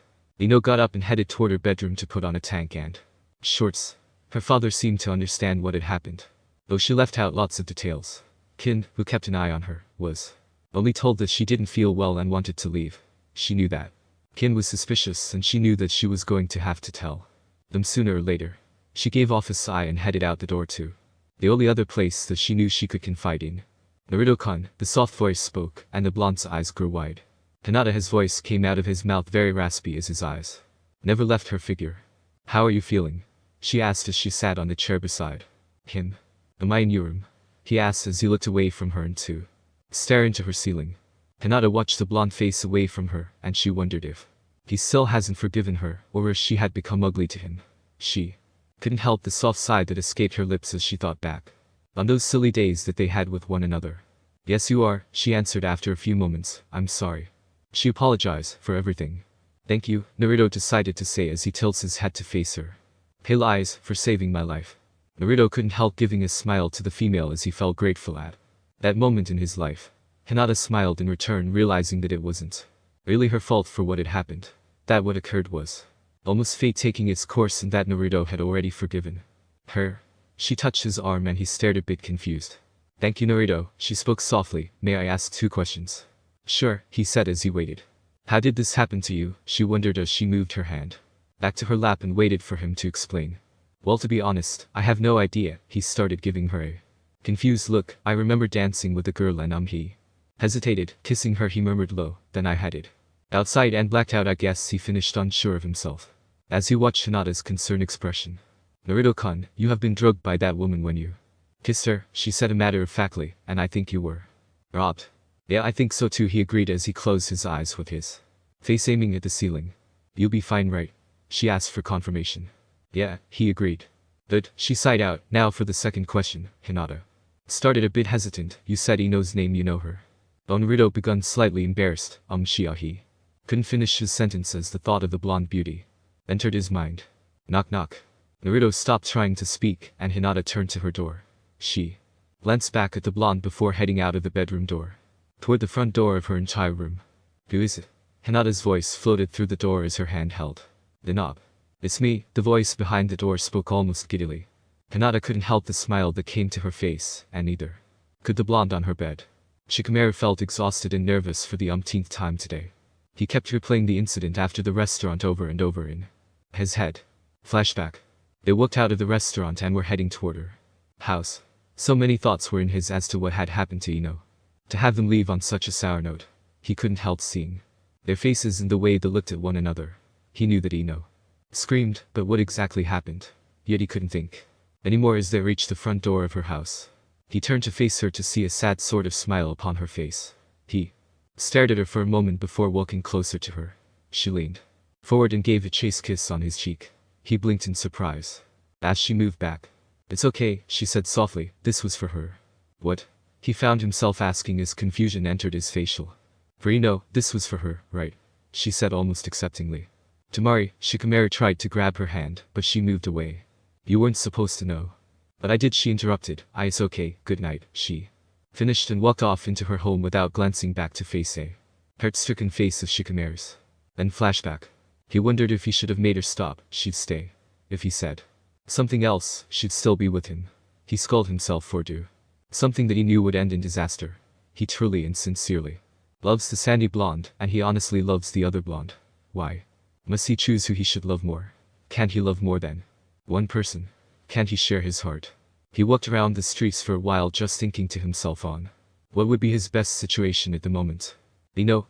Got up and headed toward her bedroom to put on a tank and shorts. Her father seemed to understand what had happened, though she left out lots of details. Kin, who kept an eye on her, was only told that she didn't feel well and wanted to leave. She knew that Kin was suspicious and she knew that she was going to have to tell them sooner or later. She gave off a sigh and headed out the door to the only other place that she knew she could confide in. Naruto-kun, the soft voice spoke, and the blonde's eyes grew wide. Hinata's voice came out of his mouth very raspy as his eyes never left her figure. How are you feeling? She asked as she sat on the chair beside him. Am I in your room? He asked as he looked away from her and to stare into her ceiling. Hinata watched the blonde face away from her, and she wondered if he still hasn't forgiven her, or if she had become ugly to him. She couldn't help the soft sigh that escaped her lips as she thought back on those silly days that they had with one another. Yes you are, she answered after a few moments. I'm sorry. She apologized for everything. Thank you, Naruto decided to say as he tilts his head to face her pale eyes, for saving my life. Naruto couldn't help giving a smile to the female as he felt grateful at that moment in his life. Hinata smiled in return, realizing that it wasn't really her fault for what had happened. That what occurred was almost fate taking its course and that Naruto had already forgiven her. She touched his arm and he stared a bit confused. Thank you, Naruto, she spoke softly. May I ask 2 questions? Sure, he said as he waited. How did this happen to you? She wondered as she moved her hand back to her lap and waited for him to explain. Well, to be honest, I have no idea. He started, giving her a confused look. I remember dancing with a girl and he hesitated, kissing her, he murmured low. Then I headed outside and blacked out, I guess, he finished, unsure of himself as he watched Hinata's concerned expression. Naruto-kun, you have been drugged by that woman when you kissed her, she said matter-of-factly, and I think you were robbed. Yeah, I think so too, he agreed as he closed his eyes with his face aiming at the ceiling. You'll be fine, right? She asked for confirmation. Yeah, he agreed. Good, she sighed out. Now for the second question. Hinata started a bit hesitant. You said Ino's name, you know her? Naruto begun, slightly embarrassed. He couldn't finish his sentence as the thought of the blonde beauty entered his mind. Knock knock. Naruto stopped trying to speak and Hinata turned to her door. She glanced back at the blonde before heading out of the bedroom door toward the front door of her entire room. Who is it? Hinata's voice floated through the door as her hand held the knob. It's me, the voice behind the door spoke almost giddily. Hinata couldn't help the smile that came to her face, and neither could the blonde on her bed. Shikamaru felt exhausted and nervous for the umpteenth time today. He kept replaying the incident after the restaurant over and over in his head. Flashback. They walked out of the restaurant and were heading toward her house. So many thoughts were in his as to what had happened to Ino. To have them leave on such a sour note. He couldn't help seeing their faces and the way they looked at one another. He knew that Ino screamed, but what exactly happened? Yet he couldn't think anymore as they reached the front door of her house. He turned to face her to see a sad sort of smile upon her face. He stared at her for a moment before walking closer to her. She leaned forward and gave a chase kiss on his cheek. He blinked in surprise. As she moved back. It's okay, she said softly, this was for her. What? He found himself asking as confusion entered his facial. For you know, this was for her, right? She said almost acceptingly. Tamari, Shikamaru tried to grab her hand, but she moved away. You weren't supposed to know. But I did, she interrupted. It's okay, good night, she finished and walked off into her home without glancing back to face a hurt-stricken face of Shikamaru's. Then flashback. He wondered if he should have made her stop, she'd stay. If he said something else, she'd still be with him. He scolded himself for do something that he knew would end in disaster. He truly and sincerely loves the sandy blonde, and he honestly loves the other blonde. Why must he choose who he should love more? Can't he love more than one person? Can't he share his heart? He walked around the streets for a while just thinking to himself on what would be his best situation at the moment.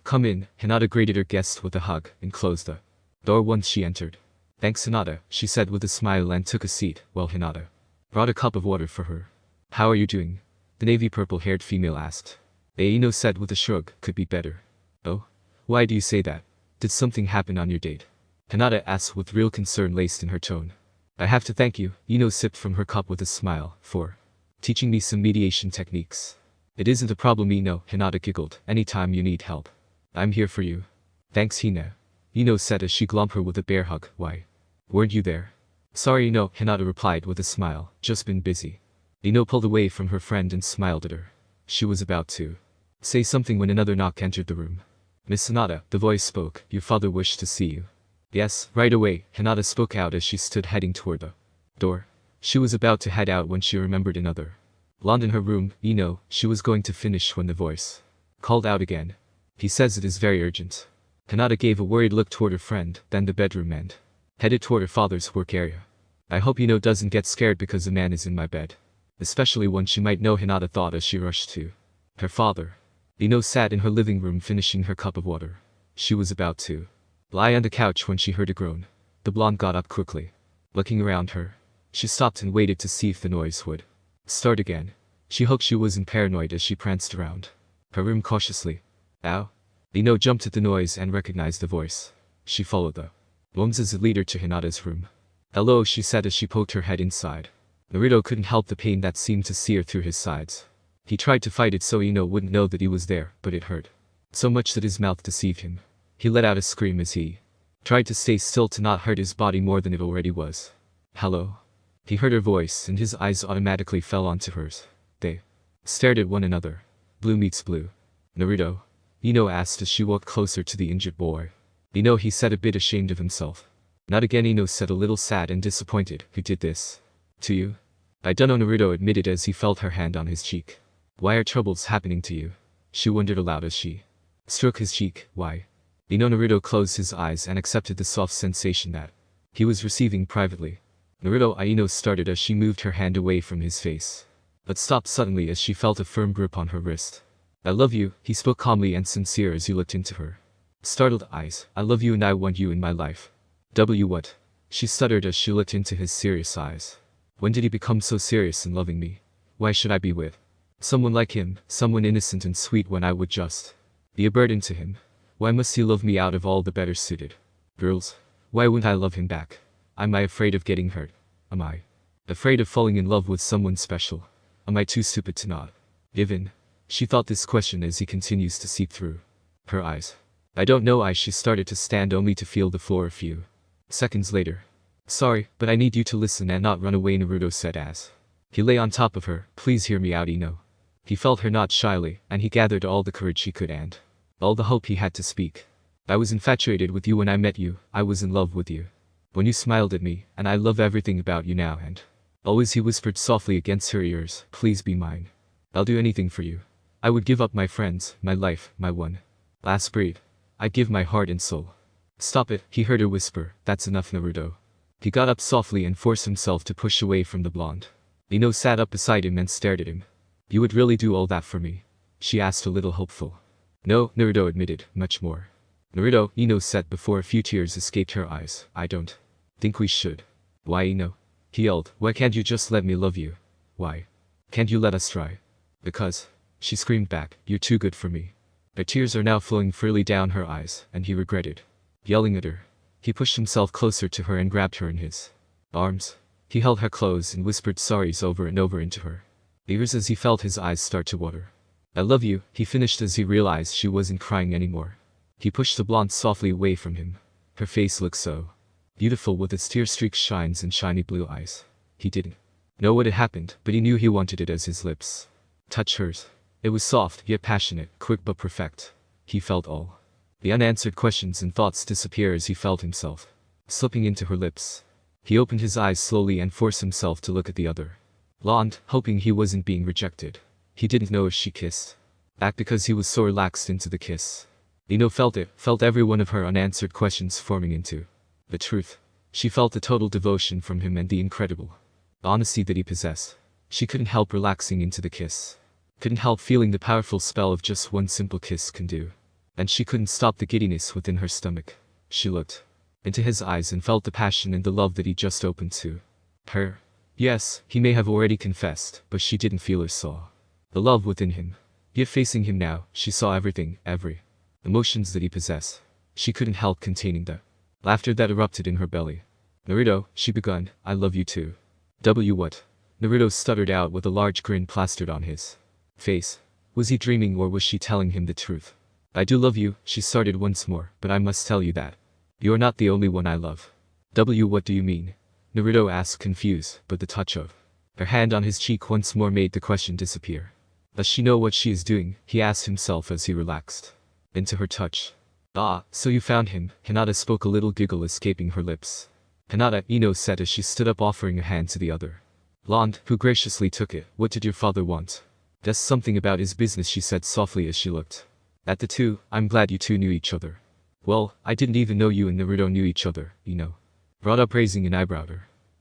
Come in, Hinata greeted her guest with a hug and closed the door once she entered. Thanks Hinata, she said with a smile and took a seat while Hinata brought a cup of water for her. How are you doing? The navy purple-haired female asked. Ino said with a shrug, could be better. Oh? Why do you say that? Did something happen on your date? Hinata asked with real concern laced in her tone. I have to thank you, Ino sipped from her cup with a smile, for teaching me some mediation techniques. It isn't a problem Ino, Hinata giggled, anytime you need help. I'm here for you. Thanks Hina. Ino said as she glommed her with a bear hug. Why weren't you there? Sorry Ino, Hinata replied with a smile, just been busy. Ino pulled away from her friend and smiled at her. She was about to say something when another knock entered the room. Miss Hinata, the voice spoke, your father wished to see you. Yes, right away, Hinata spoke out as she stood heading toward the door. She was about to head out when she remembered another blonde in her room. She was going to finish when the voice called out again. He says it is very urgent. Hinata gave a worried look toward her friend, then the bedroom and headed toward her father's work area. I hope doesn't get scared because a man is in my bed. Especially one she might know, Hinata thought as she rushed to her father. Sat in her living room finishing her cup of water. She was about to lie on the couch when she heard a groan. The blonde got up quickly. Looking around her, she stopped and waited to see if the noise would start again. She hoped she wasn't paranoid as she pranced around her room cautiously. Ow! Jumped at the noise and recognized the voice. She followed the woman's as a leader to Hinata's room. Hello, she said as she poked her head inside. Naruto couldn't help the pain that seemed to sear through his sides. He tried to fight it so Ino wouldn't know that he was there, but it hurt so much that his mouth deceived him. He let out a scream as he tried to stay still to not hurt his body more than it already was. Hello? He heard her voice and his eyes automatically fell onto hers. They stared at one another. Blue meets blue. Naruto? Ino asked as she walked closer to the injured boy. He said, a bit ashamed of himself. Not again, Ino said, a little sad and disappointed. Who did this to you? I dunno, Naruto admitted as he felt her hand on his cheek. Why are troubles happening to you? She wondered aloud as she stroked his cheek. Why? Naruto closed his eyes and accepted the soft sensation that he was receiving privately. Naruto, Ino started as she moved her hand away from his face, but stopped suddenly as she felt a firm grip on her wrist. I love you, he spoke calmly and sincere as he looked into her startled eyes. I love you and I want you in my life. What? She stuttered as she looked into his serious eyes. When did he become so serious in loving me? Why should I be with someone like him, someone innocent and sweet when I would just be a burden to him? Why must he love me out of all the better suited girls? Why wouldn't I love him back? Am I afraid of getting hurt? Am I afraid of falling in love with someone special? Am I too stupid to not give in? She thought this question as he continues to seep through her eyes. I don't know. She started to stand only to feel the floor a few seconds later. Sorry, but I need you to listen and not run away, Naruto said as he lay on top of her. Please hear me out, Ino. He felt her nod shyly, and he gathered all the courage he could and all the hope he had to speak. I was infatuated with you when I met you. I was in love with you when you smiled at me, and I love everything about you now. And always, he whispered softly against her ears, please be mine. I'll do anything for you. I would give up my friends, my life, my one last breed. I'd give my heart and soul. Stop it, he heard her whisper. That's enough, Naruto. He got up softly and forced himself to push away from the blonde. Ino sat up beside him and stared at him. You would really do all that for me? She asked, a little hopeful. No, Naruto admitted, much more. Naruto, Ino said before a few tears escaped her eyes. I don't think we should. Why, Ino? He yelled. Why can't you just let me love you? Why can't you let us try? Because, she screamed back, you're too good for me. Her tears are now flowing freely down her eyes, and he regretted yelling at her. He pushed himself closer to her and grabbed her in his arms. He held her close and whispered sorries over and over into her ears as he felt his eyes start to water. I love you, he finished as he realized she wasn't crying anymore. He pushed the blonde softly away from him. Her face looked so beautiful with its tear-streaked shines and shiny blue eyes. He didn't know what had happened, but he knew he wanted it as his lips touched hers. It was soft, yet passionate, quick but perfect. He felt all the unanswered questions and thoughts disappear as he felt himself slipping into her lips. He opened his eyes slowly and forced himself to look at the other blonde, hoping he wasn't being rejected. He didn't know if she kissed back because he was so relaxed into the kiss. Ino felt it, felt every one of her unanswered questions forming into the truth. She felt the total devotion from him and the incredible honesty that he possessed. She couldn't help relaxing into the kiss. Couldn't help feeling the powerful spell of just one simple kiss can do. And she couldn't stop the giddiness within her stomach. She looked into his eyes and felt the passion and the love that he just opened to her. Yes, he may have already confessed, but she didn't feel or saw the love within him. Yet facing him now, she saw everything, every emotions that he possessed. She couldn't help containing the laughter that erupted in her belly. Naruto, she begun, I love you too. What? Naruto stuttered out with a large grin plastered on his face. Was he dreaming or was she telling him the truth? I do love you, she started once more, but I must tell you that you are not the only one I love. What do you mean? Naruto asked confused, but the touch of her hand on his cheek once more made the question disappear. Does she know what she is doing? He asked himself as he relaxed into her touch. Ah, so you found him, Hinata spoke, a little giggle escaping her lips. Hinata, Ino said as she stood up offering a hand to the other blonde, who graciously took it. What did your father want? That's something about his business, she said softly as she looked at the two. I'm glad you two knew each other. Well, I didn't even know you and Naruto knew each other, Ino brought up, raising an eyebrow.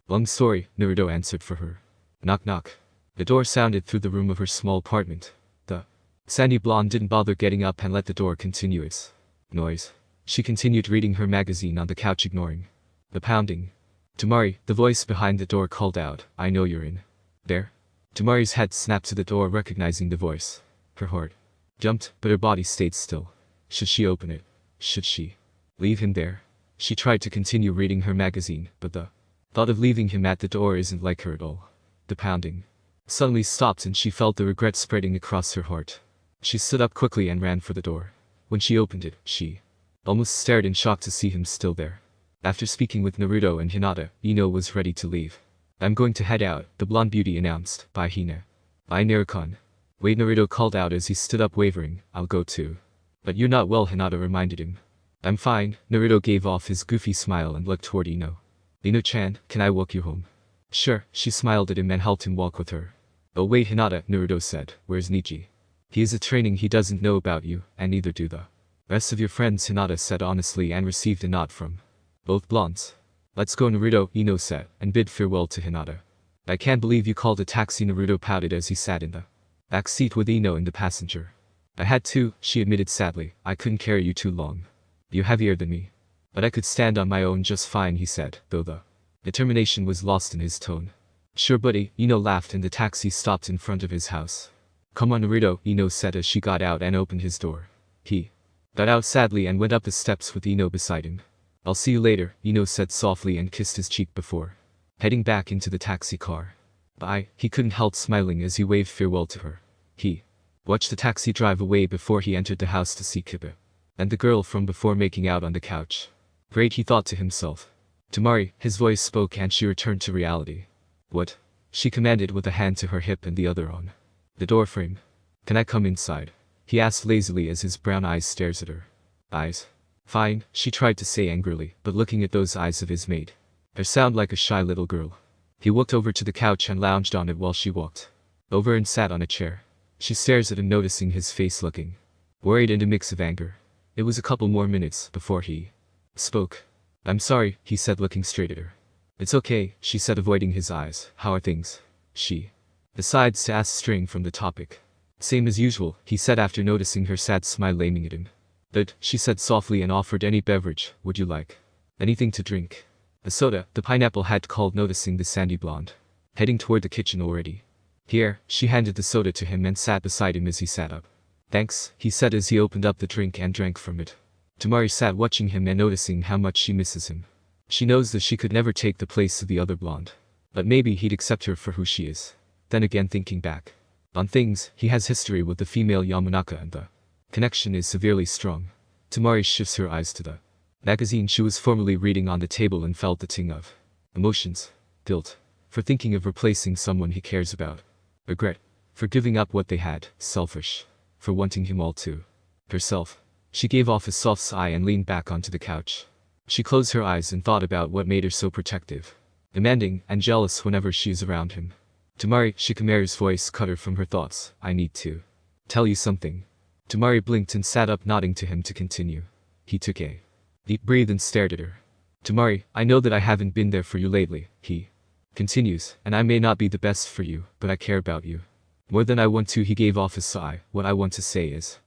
Long story, Naruto answered for her. Knock knock. The door sounded through the room of her small apartment. The sandy blonde didn't bother getting up and let the door continue its noise. She continued reading her magazine on the couch, ignoring the pounding. Tamari, the voice behind the door called out, I know you're in there. Tamari's head snapped to the door, recognizing the voice. Her heart jumped, but her body stayed still. Should she open it? Should she leave him there? She tried to continue reading her magazine, but the thought of leaving him at the door isn't like her at all. The pounding suddenly stopped and she felt the regret spreading across her heart. She stood up quickly and ran for the door. When she opened it, she almost stared in shock to see him still there. After speaking with Naruto and Hinata, Ino was ready to leave. I'm going to head out, the blonde beauty announced. Bye Hina. Bye Narukon. Wait, Naruto called out as he stood up, wavering. I'll go too. But you're not well, Hinata reminded him. I'm fine. Naruto gave off his goofy smile and looked toward Ino. Ino-chan, can I walk you home? Sure, she smiled at him and helped him walk with her. Oh wait Hinata, Naruto said, where's Nichi? He is at training, he doesn't know about you, and neither do the rest of your friends, Hinata said honestly and received a nod from both blondes. Let's go, Naruto, Ino said, and bid farewell to Hinata. I can't believe you called a taxi, Naruto pouted as he sat in the back seat with Ino in the passenger. I had to, she admitted sadly, I couldn't carry you too long. You're heavier than me. But I could stand on my own just fine, he said, though the determination was lost in his tone. Sure buddy, Ino laughed and the taxi stopped in front of his house. Come on Naruto, Ino said as she got out and opened his door. He got out sadly and went up the steps with Ino beside him. I'll see you later, Ino said softly and kissed his cheek before heading back into the taxi car. Bye, he couldn't help smiling as he waved farewell to her. He watched the taxi drive away before he entered the house to see Kiba and the girl from before making out on the couch. Great, he thought to himself. Tamari, his voice spoke and she returned to reality. What? She commanded with a hand to her hip and the other on the door frame. Can I come inside? He asked lazily as his brown eyes stares at her. Eyes? Fine, she tried to say angrily, but looking at those eyes of his made her sound like a shy little girl. He walked over to the couch and lounged on it while she walked over and sat on a chair. She stares at him, noticing his face looking worried and a mix of anger. It was a couple more minutes before he spoke. I'm sorry, he said looking straight at her. It's okay, she said avoiding his eyes. How are things? She decides to ask straying from the topic. Same as usual, he said after noticing her sad smile aiming at him. But, she said softly and offered any beverage, would you like anything to drink? A soda, the pineapple had called, noticing the sandy blonde heading toward the kitchen already. Here, she handed the soda to him and sat beside him as he sat up. Thanks, he said as he opened up the drink and drank from it. Tamari sat watching him and noticing how much she misses him. She knows that she could never take the place of the other blonde. But maybe he'd accept her for who she is. Then again, thinking back on things, he has history with the female Yamanaka and the connection is severely strong. Tamari shifts her eyes to the magazine she was formerly reading on the table and felt the ting of emotions. Guilt for thinking of replacing someone he cares about. Regret for giving up what they had. Selfish for wanting him all to herself. She gave off a soft sigh and leaned back onto the couch. She closed her eyes and thought about what made her so protective, demanding, and jealous whenever she is around him. Tamari, Shikamaru's voice cut her from her thoughts. I need to tell you something. Tamari blinked and sat up, nodding to him to continue. He took a deep breath and stared at her. Tamari, I know that I haven't been there for you lately, he continues, and I may not be the best for you, but I care about you more than I want to. He gave off a sigh. What I want to say is,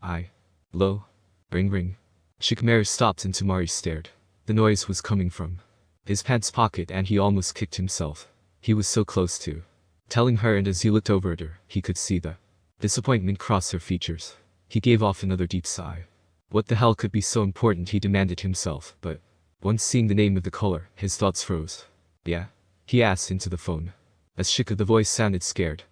Low. Ring ring. Shikamaru stopped and Tamari stared. The noise was coming from his pants pocket and he almost kicked himself. He was so close to telling her, and as he looked over at her, he could see the disappointment cross her features. He gave off another deep sigh. What the hell could be so important, he demanded himself, but once seeing the name of the caller, his thoughts froze. Yeah? He asked into the phone. As Shika, the voice sounded scared.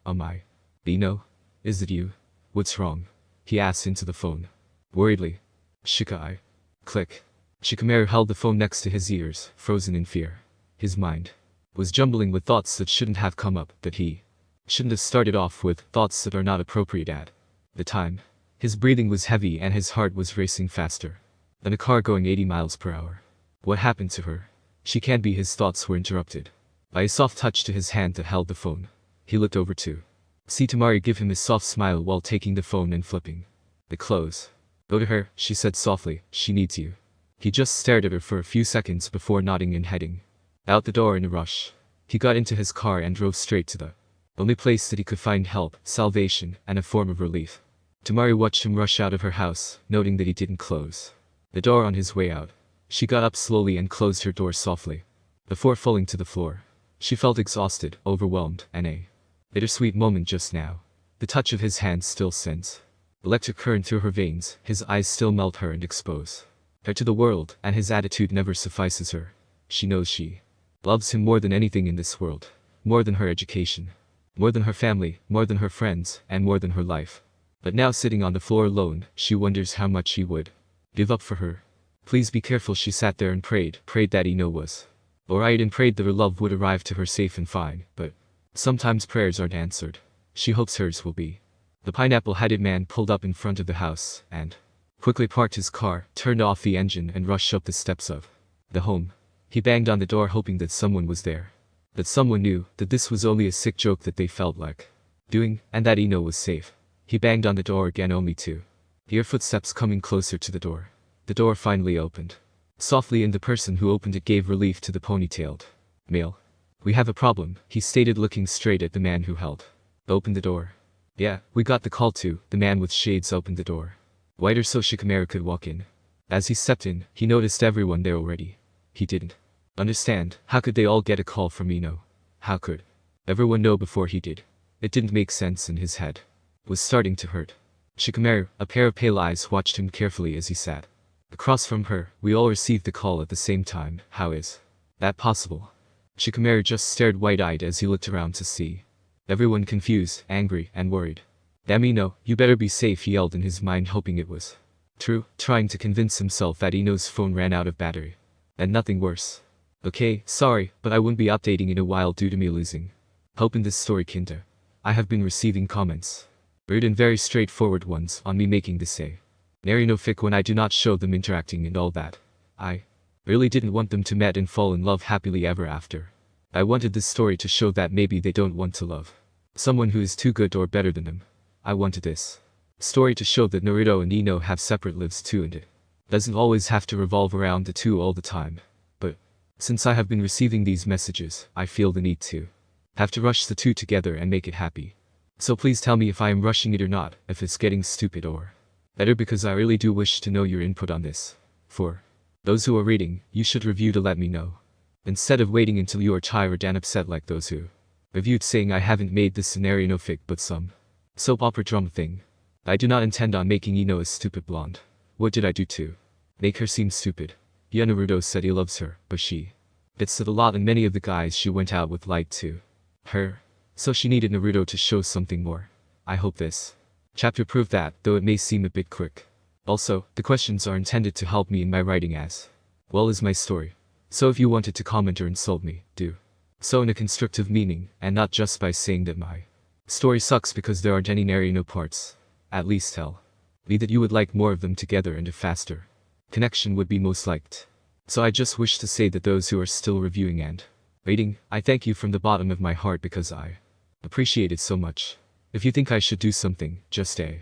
Ino? Is it you? What's wrong? He asked into the phone. Worriedly. Shika, Click. Shikamaru held the phone next to his ears, frozen in fear. His mind was jumbling with thoughts that shouldn't have come up, that he shouldn't have started off with, thoughts that are not appropriate at the time. His breathing was heavy and his heart was racing faster than a car going 80 miles per hour. What happened to her? She can't be. His thoughts were interrupted by a soft touch to his hand that held the phone. He looked over to see Tamari give him a soft smile while taking the phone and flipping the close. Go to her, she said softly, she needs you. He just stared at her for a few seconds before nodding and heading out the door in a rush. He got into his car and drove straight to the only place that he could find help, salvation, and a form of relief. Tamari watched him rush out of her house, noting that he didn't close the door on his way out. She got up slowly and closed her door softly before falling to the floor. She felt exhausted, overwhelmed, and a bittersweet moment just now. The touch of his hand still sends electric current through her veins. His eyes still melt her and expose her to the world, and his attitude never suffices her. She knows she loves him more than anything in this world, more than her education, more than her family, more than her friends, and more than her life. But now, sitting on the floor alone, she wonders how much he would give up for her. Please be careful. She sat there and prayed that Ino was alright, and prayed that her love would arrive to her safe and fine, but sometimes prayers aren't answered. She hopes hers will be. The pineapple-headed man pulled up in front of the house and quickly parked his car, turned off the engine, and rushed up the steps of the home. He banged on the door, hoping that someone was there, that someone knew that this was only a sick joke that they felt like doing, and that Ino was safe. He banged on the door again, only to hear footsteps coming closer to the door. The door finally opened softly, and the person who opened it gave relief to the ponytailed male. We have a problem, he stated, looking straight at the man who held open the door. Yeah, we got the call too. The man with shades opened the door wider so Shikamaru could walk in. As he stepped in, he noticed everyone there already. He didn't understand. How could they all get a call from Ino? How could everyone know before he did? It didn't make sense, and his head was starting to hurt. Shikamaru, a pair of pale eyes, watched him carefully as he sat across from her. We all received the call at the same time. How is that possible? Shikamaru just stared wide-eyed as he looked around to see everyone confused, angry, and worried. Damn Ino, you better be safe, he yelled in his mind, hoping it was true, trying to convince himself that Ino's phone ran out of battery. And nothing worse. Okay, sorry, but I won't be updating in a while due to me losing hope in this story, Kinta. I have been receiving comments, rude and very straightforward ones, on me making this a Naruto fic when I do not show them interacting and all that. I really didn't want them to meet and fall in love happily ever after. I wanted this story to show that maybe they don't want to love someone who is too good or better than them. I wanted this story to show that Naruto and Ino have separate lives too, and it doesn't always have to revolve around the two all the time. But since I have been receiving these messages, I feel the need to have to rush the two together and make it happy. So please tell me if I am rushing it or not, if it's getting stupid or better, because I really do wish to know your input on this. For those who are reading, you should review to let me know, instead of waiting until you are tired and upset like those who reviewed saying I haven't made this scenario no fic but some soap opera drama thing. I do not intend on making Ino a stupid blonde. What did I do to Make her seem stupid. Yeah, Naruto said he loves her, but she gets it a lot and many of the guys she went out with lied to her. So she needed Naruto to show something more. I hope this chapter proved that, though it may seem a bit quick. Also, the questions are intended to help me in my writing as well as my story. So if you wanted to comment or insult me, do so in a constructive meaning, and not just by saying that my story sucks because there aren't any Naruto parts. At least tell me that you would like more of them together and a faster connection would be most liked. So I just wish to say that those who are still reviewing and rating, I thank you from the bottom of my heart because I appreciate it so much. If you think I should do something, just a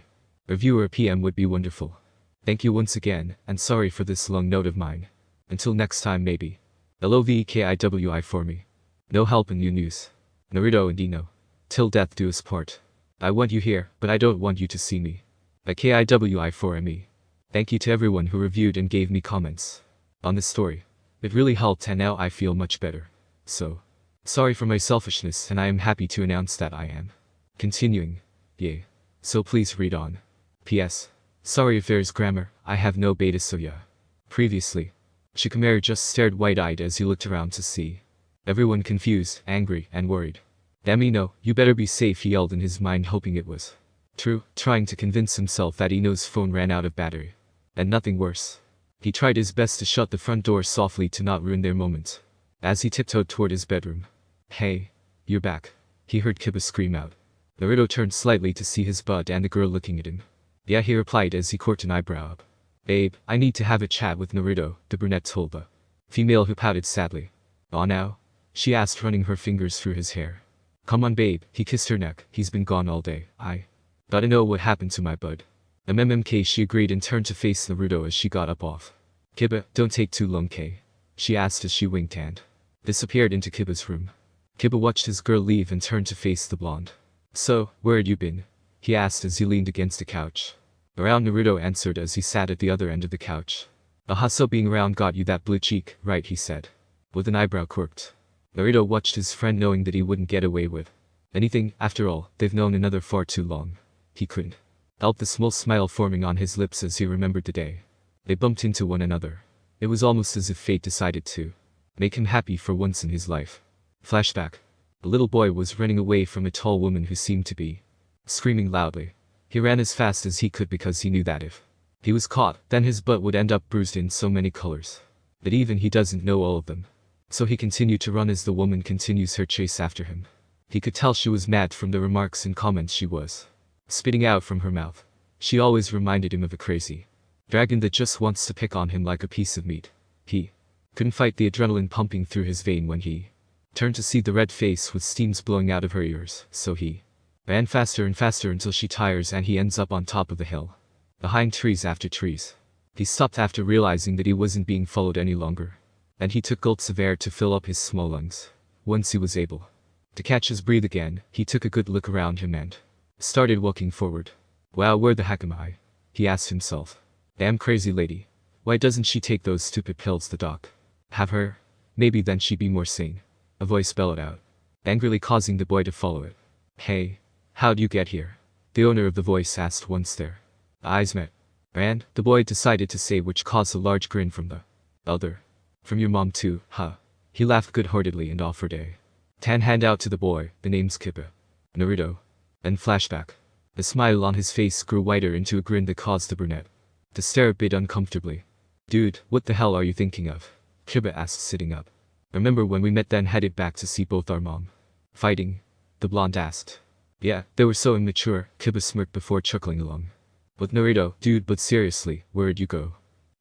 review or a PM would be wonderful. Thank you once again, and sorry for this long note of mine. Until next time maybe. LOVEKIWI for me. No help in new news. Naruto and Ino. Till death do us part. I want you here, but I don't want you to see me. By KIWI for ME. Thank you to everyone who reviewed and gave me comments on this story. It really helped and now I feel much better. So, sorry for my selfishness and I am happy to announce that I am continuing. Yay. So please read on. PS. Sorry if there's grammar, I have no beta so yeah. Previously. Shikamaru just stared wide-eyed as he looked around to see everyone confused, angry, and worried. Damn Ino, you better be safe, he yelled in his mind, hoping it was true, trying to convince himself that Ino's phone ran out of battery. And nothing worse. He tried his best to shut the front door softly to not ruin their moment. As he tiptoed toward his bedroom. Hey, you're back. He heard Kiba scream out. Naruto turned slightly to see his bud and the girl looking at him. Yeah, he replied as he cocked an eyebrow up. Babe, I need to have a chat with Naruto, the brunette told the female who pouted sadly. Aw now? She asked, running her fingers through his hair. Come on babe, he kissed her neck, he's been gone all day, I gotta know what happened to my bud. MMK, she agreed and turned to face Naruto as she got up off. Kiba, don't take too long K. She asked as she winked and disappeared into Kiba's room. Kiba watched his girl leave and turned to face the blonde. So, where had you been? He asked as he leaned against the couch. Around, Naruto answered as he sat at the other end of the couch. Aha, so being around got you that blue cheek, right, he said. With an eyebrow quirked. Naruto watched his friend knowing that he wouldn't get away with anything, after all, they've known another far too long. He couldn't help the small smile forming on his lips as he remembered the day they bumped into one another. It was almost as if fate decided to make him happy for once in his life. Flashback. A little boy was running away from a tall woman who seemed to be screaming loudly. He ran as fast as he could because he knew that if he was caught, then his butt would end up bruised in so many colors that even he doesn't know all of them. So he continued to run as the woman continues her chase after him. He could tell she was mad from the remarks and comments she was spitting out from her mouth. She always reminded him of a crazy dragon that just wants to pick on him like a piece of meat. He couldn't fight the adrenaline pumping through his vein when he turned to see the red face with steams blowing out of her ears, so he ran faster and faster until she tires and he ends up on top of the hill. Behind trees after trees. He stopped after realizing that he wasn't being followed any longer. And he took gulps of air to fill up his small lungs. Once he was able to catch his breath again, he took a good look around him and started walking forward. Wow, where the heck am I? He asked himself. Damn crazy lady. Why doesn't she take those stupid pills the doc have her? Maybe then she'd be more sane. A voice bellowed out, angrily causing the boy to follow it. Hey, how'd you get here? The owner of the voice asked once their eyes met. And, the boy decided to say, which caused a large grin from the other. From your mom too, huh? He laughed good-heartedly and offered a hand out to the boy. The name's Kiba. Naruto. And flashback. The smile on his face grew wider into a grin that caused the brunette to stare a bit uncomfortably. Dude, what the hell are you thinking of? Kiba asked, sitting up. Remember when we met then headed back to see both our mom fighting? The blonde asked. Yeah, they were so immature, Kiba smirked before chuckling along. With Naruto, dude, but seriously, where'd you go?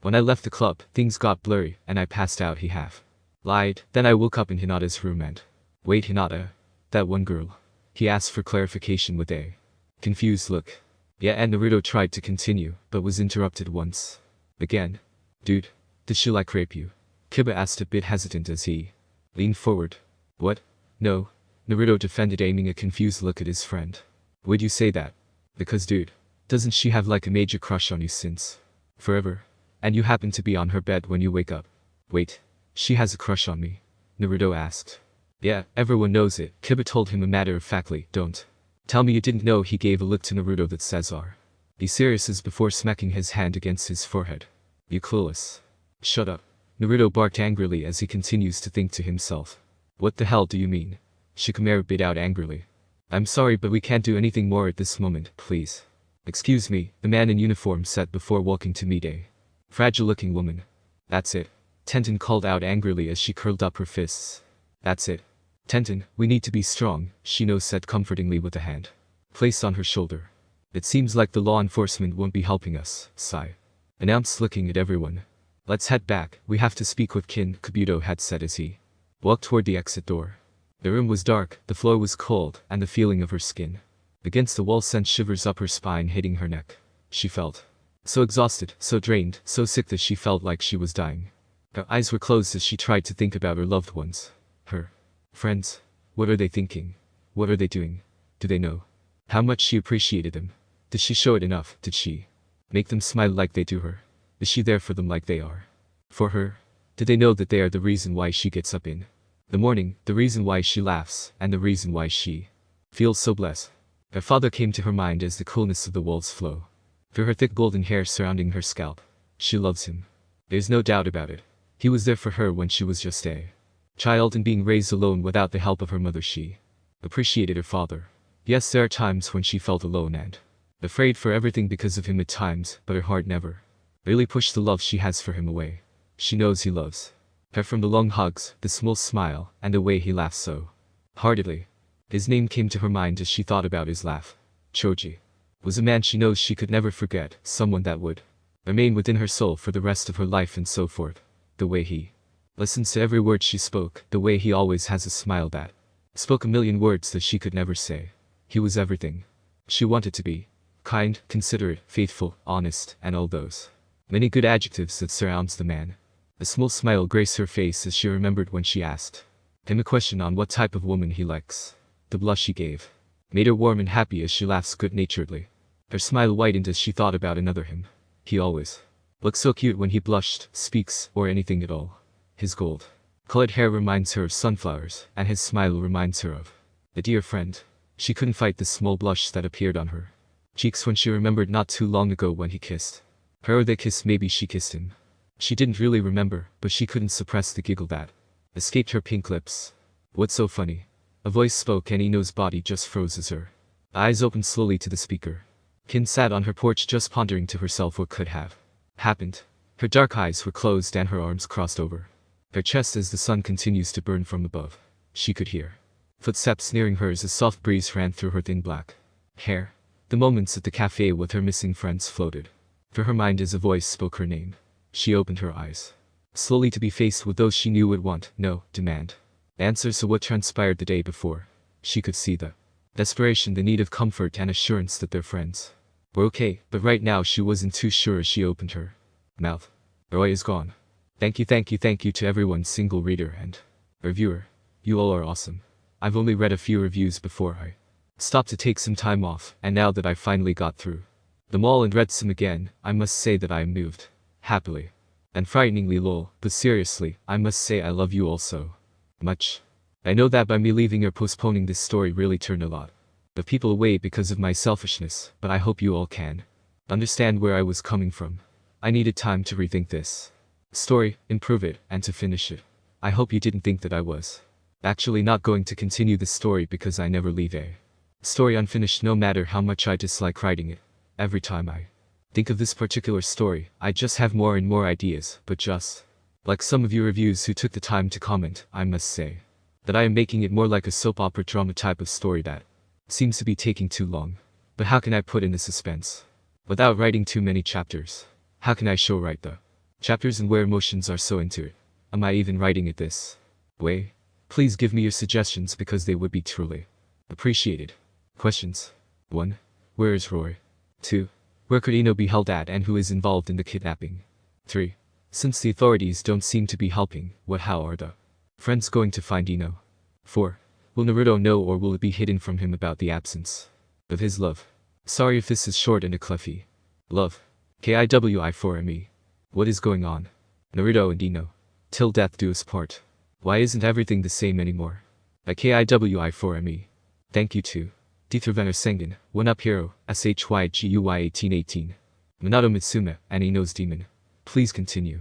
When I left the club, things got blurry, and I passed out, he half lied. Then I woke up in Hinata's room and... Wait, Hinata? That one girl? He asked for clarification with a confused look. Yeah, and Naruto tried to continue, but was interrupted once again. Dude, did she like rape you? Kiba asked, a bit hesitant as he leaned forward. What? No. Naruto defended, aiming a confused look at his friend. Would you say that? Because dude, doesn't she have like a major crush on you since forever? And you happen to be on her bed when you wake up. Wait, she has a crush on me? Naruto asked. Yeah, everyone knows it, Kiba told him matter-of-factly. Don't tell me you didn't know. He gave a look to Naruto that says, are be serious, as before smacking his hand against his forehead. You clueless. Shut up. Naruto barked angrily as he continues to think to himself. What the hell do you mean? Shikamaru bit out angrily. I'm sorry but we can't do anything more at this moment, please. Excuse me, the man in uniform said before walking to meet a fragile-looking woman. That's it. Tenten called out angrily as she curled up her fists. That's it. Tenten, we need to be strong, Shino said comfortingly with a hand placed on her shoulder. It seems like the law enforcement won't be helping us, Sai announced looking at everyone. Let's head back, we have to speak with Kin, Kabuto had said as he walked toward the exit door. The room was dark, the floor was cold, and the feeling of her skin against the wall sent shivers up her spine hitting her neck. She felt so exhausted, so drained, so sick that she felt like she was dying. Her eyes were closed as she tried to think about her loved ones. Her friends. What are they thinking? What are they doing? Do they know how much she appreciated them? Did she show it enough? Did she make them smile like they do her? Is she there for them like they are for her? Did they know that they are the reason why she gets up in the morning, the reason why she laughs, and the reason why she feels so blessed? Her father came to her mind as the coolness of the walls flow through her thick golden hair surrounding her scalp. She loves him. There's no doubt about it. He was there for her when she was just a child and being raised alone without the help of her mother. She appreciated her father. Yes, there are times when she felt alone and afraid for everything because of him at times, but her heart never really pushed the love she has for him away. She knows he loves her from the long hugs, the small smile, and the way he laughs so heartedly. His name came to her mind as she thought about his laugh. Choji was a man she knows she could never forget, someone that would remain within her soul for the rest of her life and so forth. The way he listens to every word she spoke, the way he always has a smile that spoke a million words that she could never say. He was everything she wanted to be. Kind, considerate, faithful, honest, and all those many good adjectives that surrounds the man. A small smile graced her face as she remembered when she asked him a question on what type of woman he likes. The blush she gave made her warm and happy as she laughs good-naturedly. Her smile widened as she thought about another him. He always looked so cute when he blushed, speaks, or anything at all. His gold-colored hair reminds her of sunflowers, and his smile reminds her of a dear friend. She couldn't fight the small blush that appeared on her cheeks when she remembered not too long ago when he kissed her, or they kissed, maybe she kissed him. She didn't really remember, but she couldn't suppress the giggle that escaped her pink lips. What's so funny? A voice spoke and Ino's body just froze as her eyes opened slowly to the speaker. Kin sat on her porch just pondering to herself what could have happened. Her dark eyes were closed and her arms crossed over her chest as the sun continues to burn from above. She could hear footsteps nearing her as a soft breeze ran through her thin black hair. The moments at the cafe with her missing friends floated through her mind as a voice spoke her name. She opened her eyes slowly to be faced with those she knew would want, no, demand answers to what transpired the day before. She could see the desperation, the need of comfort and assurance that their friends were okay, but right now she wasn't too sure as she opened her mouth. Roy is gone. Thank you to everyone, single reader and reviewer. You all are awesome. I've only read a few reviews before I stopped to take some time off, and now that I finally got through them all and read some again, I must say that I am moved. Happily. And frighteningly lol, but seriously, I must say I love you all so much. I know that by me leaving or postponing this story really turned a lot of people away because of my selfishness, but I hope you all can understand where I was coming from. I needed time to rethink this story, improve it, and to finish it. I hope you didn't think that I was actually not going to continue the story because I never leave a story unfinished no matter how much I dislike writing it. Every time I think of this particular story, I just have more and more ideas, but just like some of you reviews who took the time to comment, I must say that I am making it more like a soap opera drama type of story that seems to be taking too long. But how can I put in the suspense without writing too many chapters? How can I show write the chapters and where emotions are so into it? Am I even writing it this way? Please give me your suggestions because they would be truly appreciated. Questions. 1. Where is Roy? 2. Where could Ino be held at and who is involved in the kidnapping? 3. Since the authorities don't seem to be helping, how are the friends going to find Ino? 4. Will Naruto know or will it be hidden from him about the absence of his love? Sorry if this is short and a cleffy. Love. KIWI4ME. What is going on? Naruto and Ino. Till death do us part. Why isn't everything the same anymore? At KIWI4ME. Thank you to Dithravener Sengen, One Up Hero, SHYGUY1818. Minato Mitsume, and Ino's Demon. Please continue.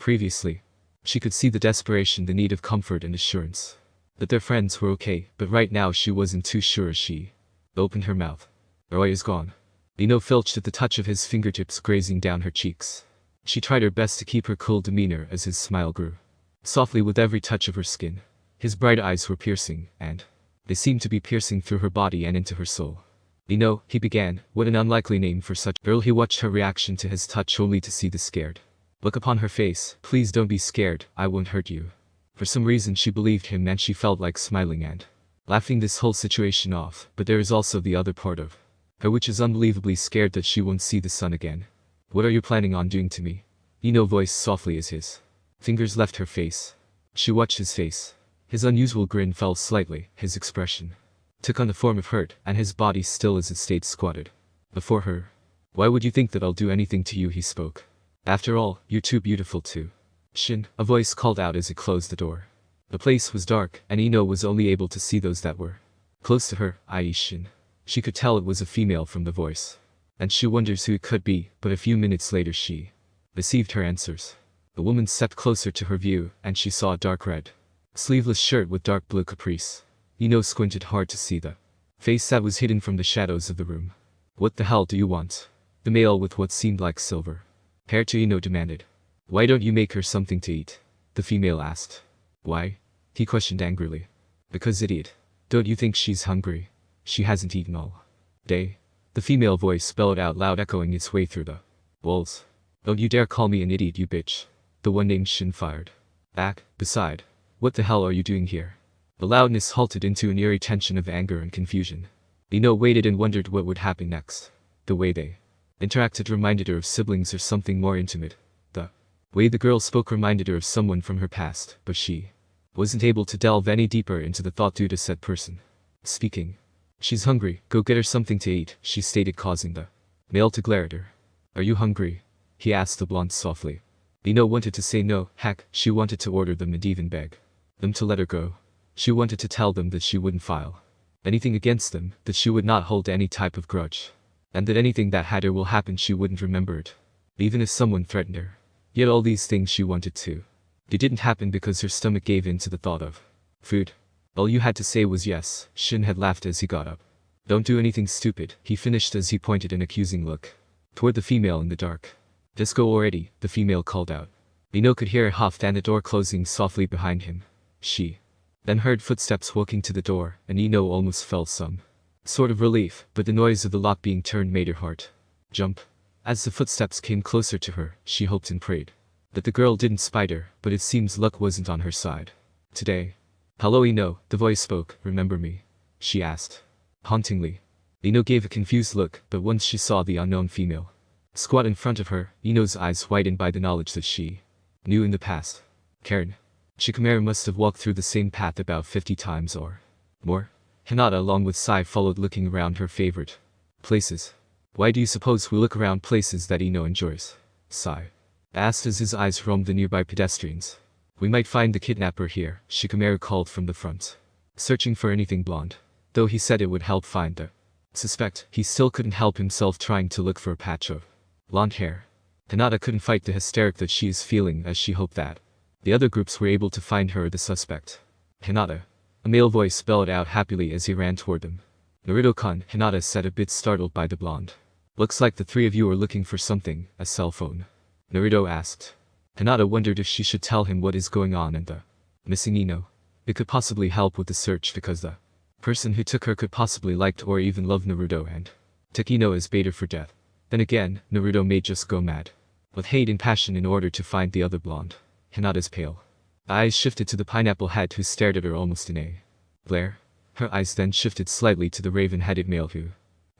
Previously, she could see the desperation, the need of comfort and assurance. That their friends were okay, but right now she wasn't too sure as she opened her mouth. Roy is gone. Ino filched at the touch of his fingertips grazing down her cheeks. She tried her best to keep her cool demeanor as his smile grew softly with every touch of her skin. His bright eyes were piercing, and they seemed to be piercing through her body and into her soul. Ino, he began, what an unlikely name for such a girl. He watched her reaction to his touch only to see the scared look upon her face. Please don't be scared, I won't hurt you. For some reason she believed him and she felt like smiling and laughing this whole situation off, but there is also the other part of her which is unbelievably scared that she won't see the sun again. What are you planning on doing to me? Ino voiced softly as his fingers left her face. She watched his face. His unusual grin fell slightly, his expression took on the form of hurt, and his body still as it stayed squatted before her. Why would you think that I'll do anything to you? He spoke. After all, you're too beautiful to. Shin, a voice called out as it closed the door. The place was dark, and Ino was only able to see those that were close to her, i.e. Shin. She could tell it was a female from the voice. And she wonders who it could be, but a few minutes later she received her answers. The woman stepped closer to her view, and she saw a dark red sleeveless shirt with dark blue caprice. Ino squinted hard to see the face that was hidden from the shadows of the room. What the hell do you want? The male with what seemed like silver hair to Ino demanded. Why don't you make her something to eat? The female asked. Why? He questioned angrily. Because idiot. Don't you think she's hungry? She hasn't eaten all day. The female voice bellowed out loud, echoing its way through the walls. Don't you dare call me an idiot, you bitch. The one named Shin fired back. Beside, what the hell are you doing here? The loudness halted into an eerie tension of anger and confusion. Ino waited and wondered what would happen next. The way they interacted reminded her of siblings or something more intimate. The way the girl spoke reminded her of someone from her past, but she wasn't able to delve any deeper into the thought due to said person speaking. She's hungry, go get her something to eat, she stated, causing the male to glare at her. Are you hungry? He asked the blonde softly. Ino wanted to say no, heck, she wanted to order them and even beg them to let her go. She wanted to tell them that she wouldn't file anything against them, that she would not hold any type of grudge, and that anything that had or will happen she wouldn't remember it, even if someone threatened her. Yet all these things she wanted to. They didn't happen because her stomach gave in to the thought of food. All you had to say was yes. Shin had laughed as he got up. Don't do anything stupid, he finished as he pointed an accusing look toward the female in the dark. Just go already, the female called out. Ino could hear a huff and the door closing softly behind him. She then heard footsteps walking to the door, and Ino almost felt some sort of relief, but the noise of the lock being turned made her heart jump. As the footsteps came closer to her, she hoped and prayed that the girl didn't spite her, but it seems luck wasn't on her side today. Hello Ino, the voice spoke. Remember me? She asked hauntingly. Ino gave a confused look, but once she saw the unknown female squat in front of her, Ino's eyes widened by the knowledge that she knew in the past. Karen. Shikamaru must have walked through the same path about 50 times or more. Hinata along with Sai followed, looking around her favorite places. Why do you suppose we look around places that Ino enjoys? Sai asked as his eyes roamed the nearby pedestrians. We might find the kidnapper here, Shikamaru called from the front. Searching for anything blonde. Though he said it would help find the suspect, he still couldn't help himself trying to look for a patch of blonde hair. Hinata couldn't fight the hysteric that she is feeling as she hoped that the other groups were able to find her or the suspect. Hinata. A male voice bellowed out happily as he ran toward them. Naruto-kun, Hinata said, a bit startled by the blonde. Looks like the three of you are looking for something, a cell phone. Naruto asked. Hinata wondered if she should tell him what is going on and the missing Ino. It could possibly help with the search because the person who took her could possibly liked or even love Naruto and took Ino as bait for death. Then again, Naruto may just go mad with hate and passion in order to find the other blonde. Hinata's pale eyes shifted to the pineapple head who stared at her almost in a glare. Her eyes then shifted slightly to the raven-headed male who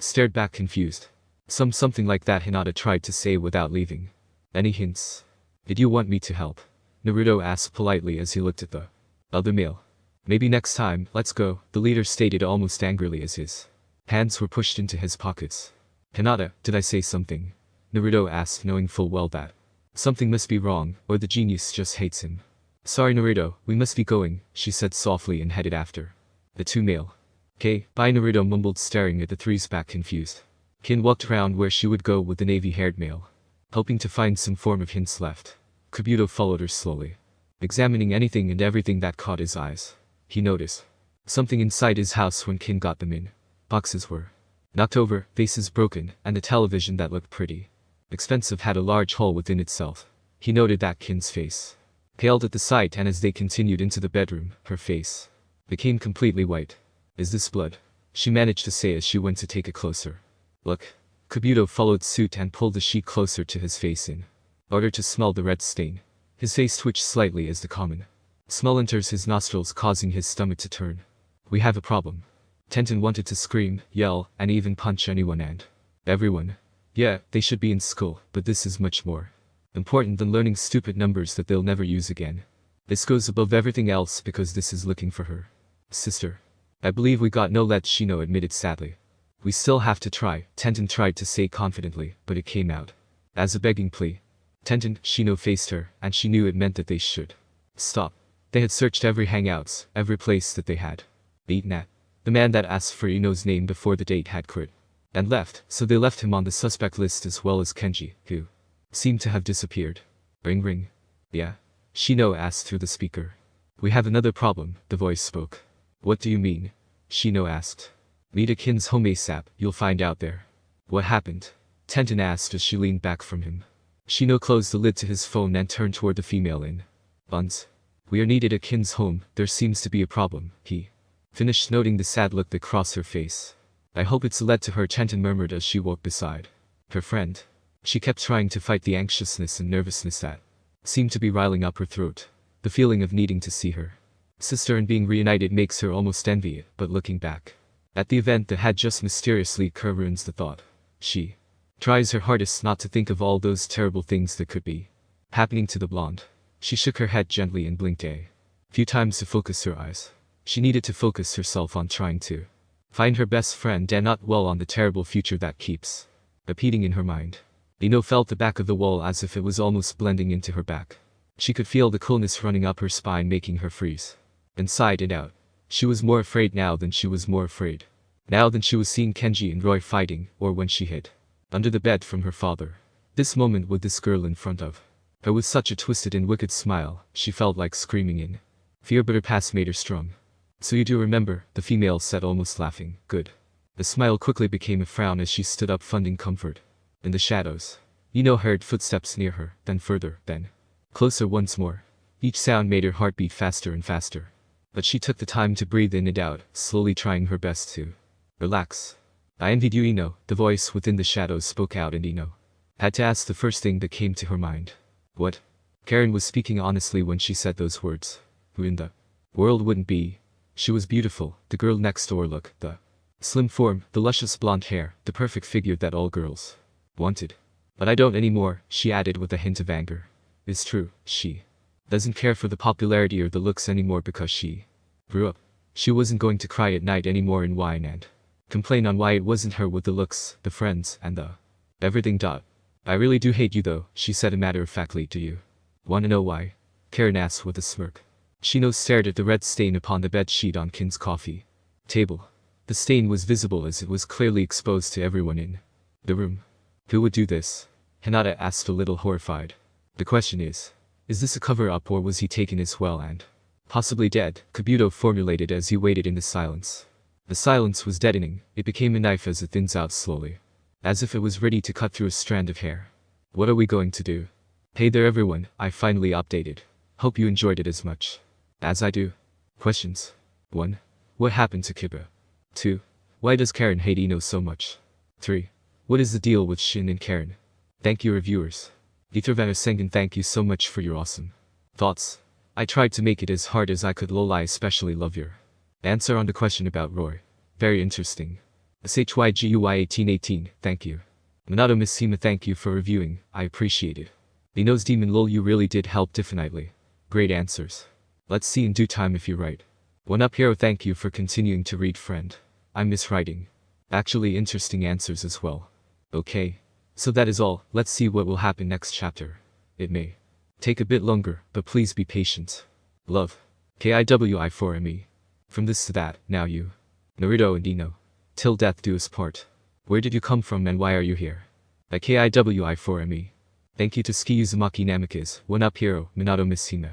stared back confused. Something like that, Hinata tried to say without leaving any hints. Did you want me to help? Naruto asked politely as he looked at the other male. Maybe next time, let's go, the leader stated almost angrily as his hands were pushed into his pockets. Hinata, did I say something? Naruto asked, knowing full well that something must be wrong, or the genius just hates him. Sorry Naruto, we must be going, she said softly and headed after the two male. Okay, bye, Naruto mumbled, staring at the three's back confused. Kin walked around where she would go with the navy-haired male. hoping to find some form of hints left. Kabuto followed her slowly, examining anything and everything that caught his eyes. He noticed something inside his house when Kin got them in. Boxes were knocked over, faces broken, and a television that looked pretty expensive had a large hole within itself. He noted that Kin's face paled at the sight, and as they continued into the bedroom, her face became completely white. "Is this blood?" she managed to say as she went to take a closer look. Kabuto followed suit and pulled the sheet closer to his face in order to smell the red stain. His face twitched slightly as the common smell enters his nostrils, causing his stomach to turn. "We have a problem." Tenten wanted to scream, yell, and even punch anyone and everyone. Yeah, they should be in school, but this is much more important than learning stupid numbers that they'll never use again. This goes above everything else because this is looking for her sister. "I believe we got no let," Shino admitted sadly. "We still have to try," Tenten tried to say confidently, but it came out as a begging plea. Tenten, Shino faced her, and she knew it meant that they should stop. They had searched every hangouts, every place that they had eaten at. The man that asked for Ino's name before the date had quit and left, so they left him on the suspect list as well as Kenji, who seemed to have disappeared. Ring ring. "Yeah?" Shino asked through the speaker. "We have another problem," the voice spoke. "What do you mean?" Shino asked. "Meet a Kin's home ASAP, you'll find out there." "What happened?" Tenten asked as she leaned back from him. Shino closed the lid to his phone and turned toward the female in buns. "We are needed at Kin's home, there seems to be a problem," he finished, noting the sad look that crossed her face. "I hope it's led to her," Tenten murmured as she walked beside her friend. She kept trying to fight the anxiousness and nervousness that seemed to be riling up her throat. The feeling of needing to see her sister and being reunited makes her almost envy it, but looking back at the event that had just mysteriously occurred ruins the thought. She tries her hardest not to think of all those terrible things that could be happening to the blonde. She shook her head gently and blinked a few times to focus her eyes. She needed to focus herself on trying to find her best friend and not dwell on the terrible future that keeps repeating in her mind. Ino felt the back of the wall as if it was almost blending into her back. She could feel the coolness running up her spine, making her freeze inside and out. She was more afraid now than she was more afraid. Now than she was seeing Kenji and Roy fighting, or when she hid under the bed from her father. This moment with this girl in front of her with such a twisted and wicked smile, she felt like screaming in fear, but her past made her strong. "So you do remember," the female said, almost laughing. "Good." The smile quickly became a frown as she stood up, finding comfort in the shadows. Ino heard footsteps near her, then further, then closer once more. Each sound made her heart beat faster and faster. But she took the time to breathe in and out, slowly trying her best to relax. "I envied you, Ino," the voice within the shadows spoke out, and Ino had to ask the first thing that came to her mind. What? Karen was speaking honestly when she said those words. Who in the world wouldn't be? She was beautiful, the girl next door. Look, the slim form, the luscious blonde hair, the perfect figure that all girls wanted. "But I don't anymore," she added with a hint of anger. "It's true, she doesn't care for the popularity or the looks anymore because she grew up. She wasn't going to cry at night anymore and whine and complain on why it wasn't her with the looks, the friends, and the everything. I really do hate you though," she said matter-of-factly. "Do you want to know why?" Karen asked with a smirk. Shino stared at the red stain upon the bed sheet on Kin's coffee table. The stain was visible as it was clearly exposed to everyone in the room. "Who would do this?" Hinata asked, a little horrified. "The question is this a cover-up, or was he taken as well and possibly dead?" Kabuto formulated as he waited in the silence. The silence was deadening. It became a knife as it thins out slowly, as if it was ready to cut through a strand of hair. "What are we going to do?" "Hey there everyone, I finally updated. Hope you enjoyed it as much as I do." Questions. 1. What happened to Kiba? 2. Why does Karen hate Ino so much? 3. What is the deal with Shin and Karen? Thank you, reviewers. Ethervana Sengen, thank you so much for your awesome thoughts. I tried to make it as hard as I could. Lol, I especially love your answer on the question about Roy. Very interesting. SHYGUY1818, thank you. Minato Mishima, thank you for reviewing, I appreciate it. Ino's Demon, lol, you really did help definitely. Great answers. Let's see in due time if you're right. One Up Hero, thank you for continuing to read, friend. I miss writing. Actually interesting answers as well. Okay. So that is all, let's see what will happen next chapter. It may take a bit longer, but please be patient. Love. KIWI4ME. From this to that, now you. Naruto and Ino. Till death do us part. Where did you come from and why are you here? At KIWI4ME. Thank you to Ski Uzumaki Namikaze, One Up Hero, Minato Mishima.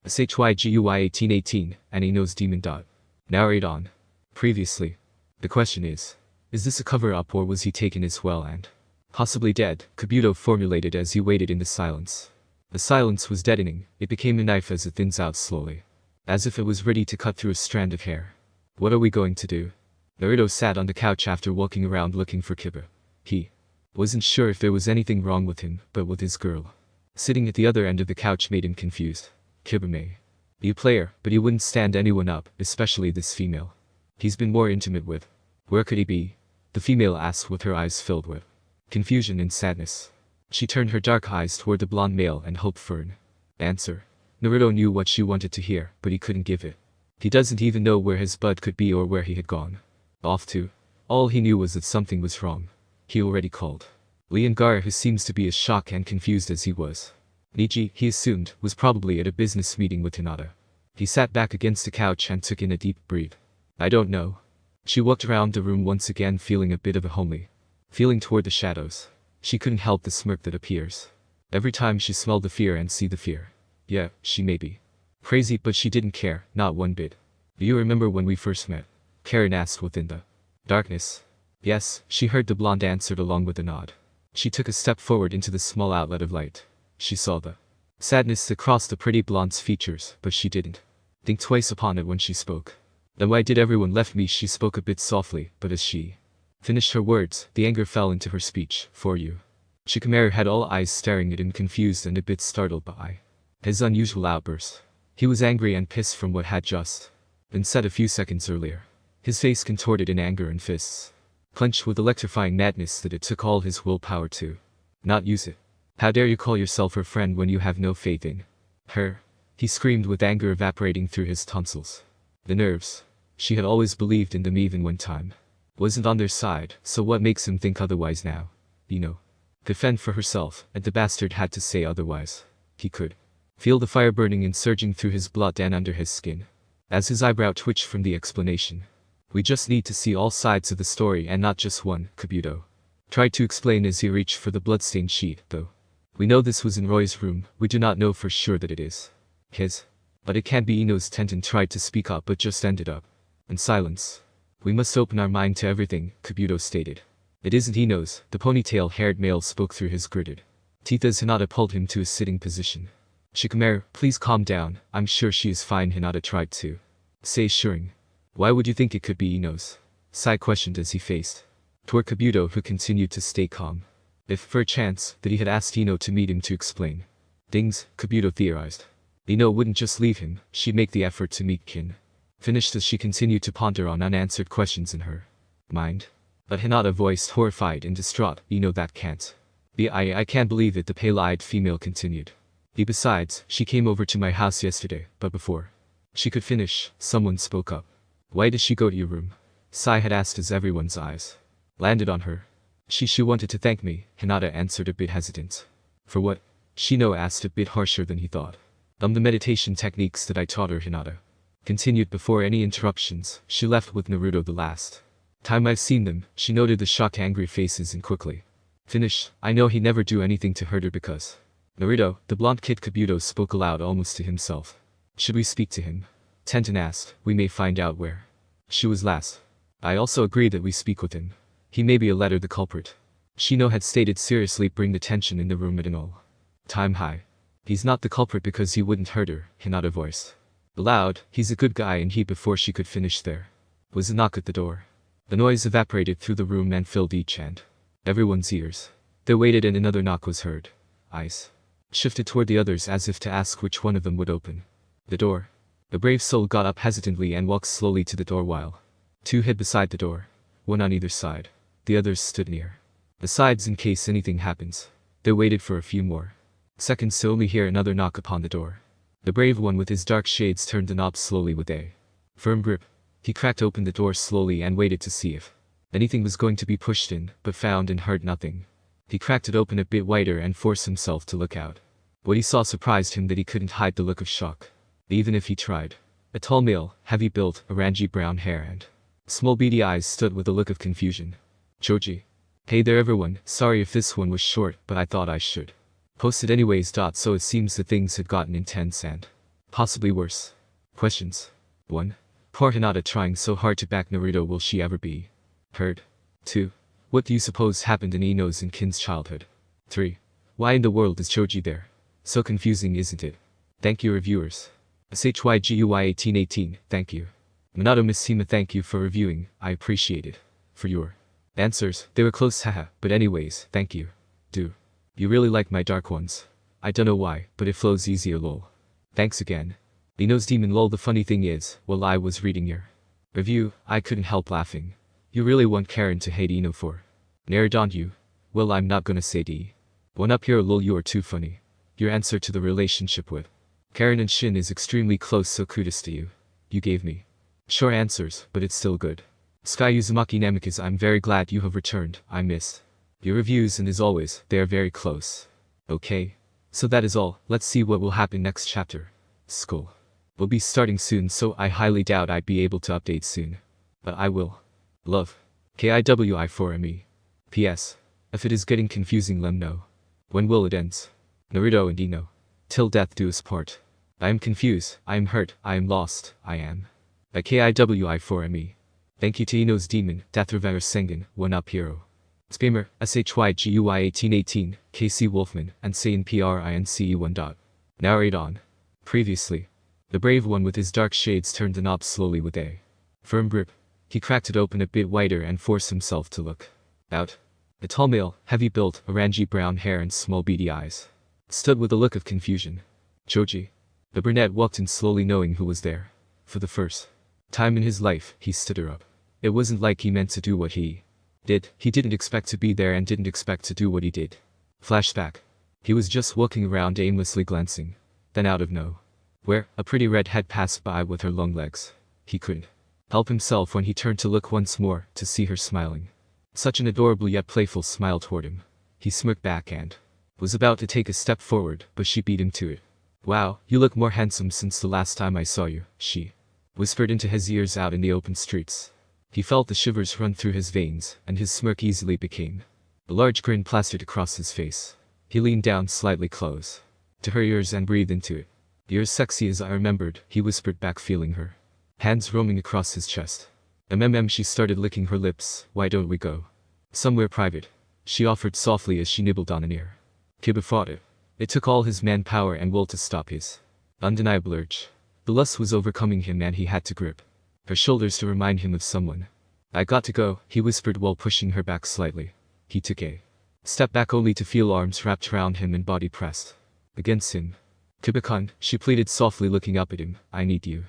SHYGUY 1818, and Ino's Demon. Narrate on. Previously. The question is this a cover-up or was he taken as well and possibly dead? Kabuto formulated as he waited in the silence. The silence was deadening, it became a knife as it thins out slowly. As if it was ready to cut through a strand of hair. What are we going to do? Naruto sat on the couch after walking around looking for Kiba. He wasn't sure if there was anything wrong with him, but with his girl sitting at the other end of the couch made him confused. Kiba may be a player, but he wouldn't stand anyone up, especially this female he's been more intimate with. Where could he be? The female asked with her eyes filled with confusion and sadness. She turned her dark eyes toward the blonde male and hoped for an answer. Naruto knew what she wanted to hear, but he couldn't give it. He doesn't even know where his bud could be or where he had gone off to. All he knew was that something was wrong. He already called Leongar, who seems to be as shocked and confused as he was. Niji, he assumed, was probably at a business meeting with Hinata. He sat back against the couch and took in a deep breath. I don't know. She walked around the room once again feeling a bit of a homely feeling toward the shadows. She couldn't help the smirk that appears every time she smelled the fear and see the fear. Yeah, she may be crazy, but she didn't care, not one bit. Do you remember when we first met? Karen asked within the darkness. Yes, she heard the blonde answered along with a nod. She took a step forward into the small outlet of light. She saw the sadness that crossed the pretty blonde's features, but she didn't think twice upon it when she spoke. Then why did everyone left me? She spoke a bit softly, but as she finished her words, the anger fell into her speech. For you. Shikamaru had all eyes staring at him, confused and a bit startled by his unusual outburst. He was angry and pissed from what had just been said a few seconds earlier. His face contorted in anger and fists clenched with electrifying madness that it took all his willpower to not use it. How dare you call yourself her friend when you have no faith in her? He screamed with anger evaporating through his tonsils. The nerves. She had always believed in them even when time wasn't on their side, so what makes him think otherwise now? Could fend for herself, and the bastard had to say otherwise. He could feel the fire burning and surging through his blood and under his skin. As his eyebrow twitched from the explanation. We just need to see all sides of the story and not just one, Kabuto tried to explain as he reached for the bloodstained sheet, though. We know this was in Roy's room, we do not know for sure that it is his. But it can't be Ino's. Tenten tried to speak up but just ended up in silence. We must open our mind to everything, Kabuto stated. It isn't Ino's, the ponytail-haired male spoke through his gritted teeth as Hinata pulled him to a sitting position. Shikamaru, please calm down, I'm sure she is fine, Hinata tried to say, assuring. Why would you think it could be Ino's? Sai questioned as he faced toward Kabuto, who continued to stay calm. If, for a chance, that he had asked Ino to meet him to explain things, Kabuto theorized. Ino wouldn't just leave him, she'd make the effort to meet Kin. Finished as she continued to ponder on unanswered questions in her mind. But Hinata voiced horrified and distraught, Ino, that can't be. I can't believe it, the pale-eyed female continued. Besides, she came over to my house yesterday, but before she could finish, someone spoke up. Why did she go to your room? Sai had asked as everyone's eyes landed on her. She wanted to thank me, Hinata answered a bit hesitant. For what? Shino asked a bit harsher than he thought. The meditation techniques that I taught her, Hinata continued before any interruptions. She left with Naruto the last time I've seen them. She noted the shocked angry faces and quickly finished. I know he never do anything to hurt her because Naruto, the blonde kid. Kabuto spoke aloud almost to himself. Should we speak to him? Tenten asked. We may find out where she was last. I also agree that we speak with him. He may be a letter the culprit. Shino had stated seriously, bring the tension in the room at an all-time high. He's not the culprit because he wouldn't hurt her, Hinata voiced. Aloud, he's a good guy, and he. Before she could finish there was a knock at the door. The noise evaporated through the room and filled each and everyone's ears. They waited and another knock was heard. Eyes shifted toward the others as if to ask which one of them would open the door. The brave soul got up hesitantly and walked slowly to the door while two hid beside the door, one on either side. The others stood near the sides in case anything happens. They waited for a few more seconds to only hear another knock upon the door. The brave one with his dark shades turned the knob slowly with a firm grip. He cracked open the door slowly and waited to see if anything was going to be pushed in, but found and heard nothing. He cracked it open a bit wider and forced himself to look out. What he saw surprised him that he couldn't hide the look of shock, even if he tried. A tall male, heavy built, orangey brown hair and small beady eyes stood with a look of confusion. Choji. Hey there everyone, sorry if this one was short, but I thought I should Posted anyways. So it seems that things had gotten intense and possibly worse. Questions. 1. Poor Hinata trying so hard to back Naruto, will she ever be heard? 2. What do you suppose happened in Ino's and Kin's childhood? 3. Why in the world is Choji there? So confusing, isn't it? Thank you reviewers. SHYGUY1818, thank you. Minato Mishima, thank you for reviewing, I appreciate it. For your answers, they were close, haha, but anyways, thank you. Do you really like my dark ones? I don't know why, but it flows easier, lol. Thanks again. Ino's demon, lol. The funny thing is, while I was reading your review, I couldn't help laughing. You really want Karen to hate Ino for Nair, don't you? Well, I'm not gonna say D. One up here, lol. You are too funny. Your answer to the relationship with Karen and Shin is extremely close, so kudos to you. You gave me short answers, but it's still good. Sky Uzumaki Namikaze, I'm very glad you have returned. I missed your reviews, and as always, they are very close. Okay. So that is all. Let's see what will happen next chapter. School will be starting soon, so I highly doubt I'd be able to update soon. But I will. Love. KIWI4ME. PS. If it is getting confusing, let me know. When will it end? Naruto and Ino. Till death do us part. I am confused, I am hurt, I am lost, I am. By KIWI4ME. Thank you to Ino's demon, Dathravara Sengen, one up hero. Spamer, SHYGUY1818, KC Wolfman, and Saiyan PRINCE1. Narrate on. Previously. The brave one with his dark shades turned the knob slowly with a firm grip. He cracked it open a bit wider and forced himself to look out. A tall male, heavy built, orangey brown hair and small beady eyes, stood with a look of confusion. Choji. The brunette walked in slowly, knowing who was there. For the first time in his life, he stood her up. It wasn't like he meant to do what he did. He didn't expect to be there and didn't expect to do what he did. Flashback. He was just walking around aimlessly glancing. Then out of nowhere, a pretty redhead passed by with her long legs. He couldn't help himself when he turned to look once more, to see her smiling. Such an adorable yet playful smile toward him. He smirked back and was about to take a step forward, but she beat him to it. Wow, you look more handsome since the last time I saw you, she whispered into his ears out in the open streets. He felt the shivers run through his veins, and his smirk easily became a large grin plastered across his face. He leaned down slightly close to her ears and breathed into it. You're as sexy as I remembered, he whispered back, feeling her hands roaming across his chest. She started licking her lips. Why don't we go somewhere private? She offered softly as she nibbled on an ear. Kiba fought it. It took all his manpower and will to stop his undeniable urge. The lust was overcoming him and he had to grip her shoulders to remind him of someone. I got to go, he whispered while pushing her back slightly. He took a step back only to feel arms wrapped around him and body pressed against him. Kiba-kun, she pleaded softly, looking up at him. I need you.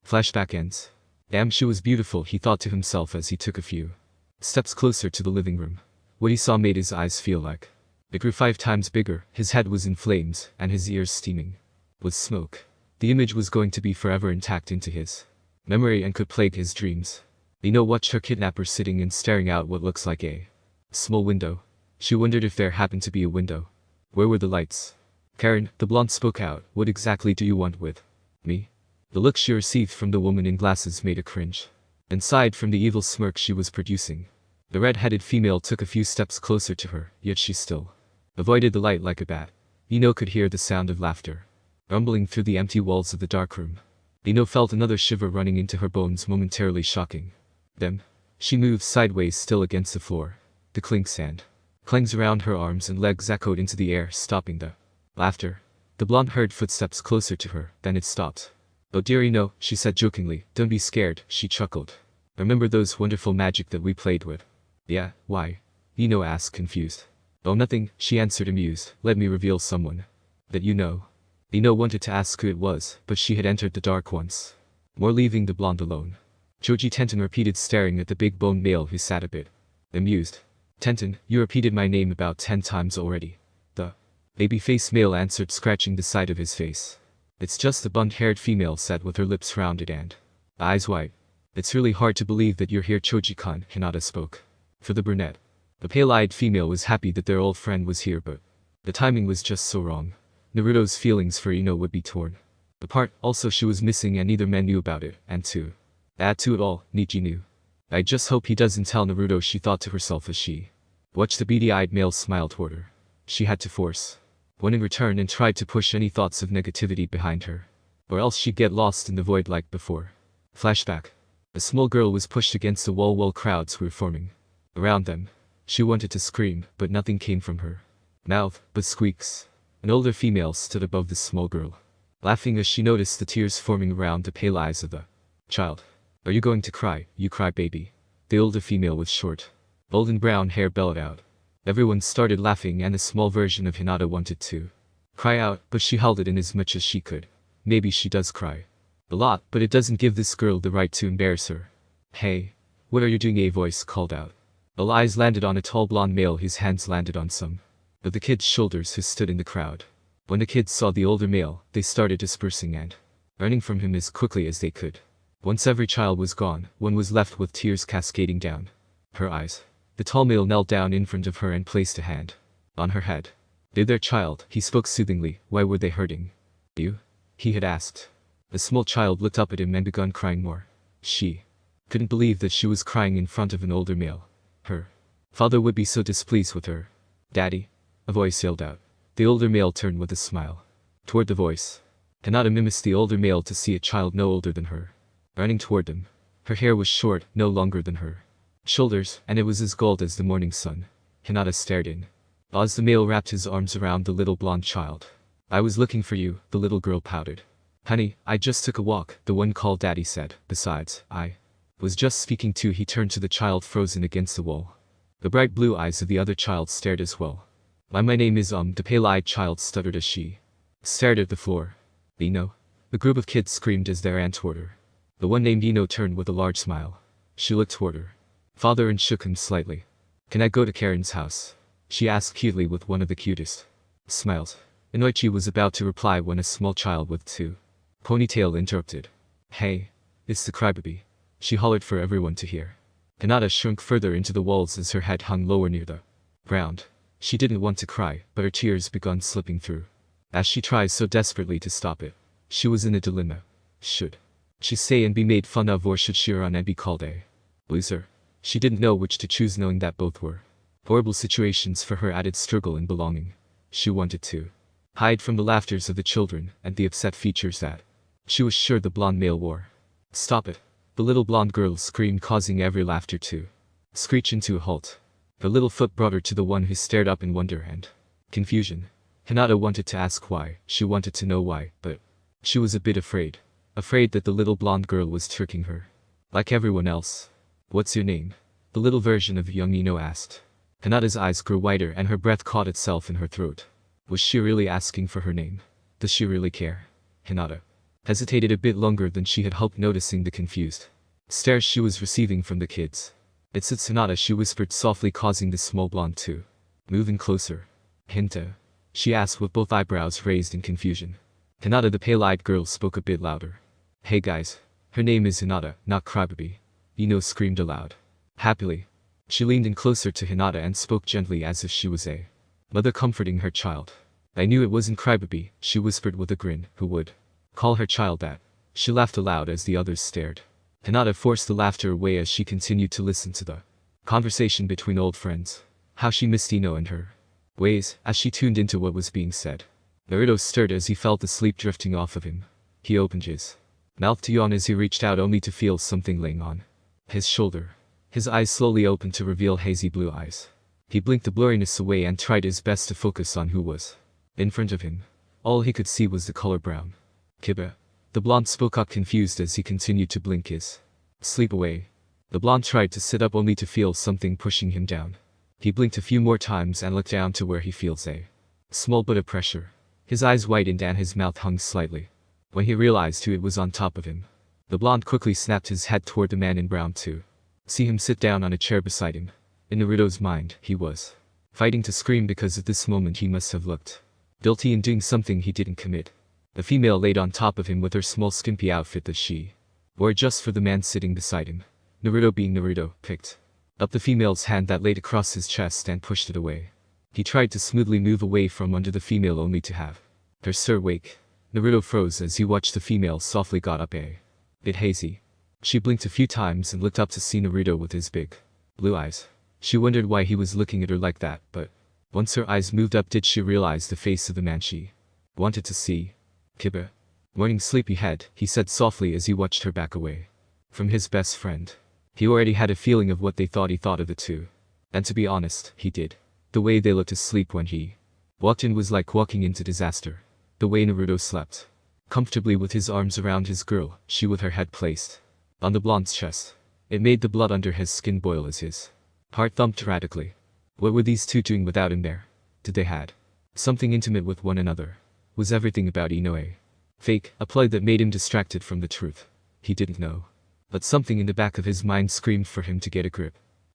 Flashback ends. Damn, she was beautiful, he thought to himself as he took a few steps closer to the living room. What he saw made his eyes feel like it grew 5 times bigger. His head was in flames, and his ears steaming with smoke. The image was going to be forever intact into his memory and could plague his dreams. Ino watched her kidnapper sitting and staring out what looks like a small window. She wondered if there happened to be a window. Where were the lights? Karen, the blonde spoke out. What exactly do you want with me? The look she received from the woman in glasses made her cringe and sighed from the evil smirk she was producing. The red-headed female took a few steps closer to her, yet she still avoided the light like a bat. Ino could hear the sound of laughter rumbling through the empty walls of the dark room. Ino felt another shiver running into her bones, momentarily shocking them. She moved sideways, still against the floor. The clinks and clangs around her arms and legs echoed into the air, stopping the laughter. The blonde heard footsteps closer to her, then it stopped. Oh dear Ino, she said jokingly. Don't be scared, she chuckled. Remember those wonderful magic that we played with? Yeah, why? Ino asked, confused. Oh nothing, she answered, amused. Let me reveal someone that you know. Ino wanted to ask who it was, but she had entered the dark once more, leaving the blonde alone. Choji Tenten repeated, staring at the big boned male who sat a bit amused. Tenten, you repeated my name about 10 times already. The baby-faced male answered, scratching the side of his face. It's just the blonde-haired female said with her lips rounded and eyes wide. It's really hard to believe that you're here, Choji-kun, Hinata spoke. For the brunette, the pale-eyed female was happy that their old friend was here, but the timing was just so wrong. Naruto's feelings for Ino would be torn apart. Also, she was missing and neither man knew about it, and to add to it all, Nichi knew. I just hope he doesn't tell Naruto, she thought to herself as she watched the beady-eyed male smile toward her. She had to force went in return and tried to push any thoughts of negativity behind her. Or else she'd get lost in the void like before. Flashback. A small girl was pushed against the wall while crowds were forming around them. She wanted to scream, but nothing came from her mouth but squeaks. An older female stood above the small girl, laughing as she noticed the tears forming around the pale eyes of the child. Are you going to cry, you cry baby? The older female with short, golden brown hair bellowed out. Everyone started laughing and the small version of Hinata wanted to cry out, but she held it in as much as she could. Maybe she does cry a lot, but it doesn't give this girl the right to embarrass her. Hey, what are you doing? A voice called out. All eyes landed on a tall blonde male whose hands landed on some of the kids' shoulders who stood in the crowd. When the kids saw the older male, they started dispersing and running from him as quickly as they could. Once every child was gone, one was left with tears cascading down her eyes. The tall male knelt down in front of her and placed a hand on her head. They're their child, he spoke soothingly. Why were they hurting you? He had asked. The small child looked up at him and began crying more. She couldn't believe that she was crying in front of an older male. Her father would be so displeased with her. Daddy, a voice yelled out. The older male turned with a smile toward the voice. Hinata mimicked the older male to see a child no older than her running toward them. Her hair was short, no longer than her shoulders, and it was as gold as the morning sun. Hinata stared in awe as the male wrapped his arms around the little blonde child. I was looking for you, the little girl pouted. Honey, I just took a walk, the one called Daddy said. Besides, I was just speaking to. He turned to the child frozen against the wall. The bright blue eyes of the other child stared as well. My name is the pale-eyed child stuttered as she stared at the floor. Ino. The group of kids screamed as they ran toward her. The one named Ino turned with a large smile. She looked toward her father and shook him slightly. Can I go to Karen's house? She asked cutely with one of the cutest smiles. Inoichi was about to reply when a small child with two ponytail interrupted. Hey, it's the crybaby. She hollered for everyone to hear. Hinata shrunk further into the walls as her head hung lower near the ground. She didn't want to cry, but her tears began slipping through. As she tried so desperately to stop it, she was in a dilemma. Should she stay and be made fun of, or should she run and be called a loser? She didn't know which to choose, knowing that both were horrible situations for her added struggle in belonging. She wanted to hide from the laughters of the children and the upset features that she was sure the blonde male wore. Stop it. The little blonde girl screamed, causing every laughter to screech into a halt. Her little foot brought her to the one who stared up in wonder and confusion. Hinata wanted to ask why, she wanted to know why, but she was a bit afraid. Afraid that the little blonde girl was tricking her. Like everyone else. What's your name? The little version of young Ino asked. Hinata's eyes grew wider and her breath caught itself in her throat. Was she really asking for her name? Does she really care? Hinata hesitated a bit longer than she had hoped, noticing the confused stares she was receiving from the kids. It's Hinata, she whispered softly, causing the small blonde to move in closer. Hinta? She asked with both eyebrows raised in confusion. Hinata, the pale-eyed girl, spoke a bit louder. Hey guys. Her name is Hinata, not Crybaby. Ino screamed aloud. Happily. She leaned in closer to Hinata and spoke gently as if she was a mother comforting her child. I knew it wasn't Crybaby, she whispered with a grin. Who would call her child that? She laughed aloud as the others stared. Hinata forced the laughter away as she continued to listen to the conversation between old friends. How she missed Ino and her ways, as she tuned into what was being said. Naruto stirred as he felt the sleep drifting off of him. He opened his mouth to yawn as he reached out, only to feel something laying on his shoulder. His eyes slowly opened to reveal hazy blue eyes. He blinked the blurriness away and tried his best to focus on who was in front of him. All he could see was the color brown. Kiba. The blonde spoke up, confused as he continued to blink his sleep away. The blonde tried to sit up, only to feel something pushing him down. He blinked a few more times and looked down to where he feels a small bit of pressure. His eyes widened and his mouth hung slightly. When he realized who it was on top of him, the blonde quickly snapped his head toward the man in brown to see him sit down on a chair beside him. In Naruto's mind, he was fighting to scream because at this moment he must have looked guilty in doing something he didn't commit. The female laid on top of him with her small skimpy outfit that she wore just for the man sitting beside him. Naruto, being Naruto, picked up the female's hand that laid across his chest and pushed it away. He tried to smoothly move away from under the female, only to have her stir wake. Naruto froze as he watched the female softly got up a bit hazy. She blinked a few times and looked up to see Naruto with his big blue eyes. She wondered why he was looking at her like that, but Once her eyes moved up did she realize the face of the man she wanted to see. Kiba. Morning sleepyhead, he said softly as he watched her back away from his best friend. He already had a feeling of what they thought he thought of the two. And to be honest, he did. The way they looked asleep when he walked in was like walking into disaster. The way Naruto slept comfortably with his arms around his girl, she with her head placed on the blonde's chest. It made the blood under his skin boil as his heart thumped erratically. What were these two doing without him there? Did they had something intimate with one another? Was everything about Inoue fake, a play that made him distracted from the truth? He didn't know. But something in the back of his mind screamed for him to get a grip.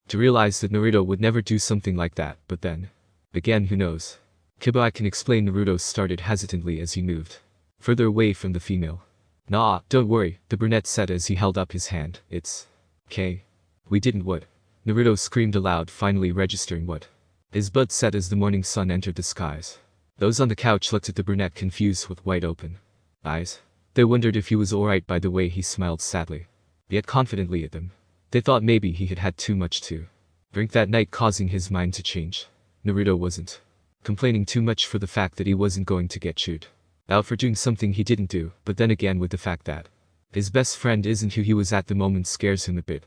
To realize that Naruto would never do something like that, but then again, who knows? Kiba, I can explain. Naruto started hesitantly as he moved further away from the female. Nah, don't worry, the brunette said as he held up his hand. It's okay. We didn't what? Naruto screamed aloud, finally registering what his bud said as the morning sun entered the skies. Those on the couch looked at the brunette confused with wide open eyes. They wondered if he was alright by the way he smiled sadly, yet confidently at them. They thought maybe he had had too much to drink that night, causing his mind to change. Naruto wasn't complaining too much for the fact that he wasn't going to get chewed out for doing something he didn't do, but then again with the fact that his best friend isn't who he was at the moment scares him a bit.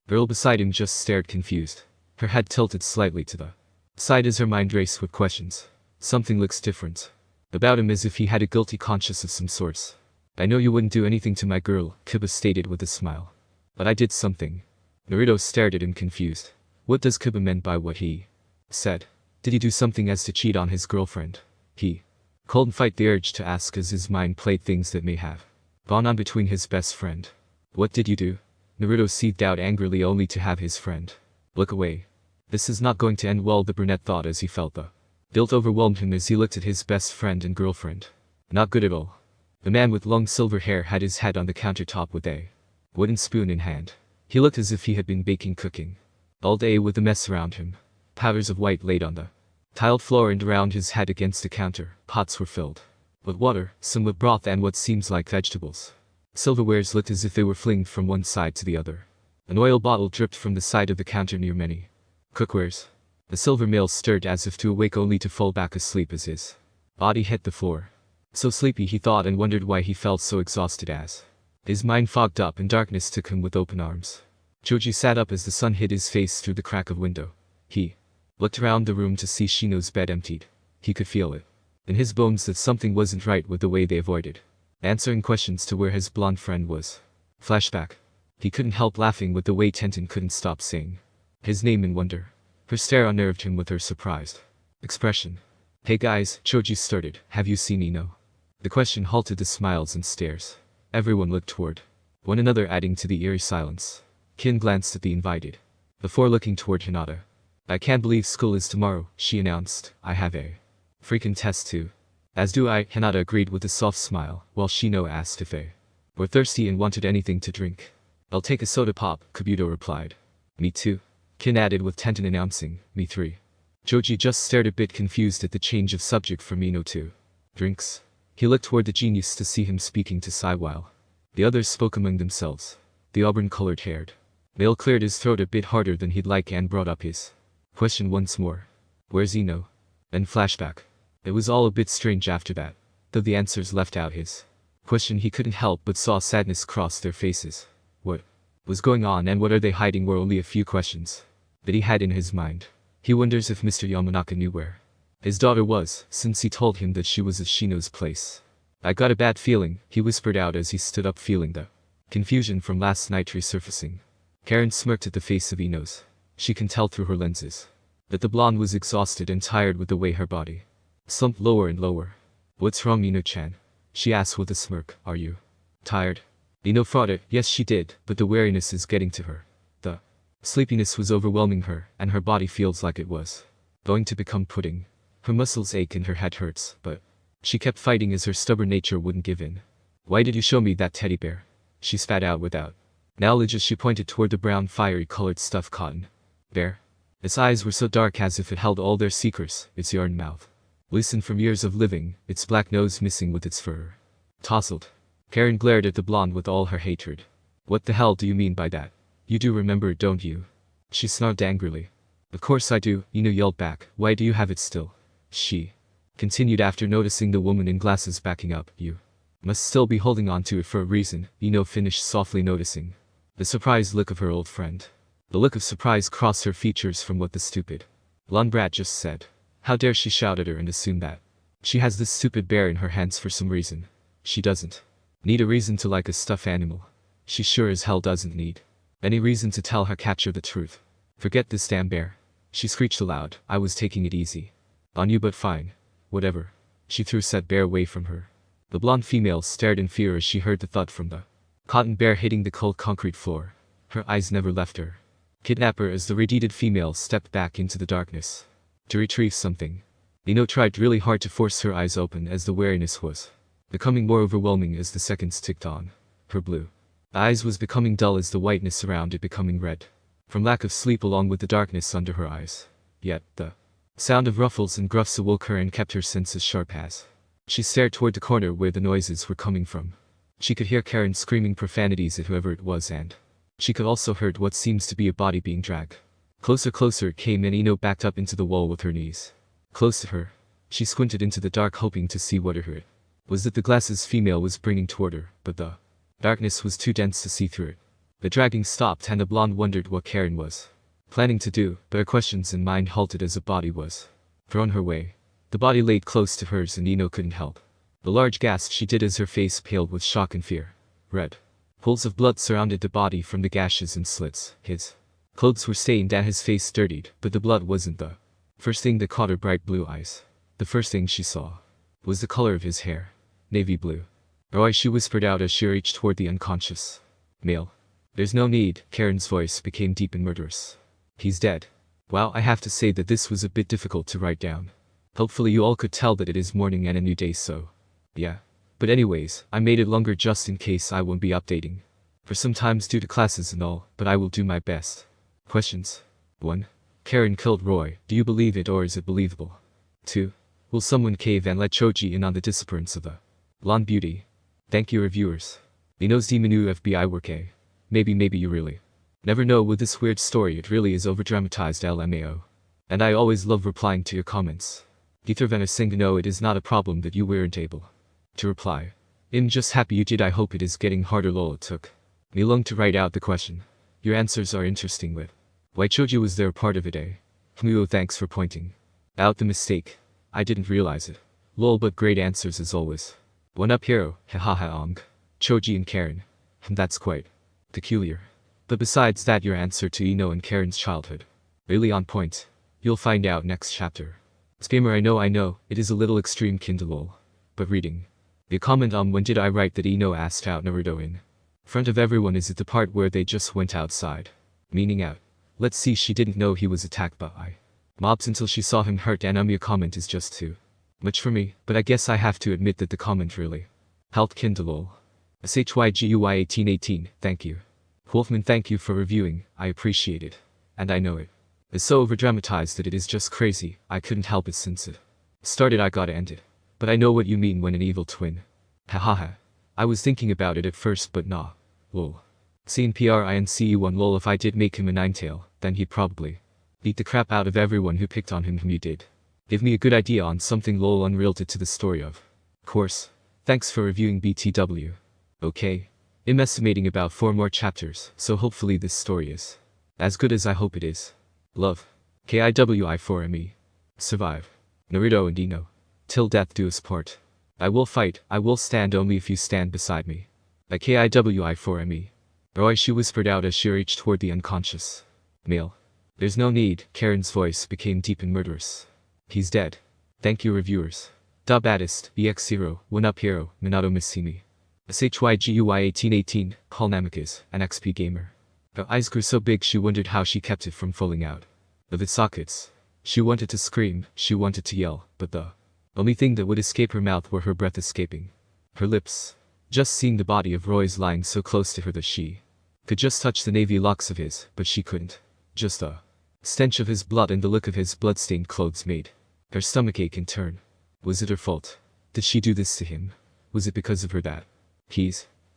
The girl beside him just stared confused, her head tilted slightly to the side as her mind raced with questions. Something looks different about him, as if he had a guilty conscience of some sorts. I know you wouldn't do anything to my girl, Kiba stated with a smile. But I did something. Naruto stared at him confused. What does Kiba mean by what he said? Did he do something as to cheat on his girlfriend? He couldn't fight the urge to ask as his mind played things that may have gone on between his best friend. What did you do? Naruto seethed out angrily only to have his friend look away. This is not going to end well, the brunette thought as he felt the guilt overwhelmed him as he looked at his best friend and girlfriend. Not good at all. The man with long silver hair had his head on the countertop with a wooden spoon in hand. He looked as if he had been cooking all day with a mess around him. Powders of white laid on the tiled floor and around his head against the counter. Pots were filled with water, some with broth and what seems like vegetables. Silverwares looked as if they were flinged from one side to the other. An oil bottle dripped from the side of the counter near many cookwares. The silver male stirred as if to awake only to fall back asleep as his body hit the floor. So sleepy, he thought, and wondered why he felt so exhausted as his mind fogged up and darkness took him with open arms. Choji sat up as the sun hit his face through the crack of window. He looked around the room to see Shino's bed emptied. He could feel it in his bones that something wasn't right with the way they avoided answering questions to where his blonde friend was. Flashback. He couldn't help laughing with the way Tenten couldn't stop saying his name in wonder. Her stare unnerved him with her surprised expression. Hey guys, Choji started, have you seen Ino? The question halted the smiles and stares. Everyone looked toward one another, adding to the eerie silence. Kin glanced at the invited before looking toward Hinata. I can't believe school is tomorrow, she announced. I have a freaking test too. As do I, Hinata agreed with a soft smile, while Shino asked if they were thirsty and wanted anything to drink. I'll take a soda pop, Kabuto replied. Me too, Kin added with Tenten announcing. Me three. Choji just stared a bit confused at the change of subject from Ino to drinks. He looked toward the genius to see him speaking to Sai while the others spoke among themselves. The auburn-colored haired male cleared his throat a bit harder than he'd like and brought up his question once more. Where's Ino? And flashback. It was all a bit strange after that. Though the answers left out his question, he couldn't help but saw sadness cross their faces. What was going on and what are they hiding were only a few questions that he had in his mind. He wonders if Mr. Yamanaka knew where his daughter was, since he told him that she was at Shino's place. I got a bad feeling, he whispered out as he stood up, feeling the confusion from last night resurfacing. Karen smirked at the face of Ino's. She can tell through her lenses that the blonde was exhausted and tired with the way her body slumped lower and lower. What's wrong, Ino-chan? She asked with a smirk. Are you tired? Ino fought it. Yes, she did, but the weariness is getting to her. The sleepiness was overwhelming her, and her body feels like it was going to become pudding. Her muscles ache and her head hurts, but she kept fighting as her stubborn nature wouldn't give in. Why did you show me that teddy bear? She spat out without knowledge as she pointed toward the brown fiery-colored stuffed cotton bear. Its eyes were so dark as if it held all their secrets, its yarn mouth loosened from years of living, its black nose missing with its fur tousled. Karen glared at the blonde with all her hatred. What the hell do you mean by that? You do remember, don't you? She snarled angrily. Of course I do, Ino yelled back. Why do you have it still? She continued after noticing the woman in glasses backing up. You must still be holding on to it for a reason, Ino finished softly, noticing the surprised look of her old friend. The look of surprise crossed her features from what the stupid blonde brat just said. How dare she shout at her and assume that she has this stupid bear in her hands for some reason. She doesn't need a reason to like a stuffed animal. She sure as hell doesn't need any reason to tell her catcher the truth. Forget this damn bear, she screeched aloud. I was taking it easy on you, but fine. Whatever. She threw said bear away from her. The blonde female stared in fear as she heard the thud from the cotton bear hitting the cold concrete floor. Her eyes never left her kidnapper as the redheaded female stepped back into the darkness to retrieve something. Ino tried really hard to force her eyes open as the weariness was becoming more overwhelming as the seconds ticked on. Her blue eyes was becoming dull as the whiteness around it becoming red from lack of sleep along with the darkness under her eyes. Yet, the sound of ruffles and gruffs awoke her and kept her senses sharp as she stared toward the corner where the noises were coming from. She could hear Karen screaming profanities at whoever it was, and she could also heard what seems to be a body being dragged. Closer it came, and Ino backed up into the wall with her knees close to her. She squinted into the dark hoping to see what it was that the glasses female was bringing toward her, but the darkness was too dense to see through it. The dragging stopped and the blonde wondered what Karen was planning to do, but her questions and mind halted as a body was thrown her way. The body laid close to hers and Ino couldn't help the large gasp she did as her face paled with shock and fear. Red pools of blood surrounded the body from the gashes and slits. His clothes were stained and his face dirtied, but the blood wasn't the first thing that caught her bright blue eyes. The first thing she saw was the color of his hair. Navy blue. Roy, she whispered out as she reached toward the unconscious male. There's no need, Karen's voice became deep and murderous. He's dead. Wow, I have to say that this was a bit difficult to write down. Hopefully you all could tell that it is morning and a new day, so yeah. But anyways, I made it longer just in case I won't be updating for some times due to classes and all, but I will do my best. Questions. 1. Karen killed Roy. Do you believe it or is it believable? 2. Will someone cave and let Choji in on the disappearance of the blonde beauty? Thank you, reviewers. Ino's Demonu FBI work, eh? Maybe you really never know with this weird story. It really is overdramatized, LMAO. And I always love replying to your comments. Githervena Singh, no, it is not a problem that you weren't able to reply. I'm just happy you did. I hope it is getting harder. Lol, it took me long to write out the question. Your answers are interesting with why Choji was there part of it, eh? Muo, thanks for pointing out the mistake. I didn't realize it. Lol, but great answers as always. One up, hero. Hahaha ong. Choji and Karen. That's quite peculiar. But besides that, your answer to Ino and Karen's childhood really on point. You'll find out next chapter. Scammer, I know, it is a little extreme, Kindle. But reading the comment on when did I write that Ino asked out Naruto in front of everyone, is it the part where they just went outside? Meaning out. Let's see, she didn't know he was attacked by mobs until she saw him hurt, and your comment is just too much for me, but I guess I have to admit that the comment really helped. Kindle. SHYGUY1818, thank you. Wolfman, thank you for reviewing, I appreciate it. And I know it is so overdramatized that it is just crazy. I couldn't help it since it started. I gotta end it. But I know what you mean when an evil twin. Hahaha. I was thinking about it at first, but nah. Lol. CNPRINCE1 lol, if I did make him a ninetail, then he'd probably beat the crap out of everyone who picked on him. You did give me a good idea on something lol unrelated to the story, of course. Thanks for reviewing BTW. Okay. I'm estimating about 4 more chapters, so hopefully this story is as good as I hope it is. Love. KIWI4ME. Survive. Naruto and Ino. Till death do us part. I will fight, I will stand only if you stand beside me. By KIWI4ME. Roy, she whispered out as she reached toward the unconscious male. There's no need, Karen's voice became deep and murderous. He's dead. Thank you, reviewers. Da Baddest, EX0, One Up Hero, Minato Missimi. SHYGUY1818, Namikaze, an XP gamer. Her eyes grew so big she wondered how she kept it from falling out of its sockets. She wanted to scream, she wanted to yell, but the only thing that would escape her mouth were her breath escaping her lips. Just seeing the body of Roy's lying so close to her that she could just touch the navy locks of his, but she couldn't. Just the stench of his blood and the look of his blood-stained clothes made her stomach ache in turn. Was it her fault? Did she do this to him? Was it because of her that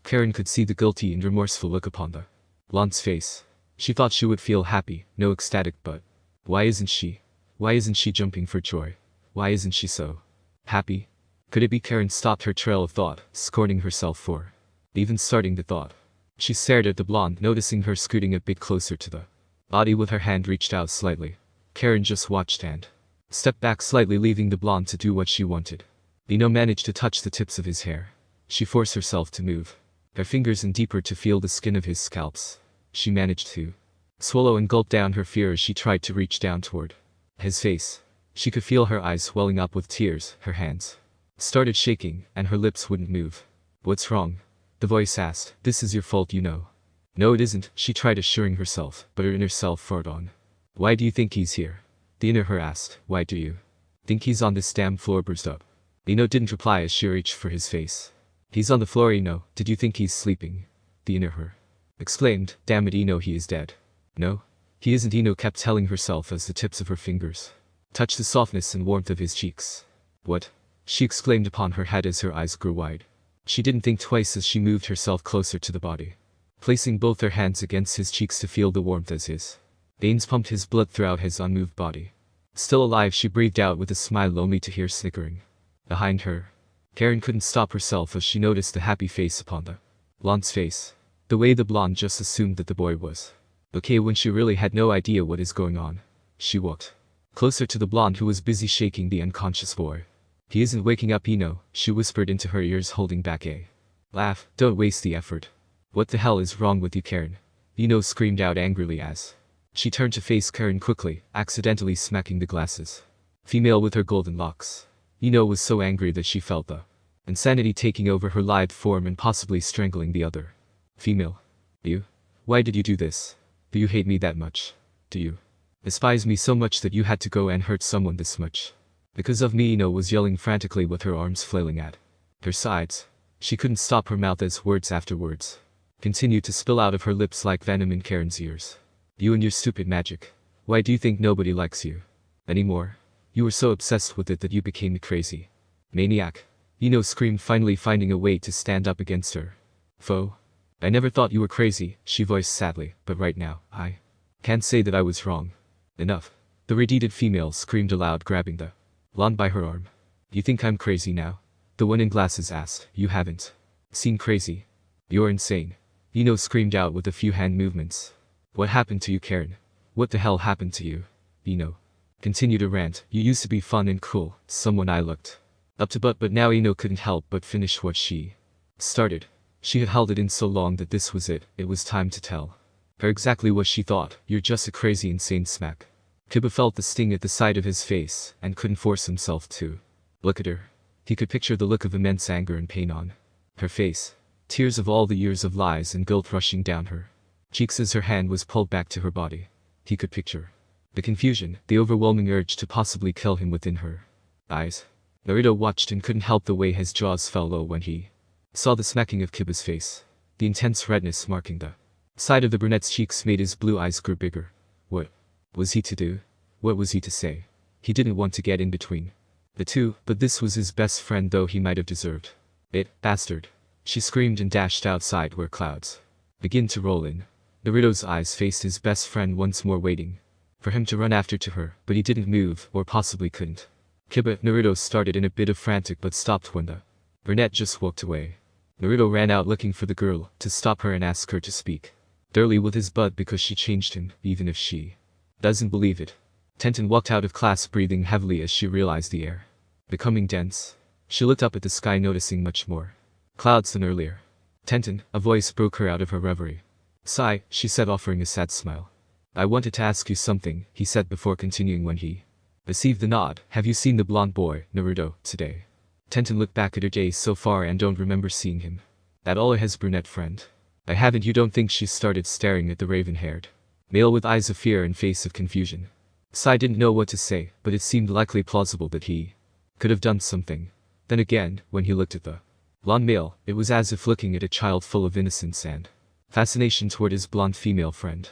Karen could see the guilty and remorseful look upon the blonde's face. She thought she would feel happy, no ecstatic, but Why isn't she? Why isn't she jumping for joy? Why isn't she so happy? Could it be Karen stopped her trail of thought, scorning herself for even starting the thought? She stared at the blonde, noticing her scooting a bit closer to the body with her hand reached out slightly. Karen just watched and stepped back slightly, leaving the blonde to do what she wanted. Ino managed to touch the tips of his hair. She forced herself to move her fingers in deeper to feel the skin of his scalps. She managed to swallow and gulp down her fear as she tried to reach down toward his face. She could feel her eyes welling up with tears, her hands started shaking, and her lips wouldn't move. What's wrong? The voice asked. This is your fault, you know. No, it isn't, she tried assuring herself, but her inner self fought on. Why do you think he's here? The inner her asked. Why do you think he's on this damn floor? Bursed up. Ino didn't reply as she reached for his face. He's on the floor, Ino. Did you think he's sleeping? The inner her exclaimed. Damn it, Ino, he is dead. No, he isn't, Ino kept telling herself as the tips of her fingers touched the softness and warmth of his cheeks. What? She exclaimed upon her head as her eyes grew wide. She didn't think twice as she moved herself closer to the body, placing both her hands against his cheeks to feel the warmth as his veins pumped his blood throughout his unmoved body. Still alive, she breathed out with a smile only to hear snickering behind her. Karen couldn't stop herself as she noticed the happy face upon the blonde's face. The way the blonde just assumed that the boy was okay when she really had no idea what is going on. She walked closer to the blonde who was busy shaking the unconscious boy. He isn't waking up, Ino, she whispered into her ears, holding back a laugh. Don't waste the effort. What the hell is wrong with you, Karen? Ino screamed out angrily as she turned to face Karen quickly, accidentally smacking the glasses female with her golden locks. Ino was so angry that she felt the insanity taking over her lithe form and possibly strangling the other female. You? Why did you do this? Do you hate me that much? Do you despise me so much that you had to go and hurt someone this much? Because of me, Ino was yelling frantically with her arms flailing at her sides. She couldn't stop her mouth as words after words continued to spill out of her lips like venom in Karen's ears. You and your stupid magic. Why do you think nobody likes you anymore? You were so obsessed with it that you became a crazy maniac. Ino screamed, finally finding a way to stand up against her foe. I never thought you were crazy, she voiced sadly, but right now, I can't say that I was wrong. Enough. The redheaded female screamed aloud, grabbing the blonde by her arm. You think I'm crazy now? The one in glasses asked. You haven't seen crazy. You're insane. Ino screamed out with a few hand movements. What happened to you, Karen? What the hell happened to you? Ino continued to rant. You used to be fun and cool, someone I looked up to, but now Ino couldn't help but finish what she started. She had held it in so long that this was it was time to tell her exactly what she thought. You're just a crazy, insane smack. Kiba felt the sting at the side of his face and couldn't force himself to look at her. He could picture the look of immense anger and pain on her face, tears of all the years of lies and guilt rushing down her cheeks as her hand was pulled back to her body. He could picture the confusion, the overwhelming urge to possibly kill him within her eyes. Naruto watched and couldn't help the way his jaws fell low when he saw the smacking of Kiba's face. The intense redness marking the side of the brunette's cheeks made his blue eyes grow bigger. What was he to do? What was he to say? He didn't want to get in between the two, but this was his best friend, though he might have deserved it. Bastard. She screamed and dashed outside where clouds began to roll in. Naruto's eyes faced his best friend once more, waiting for him to run after to her, but he didn't move, or possibly couldn't. Kiba, Naruto started in a bit of frantic but stopped when the brunette just walked away. Naruto ran out looking for the girl, to stop her and ask her to speak thoroughly with his butt because she changed him, even if she doesn't believe it. Tenten walked out of class breathing heavily as she realized the air becoming dense. She looked up at the sky, noticing much more clouds than earlier. Tenten, a voice broke her out of her reverie. Sigh, she said, offering a sad smile. I wanted to ask you something, he said before continuing when he received the nod. Have you seen the blonde boy, Naruto, today? Tenten looked back at her gaze so far and don't remember seeing him at all, or his brunette friend. I haven't. You don't think? She started staring at the raven-haired male with eyes of fear and face of confusion. Sai didn't know what to say, but it seemed likely plausible that he could have done something. Then again, when he looked at the blonde male, it was as if looking at a child full of innocence and fascination toward his blonde female friend.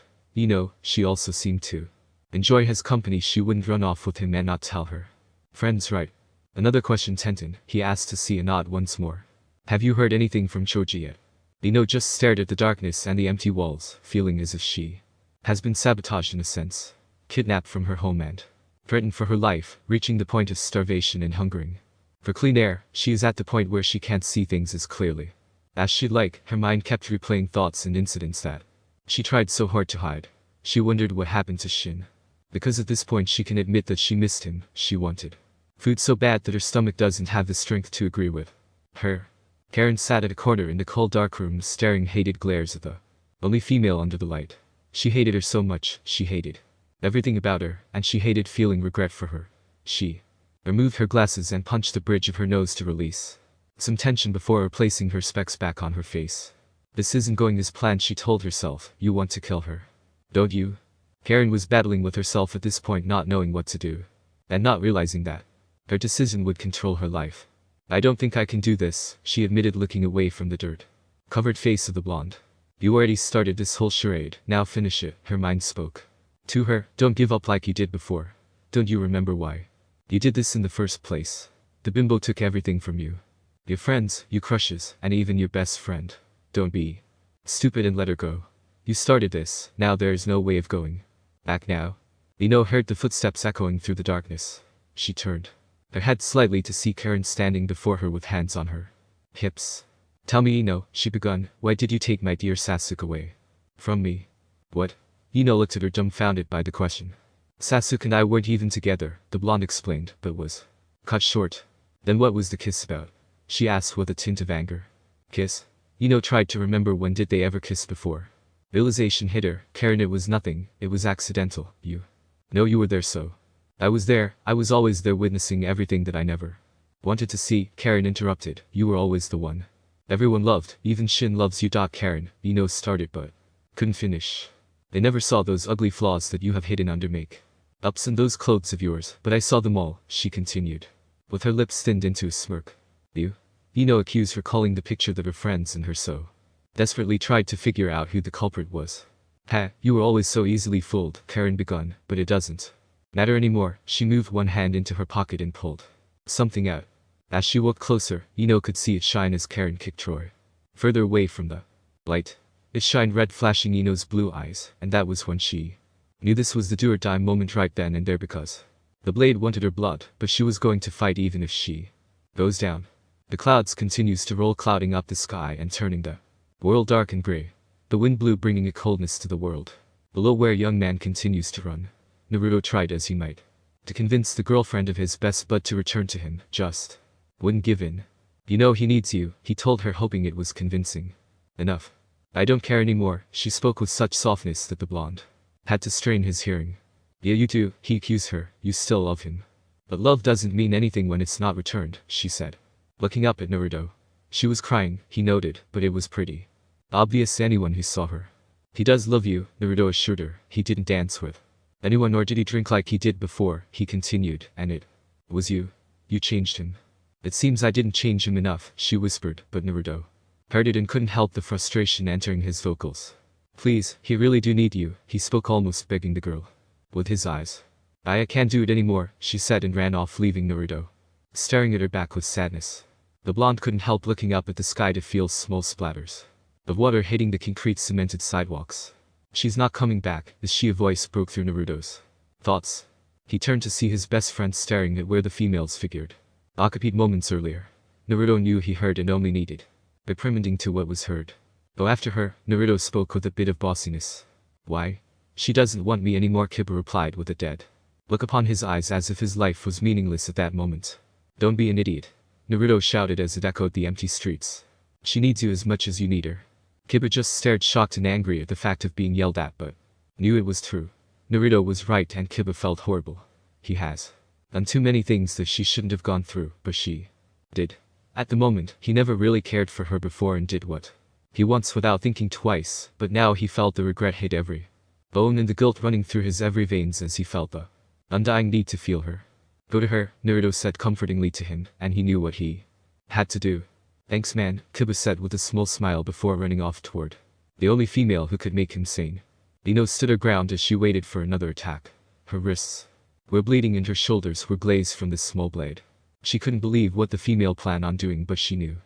She also seemed to enjoy his company. She wouldn't run off with him and not tell her friends, right? Another question, Tenten, he asked to see a nod once more. Have you heard anything from Choji yet? Just stared at the darkness and the empty walls, feeling as if she has been sabotaged in a sense. kidnapped from her homeland, threatened for her life, reaching the point of starvation and hungering for clean air. She is at the point where she can't see things as clearly as she'd like. Her mind kept replaying thoughts and incidents that she tried so hard to hide. She wondered what happened to Shin. Because at this point she can admit that she missed him. She wanted food so bad that her stomach doesn't have the strength to agree with her. Karen sat at a corner in the cold dark room staring hated glares at the only female under the light. She hated her so much. She hated everything about her, and she hated feeling regret for her. She removed her glasses and punched the bridge of her nose to release some tension before replacing her specs back on her face. This isn't going as planned, she told herself. You want to kill her, don't you? Karen was battling with herself at this point, not knowing what to do, and not realizing that her decision would control her life. I don't think I can do this, she admitted, looking away from the dirt-covered face of the blonde. You already started this whole charade, now finish it, her mind spoke to her. Don't give up like you did before. Don't you remember why you did this in the first place? The bimbo took everything from you. Your friends, your crushes, and even your best friend. Don't be stupid and let her go. You started this, now there is no way of going back now. Ino heard the footsteps echoing through the darkness. She turned her head slightly to see Karen standing before her with hands on her hips. Tell me, Ino, she begun, why did you take my dear Sasuke away from me? What? Ino looked at her, dumbfounded by the question. Sasuke and I weren't even together, the blonde explained, but was cut short. Then what was the kiss about? She asked with a tint of anger. Kiss? Ino tried to remember, when did they ever kiss before? Realization hit her. Karen, it was nothing, it was accidental. You know you were there, so I was there, I was always there, witnessing everything that I never wanted to see. Karen interrupted. You were always the one everyone loved, even Shin loves you. Karen, Ino started but couldn't finish. They never saw those ugly flaws that you have hidden under make-ups in those clothes of yours, but I saw them all, she continued, with her lips thinned into a smirk. You? Ino accused her, calling the picture that her friends and her so desperately tried to figure out who the culprit was. Ha, you were always so easily fooled, Karen begun, but it doesn't matter anymore. She moved one hand into her pocket and pulled something out. As she walked closer, Ino could see it shine as Karen kicked Troy further away from the light. It shined red, flashing Ino's blue eyes, and that was when she knew this was the do-or-die moment right then and there, because the blade wanted her blood, but she was going to fight even if she goes down. The clouds continues to roll, clouding up the sky and turning the world dark and gray. The wind blew, bringing a coldness to the world below, where young man continues to run. Naruto tried as he might to convince the girlfriend of his best bud to return to him, just wouldn't give in. You know he needs you, he told her, hoping it was convincing enough. I don't care anymore, she spoke with such softness that the blonde had to strain his hearing. Yeah, you do, he accused her, you still love him. But love doesn't mean anything when it's not returned, she said, looking up at Naruto. She was crying, he noted, but it was pretty obvious to anyone who saw her. He does love you, Naruto assured her. He didn't dance with anyone, nor did he drink like he did before, he continued, and it was you. You changed him. It seems I didn't change him enough, she whispered, but Naruto heard it and couldn't help the frustration entering his vocals. Please, he really do need you, he spoke, almost begging the girl with his eyes. I can't do it anymore, she said, and ran off, leaving Naruto staring at her back with sadness. The blonde couldn't help looking up at the sky to feel small splatters of water hitting the concrete cemented sidewalks. She's not coming back, is she? A voice broke through Naruto's thoughts. He turned to see his best friend staring at where the females figured occupied moments earlier. Naruto knew he heard and only needed by premending to what was heard. Go after her, Naruto spoke with a bit of bossiness. Why? She doesn't want me anymore, Kiba replied with a dead look upon his eyes, as if his life was meaningless at that moment. Don't be an idiot, Naruto shouted as it echoed the empty streets. She needs you as much as you need her. Kiba just stared, shocked and angry at the fact of being yelled at, but knew it was true. Naruto was right, and Kiba felt horrible. He has done too many things that she shouldn't have gone through, but she did. At the moment, he never really cared for her before and did what he wants without thinking twice, but now he felt the regret hit every bone and the guilt running through his every veins as he felt the undying need to feel her. Go to her, Naruto said comfortingly to him, and he knew what he had to do. Thanks man, Kiba said with a small smile before running off toward the only female who could make him sane. Ino stood her ground as she waited for another attack. Her wrists were bleeding and her shoulders were glazed from this small blade. She couldn't believe what the female planned on doing, but she knew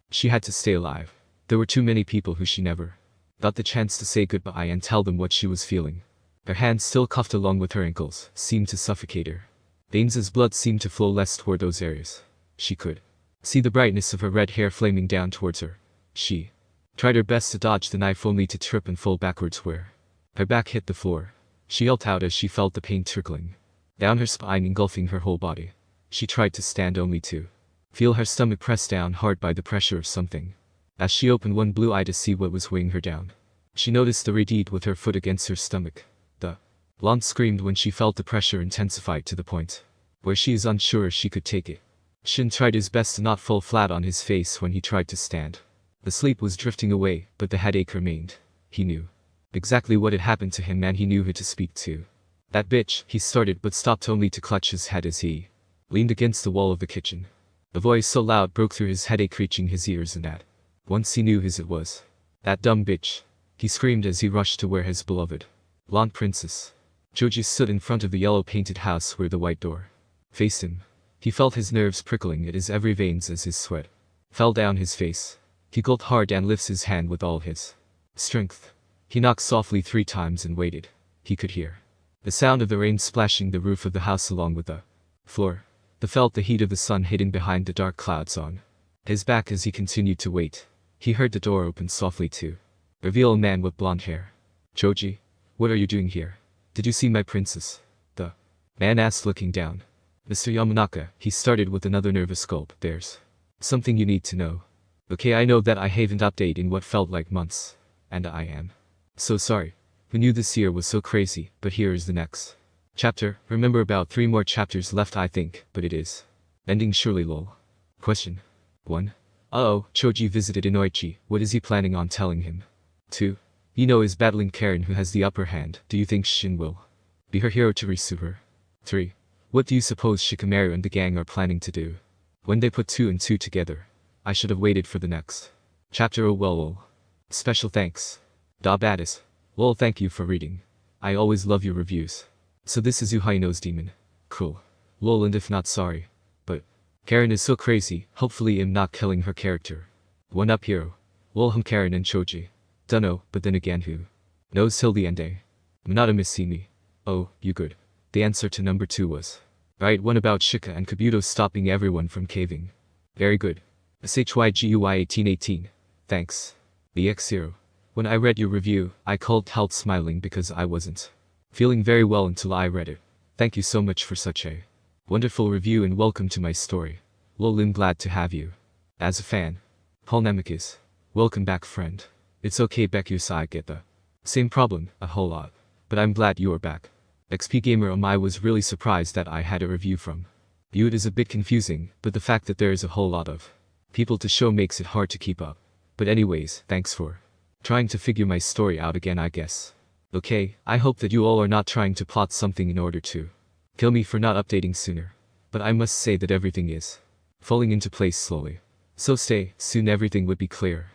she had to stay alive. There were too many people who she never got the chance to say goodbye and tell them what she was feeling. Her hands still cuffed along with her ankles, seemed to suffocate her. Veins as blood seemed to flow less toward those areas. She could see the brightness of her red hair flaming down towards her. She tried her best to dodge the knife only to trip and fall backwards where her back hit the floor. She yelped out as she felt the pain trickling down her spine, engulfing her whole body. She tried to stand only to feel her stomach pressed down hard by the pressure of something. As she opened one blue eye to see what was weighing her down, she noticed the redeed with her foot against her stomach. The blonde screamed when she felt the pressure intensified to the point where she is unsure she could take it. Shin tried his best to not fall flat on his face when he tried to stand. The sleep was drifting away, but the headache remained. He knew exactly what had happened to him and he knew who to speak to. That bitch, he started but stopped only to clutch his head as he leaned against the wall of the kitchen. A voice so loud broke through his headache, reaching his ears, and at once he knew whose it was. That dumb bitch, he screamed as he rushed to where his beloved blonde princess Joji stood in front of the yellow-painted house where the white door faced him. He felt his nerves prickling at his every veins as his sweat fell down his face. He gulped hard and lifted his hand with all his strength. He knocked softly 3 times and waited. He could hear the sound of the rain splashing the roof of the house along with the floor. He felt the heat of the sun hidden behind the dark clouds on his back as he continued to wait. He heard the door open softly to reveal a man with blonde hair. Joji, what are you doing here? Did you see my princess? The man asked, looking down. Mr. Yamanaka, he started with another nervous gulp. There's something you need to know. Okay, I know that I haven't updated in what felt like months. And I am so sorry. Who knew this year was so crazy, but here is the next chapter. Remember, about 3 more chapters left I think, but it is ending surely lol. Question 1. Uh-oh, Choji visited Inoichi. What is he planning on telling him? 2. Ino is battling Karen, who has the upper hand. Do you think Shin will be her hero to pursue her? 3. What do you suppose Shikamaru and the gang are planning to do when they put 2 and 2 together? I should have waited for the next chapter. Oh well lol. Special thanks. Batis. Lol, thank you for reading. I always love your reviews. So this is Uhaino's demon. Cool. Lol, and if not, sorry. But Karen is so crazy, hopefully I'm not killing her character. 1 up hero. Lol, Karen and Choji. Dunno, but then again who knows till the end day. Minata Missimi. Oh, you good. The answer to number 2 was right. 1 about Shika and Kabuto stopping everyone from caving. Very good. SHYGUI 1818. Thanks. BX0. When I read your review, I couldn't help smiling because I wasn't feeling very well until I read it. Thank you so much for such a wonderful review and welcome to my story. Lol, I'm glad to have you as a fan. Paul Nemekis. Welcome back, friend. It's okay, Bekyus, I get the same problem a whole lot. But I'm glad you are back. XP Gamer I was really surprised that I had a review from you. It is a bit confusing, but the fact that there is a whole lot of people to show makes it hard to keep up. But anyways, thanks for trying to figure my story out again, I guess. Okay, I hope that you all are not trying to plot something in order to kill me for not updating sooner. But I must say that everything is falling into place slowly. So stay, soon everything would be clear.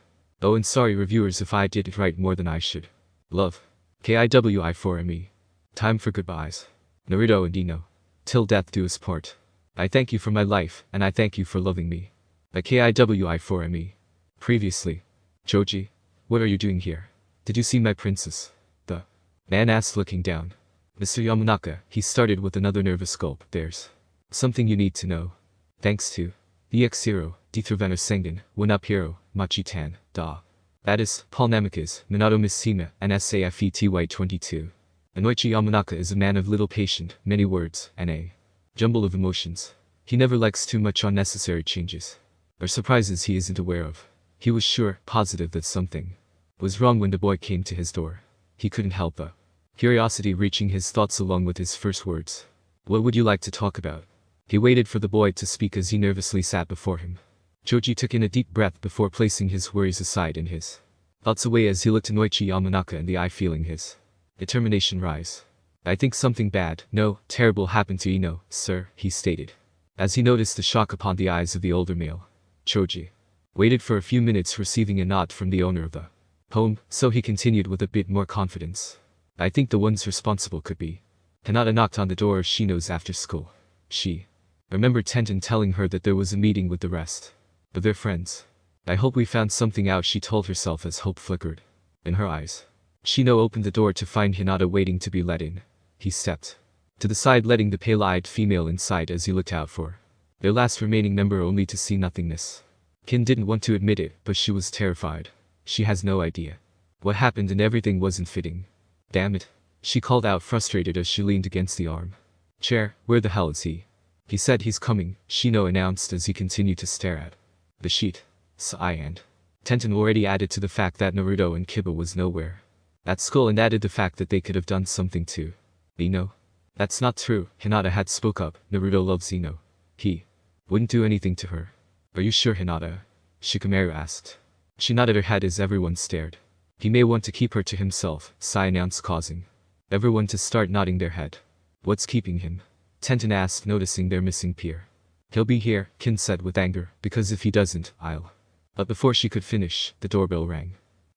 Oh, and sorry reviewers if I did it right more than I should. Love. KIWI4ME. Time for goodbyes. Naruto and Ino. Till death do us part. I thank you for my life, and I thank you for loving me. By KIWI4ME. Previously. Joji, what are you doing here? Did you see my princess? The man asked, looking down. Mr. Yamanaka, he started with another nervous gulp. There's something you need to know. Thanks to EX0, Dithravener Sengen, 1 up hero, Machi-tan, Da. Batis, Paul Namikaze, Minato Mishima, and SAFETY22. Inoichi Yamanaka is a man of little patience, many words, and a jumble of emotions. He never likes too much unnecessary changes or surprises he isn't aware of. He was sure, positive that something was wrong when the boy came to his door. He couldn't help the curiosity reaching his thoughts along with his first words. What would you like to talk about? He waited for the boy to speak as he nervously sat before him. Joji took in a deep breath before placing his worries aside and his thoughts away as he looked Inoichi Yamanaka in the eye, feeling his determination rise. I think something bad, no, terrible happened to Ino, sir, he stated, as he noticed the shock upon the eyes of the older male. Joji waited for a few minutes, receiving a nod from the owner of the home, so he continued with a bit more confidence. I think the ones responsible could be. Hinata knocked on the door of Shino's after school. She remembered Tenten telling her that there was a meeting with the rest of their friends. I hope we found something out, she told herself as hope flickered in her eyes. Shino opened the door to find Hinata waiting to be let in. He stepped to the side, letting the pale-eyed female inside as he looked out for their last remaining member, only to see nothingness. Kin didn't want to admit it, but she was terrified. She has no idea what happened, and everything wasn't fitting. Damn it, she called out, frustrated as she leaned against the arm chair. Where the hell is he? He said he's coming, Shino announced as he continued to stare at the sheet. Sai and Tenten already added to the fact that Naruto and Kiba was nowhere at school, and added the fact that they could have done something to Ino. That's not true, Hinata had spoke up. Naruto loves Ino. He wouldn't do anything to her. Are you sure, Hinata? Shikamaru asked. She nodded her head as everyone stared. He may want to keep her to himself, Sai announced, causing everyone to start nodding their head. What's keeping him? Tenten asked, noticing their missing peer. He'll be here, Kin said with anger, because if he doesn't, I'll. But before she could finish, the doorbell rang.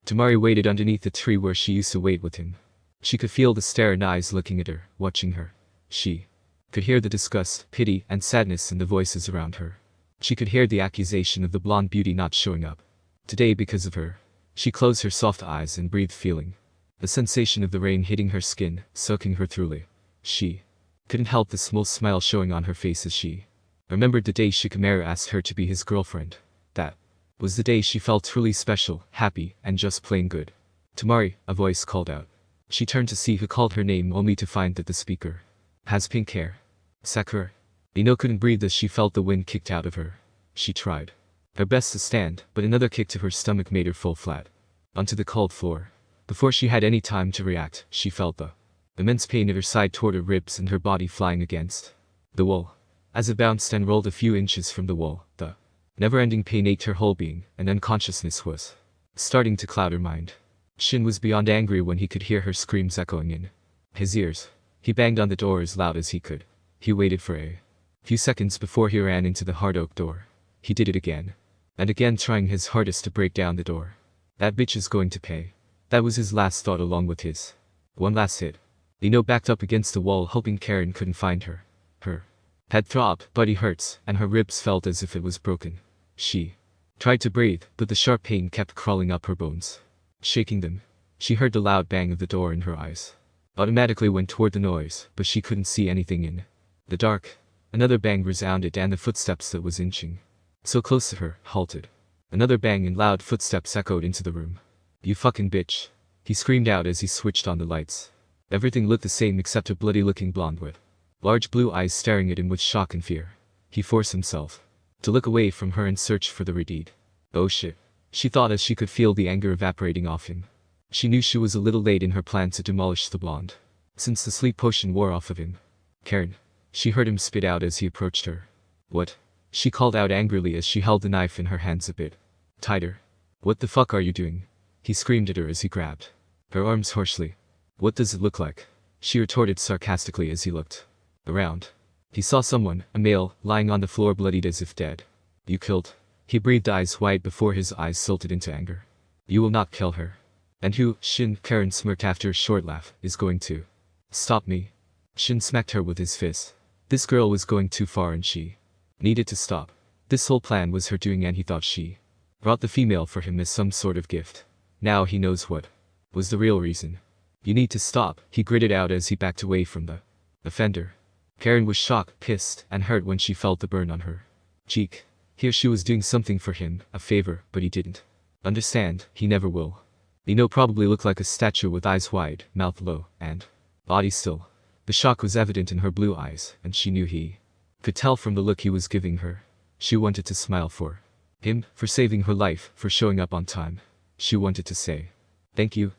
Tamari waited underneath the tree where she used to wait with him. She could feel the staring eyes looking at her, watching her. She could hear the disgust, pity, and sadness in the voices around her. She could hear the accusation of the blonde beauty not showing up today because of her. She closed her soft eyes and breathed, feeling the sensation of the rain hitting her skin, soaking her thoroughly. She couldn't help the small smile showing on her face as she remembered the day Shikamaru asked her to be his girlfriend. That was the day she felt truly special, happy, and just plain good. Tamari, a voice called out. She turned to see who called her name, only to find that the speaker has pink hair. Sakura. Ino couldn't breathe as she felt the wind kicked out of her. She tried her best to stand, but another kick to her stomach made her fall flat onto the cold floor. Before she had any time to react, she felt the immense pain at her side, toward her ribs, and her body flying against the wall. As it bounced and rolled a few inches from the wall, the never-ending pain ached her whole being, and unconsciousness was starting to cloud her mind. Shin was beyond angry when he could hear her screams echoing in his ears. He banged on the door as loud as he could. He waited for a few seconds before he ran into the hard oak door. He did it again and again, trying his hardest to break down the door. That bitch is going to pay. That was his last thought, along with his one last hit. Ino backed up against the wall, hoping Karen couldn't find her. Her head throbbed, body hurts, and her ribs felt as if it was broken. She tried to breathe, but the sharp pain kept crawling up her bones, shaking them. She heard the loud bang of the door, and her eyes automatically went toward the noise, but she couldn't see anything in the dark. Another bang resounded, and the footsteps that was inching so close to her halted. Another bang, and loud footsteps echoed into the room. You fucking bitch, he screamed out as he switched on the lights. Everything looked the same except a bloody-looking blonde with large blue eyes staring at him with shock and fear. He forced himself to look away from her and search for the redeed. Oh shit, she thought as she could feel the anger evaporating off him. She knew she was a little late in her plan to demolish the blonde, since the sleep potion wore off of him. Karen, she heard him spit out as he approached her. What? She called out angrily as she held the knife in her hands a bit tighter. What the fuck are you doing? He screamed at her as he grabbed her arms harshly. What does it look like? She retorted sarcastically as he looked around. He saw someone, a male, lying on the floor bloodied as if dead. You killed? He breathed, eyes wide before his eyes silted into anger. You will not kill her. And who? Shin, Karen smirked after a short laugh, is going to stop me. Shin smacked her with his fist. This girl was going too far and she needed to stop. This whole plan was her doing, and he thought she brought the female for him as some sort of gift. Now he knows what was the real reason. You need to stop, he gritted out as he backed away from the offender. Karen was shocked, pissed, and hurt when she felt the burn on her cheek. Here she was doing something for him, a favor, but he didn't understand. He never will. Ino probably looked like a statue with eyes wide, mouth low, and body still. The shock was evident in her blue eyes, and she knew he could tell from the look he was giving her. She wanted to smile for him, for saving her life, for showing up on time. She wanted to say, thank you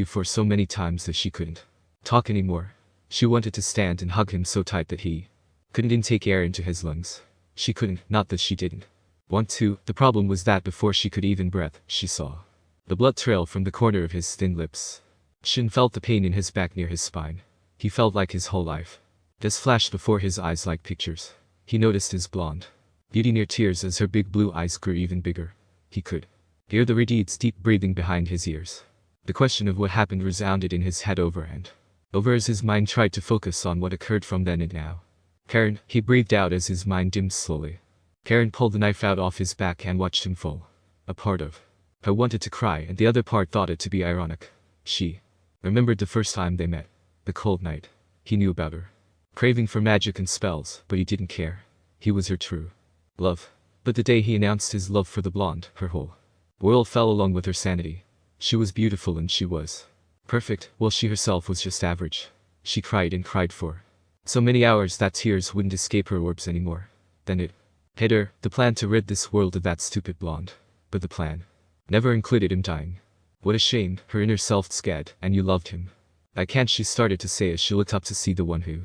for so many times that she couldn't talk anymore. She wanted to stand and hug him so tight that he couldn't intake air into his lungs. She couldn't, not that she didn't want to. The problem was that before she could even breathe, she saw the blood trail from the corner of his thin lips. Shin felt the pain in his back near his spine. He felt like his whole life just flashed before his eyes like pictures. He noticed his blonde beauty near tears as her big blue eyes grew even bigger. He could hear the Redeed's deep breathing behind his ears. The question of what happened resounded in his head over and over as his mind tried to focus on what occurred from then and now. Karen, he breathed out as his mind dimmed slowly. Karen pulled the knife out off his back and watched him fall. A part of her wanted to cry, and the other part thought it to be ironic. She remembered the first time they met. The cold night. He knew about her. Craving for magic and spells, but he didn't care. He was her true love. But the day he announced his love for the blonde, her whole world fell along with her sanity. She was beautiful and she was perfect, while she herself was just average. She cried and cried for so many hours that tears wouldn't escape her orbs anymore. Then it hit her, the plan to rid this world of that stupid blonde. But the plan never included him dying. What a shame, her inner self scared, and you loved him. I can't, she started to say as she looked up to see the one who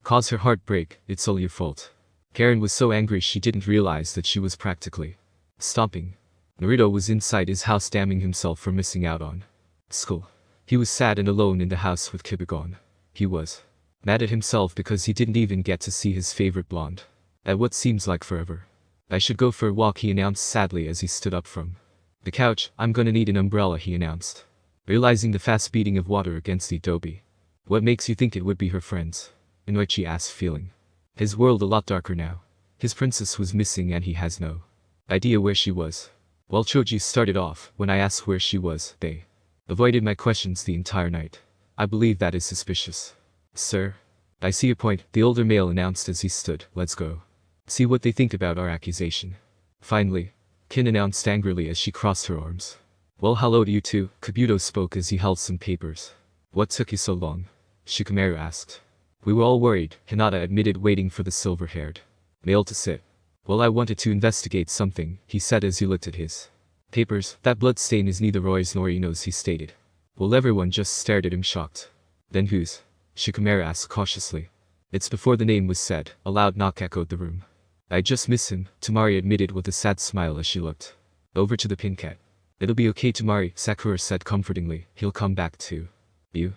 caused her heart break. It's all your fault. Karen was so angry she didn't realize that she was practically stomping. Naruto was inside his house damning himself for missing out on school. He was sad and alone in the house with Kiba gone. He was mad at himself because he didn't even get to see his favorite blonde. At what seems like forever. I should go for a walk, he announced sadly as he stood up from the couch. I'm gonna need an umbrella, he announced, realizing the fast beating of water against the adobe. What makes you think it would be her friends? Inoichi asked, feeling his world a lot darker now. His princess was missing and he has no idea where she was. While Choji started off, when I asked where she was, they avoided my questions the entire night. I believe that is suspicious. Sir? I see your point, the older male announced as he stood. Let's go see what they think about our accusation. Finally, Kin announced angrily as she crossed her arms. Well, hello to you too, Kabuto spoke as he held some papers. What took you so long? Shikamaru asked. We were all worried, Hinata admitted, waiting for the silver-haired male to sit. Well, I wanted to investigate something, he said as he looked at his papers. That blood stain is neither Roy's nor Ino's, he stated. Well, everyone just stared at him shocked. Then whose? Shikamaru asked cautiously. It's before the name was said, a loud knock echoed the room. I just miss him, Tamari admitted with a sad smile as she looked over to the pin cat. It'll be okay, Tamari, Sakura said comfortingly, he'll come back too. You?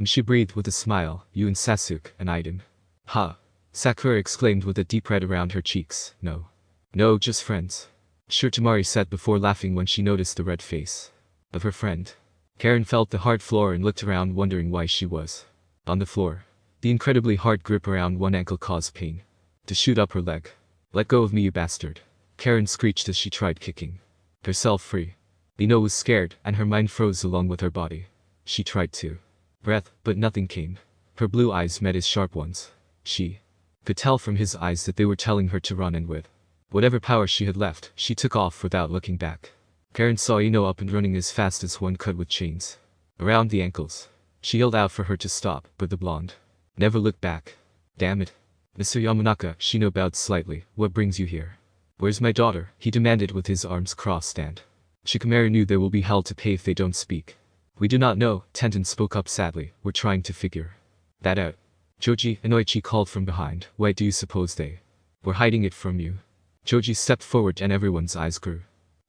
She breathed with a smile, you and Sasuke, and eyed him. Ha! Sakura exclaimed with a deep red around her cheeks. No. No, just friends. Sure, Tamari said before laughing when she noticed the red face of her friend. Karen felt the hard floor and looked around wondering why she was on the floor. The incredibly hard grip around one ankle caused pain to shoot up her leg. Let go of me, you bastard. Karen screeched as she tried kicking herself free. Ino was scared, and her mind froze along with her body. She tried to breath, but nothing came. Her blue eyes met his sharp ones. She could tell from his eyes that they were telling her to run, and with whatever power she had left, she took off without looking back. Karen saw Ino up and running as fast as one could with chains around the ankles. She yelled out for her to stop, but the blonde never looked back. Damn it. Mr. Yamanaka, Shino bowed slightly. What brings you here? Where's my daughter? He demanded with his arms crossed, and Shikamaru knew there will be hell to pay if they don't speak. We do not know, Tenten spoke up sadly. We're trying to figure that out. Choji, Inoichi called from behind. Why do you suppose they were hiding it from you? Choji stepped forward and everyone's eyes grew.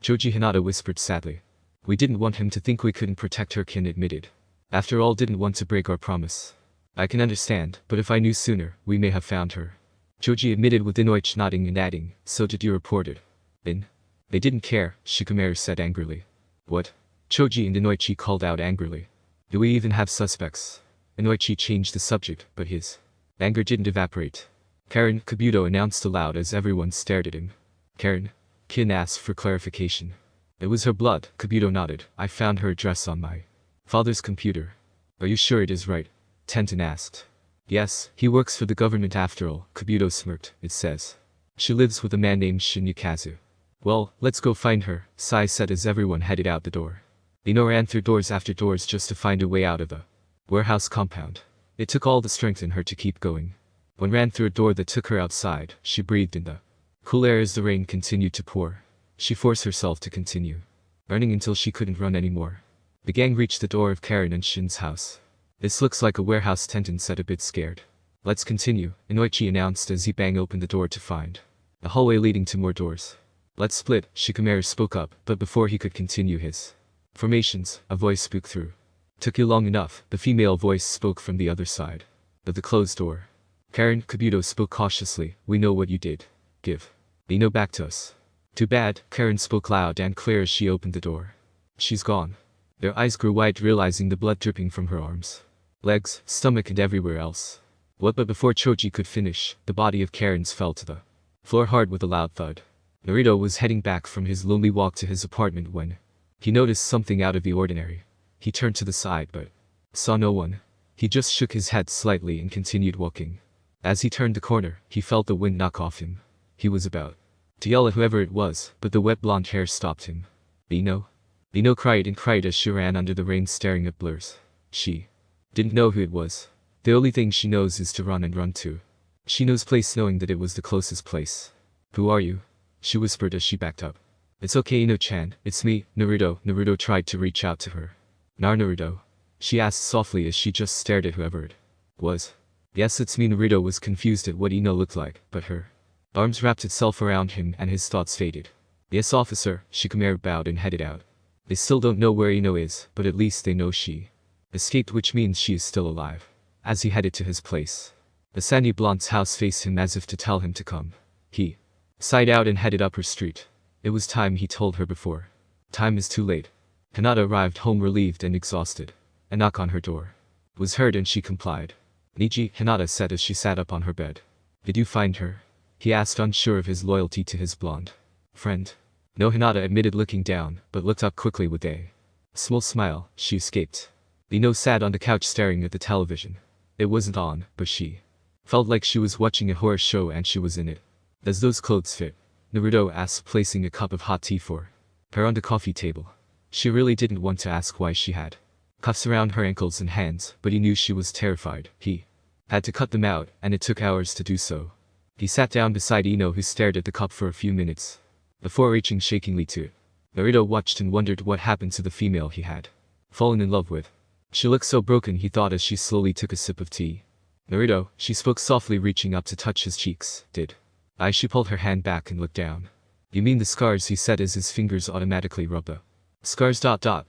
Choji, Hinata whispered sadly. We didn't want him to think we couldn't protect her, Kin admitted. After all, didn't want to break our promise. I can understand, but if I knew sooner, we may have found her. Choji admitted with Inoichi nodding and adding, so did you report it? Then? They didn't care, Shikamaru said angrily. What? Choji and Inoichi called out angrily. Do we even have suspects? Inoichi changed the subject, but his anger didn't evaporate. Karen, Kabuto announced aloud as everyone stared at him. Karen? Kin asked for clarification. It was her blood, Kabuto nodded. I found her address on my father's computer. Are you sure it is right? Tenten asked. Yes, he works for the government after all, Kabuto smirked. It says she lives with a man named Shinyukazu. Well, let's go find her, Sai said as everyone headed out the door. Ino ran through doors after doors just to find a way out of the warehouse compound. It took all the strength in her to keep going. When ran through a door that took her outside, she breathed in the cool air as the rain continued to pour. She forced herself to continue running until she couldn't run anymore. The gang reached the door of Karen and Shin's house. This looks like a warehouse, Tenten said a bit scared. Let's continue, Inoichi announced as he banged open the door to find a hallway leading to more doors. Let's split, Shikamaru spoke up, but before he could continue his formations, a voice spoke through. Took you long enough, the female voice spoke from the other side of the closed door. Karen, Kabuto spoke cautiously, we know what you did. Give Ino back to us. Too bad, Karen spoke loud and clear as she opened the door. She's gone. Their eyes grew wide, realizing the blood dripping from her arms, legs, stomach and everywhere else. What? But before Choji could finish, the body of Karen's fell to the floor hard with a loud thud. Naruto was heading back from his lonely walk to his apartment when he noticed something out of the ordinary. He turned to the side but saw no one. He just shook his head slightly and continued walking. As he turned the corner, he felt the wind knock off him. He was about to yell at whoever it was, but the wet blonde hair stopped him. Bino? Bino cried and cried as she ran under the rain staring at blurs. She didn't know who it was. The only thing she knows is to run and run to. She knows place knowing that it was the closest place. Who are you? She whispered as she backed up. It's okay Ino-chan, it's me, Naruto. Naruto tried to reach out to her. Naruto? She asked softly as she just stared at whoever it was. Yes, it's me. Naruto was confused at what Ino looked like, but her arms wrapped itself around him and his thoughts faded. Yes officer, Shikamaru bowed and headed out. They still don't know where Ino is, but at least they know she escaped, which means she is still alive. As he headed to his place, the sandy blonde's house faced him as if to tell him to come. He sighed out and headed up her street. It was time, he told her before. Time is too late. Hinata arrived home relieved and exhausted. A knock on her door was heard and she complied. Niji, Hinata said as she sat up on her bed. Did you find her? He asked, unsure of his loyalty to his blonde friend. No, Hinata admitted, looking down, but looked up quickly with a small smile. She escaped. Ino sat on the couch staring at the television. It wasn't on, but she felt like she was watching a horror show and she was in it. Does those clothes fit? Naruto asked, placing a cup of hot tea for her on the coffee table. She really didn't want to ask why she had cuffs around her ankles and hands, but he knew she was terrified. He had to cut them out, and it took hours to do so. He sat down beside Ino, who stared at the cup for a few minutes before reaching shakingly to it. Naruto watched and wondered what happened to the female he had fallen in love with. She looked so broken, he thought as she slowly took a sip of tea. Naruto, she spoke softly, reaching up to touch his cheeks. Did I? She pulled her hand back and looked down. You mean the scars? He said as his fingers automatically rubbed the scars.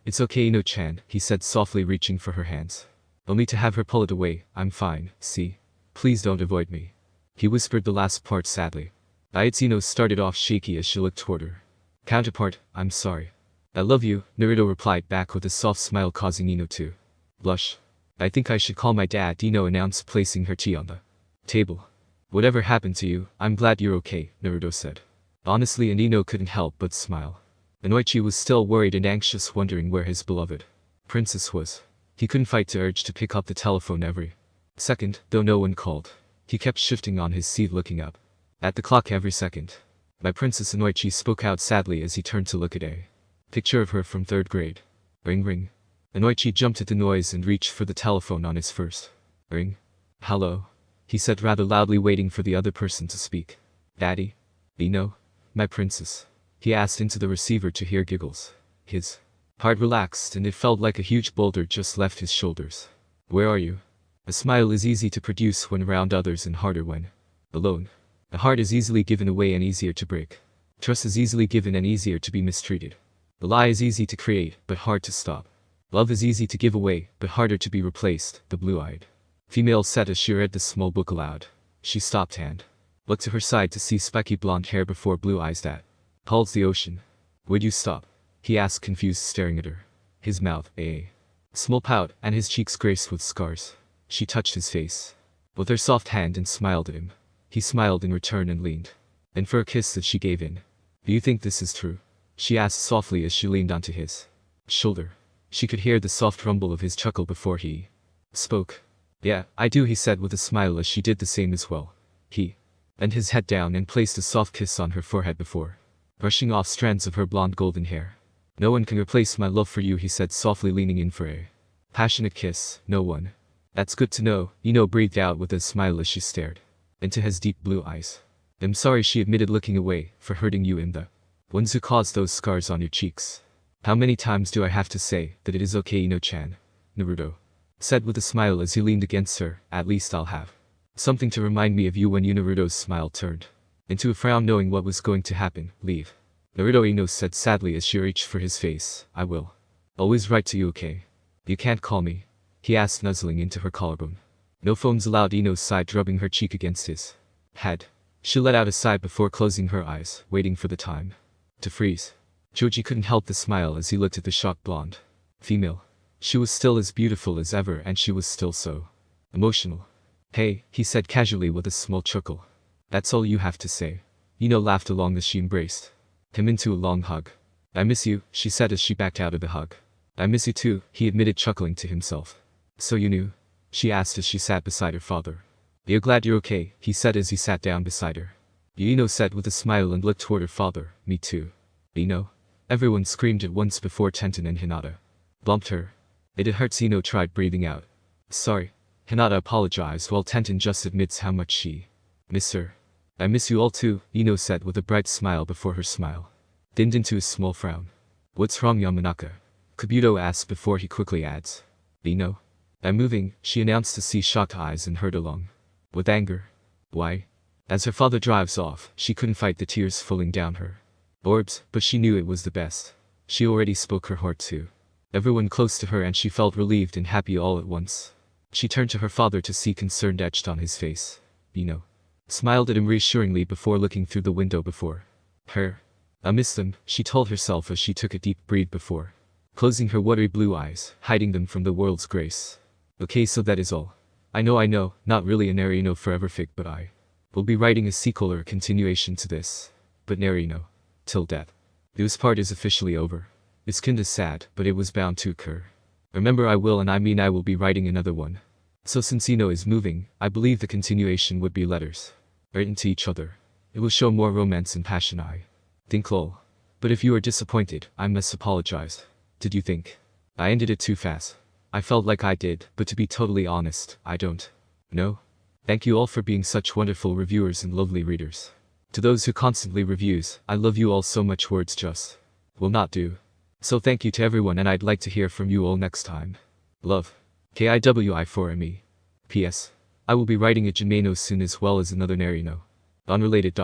It's okay Ino-chan, he said softly, reaching for her hands. Only to have her pull it away. I'm fine, see? Please don't avoid me. He whispered the last part sadly. Ino started off shaky as she looked toward her counterpart. I'm sorry. I love you, Naruto replied back with a soft smile, causing Ino to blush. I think I should call my dad, Ino announced, placing her tea on the table. Whatever happened to you, I'm glad you're okay, Naruto said. Honestly, and Ino couldn't help but smile. Inoichi was still worried and anxious, wondering where his beloved princess was. He couldn't fight the urge to pick up the telephone every second, though no one called. He kept shifting on his seat, looking up at the clock every second. My princess, Inoichi spoke out sadly as he turned to look at a picture of her from 3rd grade. Ring ring. Inoichi jumped at the noise and reached for the telephone on his first ring. Hello? He said rather loudly, waiting for the other person to speak. Daddy? Ino? My princess? He asked into the receiver to hear giggles. His heart relaxed and it felt like a huge boulder just left his shoulders. Where are you? A smile is easy to produce when around others and harder when alone. A heart is easily given away and easier to break. Trust is easily given and easier to be mistreated. A lie is easy to create, but hard to stop. Love is easy to give away, but harder to be replaced, the blue-eyed female said as she read the small book aloud. She stopped and looked to her side to see spiky blonde hair before blue eyes that holds the ocean. Would you stop? He asked, confused, staring at her. His mouth, a small pout, and his cheeks graced with scars. She touched his face with her soft hand and smiled at him. He smiled in return and leaned in for a kiss that she gave in. Do you think this is true? She asked softly as she leaned onto his shoulder. She could hear the soft rumble of his chuckle before he spoke. Yeah, I do, he said with a smile as she did the same as well. He bent his head down and placed a soft kiss on her forehead before brushing off strands of her blonde golden hair. No one can replace my love for you, he said softly, leaning in for a passionate kiss. No one. That's good to know, Ino breathed out with a smile as she stared into his deep blue eyes. I'm sorry, she admitted, looking away, for hurting you and the ones who caused those scars on your cheeks. How many times do I have to say that it is okay, Ino-chan? Naruto said with a smile as he leaned against her. At least I'll have something to remind me of you when you. Naruto's smile turned into a frown, knowing what was going to happen. Leave. Naruto, Ino said sadly as she reached for his face. I will always write to you, okay? You can't call me? He asked, nuzzling into her collarbone. No phones allowed, Ino sighed, rubbing her cheek against his head. She let out a sigh before closing her eyes, waiting for the time to freeze. Joji couldn't help the smile as he looked at the shocked blonde female. She was still as beautiful as ever, and she was still so emotional. Hey, he said casually with a small chuckle. That's all you have to say? Ino laughed along as she embraced him into a long hug. I miss you, she said as she backed out of the hug. I miss you too, he admitted, chuckling to himself. So you knew? She asked as she sat beside her father. You're glad you're okay, he said as he sat down beside her. Yuino said with a smile and looked toward her father. Me too. Ino? Everyone screamed at once before Tenten and Hinata bumped her. It hurts. Ino tried breathing out. Sorry. Hinata apologized while Tenten just admits how much she miss her. I miss you all too, Ino said with a bright smile before her smile dimmed into a small frown. What's wrong, Yamanaka? Kabuto asked before he quickly adds. Ino? I'm moving, she announced to see shocked eyes and heard along with anger. Why? As her father drives off, she couldn't fight the tears falling down her orbs, but she knew it was the best. She already spoke her heart to everyone close to her and she felt relieved and happy all at once. She turned to her father to see concern etched on his face. Ino smiled at him reassuringly before looking through the window before her. I miss them, she told herself as she took a deep breath before closing her watery blue eyes, hiding them from the world's grace. Okay, so that is all. I know, not really a Narino forever fic, but I will be writing a sequel or a continuation to this. But Narino. Till death. This part is officially over. It's kinda sad, but it was bound to occur. Remember, I will, and I mean I will be writing another one. So since Ino is moving, I believe the continuation would be letters written to each other. It will show more romance and passion, I think lol. But if you are disappointed, I must apologize. Did you think I ended it too fast? I felt like I did, but to be totally honest, I don't know. Thank you all for being such wonderful reviewers and lovely readers. To those who constantly reviews, I love you all so much, words just will not do. So thank you to everyone, and I'd like to hear from you all next time. Love. KIWI4ME. PS. I will be writing a Jinmeno soon as well as another Narino. Unrelated.